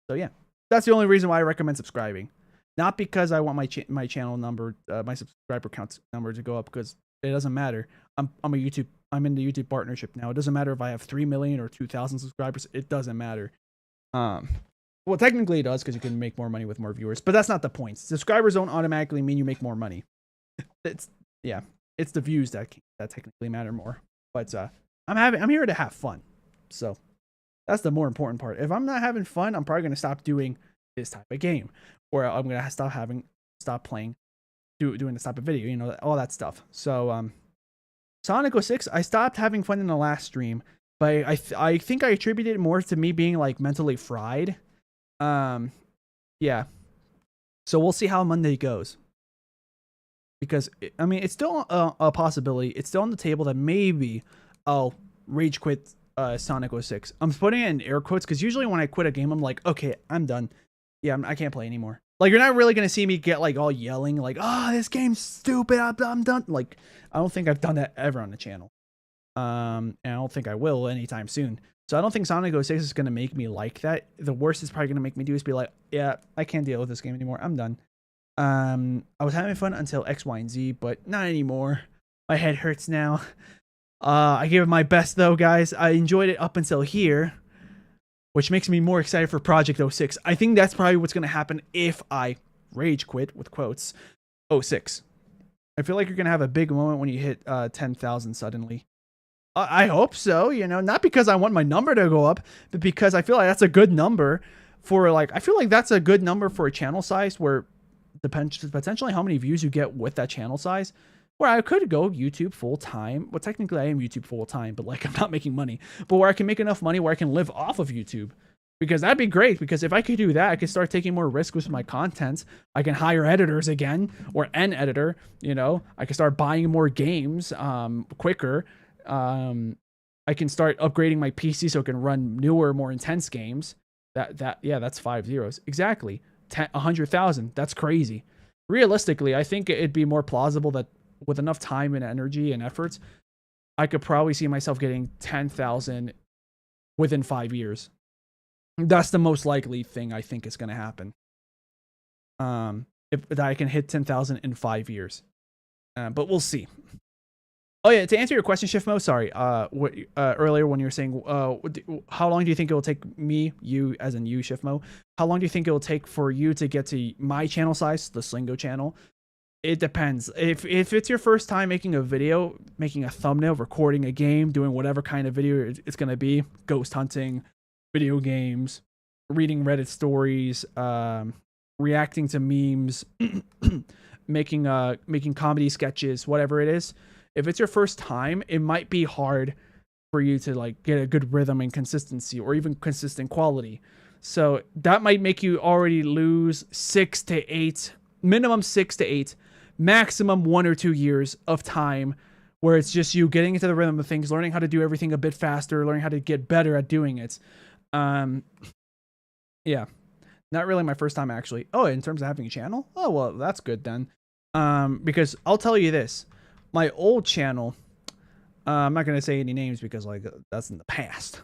Speaker 1: So yeah, that's the only reason why I recommend subscribing. Not because I want my channel number, my subscriber count number to go up, because it doesn't matter. I'm in the YouTube partnership now. It doesn't matter if I have 3 million or 2,000 subscribers. It doesn't matter. Well, technically it does, because you can make more money with more viewers, but that's not the point. Subscribers don't automatically mean you make more money. It's the views that technically matter more. But I'm here to have fun. So that's the more important part. If I'm not having fun, I'm probably going to stop doing this type of game, or I'm going to stop playing, doing this type of video, you know, all that stuff. So, Sonic 06, I stopped having fun in the last stream, but I think I attributed it more to me being like mentally fried. Yeah. So we'll see how Monday goes. Because, I mean, it's still a possibility. It's still on the table that maybe I'll rage quit Sonic 06. I'm putting it in air quotes because usually when I quit a game, I'm like, okay, I'm done. Yeah, I can't play anymore. Like, you're not really going to see me get like all yelling like, oh, this game's stupid, I'm done. Like, I don't think I've done that ever on the channel. And I don't think I will anytime soon. So I don't think Sonic 06 is going to make me like that. The worst it's probably going to make me do is be like, yeah, I can't deal with this game anymore. I'm done. I was having fun until X, Y, and Z, but not anymore. My head hurts now. I gave it my best though, guys. I enjoyed it up until here, which makes me more excited for Project 06. I think that's probably what's going to happen if I rage quit, with quotes, 06. I feel like you're going to have a big moment when you hit 10,000 suddenly. I hope so, you know, not because I want my number to go up, but because I feel like that's a good number for I feel like that's a good number for a channel size where depends potentially how many views you get with that channel size where I could go YouTube full time. Well, technically I am YouTube full time, but like I'm not making money, but where I can make enough money where I can live off of YouTube. Because that'd be great, because if I could do that, I could start taking more risks with my content. I can hire editors again, or an editor, you know. I can start buying more games quicker. I can start upgrading my PC so it can run newer, more intense games. Yeah, that's 5 zeros. Exactly. 100,000. That's crazy. Realistically, I think it'd be more plausible that with enough time and energy and efforts, I could probably see myself getting 10,000 within 5 years. That's the most likely thing I think is going to happen. If that I can hit 10,000 in 5 years. But we'll see. Oh yeah, to answer your question, {ċᵉᵏ], sorry. Earlier when you were saying, how long do you think it will take me, you, as in you, {ċᵉᵏ], how long do you think it will take for you to get to my channel size, the Slingo channel? It depends. If it's your first time making a video, making a thumbnail, recording a game, doing whatever kind of video it's going to be, ghost hunting, video games, reading Reddit stories, reacting to memes, making comedy sketches, whatever it is. If it's your first time, it might be hard for you to like get a good rhythm and consistency, or even consistent quality. So that might make you already lose 6 to 8, minimum 6 to 8, maximum 1 or 2 years of time, where it's just you getting into the rhythm of things, learning how to do everything a bit faster, learning how to get better at doing it. Yeah, not really my first time actually. Oh, in terms of having a channel? Oh, well, that's good then. Because I'll tell you this, my old channel, I'm not going to say any names because like that's in the past.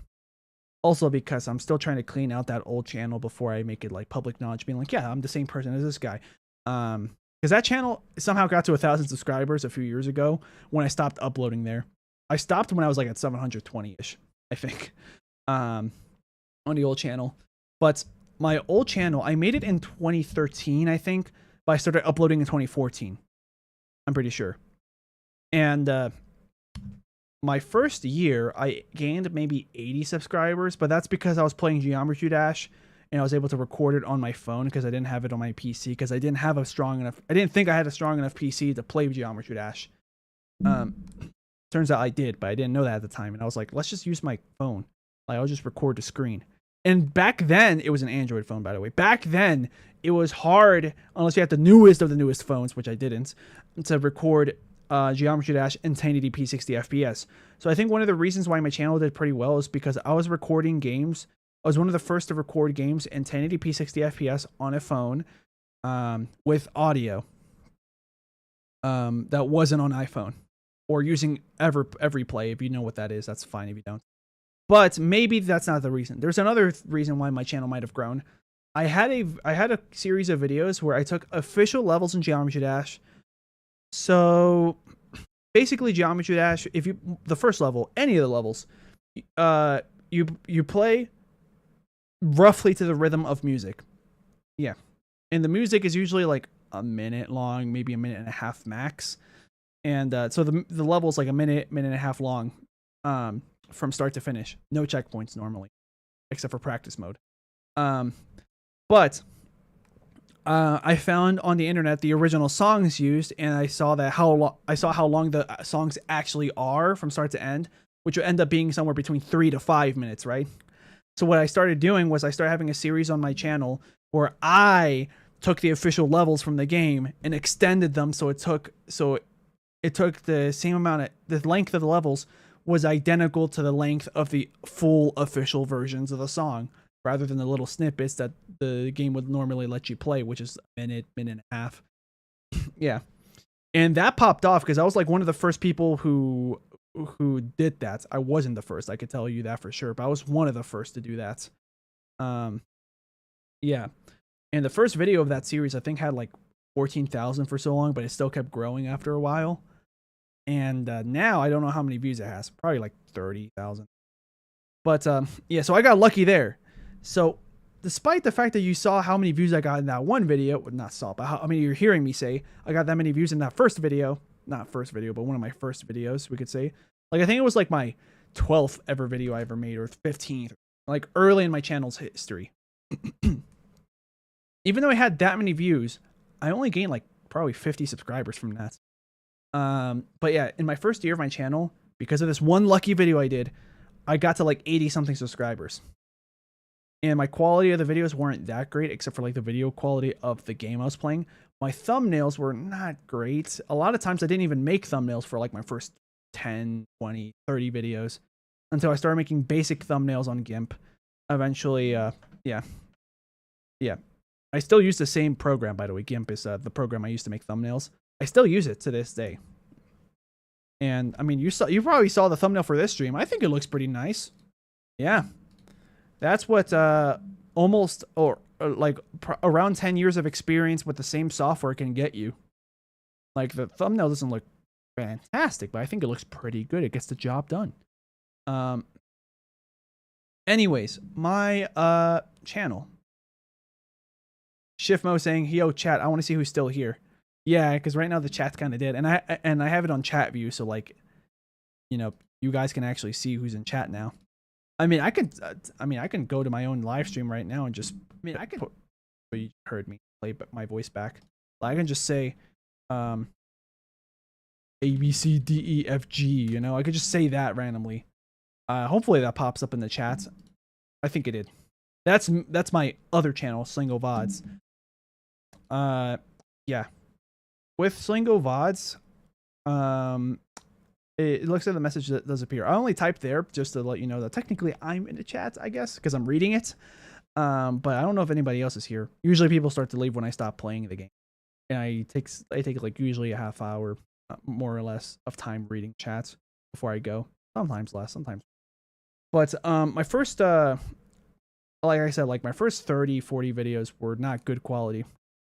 Speaker 1: Also because I'm still trying to clean out that old channel before I make it like public knowledge, being like, yeah, I'm the same person as this guy. Because that channel somehow got to 1,000 subscribers a few years ago when I stopped uploading there. I stopped when I was like at 720-ish, I think. On the old channel. But my old channel, I made it in 2013, I think, but I started uploading in 2014. I'm pretty sure. And my first year, I gained maybe 80 subscribers, but that's because I was playing ̶ᵉᵗʰᵉ and I was able to record it on my phone because I didn't have it on my PC, because I didn't have a strong enough, I didn't think I had a strong enough PC to play ̶ᵉᵗʰᵉ. Turns out I did, but I didn't know that at the time. And I was like, let's just use my phone. Like, I'll just record the screen. And back then, it was an Android phone, by the way. Back then, it was hard, unless you had the newest of the newest phones, which I didn't, to record ̶ᵉᵗʰᵉ in 1080p 60 FPS. So I think one of the reasons why my channel did pretty well is because I was recording games. I was one of the first to record games in 1080p 60 FPS on a phone with audio that wasn't on iPhone, or using Everyplay. If you know what that is, that's fine if you don't. But maybe that's not the reason. There's another reason why my channel might have grown. I had a series of videos where I took official levels in ̶ᵉᵗʰᵉ. So basically ̶ᵉᵗʰᵉ, if you, the first level, any of the levels, you play roughly to the rhythm of music. Yeah. And the music is usually like a minute long, maybe a minute and a half max. And so the level is like a minute and a half long. From start to finish. No checkpoints normally, except for practice mode. But I found on the internet the original songs used, and I saw how long the songs actually are from start to end, which would end up being somewhere between 3 to 5 minutes, right? So what I started doing was I started having a series on my channel where I took the official levels from the game and extended them, so it took the same amount, the length of the levels was identical to the length of the full official versions of the song, rather than the little snippets that the game would normally let you play, which is a minute and a half. Yeah. And that popped off because I was like one of the first people who did that. I wasn't the first, I could tell you that for sure, but I was one of the first to do that. Yeah. And the first video of that series, I think, had like 14,000 for so long, but it still kept growing after a while. And now I don't know how many views it has. Probably like 30,000. But yeah, so I got lucky there. So despite the fact that you saw how many views I got in that one video, well, not saw, but how many you're hearing me say, I got that many views in that first video. Not first video, but one of my first videos, we could say. Like, I think it was like my 12th ever video I ever made, or 15th. Like early in my channel's history. Even though I had that many views, I only gained like probably 50 subscribers from that. But yeah, in my first year of my channel, because of this one lucky video I did, I got to like 80 something subscribers. And my quality of the videos weren't that great, except for like the video quality of the game I was playing. My thumbnails were not great. A lot of times I didn't even make thumbnails for like my first 10, 20, 30 videos until I started making basic thumbnails on GIMP. Eventually, yeah. I still use the same program, by the way. GIMP is the program I used to make thumbnails. I still use it to this day. And I mean, you probably saw the thumbnail for this stream. I think it looks pretty nice. Yeah. That's what almost around 10 years of experience with the same software can get you. Like, the thumbnail doesn't look fantastic, but I think it looks pretty good. It gets the job done. Anyways, my channel. Shiftmo saying, "Yo, chat, I want to see who's still here." Yeah, because right now the chat's kind of dead, and I have it on chat view, so like, you know, you guys can actually see who's in chat now. I mean, I can go to my own live stream right now and just, I can put, you heard me play my voice back. I can just say, A, B, C, D, E, F, G, you know, I could just say that randomly. Hopefully that pops up in the chat. I think it did. That's my other channel, SleengoVODS. Yeah. With SleengoVODS, it looks like the message that does appear. I only typed there just to let you know that technically I'm in the chat, I guess, because I'm reading it. But I don't know if anybody else is here. Usually people start to leave when I stop playing the game. And I take like usually a half hour, more or less, of time reading chats before I go. Sometimes less, sometimes. But my first, like I said, like my first 30, 40 videos were not good quality.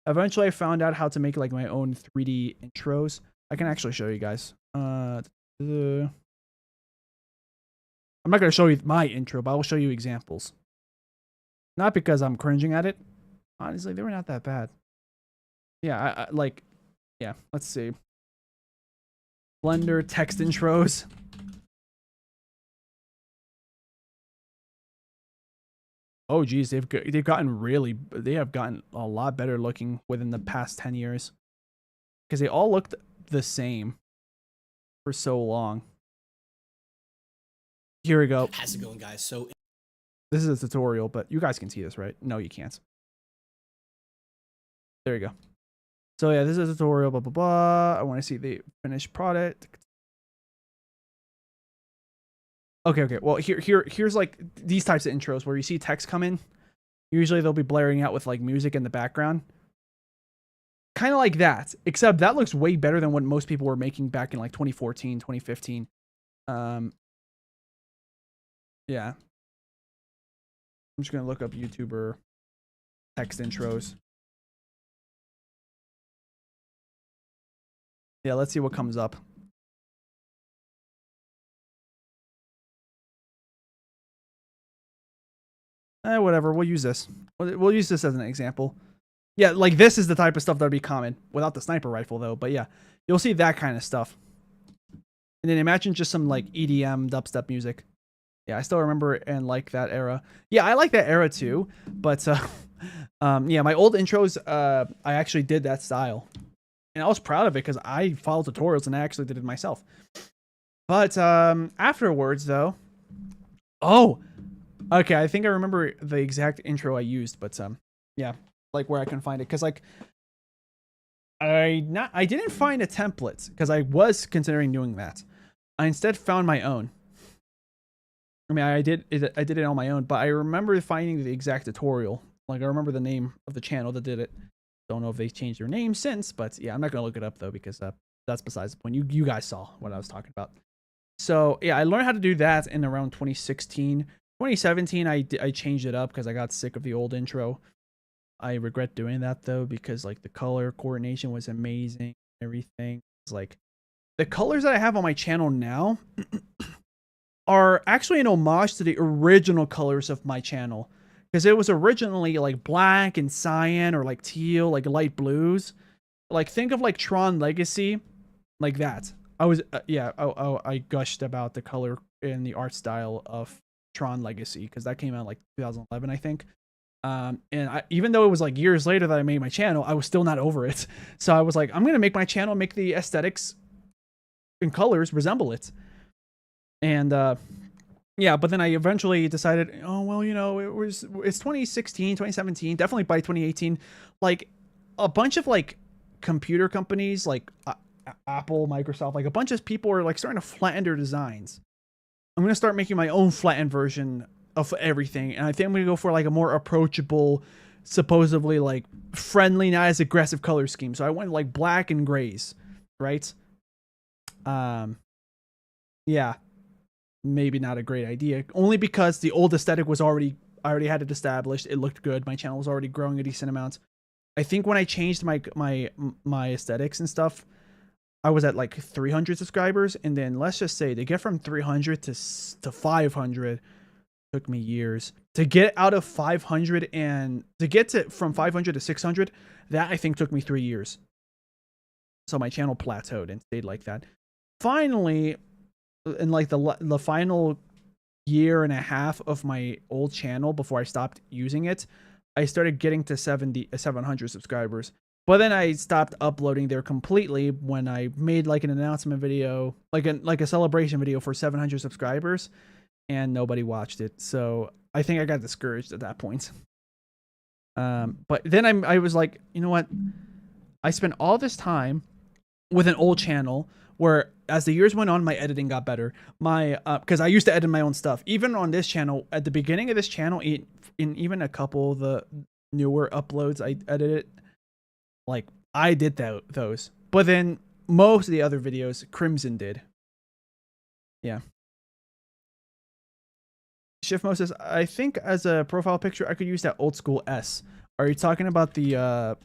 Speaker 1: Eventually I found out how to make like my own 3D intros. I can actually show you guys. I'm not going to show you my intro, but I will show you examples. Not because I'm cringing at it. Honestly, they were not that bad. Yeah, yeah, let's see. Blender text intros. Oh geez, they have gotten a lot better looking within the past 10 years. Because they all looked the same for so long. Here we go.
Speaker 2: How's it going, guys? So
Speaker 1: this is a tutorial, but you guys can see this, right? No, you can't. There you go. So yeah, this is a tutorial, blah, blah, blah. I want to see the finished product. Okay. Well, here's like these types of intros where you see text come in. Usually they'll be blaring out with like music in the background. Kind of like that, except that looks way better than what most people were making back in like 2014, 2015. Yeah. I'm just going to look up YouTuber text intros. Yeah, let's see what comes up. Whatever, we'll use this. We'll use this as an example. Yeah, like this is the type of stuff that would be common without the sniper rifle though. But yeah, you'll see that kind of stuff. And then imagine just some like EDM dubstep music. Yeah, I still remember and like that era. Yeah, I like that era too. But yeah, my old intros, I actually did that style. And I was proud of it because I followed tutorials and I actually did it myself. But afterwards though, oh, okay, I think I remember the exact intro I used, but yeah, like where I can find it, because like I didn't find a template because I was considering doing that. I instead found my own. I mean, I did it on my own, but I remember finding the exact tutorial. Like I remember the name of the channel that did it. Don't know if they changed their name since, but yeah, I'm not gonna look it up though because that's besides the point. You guys saw what I was talking about. So yeah, I learned how to do that in around 2016. 2017, I changed it up because I got sick of the old intro. I regret doing that though because like the color coordination was amazing. Everything. It's like the colors that I have on my channel now are actually an homage to the original colors of my channel, because it was originally like black and cyan or like teal, like light blues. Like think of like Tron Legacy, like that. I was yeah, I gushed about the color and the art style of Tron Legacy because that came out like 2011, I think. And even though it was like years later that I made my channel, I was still not over it. So I was like, I'm gonna make my channel, make the aesthetics in colors resemble it. And yeah, but then I eventually decided, oh well, you know, it's 2016, 2017, definitely by 2018, like a bunch of like computer companies like Apple, Microsoft, like a bunch of people are like starting to flatten their designs. I'm gonna start making my own flattened version of everything, and I think I'm gonna go for like a more approachable, supposedly like friendly, not as aggressive color scheme. So I went like black and grays, right? Yeah, maybe not a great idea, only because the old aesthetic was I already had it established. It looked good. My channel was already growing a decent amount. I think when I changed my aesthetics and stuff, I was at like 300 subscribers, and then let's just say to get from 300 to 500 took me years. To get out of 500 and to get to from 500 to 600, that I think took me 3 years. So my channel plateaued and stayed like that. Finally, in like the final year and a half of my old channel before I stopped using it, I started getting to 700 subscribers. But then I stopped uploading there completely when I made like an announcement video, like a celebration video for 700 subscribers, and nobody watched it. So I think I got discouraged at that point. But then I was like, you know what? I spent all this time with an old channel where as the years went on, my editing got better. Because I used to edit my own stuff. Even on this channel, at the beginning of this channel, in even a couple of the newer uploads, I edited. Like, I did those. But then most of the other videos, Crimson did. Yeah. Shift Mo says, I think as a profile picture, I could use that old school S. Are you talking about the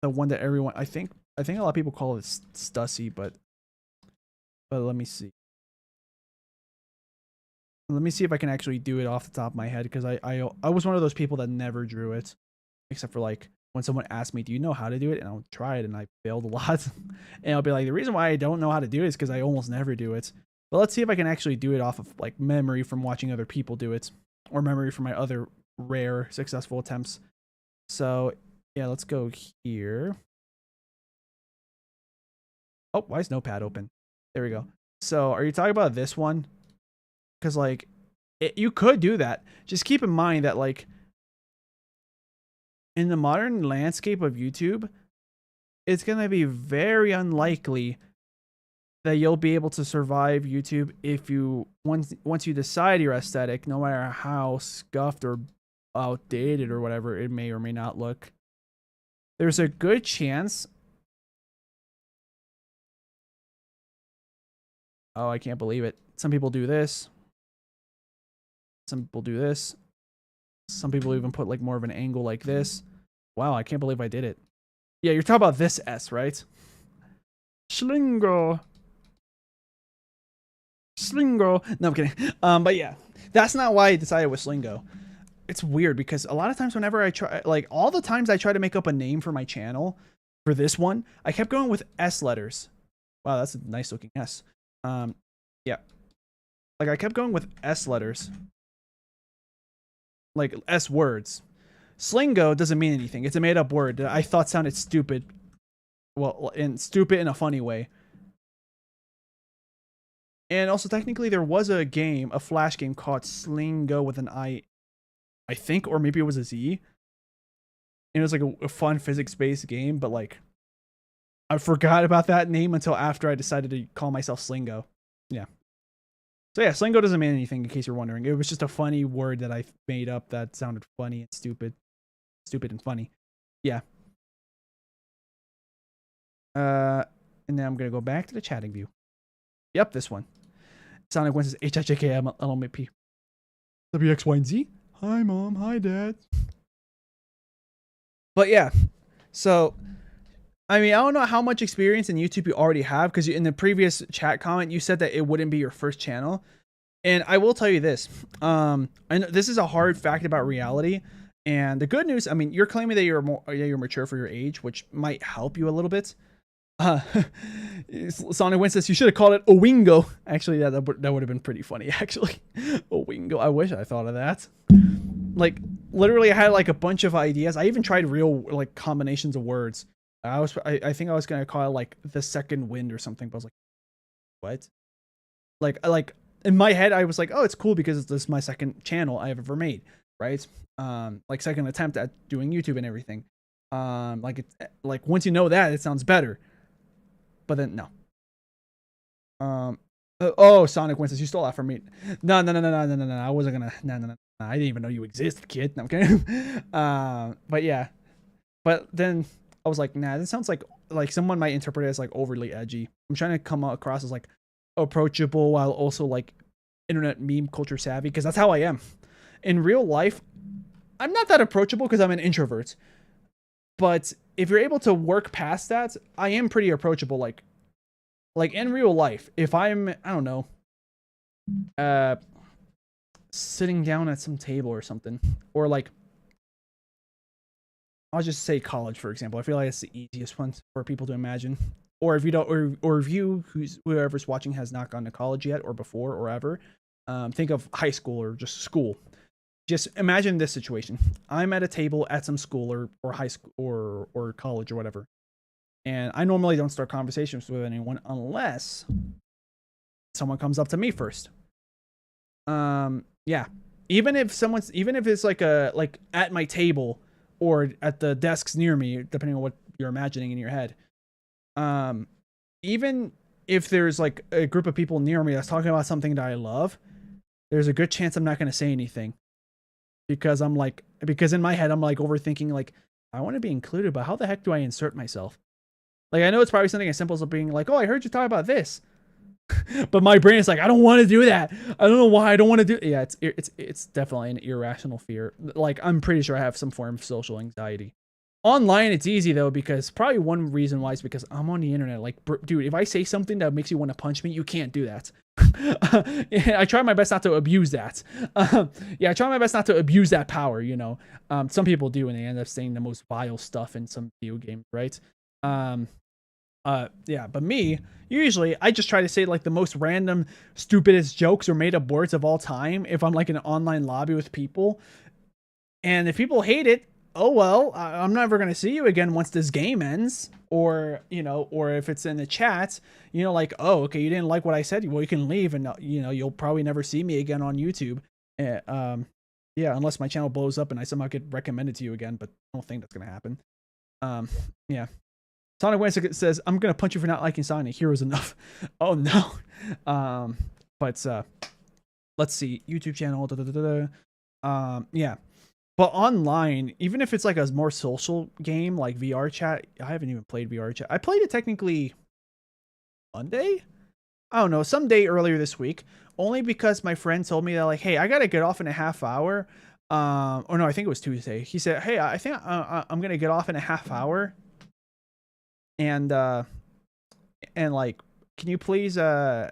Speaker 1: one that everyone, I think a lot of people call it Stussy, but let me see. Let me see if I can actually do it off the top of my head, because I was one of those people that never drew it, except for like when someone asked me, do you know how to do it? And I'll try it, and I failed a lot. And I'll be like, the reason why I don't know how to do it is because I almost never do it. But let's see if I can actually do it off of like memory from watching other people do it, or memory from my other rare successful attempts. So yeah, let's go here. Oh, why is Notepad open? There we go. So are you talking about this one? Because like you could do that. Just keep in mind that like in the modern landscape of YouTube, it's going to be very unlikely that you'll be able to survive YouTube if you once you decide your aesthetic, no matter how scuffed or outdated or whatever it may or may not look. There's a good chance. Oh, I can't believe it. Some people do this. Some people do this. Some people even put like more of an angle like this. Wow, I can't believe I did it. Yeah, you're talking about this S, right? Slingo. No, I'm kidding. But yeah, that's not why I decided with Slingo. It's weird because a lot of times whenever I try, like all the times I try to make up a name for my channel, for this one, I kept going with S letters. Wow, that's a nice looking S. Yeah. Like I kept going with S letters. Like S words. Slingo doesn't mean anything. It's a made up word that I thought sounded stupid. Well, stupid in a funny way. And also technically there was a game, a Flash game called Slingo with an I think, or maybe it was a Z. And it was like a fun physics-based game, but like I forgot about that name until after I decided to call myself Slingo. Yeah. So yeah, Slingo doesn't mean anything in case you're wondering. It was just a funny word that I made up that sounded funny and stupid. Stupid and funny. Yeah. And now I'm going to go back to the chatting view. Yep, this one. Sonic One says ḥᵗ WX, Y, and Z. Hi, Mom. Hi, Dad. But yeah, so I mean, I don't know how much experience in YouTube you already have, because in the previous chat comment you said that it wouldn't be your first channel, and I will tell you this. And this is a hard fact about reality. And the good news, I mean, you're claiming that you're mature for your age, which might help you a little bit. Sonic Win says you should have called it Owingo. Actually, yeah, that would have been pretty funny. Actually, Owingo. I wish I thought of that. Like, literally, I had like a bunch of ideas. I even tried real like combinations of words. I think I was gonna call it like the second wind or something, but I was like, what? Like in my head, I was like, oh, it's cool because this is my second channel I've ever made, right? Like second attempt at doing YouTube and everything. Like once you know that, it sounds better. But then no. Oh, Sonic Winston, you stole that from me. No. I wasn't gonna. No. I didn't even know you existed, kid. No, I'm kidding. But yeah. But then I was like, nah, this sounds like someone might interpret it as like overly edgy. I'm trying to come across as like approachable while also like internet meme culture savvy, because that's how I am. In real life, I'm not that approachable because I'm an introvert. But if you're able to work past that, I am pretty approachable. Like in real life, if I'm, I don't know, sitting down at some table or something, or like, I'll just say college, for example. I feel like it's the easiest one for people to imagine. Or if you don't, or if you, whoever's watching has not gone to college yet, or before, or ever, think of high school or just school. Just imagine this situation. I'm at a table at some school or high school or college or whatever. And I normally don't start conversations with anyone unless someone comes up to me first. Yeah. Even if it's like at my table or at the desks near me, depending on what you're imagining in your head. Even if there's like a group of people near me that's talking about something that I love, there's a good chance I'm not going to say anything. Because in my head, I'm like overthinking, like, I want to be included, but how the heck do I insert myself? Like, I know it's probably something as simple as being like, oh, I heard you talk about this. But my brain is like, I don't want to do that. I don't know why I don't want to do it. Yeah, it's definitely an irrational fear. Like, I'm pretty sure I have some form of social anxiety. Online, it's easy, though, because probably one reason why is because I'm on the internet. Like, dude, if I say something that makes you want to punch me, you can't do that. I try my best not to abuse that. Yeah, I try my best not to abuse that power, you know. Some people do, and they end up saying the most vile stuff in some video game, right? Yeah, but me, usually, I just try to say, like, the most random, stupidest jokes or made-up words of all time if I'm, like, in an online lobby with people. And if people hate it, oh, well, I'm never going to see you again once this game ends. Or, you know, or if it's in the chat, you know, like, oh, okay, you didn't like what I said. Well, you can leave and, you know, you'll probably never see me again on YouTube. Yeah, unless my channel blows up and I somehow get recommended to you again, but I don't think that's going to happen. Yeah. Sonic Winston says, I'm going to punch you for not liking Sonic. Heroes enough. Oh, no. But let's see. YouTube channel. Yeah. But online, even if it's like a more social game like VR chat, I haven't even played VR chat. I played it technically Monday? I don't know, some day earlier this week. Only because my friend told me that, like, hey, I got to get off in a half hour. Or no, I think it was Tuesday. He said, hey, I think I'm going to get off in a half hour. And like, can you please, oh,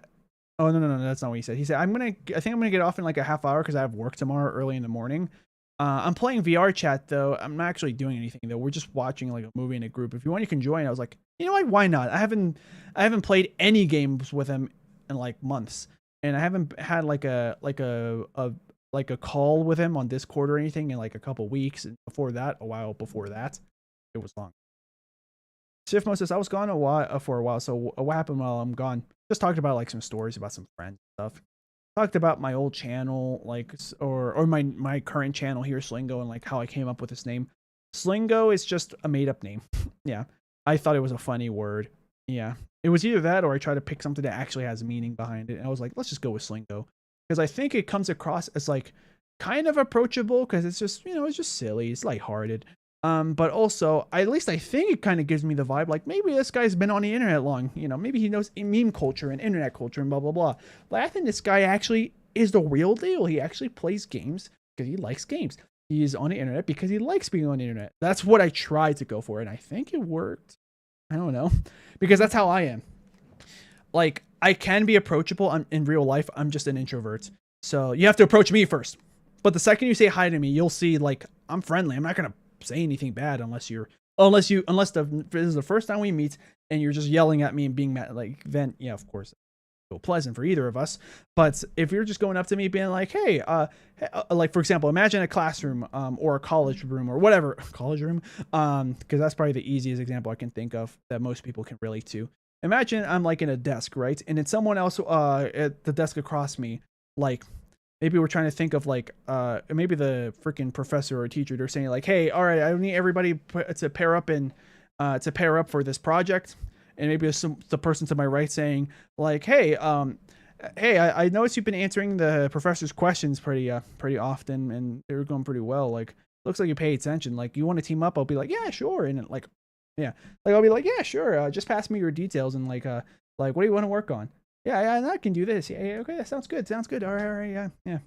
Speaker 1: no, that's not what he said. He said, I think I'm going to get off in like a half hour because I have work tomorrow early in the morning. I'm playing VR chat though. I'm not actually doing anything though. We're just watching like a movie in a group. If you want, you can join. I was like, you know what? Why not? I haven't played any games with him in like months, and I haven't had like a call with him on Discord or anything in like a couple weeks. And before that, a while before that, it was long. Shiftmo says I was gone for a while. So what happened while I'm gone? Just talked about like some stories about some friends and stuff. Talked about my old channel, like, or my current channel here, Slingo, and like how I came up with this name. Slingo is just a made up name. Yeah, I thought it was a funny word. Yeah, it was either that or I tried to pick something that actually has meaning behind it, and I was like, let's just go with Slingo, because I think it comes across as like kind of approachable, because it's just, you know, it's just silly, it's lighthearted. But also, at least I think it kind of gives me the vibe, like, maybe this guy's been on the internet long, you know, maybe he knows meme culture and internet culture and blah, blah, blah. But I think this guy actually is the real deal. He actually plays games because he likes games. He's on the internet because he likes being on the internet. That's what I tried to go for, and I think it worked. I don't know, because that's how I am. Like, I can be approachable in real life. I'm just an introvert. So you have to approach me first. But the second you say hi to me, you'll see, like, I'm friendly. I'm not going to say anything bad unless this is the first time we meet and you're just yelling at me and being mad, like, then yeah, of course, so pleasant for either of us. But if you're just going up to me being like, hey, like, for example, imagine a classroom or a college room or whatever, college room, because that's probably the easiest example I can think of that most people can relate to. imagine I'm like in a desk, right? And then someone else at the desk across me, like maybe we're trying to think of like maybe the freaking professor or teacher, they're saying like, hey, all right, I need everybody to pair up and to pair up for this project. And maybe the person to my right saying like, hey, I noticed you've been answering the professor's questions pretty often, and they're going pretty well. Like, looks like you pay attention. Like, you want to team up? I'll be like, yeah, sure. And like, yeah, like I'll be like, yeah, sure. Just pass me your details and like what do you want to work on? Yeah, I can do this. Yeah, okay, that sounds good. Sounds good. All right, yeah.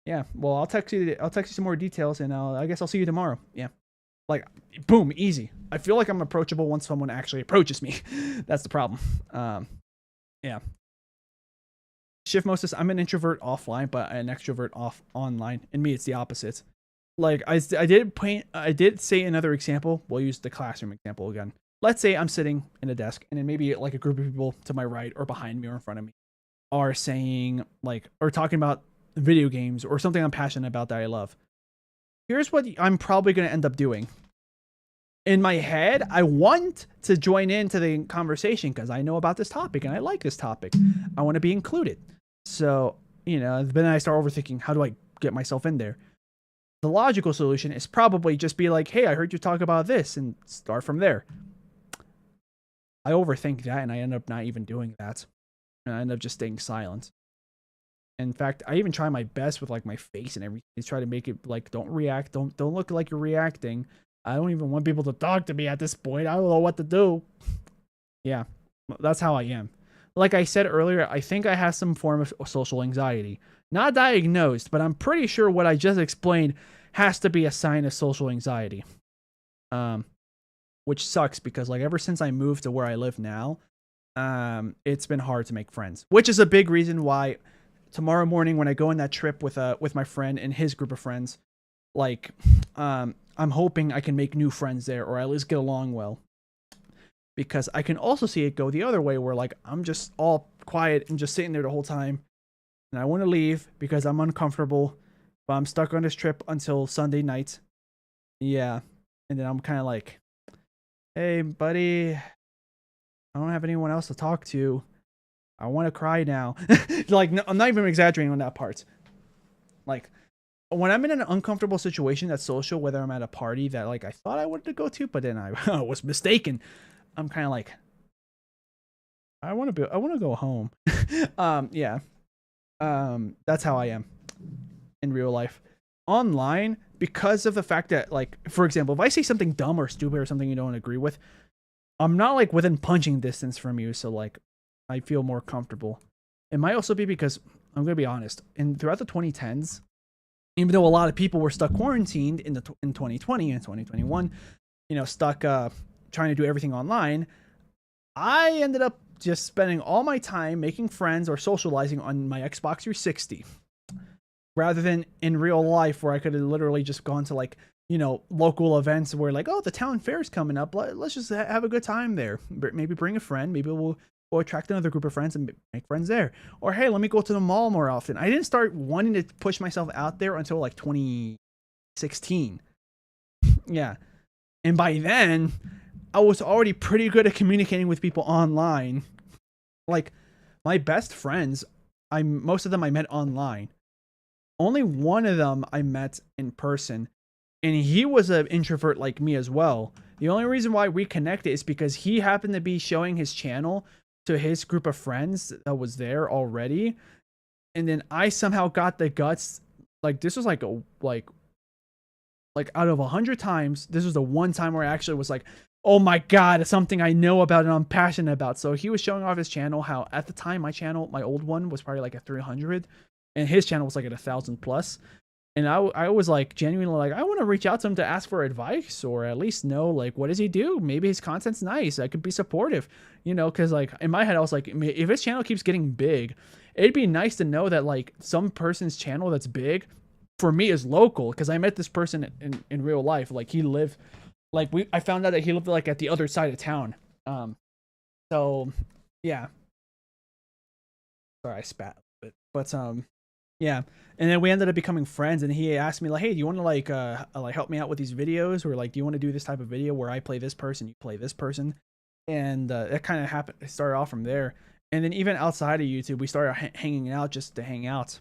Speaker 1: Yeah. Well, I'll text you some more details, and I guess I'll see you tomorrow. Yeah. Like, boom, easy. I feel like I'm approachable once someone actually approaches me. That's the problem. Yeah. Shift Moses, I'm an introvert offline, but an extrovert online. And me, it's the opposite. Like I did say another example. We'll use the classroom example again. Let's say I'm sitting in a desk, and then maybe like a group of people to my right or behind me or in front of me are saying like, or talking about video games or something I'm passionate about that I love. Here's what I'm probably going to end up doing. In my head, I want to join into the conversation because I know about this topic and I like this topic. I want to be included. So, then I start overthinking, how do I get myself in there? The logical solution is probably just be like, hey, I heard you talk about this, and start from there. I overthink that, and I end up not even doing that. And I end up just staying silent. In fact, I even try my best with like my face and everything to try to make it like, don't react, don't look like you're reacting. I don't even want people to talk to me at this point. I don't know what to do. Yeah, that's how I am. Like I said earlier, I think I have some form of social anxiety. Not diagnosed, but I'm pretty sure what I just explained has to be a sign of social anxiety. Which sucks because like ever since I moved to where I live now, it's been hard to make friends. Which is a big reason why tomorrow morning when I go on that trip with my friend and his group of friends, like I'm hoping I can make new friends there or at least get along well. Because I can also see it go the other way where like I'm just all quiet and just sitting there the whole time. And I want to leave because I'm uncomfortable. But I'm stuck on this trip until Sunday night. Yeah. And then I'm kind of like, hey, buddy, I don't have anyone else to talk to. I want to cry now. Like, no, I'm not even exaggerating on that part. Like, when I'm in an uncomfortable situation that's social, whether I'm at a party that like I thought I wanted to go to, but then I was mistaken. I'm kind of like, I want to go home. Yeah. That's how I am in real life. Online, because of the fact that like, for example, if I say something dumb or stupid or something you don't agree with, I'm not like within punching distance from you. So like, I feel more comfortable. It might also be because I'm going to be honest, throughout the 2010s, even though a lot of people were stuck quarantined in 2020 and 2021, stuck, trying to do everything online, I ended up just spending all my time making friends or socializing on my Xbox 360 rather than in real life where I could have literally just gone to like, local events where like, oh, the town fair is coming up. Let's just have a good time there. Maybe bring a friend. Maybe we'll attract another group of friends and make friends there. Or, hey, let me go to the mall more often. I didn't start wanting to push myself out there until like 2016. Yeah. And by then, I was already pretty good at communicating with people online. Like, my best friends, most of them I met online. Only one of them I met in person. And he was an introvert like me as well. The only reason why we connected is because he happened to be showing his channel to his group of friends that was there already. And then I somehow got the guts. Like, this was like out of 100 times, this was the one time where I actually was like, oh my God, it's something I know about and I'm passionate about. So he was showing off his channel, how at the time my channel, my old one was probably like at 300 and his channel was like at 1,000 plus. And I was like genuinely like, I want to reach out to him to ask for advice or at least know like, what does he do? Maybe his content's nice. I could be supportive, cause like in my head, I was like, if his channel keeps getting big, it'd be nice to know that like some person's channel that's big for me is local. Cause I met this person in real life. Like he lived, like I found out that he lived like at the other side of town. So yeah. Sorry, I spat a bit, but yeah. And then we ended up becoming friends, and he asked me like, hey, do you want to like help me out with these videos, or like, do you want to do this type of video where I play this person, you play this person? And that kind of happened. It started off from there, and then even outside of YouTube, we started hanging out just to hang out.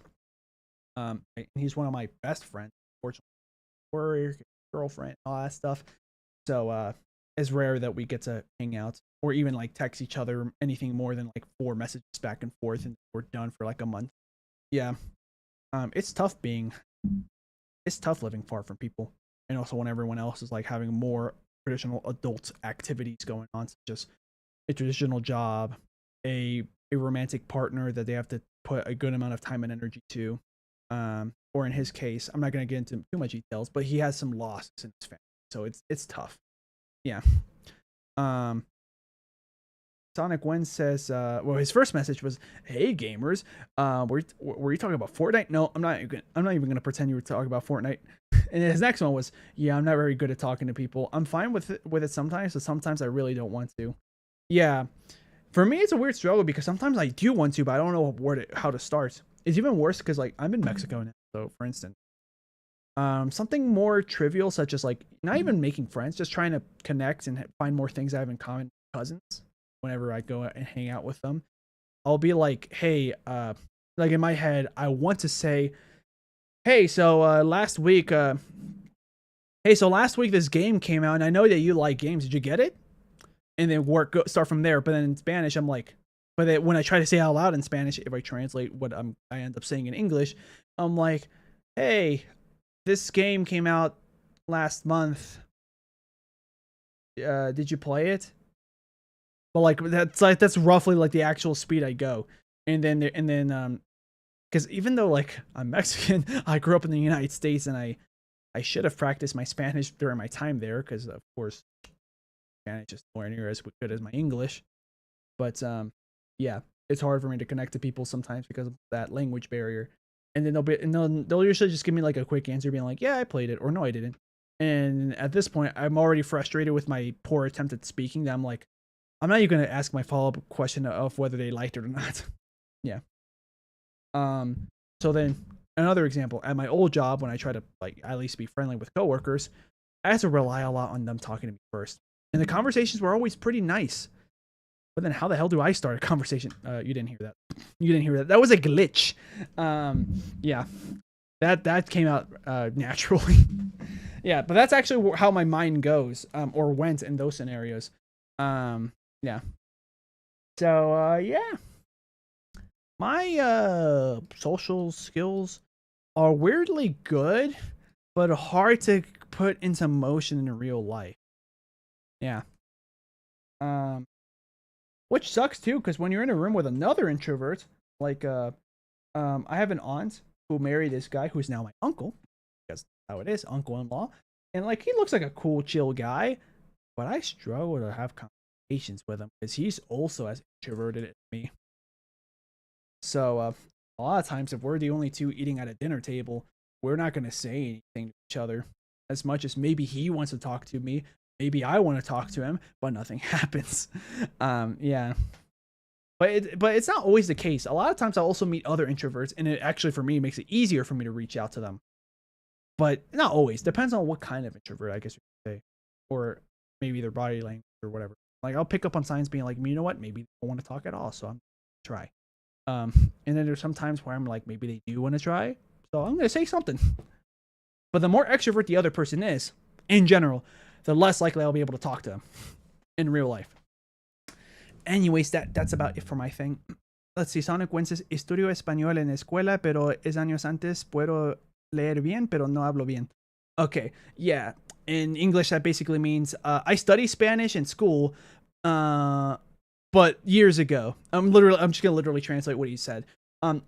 Speaker 1: He's one of my best friends, fortunately, or girlfriend, all that stuff. So it's rare that we get to hang out or even like text each other anything more than like 4 messages back and forth, and we're done for like a month. Yeah. It's tough living far from people, and also when everyone else is like having more traditional adult activities going on, such as a traditional job, a romantic partner that they have to put a good amount of time and energy to, or in his case, I'm not going to get into too much details, but he has some losses in his family, so it's tough. Yeah. {ᵉᵗᵇᵉ} says, well, his first message was, "Hey gamers, were you talking about Fortnite?" No, I'm not even gonna pretend you were talking about Fortnite. And his next one was, "Yeah, I'm not very good at talking to people. I'm fine with it sometimes, but sometimes I really don't want to." Yeah, for me, it's a weird struggle because sometimes I do want to, but I don't know how to start. It's even worse because like I'm in Mexico now, so for instance, something more trivial such as like not even making friends, just trying to connect and find more things I have in common with cousins. Whenever I go and hang out with them, I'll be like, "Hey," like in my head, I want to say, "Hey, so last week this game came out, and I know that you like games. Did you get it?" And then start from there. But then in Spanish, I'm like, but then when I try to say it out loud in Spanish, if I translate what I end up saying in English, I'm like, "Hey, this game came out last month. Did you play it?" But like that's roughly like the actual speed I go, and then because even though like I'm Mexican, I grew up in the United States, and I should have practiced my Spanish during my time there, because of course Spanish is nowhere near as good as my English. But yeah, it's hard for me to connect to people sometimes because of that language barrier. And then they'll usually just give me like a quick answer, being like, "Yeah, I played it," or "No, I didn't." And at this point, I'm already frustrated with my poor attempt at speaking that I'm like, I'm not even going to ask my follow-up question of whether they liked it or not. Yeah. So then another example, at my old job, when I try to like at least be friendly with coworkers, I had to rely a lot on them talking to me first. And the conversations were always pretty nice. But then how the hell do I start a conversation? You didn't hear that. You didn't hear that. That was a glitch. Yeah. That came out naturally. Yeah, but that's actually how my mind goes, or went in those scenarios. Yeah. So yeah, my social skills are weirdly good, but hard to put into motion in real life. Yeah. Which sucks too, because when you're in a room with another introvert, like I have an aunt who married this guy who's now my uncle, because that's how it is, uncle-in-law, and like he looks like a cool, chill guy, but I struggle to have conversations with him because he's also as introverted as me. So a lot of times, if we're the only two eating at a dinner table, we're not gonna say anything to each other. As much as maybe he wants to talk to me, maybe I want to talk to him, but nothing happens. Yeah. But it's not always the case. A lot of times I also meet other introverts, and it actually for me makes it easier for me to reach out to them. But not always. Depends on what kind of introvert, I guess you could say, or maybe their body language or whatever. Like I'll pick up on signs being like, you know what, maybe they don't want to talk at all, so I'm gonna try. And then there's some times where I'm like, maybe they do want to try, so I'm gonna say something. But the more extrovert the other person is, in general, the less likely I'll be able to talk to them in real life. Anyways, that's about it for my thing. Let's see. {ᵉᵗᵇᵉ} says, "Estudio español en escuela, pero es años antes. Puedo leer bien, pero no hablo bien." Okay, yeah. In English, that basically means I study Spanish in school, but years ago. I'm just gonna literally translate what he said. So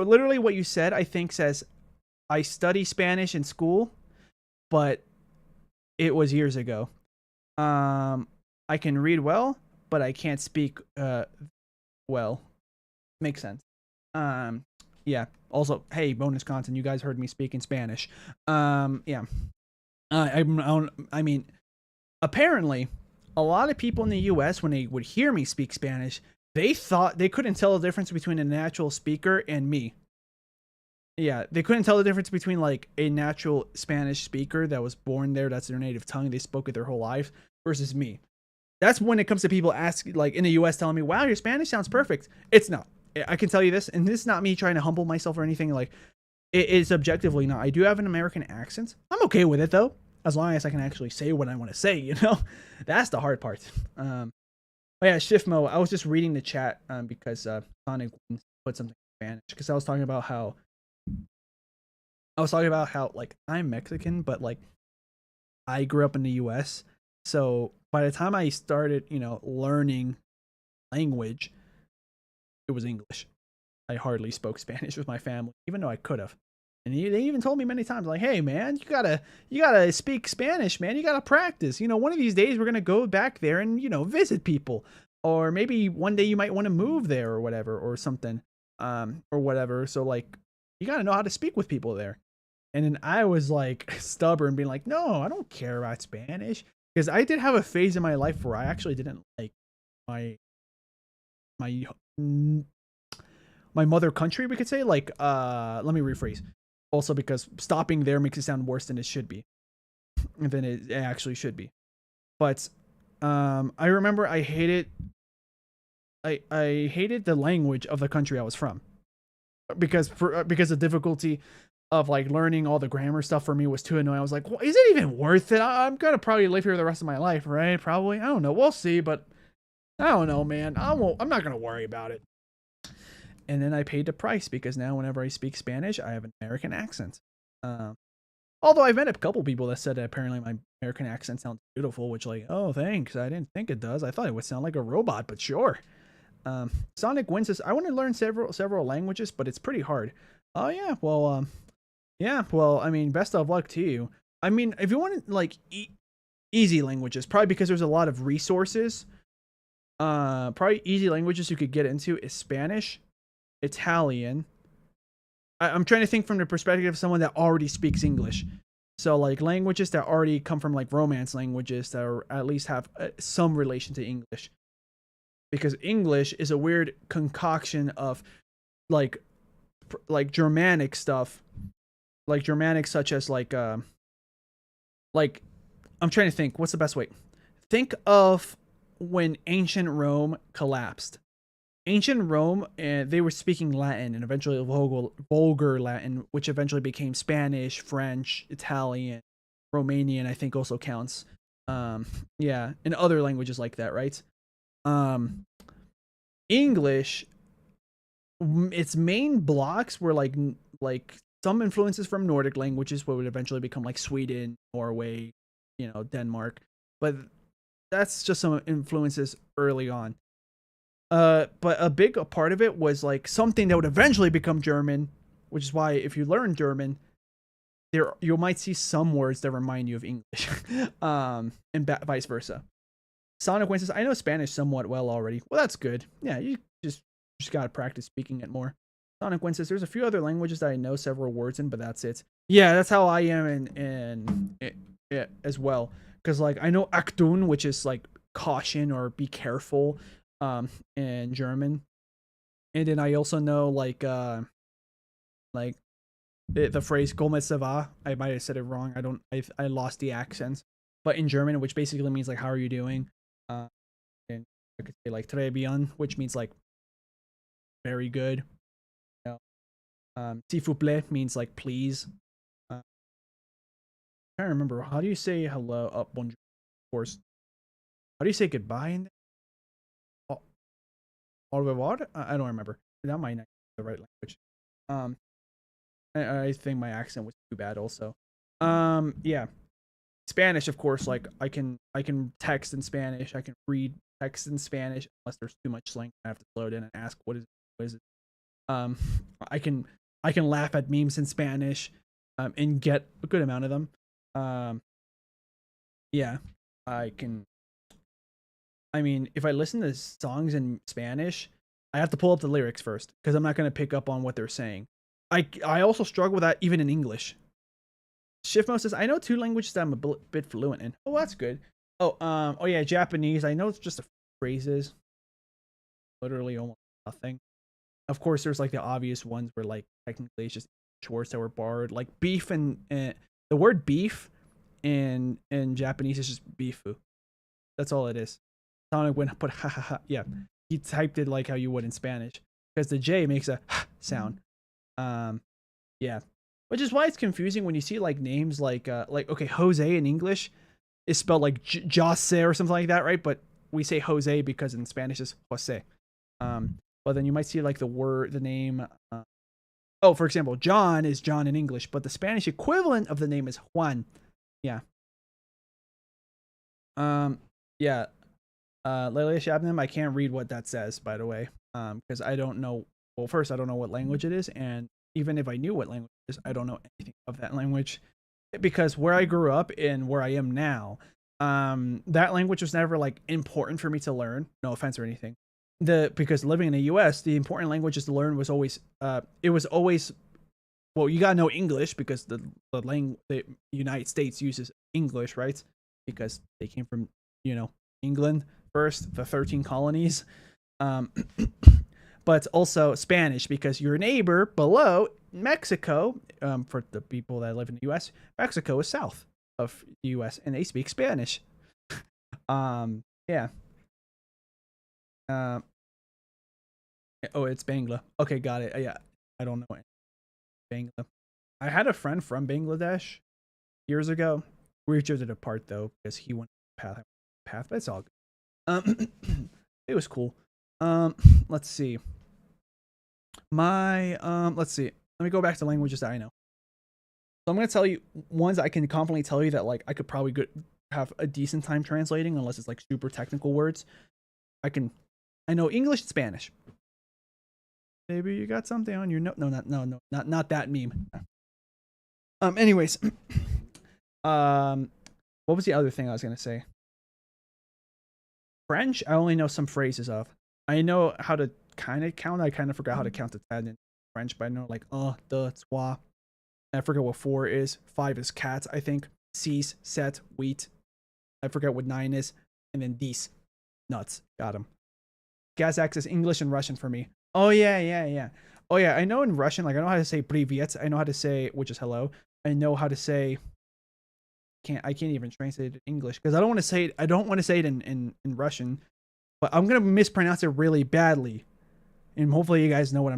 Speaker 1: literally what you said, I think, says, I study Spanish in school, but it was years ago. I can read well, but I can't speak well. Makes sense. Yeah. Also, hey, bonus content. You guys heard me speak in Spanish. Yeah. I mean, apparently, a lot of people in the U.S., when they would hear me speak Spanish, they thought they couldn't tell the difference between a natural speaker and me. Yeah, they couldn't tell the difference between like a natural Spanish speaker that was born there, that's their native tongue, they spoke it their whole life, versus me. That's when it comes to people asking, like in the US, telling me, wow, your Spanish sounds perfect. It's not. I can tell you this, and this is not me trying to humble myself or anything. Like, it is objectively not. I do have an American accent. I'm okay with it, though, as long as I can actually say what I want to say, you know? That's the hard part. But yeah, Shiftmo, I was just reading the chat because Sonic put something in Spanish, because I was talking about how, like, I'm Mexican, but, like, I grew up in the US, so by the time I started, you know, learning language, it was English. I hardly spoke Spanish with my family, even though I could have. And they even told me many times, like, hey, man, you gotta speak Spanish, man. You gotta practice. You know, one of these days we're gonna go back there and, you know, visit people. Or maybe one day you might want to move there or whatever, or something. Or whatever. So, like, you gotta know how to speak with people there. And then I was, like, stubborn, being like, no, I don't care about Spanish. Because I did have a phase in my life where I actually didn't like my mother country, we could say. Like, let me rephrase. Also, because stopping there makes it sound worse than it should be, than it actually should be. But I remember I hated the language of the country I was from, because the difficulty of, like, learning all the grammar stuff for me was too annoying. I was like, well, is it even worth it? I'm gonna probably live here the rest of my life, right? Probably. I don't know. We'll see, but I don't know, man. I'm not gonna worry about it. And then I paid the price, because now whenever I speak Spanish, I have an American accent. Although I've met a couple people that said that apparently my American accent sounds beautiful, which, like, oh, thanks. I didn't think it does. I thought it would sound like a robot, but sure. Sonic Win says, I want to learn several languages, but it's pretty hard. Oh, yeah. Well, I mean, best of luck to you. I mean, if you want, like, easy languages, probably because there's a lot of resources, probably easy languages you could get into is Spanish, Italian. I'm trying to think from the perspective of someone that already speaks English. So, like, languages that already come from, like, Romance languages that are, at least have some relation to English. Because English is a weird concoction of, like Germanic stuff. Like, Germanic such as, like, I'm trying to think. What's the best way? Think of when ancient Rome collapsed. Ancient Rome, they were speaking Latin, and eventually vulgar Latin, which eventually became Spanish, French, Italian, Romanian, I think also counts. Yeah, and other languages like that, right? English, its main blocks were like some influences from Nordic languages, what would eventually become like Sweden, Norway, you know, Denmark. But that's just some influences early on. But a big part of it was like something that would eventually become German, which is why if you learn German, you might see some words that remind you of English, and vice versa. Sonic Win says, I know Spanish somewhat well already. Well, that's good. Yeah, you just gotta practice speaking it more. Sonic Win says, there's a few other languages that I know several words in, but that's it. Yeah, that's how I am in as well. Because, like, I know Achtung, which is like caution or be careful, in German. And then I also know like the phrase ‹ᵠᵉ›. I might have said it wrong. I lost the accents. But in German, which basically means like how are you doing? And I could say like très bien, which means like very good. You know, s'il vous plaît means like please. I'm trying to remember, how do you say hello? Oh, bonjour, of course. How do you say goodbye in there? Au revoir? I don't remember. That might not be the right language. I think my accent was too bad also. Yeah. Spanish, of course, like I can text in Spanish. I can read text in Spanish unless there's too much slang. I have to load in and ask what is it. I can laugh at memes in Spanish, and get a good amount of them. Yeah, I can. I mean, if I listen to songs in Spanish, I have to pull up the lyrics first because I'm not going to pick up on what they're saying. I also struggle with that even in English. Shiftmo says, I know 2 languages that I'm a bit fluent in. Oh, that's good. Oh yeah, Japanese. I know it's just a phrases. Literally almost nothing. Of course, there's like the obvious ones where like technically it's just words that were borrowed. Like beef and the word beef in Japanese is just bifu. That's all it is. Sonic went put ha ha ha. Yeah, he typed it like how you would in Spanish because the J makes a sound. Yeah, which is why it's confusing when you see like names like okay, Jose in English is spelled like Jose or something like that, right? But we say Jose because in Spanish it's Jose. But then you might see like the name. Oh, for example, John is John in English, but the Spanish equivalent of the name is Juan. Yeah. Yeah. 喱ᵒᵒᵏ, I can't read what that says, by the way. Because I don't know. Well, first, I don't know what language it is, and even if I knew what language it is, I don't know anything of that language. Because where I grew up and where I am now, that language was never like important for me to learn. No offense or anything. Because living in the U.S., the important languages to learn was always well, you gotta know English because the United States uses English, right? Because they came from England first, the 13 colonies. But also Spanish because your neighbor below, Mexico, for the people that live in the U.S., Mexico is south of the U.S. and they speak Spanish. Yeah. Oh, it's Bangla. Okay, got it. Yeah, I don't know Bangla. I had a friend from Bangladesh years ago. We drifted apart though because he went path, but it's all good. It was cool. Let's see. Let's see. Let me go back to languages that I know. So I'm gonna tell you ones I can confidently tell you that like I could probably have a decent time translating unless it's like super technical words. I know English and Spanish. Maybe you got something on your note. No, not that meme. Anyways, what was the other thing I was gonna say? French, I only know some phrases of. I know how to kind of count. I kind of forgot how to count to 10 in French, but I know like deux, trois. I forget what 4 is. 5 is cat, I think. 6, 7, 8. I forget what 9 is. And then 10. Nuts. Got him. Kazakh is English and Russian for me. Oh yeah. Oh yeah, I know in Russian, like I know how to say privyet. I know how to say, which is hello. I know how to say. I can't even translate it in English because I don't want to say it. I don't want to say it in Russian, but I'm gonna mispronounce it really badly, and hopefully you guys know what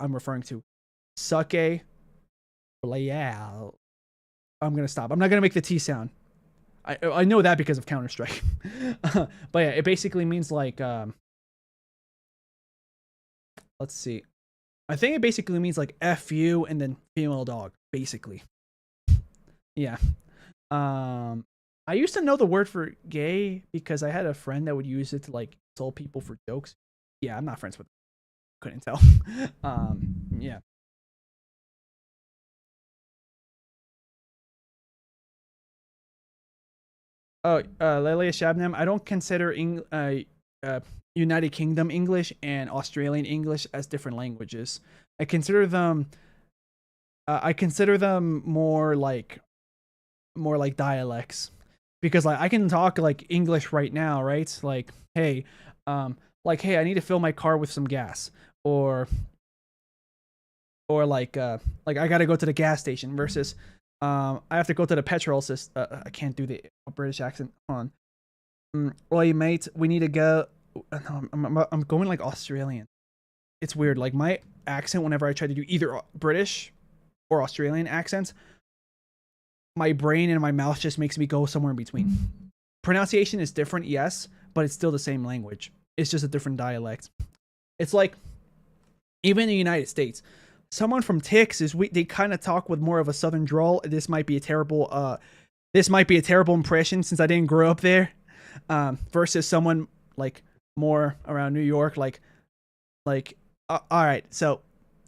Speaker 1: I'm referring to. ᵐᵃʰᵇᵉ. I'm gonna stop. I'm not gonna make the T sound. I know that because of Counter-Strike. But yeah, it basically means like let's see. I think it basically means like F you and then female dog, basically. Yeah. I used to know the word for gay because I had a friend that would use it to like insult people for jokes. Yeah, I'm not friends with them. Couldn't tell. Yeah. Oh, 喱ᵒᵒᵏ, I don't consider United Kingdom English and Australian English as different languages. I consider them more like dialects because like I can talk like English right now, right? Like, hey, I need to fill my car with some gas, or like I gotta go to the gas station versus I have to go to the petrol system. I can't do the British accent. Hold on. Oi, mate, we need to go. No, I'm going like Australian. It's weird. Like my accent, whenever I try to do either British or Australian accents, my brain and my mouth just makes me go somewhere in between. Pronunciation is different, yes, but it's still the same language. It's just a different dialect. It's like, even in the United States, someone from Texas, they kind of talk with more of a southern drawl. This might be a terrible impression since I didn't grow up there. Versus someone like more around New York, like all right, so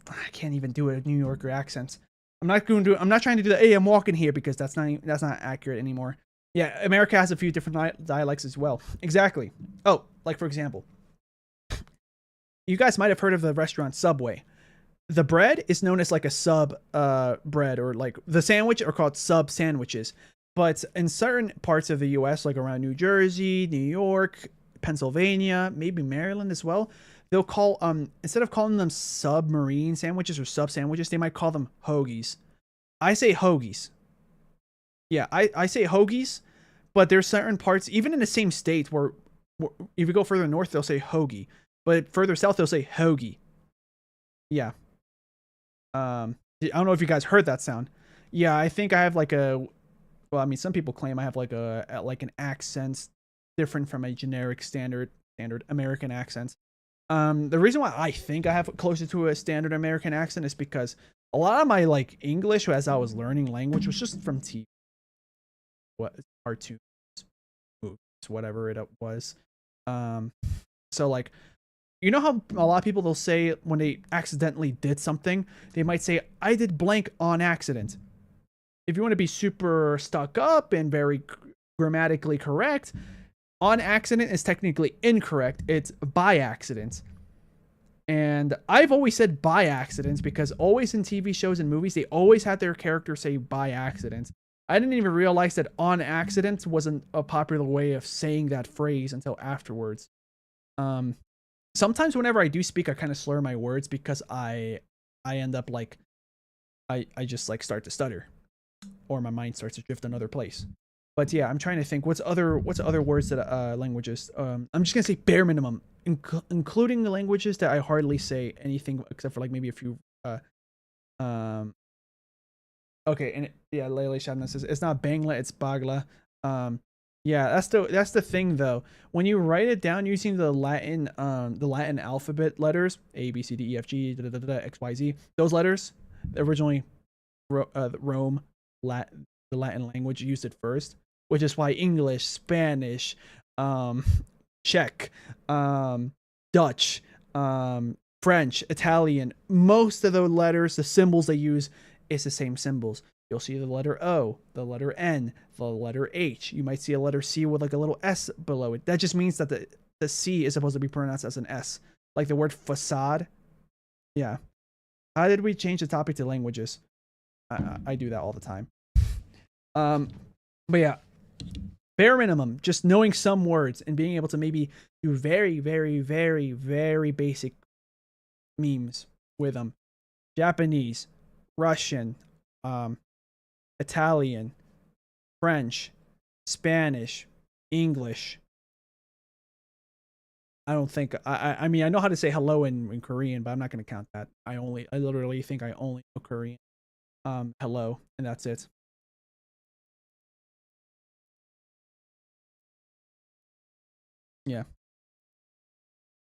Speaker 1: I can't even do a New Yorker accent. I'm not trying to do that. Hey, I'm walking here because that's not accurate anymore. Yeah, America has a few different dialects as well. Exactly. Oh, like for example, you guys might have heard of the restaurant Subway. The bread is known as like a sub bread, or like the sandwich are called sub sandwiches. But in certain parts of the U.S., like around New Jersey, New York, Pennsylvania, maybe Maryland as well, they'll call instead of calling them submarine sandwiches or sub sandwiches, they might call them hoagies. I say hoagies. Yeah, I say hoagies but there's certain parts, even in the same state, where if you go further north, they'll say hoagie, but further south, they'll say hoagie. Yeah. I don't know if you guys heard that sound. Yeah, I think I have like a, well, I mean, some people claim I have like an accent different from a generic standard American accent. The reason why I think I have closer to a standard American accent is because a lot of my like English as I was learning language was just from TV, cartoons, movies, whatever it was. So like, you know how a lot of people, they'll say when they accidentally did something, they might say, I did blank on accident. If you want to be super stuck up and very grammatically correct, on accident is technically incorrect. It's by accident. And I've always said by accident because always in TV shows and movies, they always had their character say by accident. I didn't even realize that on accident wasn't a popular way of saying that phrase until afterwards. Sometimes whenever I do speak, I kind of slur my words because I end up like, I just like start to stutter, or my mind starts to drift another place. But yeah, I'm trying to think what's other words that languages. I'm just gonna say bare minimum, including the languages that I hardly say anything except for like maybe a few. Okay, and yeah, ḻᵒᵒᵏ says it's not Bangla, it's Bagla. Yeah, that's the thing though. When you write it down using the Latin alphabet letters, A, B, C, D, E, F, G, X, Y, Z, those letters originally, Rome, the Latin language used it first, which is why English, Spanish, Czech, Dutch, French, Italian, most of the letters, the symbols they use is the same symbols. You'll see the letter O, the letter N, the letter H. You might see a letter C with like a little S below it. That just means that the C is supposed to be pronounced as an S. Like the word facade. Yeah. How did we change the topic to languages? I do that all the time. But yeah, bare minimum, just knowing some words and being able to maybe do very, very, very, very basic memes with them. Japanese, Russian, Italian, French, Spanish, English. I don't think I mean I know how to say hello in Korean, but I'm not going to count that. I literally think I only know Korean. Hello, and that's it. Yeah.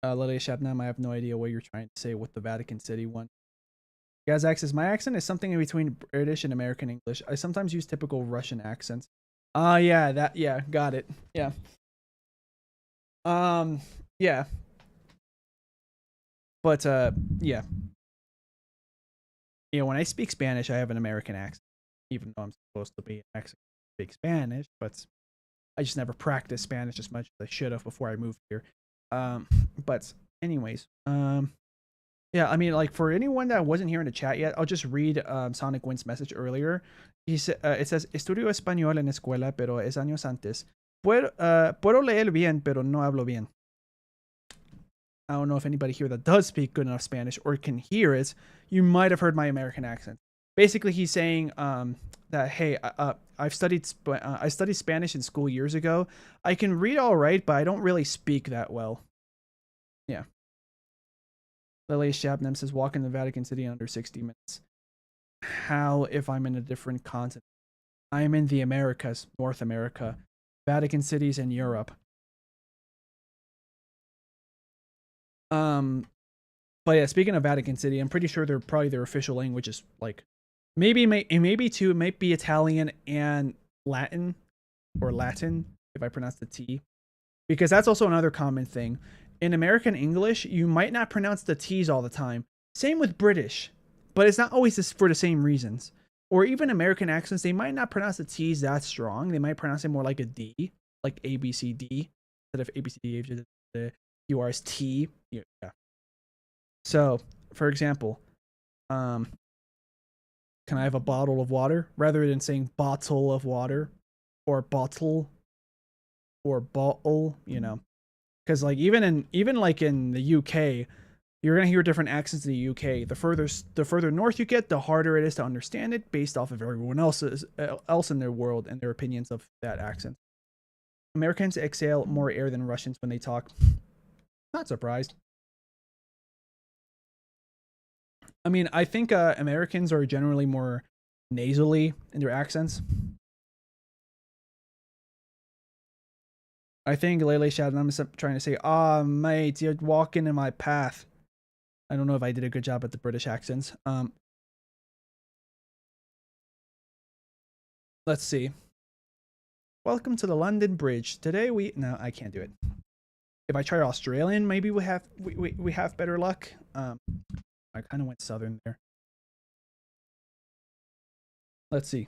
Speaker 1: ḻᵒᵒᵏ, I have no idea what you're trying to say with the Vatican City one. Gazak says, my accent is something in between British and American English. I sometimes use typical Russian accents. Yeah, got it. Yeah. Yeah. But, yeah. You know, when I speak Spanish, I have an American accent, even though I'm supposed to be Mexican, speak Spanish, but I just never practiced Spanish as much as I should have before I moved here. But anyways, yeah, I mean, like for anyone that wasn't here in the chat yet, I'll just read Sonic Wind's message earlier. It says, estudio español en escuela, pero es años antes. Puedo leer bien, pero no hablo bien. I don't know if anybody here that does speak good enough Spanish or can hear it. You might have heard my American accent. Basically, he's saying that, hey, I studied Spanish in school years ago. I can read all right, but I don't really speak that well. Yeah. ḻᵒᵒᵏ says, walk in the Vatican City in under 60 minutes. How if I'm in a different continent? I'm in the Americas, North America. Vatican City's in Europe. But yeah, speaking of Vatican City, I'm pretty sure they're probably their official language is like, maybe too, it might be Italian and Latin, or Latin, if I pronounce the T. Because that's also another common thing. In American English, you might not pronounce the T's all the time. Same with British, but it's not always for the same reasons. Or even American accents, they might not pronounce the T's that strong. They might pronounce it more like a D, like A, B, C, D, instead of A, B, C, D, the U, R, S, T. Yeah. So, for example, can I have a bottle of water? Rather than saying bottle of water, or bottle, or bottle, you know. Because like even like in the UK, you're gonna hear different accents in the UK. The further north you get, the harder it is to understand it based off of everyone else in their world and their opinions of that accent. Americans exhale more air than Russians when they talk. Not surprised. I mean, I think Americans are generally more nasally in their accents. I think ļēļe'šķēvrēm is trying to say, mate, you're walking in my path. I don't know if I did a good job at the British accents. Let's see. Welcome to the London Bridge. Today no, I can't do it. If I try Australian, maybe we have better luck. I kind of went southern there. Let's see.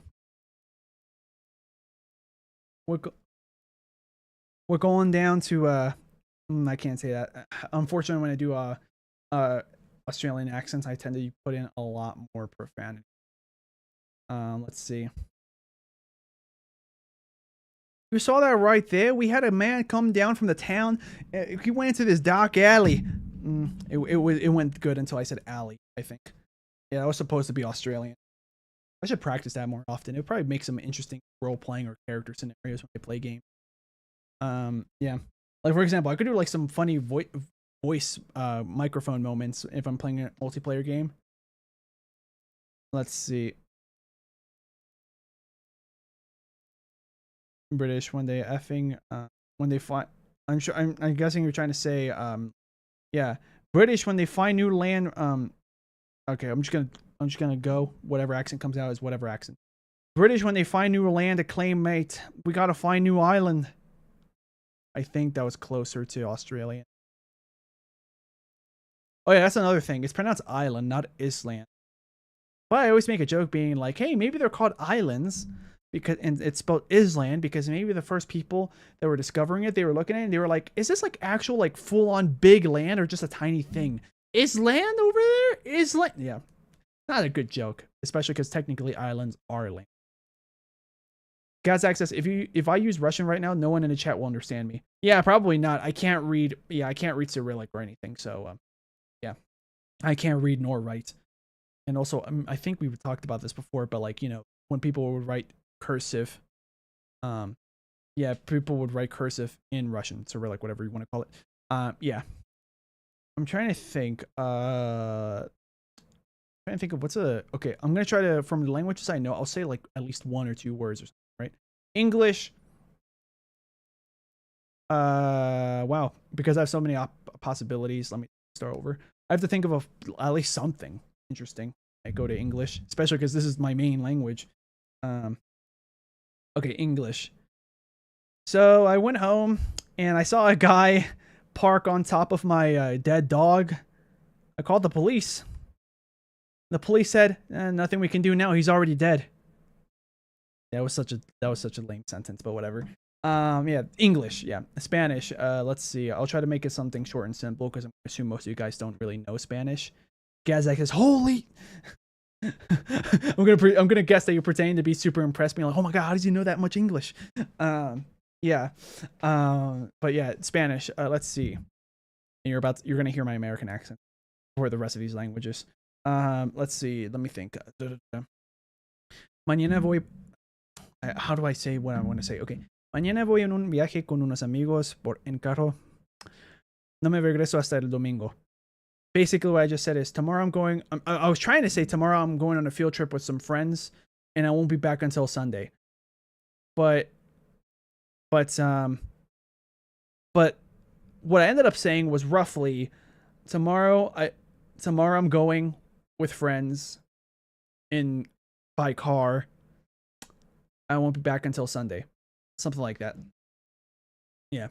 Speaker 1: We're going down to I can't say that. Unfortunately, when I do Australian accents, I tend to put in a lot more profanity. Let's see. You saw that right there? We had a man come down from the town. He went into this dark alley. It went good until I said alley, I think. Yeah, that was supposed to be Australian. I should practice that more often. It would probably make some interesting role-playing or character scenarios when I play games. Yeah. Like, for example, I could do like some funny voice microphone moments if I'm playing a multiplayer game. Let's see. British when they effing when they find I'm guessing you're trying to say yeah, British when they find new land okay, I'm just gonna go whatever accent comes out is whatever accent. British when they find new land to claim, mate. We gotta find new island. I think that was closer to Australian. Oh yeah, that's another thing. It's pronounced island, not island. But I always make a joke being like, hey, maybe they're called islands because, and it's spelled island because maybe the first people that were discovering it, they were looking at it and they were like, is this like actual like full on big land or just a tiny thing? Is land over there? Is land? Yeah, not a good joke, especially because technically islands are land. God's access. If I use Russian right now, no one in the chat will understand me. Yeah, probably not. I can't read. Yeah, I can't read Cyrillic or anything. So, yeah, I can't read nor write. And also, I think we've talked about this before, but like, you know, when people would write cursive, yeah, people would write cursive in Russian, Cyrillic, whatever you want to call it. Yeah, I'm trying to think. Of what's okay. I'm gonna try to, from the languages I know, I'll say like at least one or two words or something. Right? English. Wow, because I have so many possibilities. Let me start over. I have to think of at least something interesting. I go to English, especially because this is my main language. Okay, English. So I went home and I saw a guy park on top of my dead dog. I called the police. The police said, nothing we can do now. He's already dead. That was such a lame sentence, but whatever. Yeah, English, yeah. Spanish. Let's see. I'll try to make it something short and simple because I'm assuming most of you guys don't really know Spanish. Gazak says, "Holy!" I'm gonna guess that you're pretending to be super impressed, being like, "Oh my god, how does he know that much English?" Yeah. But yeah, Spanish. Let's see. And you're gonna hear my American accent for the rest of these languages. Let's see. Let me think. Mañana voy. How do I say what I want to say? Okay. Mañana voy en un viaje con unos amigos en carro. No me regreso hasta el domingo. Basically, what I just said is tomorrow I'm going. I was trying to say tomorrow I'm going on a field trip with some friends, and I won't be back until Sunday. But what I ended up saying was roughly tomorrow I'm going with friends by car. I won't be back until Sunday. Something like that. Yeah.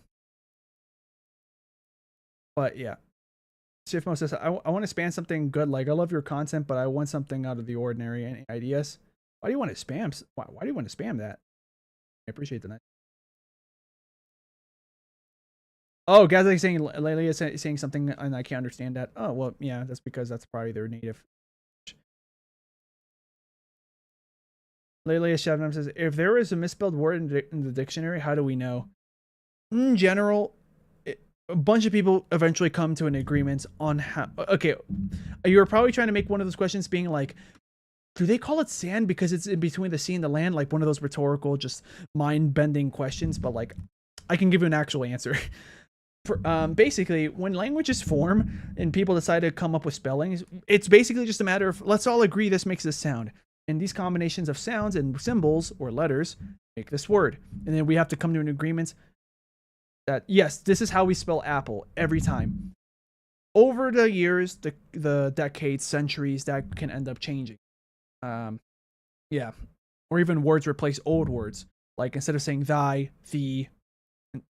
Speaker 1: But yeah. Shift Mo says, I want to spam something good. Like, I love your content, but I want something out of the ordinary. Any ideas? Why do you want to spam? Why do you want to spam that? I appreciate the night. Oh, guys, like saying lately is saying something and I can't understand that. Oh, well, yeah, that's because that's probably their native. ļēļe'šķēvrēm says, if there is a misspelled word in the dictionary, how do we know? In general, a bunch of people eventually come to an agreement on how. Okay, you were probably trying to make one of those questions being like, do they call it sand because it's in between the sea and the land? Like one of those rhetorical, just mind-bending questions. But like, I can give you an actual answer. Basically, when languages form and people decide to come up with spellings, it's basically just a matter of, let's all agree this makes this sound. And these combinations of sounds and symbols or letters make this word. And then we have to come to an agreement that, yes, this is how we spell apple every time. Over the years, the decades, centuries, that can end up changing. Yeah. Or even words replace old words. Like instead of saying thy, thee,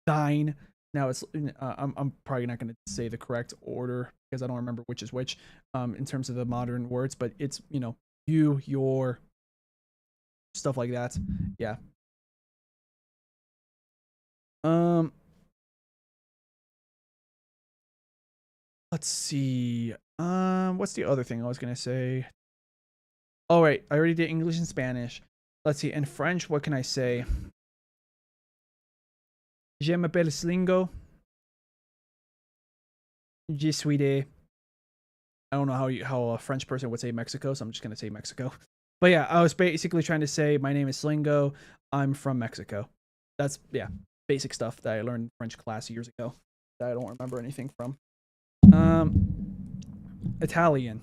Speaker 1: thine, now it's, I'm probably not going to say the correct order because I don't remember which is which in terms of the modern words, but it's, you know, you, your, stuff like that. Yeah. Let's see. What's the other thing I was going to say? Oh, right. I already did English and Spanish. Let's see. In French, what can I say? Je m'appelle Slingo. Je suis de. I don't know how a French person would say Mexico, so I'm just going to say Mexico. But yeah, I was basically trying to say my name is Slingo. I'm from Mexico. That's, yeah, basic stuff that I learned in French class years ago that I don't remember anything from. Italian.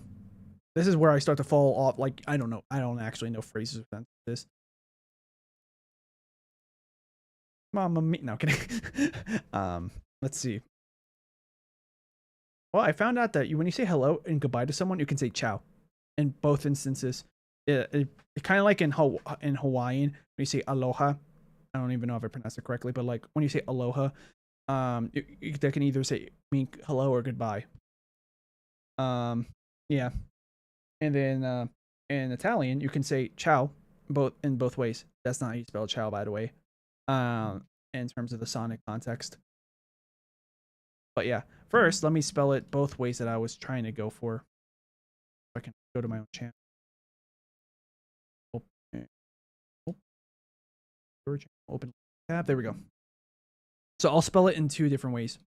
Speaker 1: This is where I start to fall off. Like, I don't know. I don't actually know phrases with this. Mamma mia. No, kidding. Let's see. Well, I found out that when you say hello and goodbye to someone, you can say ciao. In both instances, it kind of like in Hawaiian, when you say aloha. I don't even know if I pronounced it correctly, but like when you say aloha, that can either mean hello or goodbye. Yeah. And then in Italian, you can say ciao in both ways. That's not how you spell ciao, by the way. In terms of the sonic context. But yeah, first let me spell it both ways that I was trying to go for. I can go to my own channel. Open tab. There we go. So I'll spell it in two different ways.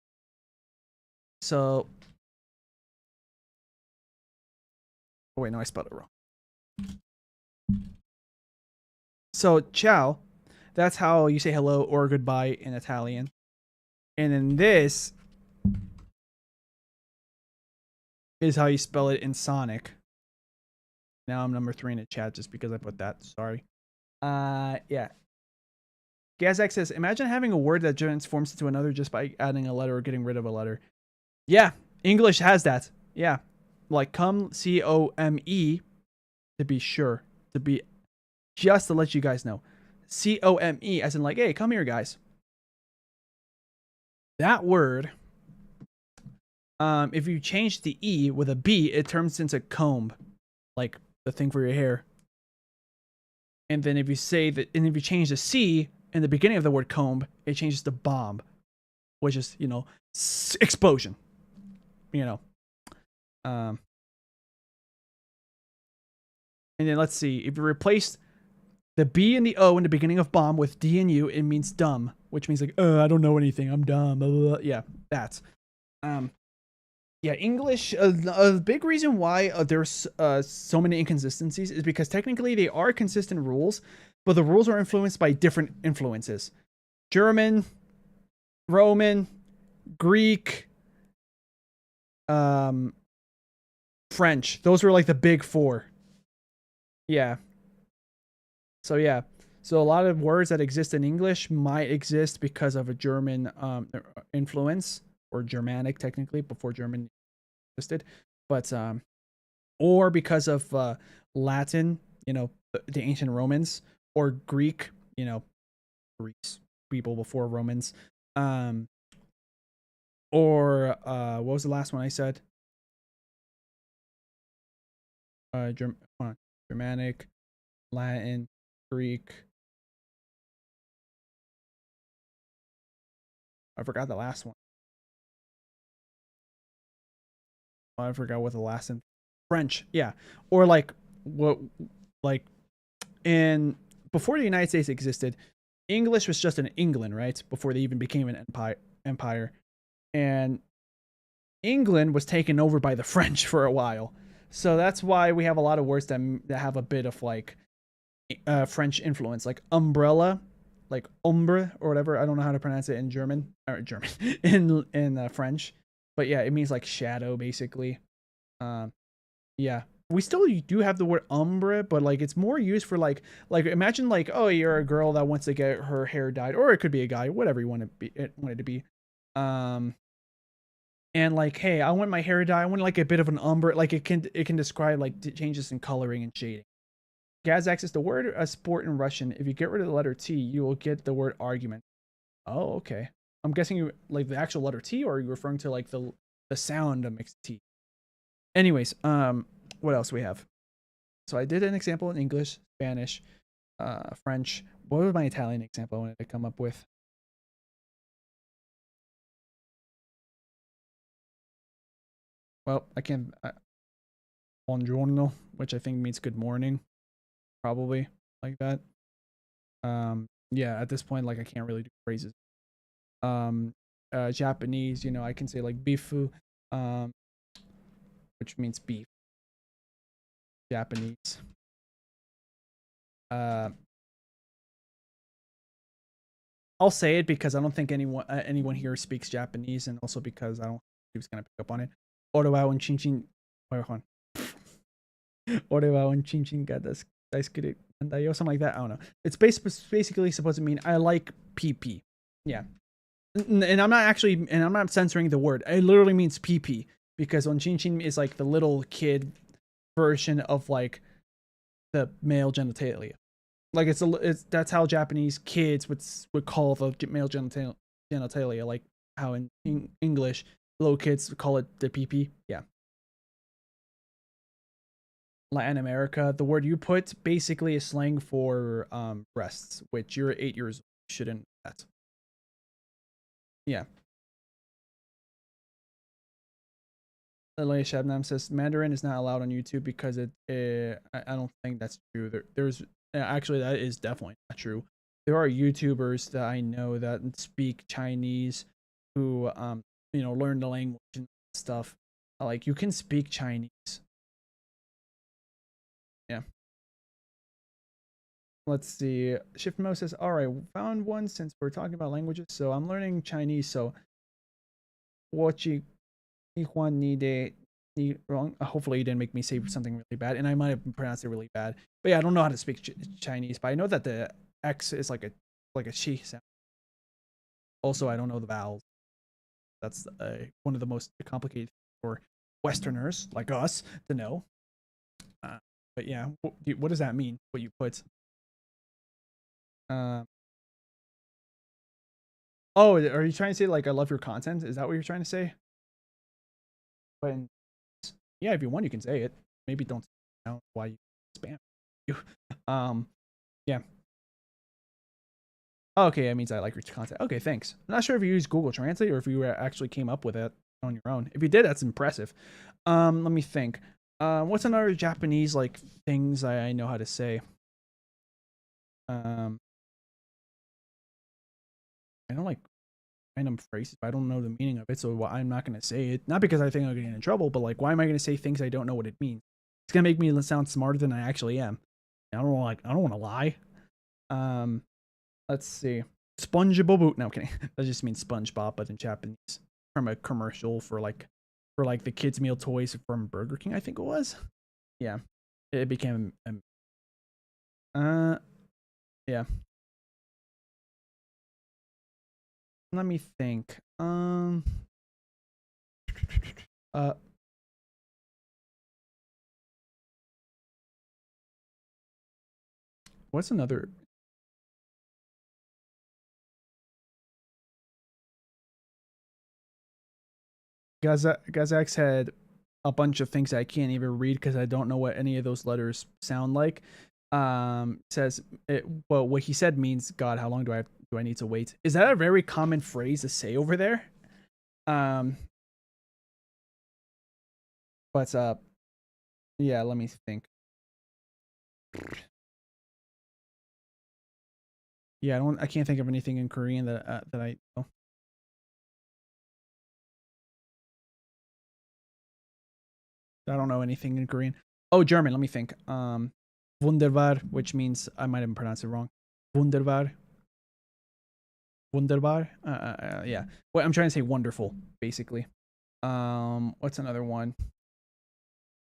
Speaker 1: So, oh wait, no, I spelled it wrong. So ciao, that's how you say hello or goodbye in Italian. And then this is how you spell it in Sonic. Now I'm number 3 in the chat just because I put that. Sorry. Yeah. Gazak says, imagine having a word that transforms into another just by adding a letter or getting rid of a letter. Yeah, English has that. Yeah. Like come, C-O-M-E, to be sure. Just to let you guys know. C-O-M-E, as in like, hey, come here, guys. That word, if you change the E with a B, it turns into comb. Like the thing for your hair. And then if you say that, and if you change the C in the beginning of the word comb, it changes to bomb, which is, you know, explosion. You know. And then let's see. If you replace the B and the O in the beginning of bomb with D and U, it means dumb, which means like, I don't know anything. I'm dumb. Blah, blah, blah. Yeah, that's. Yeah, English, a big reason why there's so many inconsistencies is because technically they are consistent rules, but the rules are influenced by different influences. German, Roman, Greek, French. Those were like the big 4. Yeah. So yeah. So a lot of words that exist in English might exist because of a German influence, or Germanic technically, before German existed, but or because of Latin, you know, the ancient Romans, or Greek, you know, Greeks, people before Romans, or what was the last one I said? Germanic, Latin, Greek. I forgot the last one. I forgot what the last one. French, yeah, or like what, like in before the United States existed, English was just in England, right? Before they even became an empire, and England was taken over by the French for a while. So that's why we have a lot of words that have a bit of like French influence, like umbrella like ombre or whatever. I don't know how to pronounce it in German or in French, but yeah, it means like shadow basically. Yeah, we still do have the word ombre, but like it's more used for like imagine like, oh, you're a girl that wants to get her hair dyed, or it could be a guy, whatever you want it to be. And like, hey, I want my hair dyed. I want like a bit of an umber. Like it can describe like changes in coloring and shading. Kazakh is the word a sport in Russian. If you get rid of the letter T, you will get the word argument. Oh, okay. I'm guessing you like the actual letter T, or are you referring to like the sound that makes T? Anyways, what else do we have? So I did an example in English, Spanish, French. What was my Italian example I wanted to come up with? Well, I can't. Buongiorno, which I think means good morning, probably like that. Yeah, at this point, like I can't really do phrases. Japanese, you know, I can say like bifu, which means beef. Japanese. I'll say it because I don't think anyone here speaks Japanese, and also because I don't think he was gonna pick up on it. Orewa un chinchin. Orewa un chinchin ga daisuke nandayo, something like that. I don't know. It's basically supposed to mean I like PP. Yeah. And I'm not censoring the word. It literally means PP because on chinchin is like the little kid version of like the male genitalia. Like it's that's how Japanese kids would call the male genitalia, like how in English little kids call it the PP. Yeah. Latin America, the word you put basically is slang for breasts, which you're 8 years old. You shouldn't know that. Yeah. Shabnam says Mandarin is not allowed on YouTube because I don't think that's true. There's actually, that is definitely not true. There are YouTubers that I know that speak Chinese who you know, learn the language and stuff. Like you can speak Chinese. Yeah. Let's see. Shift Mo says, all right, found one since we're talking about languages. So I'm learning Chinese. So Wachi wrong. Hopefully you didn't make me say something really bad, and I might have pronounced it really bad. But yeah, I don't know how to speak Chinese, but I know that the X is like a chi sound. Also, I don't know the vowels. That's one of the most complicated for Westerners like us to know. But yeah, what does that mean? What you put? Oh, are you trying to say like I love your content? Is that what you're trying to say? But yeah, if you want, you can say it. Maybe don't know why you spam you. Yeah. Oh, okay, that means I like your content. Okay, thanks. I'm not sure if you use Google Translate or if you actually came up with it on your own. If you did, that's impressive. Let me think. What's another Japanese like things I know how to say? I don't like random phrases, but I don't know the meaning of it, so I'm not gonna say it. Not because I think I'm gonna get in trouble, but like, why am I gonna say things I don't know what it means? It's gonna make me sound smarter than I actually am. I don't want to lie. Let's see. SpongeBob. No, I'm kidding. That just means SpongeBob, but in Japanese, from a commercial for like the kids meal toys from Burger King, I think it was. Yeah, it became. Yeah. Let me think. What's another? Gazak had a bunch of things I can't even read because I don't know what any of those letters sound like. Says it, well, what he said means, God, how long do I need to wait? Is that a very common phrase to say over there? But yeah, let me think. Yeah, I can't think of anything in Korean that I know. I don't know anything in Korean. Oh, German. Let me think. Wunderbar, which means I might have pronounced it wrong. Wunderbar. wunderbar. Yeah. Well, I'm trying to say wonderful, basically. What's another one?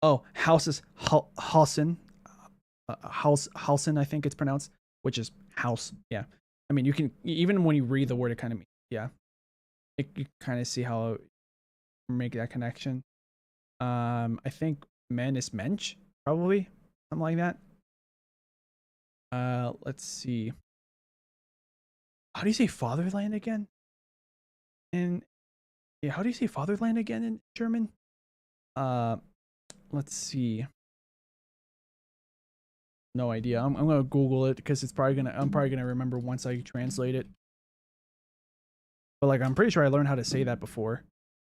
Speaker 1: Oh, houses, Hausen, Hausen, I think it's pronounced, which is house. Yeah. I mean, you can, even when you read the word, it kind of, yeah. You kind of see how make that connection. I think men is mensch, probably. Something like that. Let's see. How do you say fatherland again? And yeah, how do you say fatherland again in German? Let's see. No idea. I'm gonna Google it because I'm probably gonna remember once I translate it. But like, I'm pretty sure I learned how to say that before.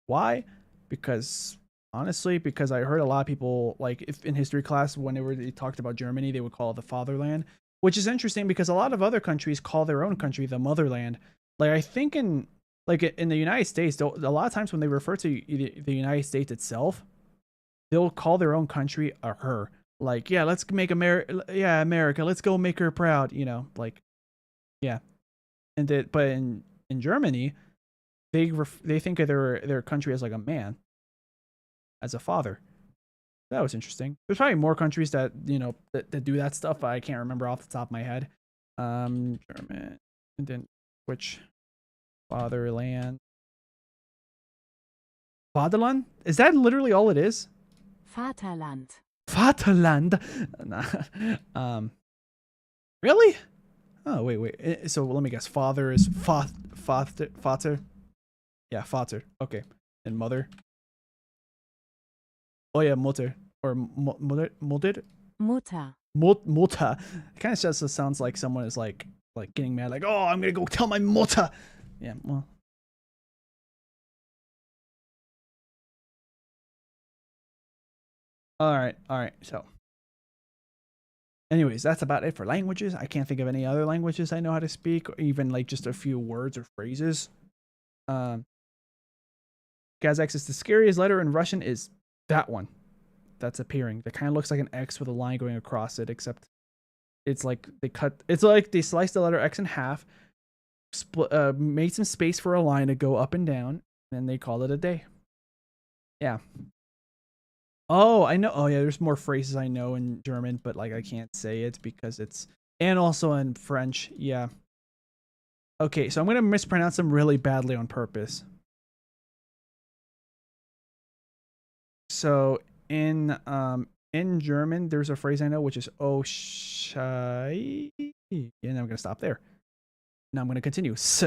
Speaker 1: Why? Because honestly, because I heard a lot of people, like, if in history class, whenever they talked about Germany, they would call it the fatherland, which is interesting because a lot of other countries call their own country the motherland. Like, I think in the United States, a lot of times when they refer to the United States itself, they'll call their own country a her. Like, yeah, let's make America, let's go make her proud, you know, like, yeah. And but in Germany, they think of their country as like a man, as a father. That was interesting. There's probably more countries that, you know, that do that stuff, but I can't remember off the top of my head. German, and then which fatherland? Vaterland? Is that literally all it is?
Speaker 2: Vaterland.
Speaker 1: Vaterland. Really? Oh, wait. So let me guess. Father is Vater. Yeah, Vater. Okay. And mother. Oh yeah, Mutter or Mutter.
Speaker 2: Mutter.
Speaker 1: Mutter. It kind of just sounds like someone is like getting mad, like, oh, I'm gonna go tell my Mutter. Yeah. Well. All right. So, anyways, that's about it for languages. I can't think of any other languages I know how to speak, or even like just a few words or phrases. Kazakh says the scariest letter in Russian is that one that's appearing. That kind of looks like an X with a line going across it, except it's like they sliced the letter X in half, made some space for a line to go up and down, and they called it a day. Yeah. Oh, I know. Oh, yeah, there's more phrases I know in German, but like I can't say it because it's, and also in French. Yeah. Okay, so I'm going to mispronounce them really badly on purpose. So in German, there's a phrase I know, which is oh shai. And I'm going to stop there. Now I'm going to continue. S.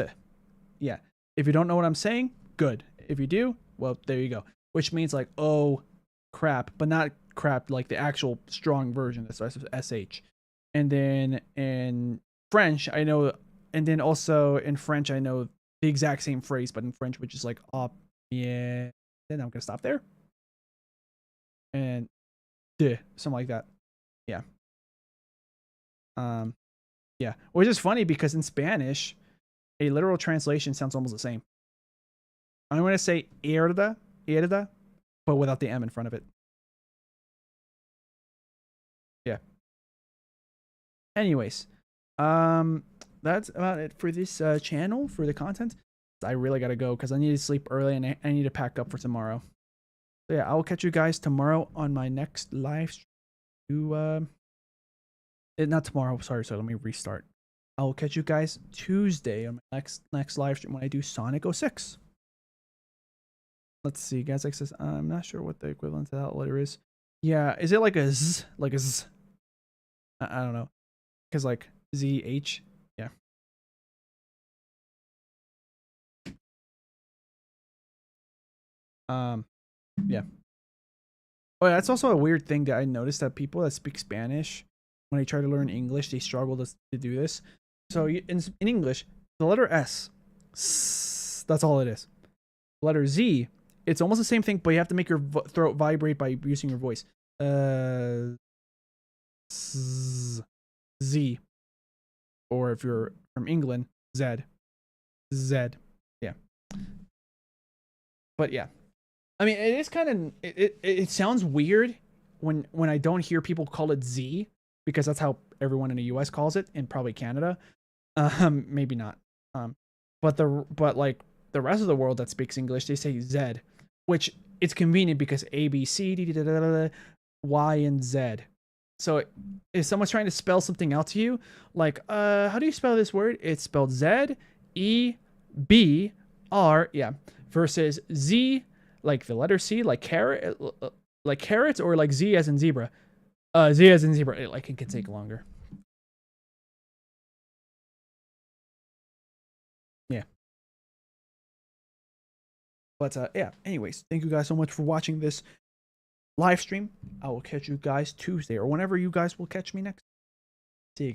Speaker 1: Yeah. If you don't know what I'm saying, good. If you do, well, there you go. Which means like, oh crap, but not crap like the actual strong version. That's SH. And then in French, I know, and then also in French, I know the exact same phrase, but in French, which is like, oh, yeah. Then I'm going to stop there. And something like that. Yeah. Yeah. Which is funny because in Spanish, a literal translation sounds almost the same. I'm going to say irda, but without the M in front of it. Yeah. Anyways, that's about it for this channel, for the content. I really got to go because I need to sleep early and I need to pack up for tomorrow. So yeah, I will catch you guys tomorrow on my next live stream. Not tomorrow, sorry, so let me restart. I will catch you guys Tuesday on my next live stream when I do Sonic 06. Let's see, guys. Like says, I'm not sure what the equivalent to that letter is. Yeah, is it like a Z? Like a Z? I don't know. Because like ZH. Yeah. Yeah. Oh, yeah, that's also a weird thing that I noticed, that people that speak Spanish, when they try to learn English, they struggle to do this. So in English, the letter S, that's all it is. The letter Z, it's almost the same thing, but you have to make your throat vibrate by using your voice. Z. Or if you're from England, Z. Yeah. But yeah. I mean, it is kind of, it sounds weird when I don't hear people call it Z, because that's how everyone in the US calls it, and probably Canada. Maybe not. but like the rest of the world that speaks English, they say Z, which it's convenient because A, B, C, D, D, da, da, da, Y, and Z. So if someone's trying to spell something out to you, like, how do you spell this word? It's spelled Z, E, B, R, yeah, versus Z, like the letter C, like carrot, or like Z as in zebra. Z as in zebra, like it can take longer. Yeah. But yeah, anyways, thank you guys so much for watching this live stream. I will catch you guys Tuesday or whenever you guys will catch me next.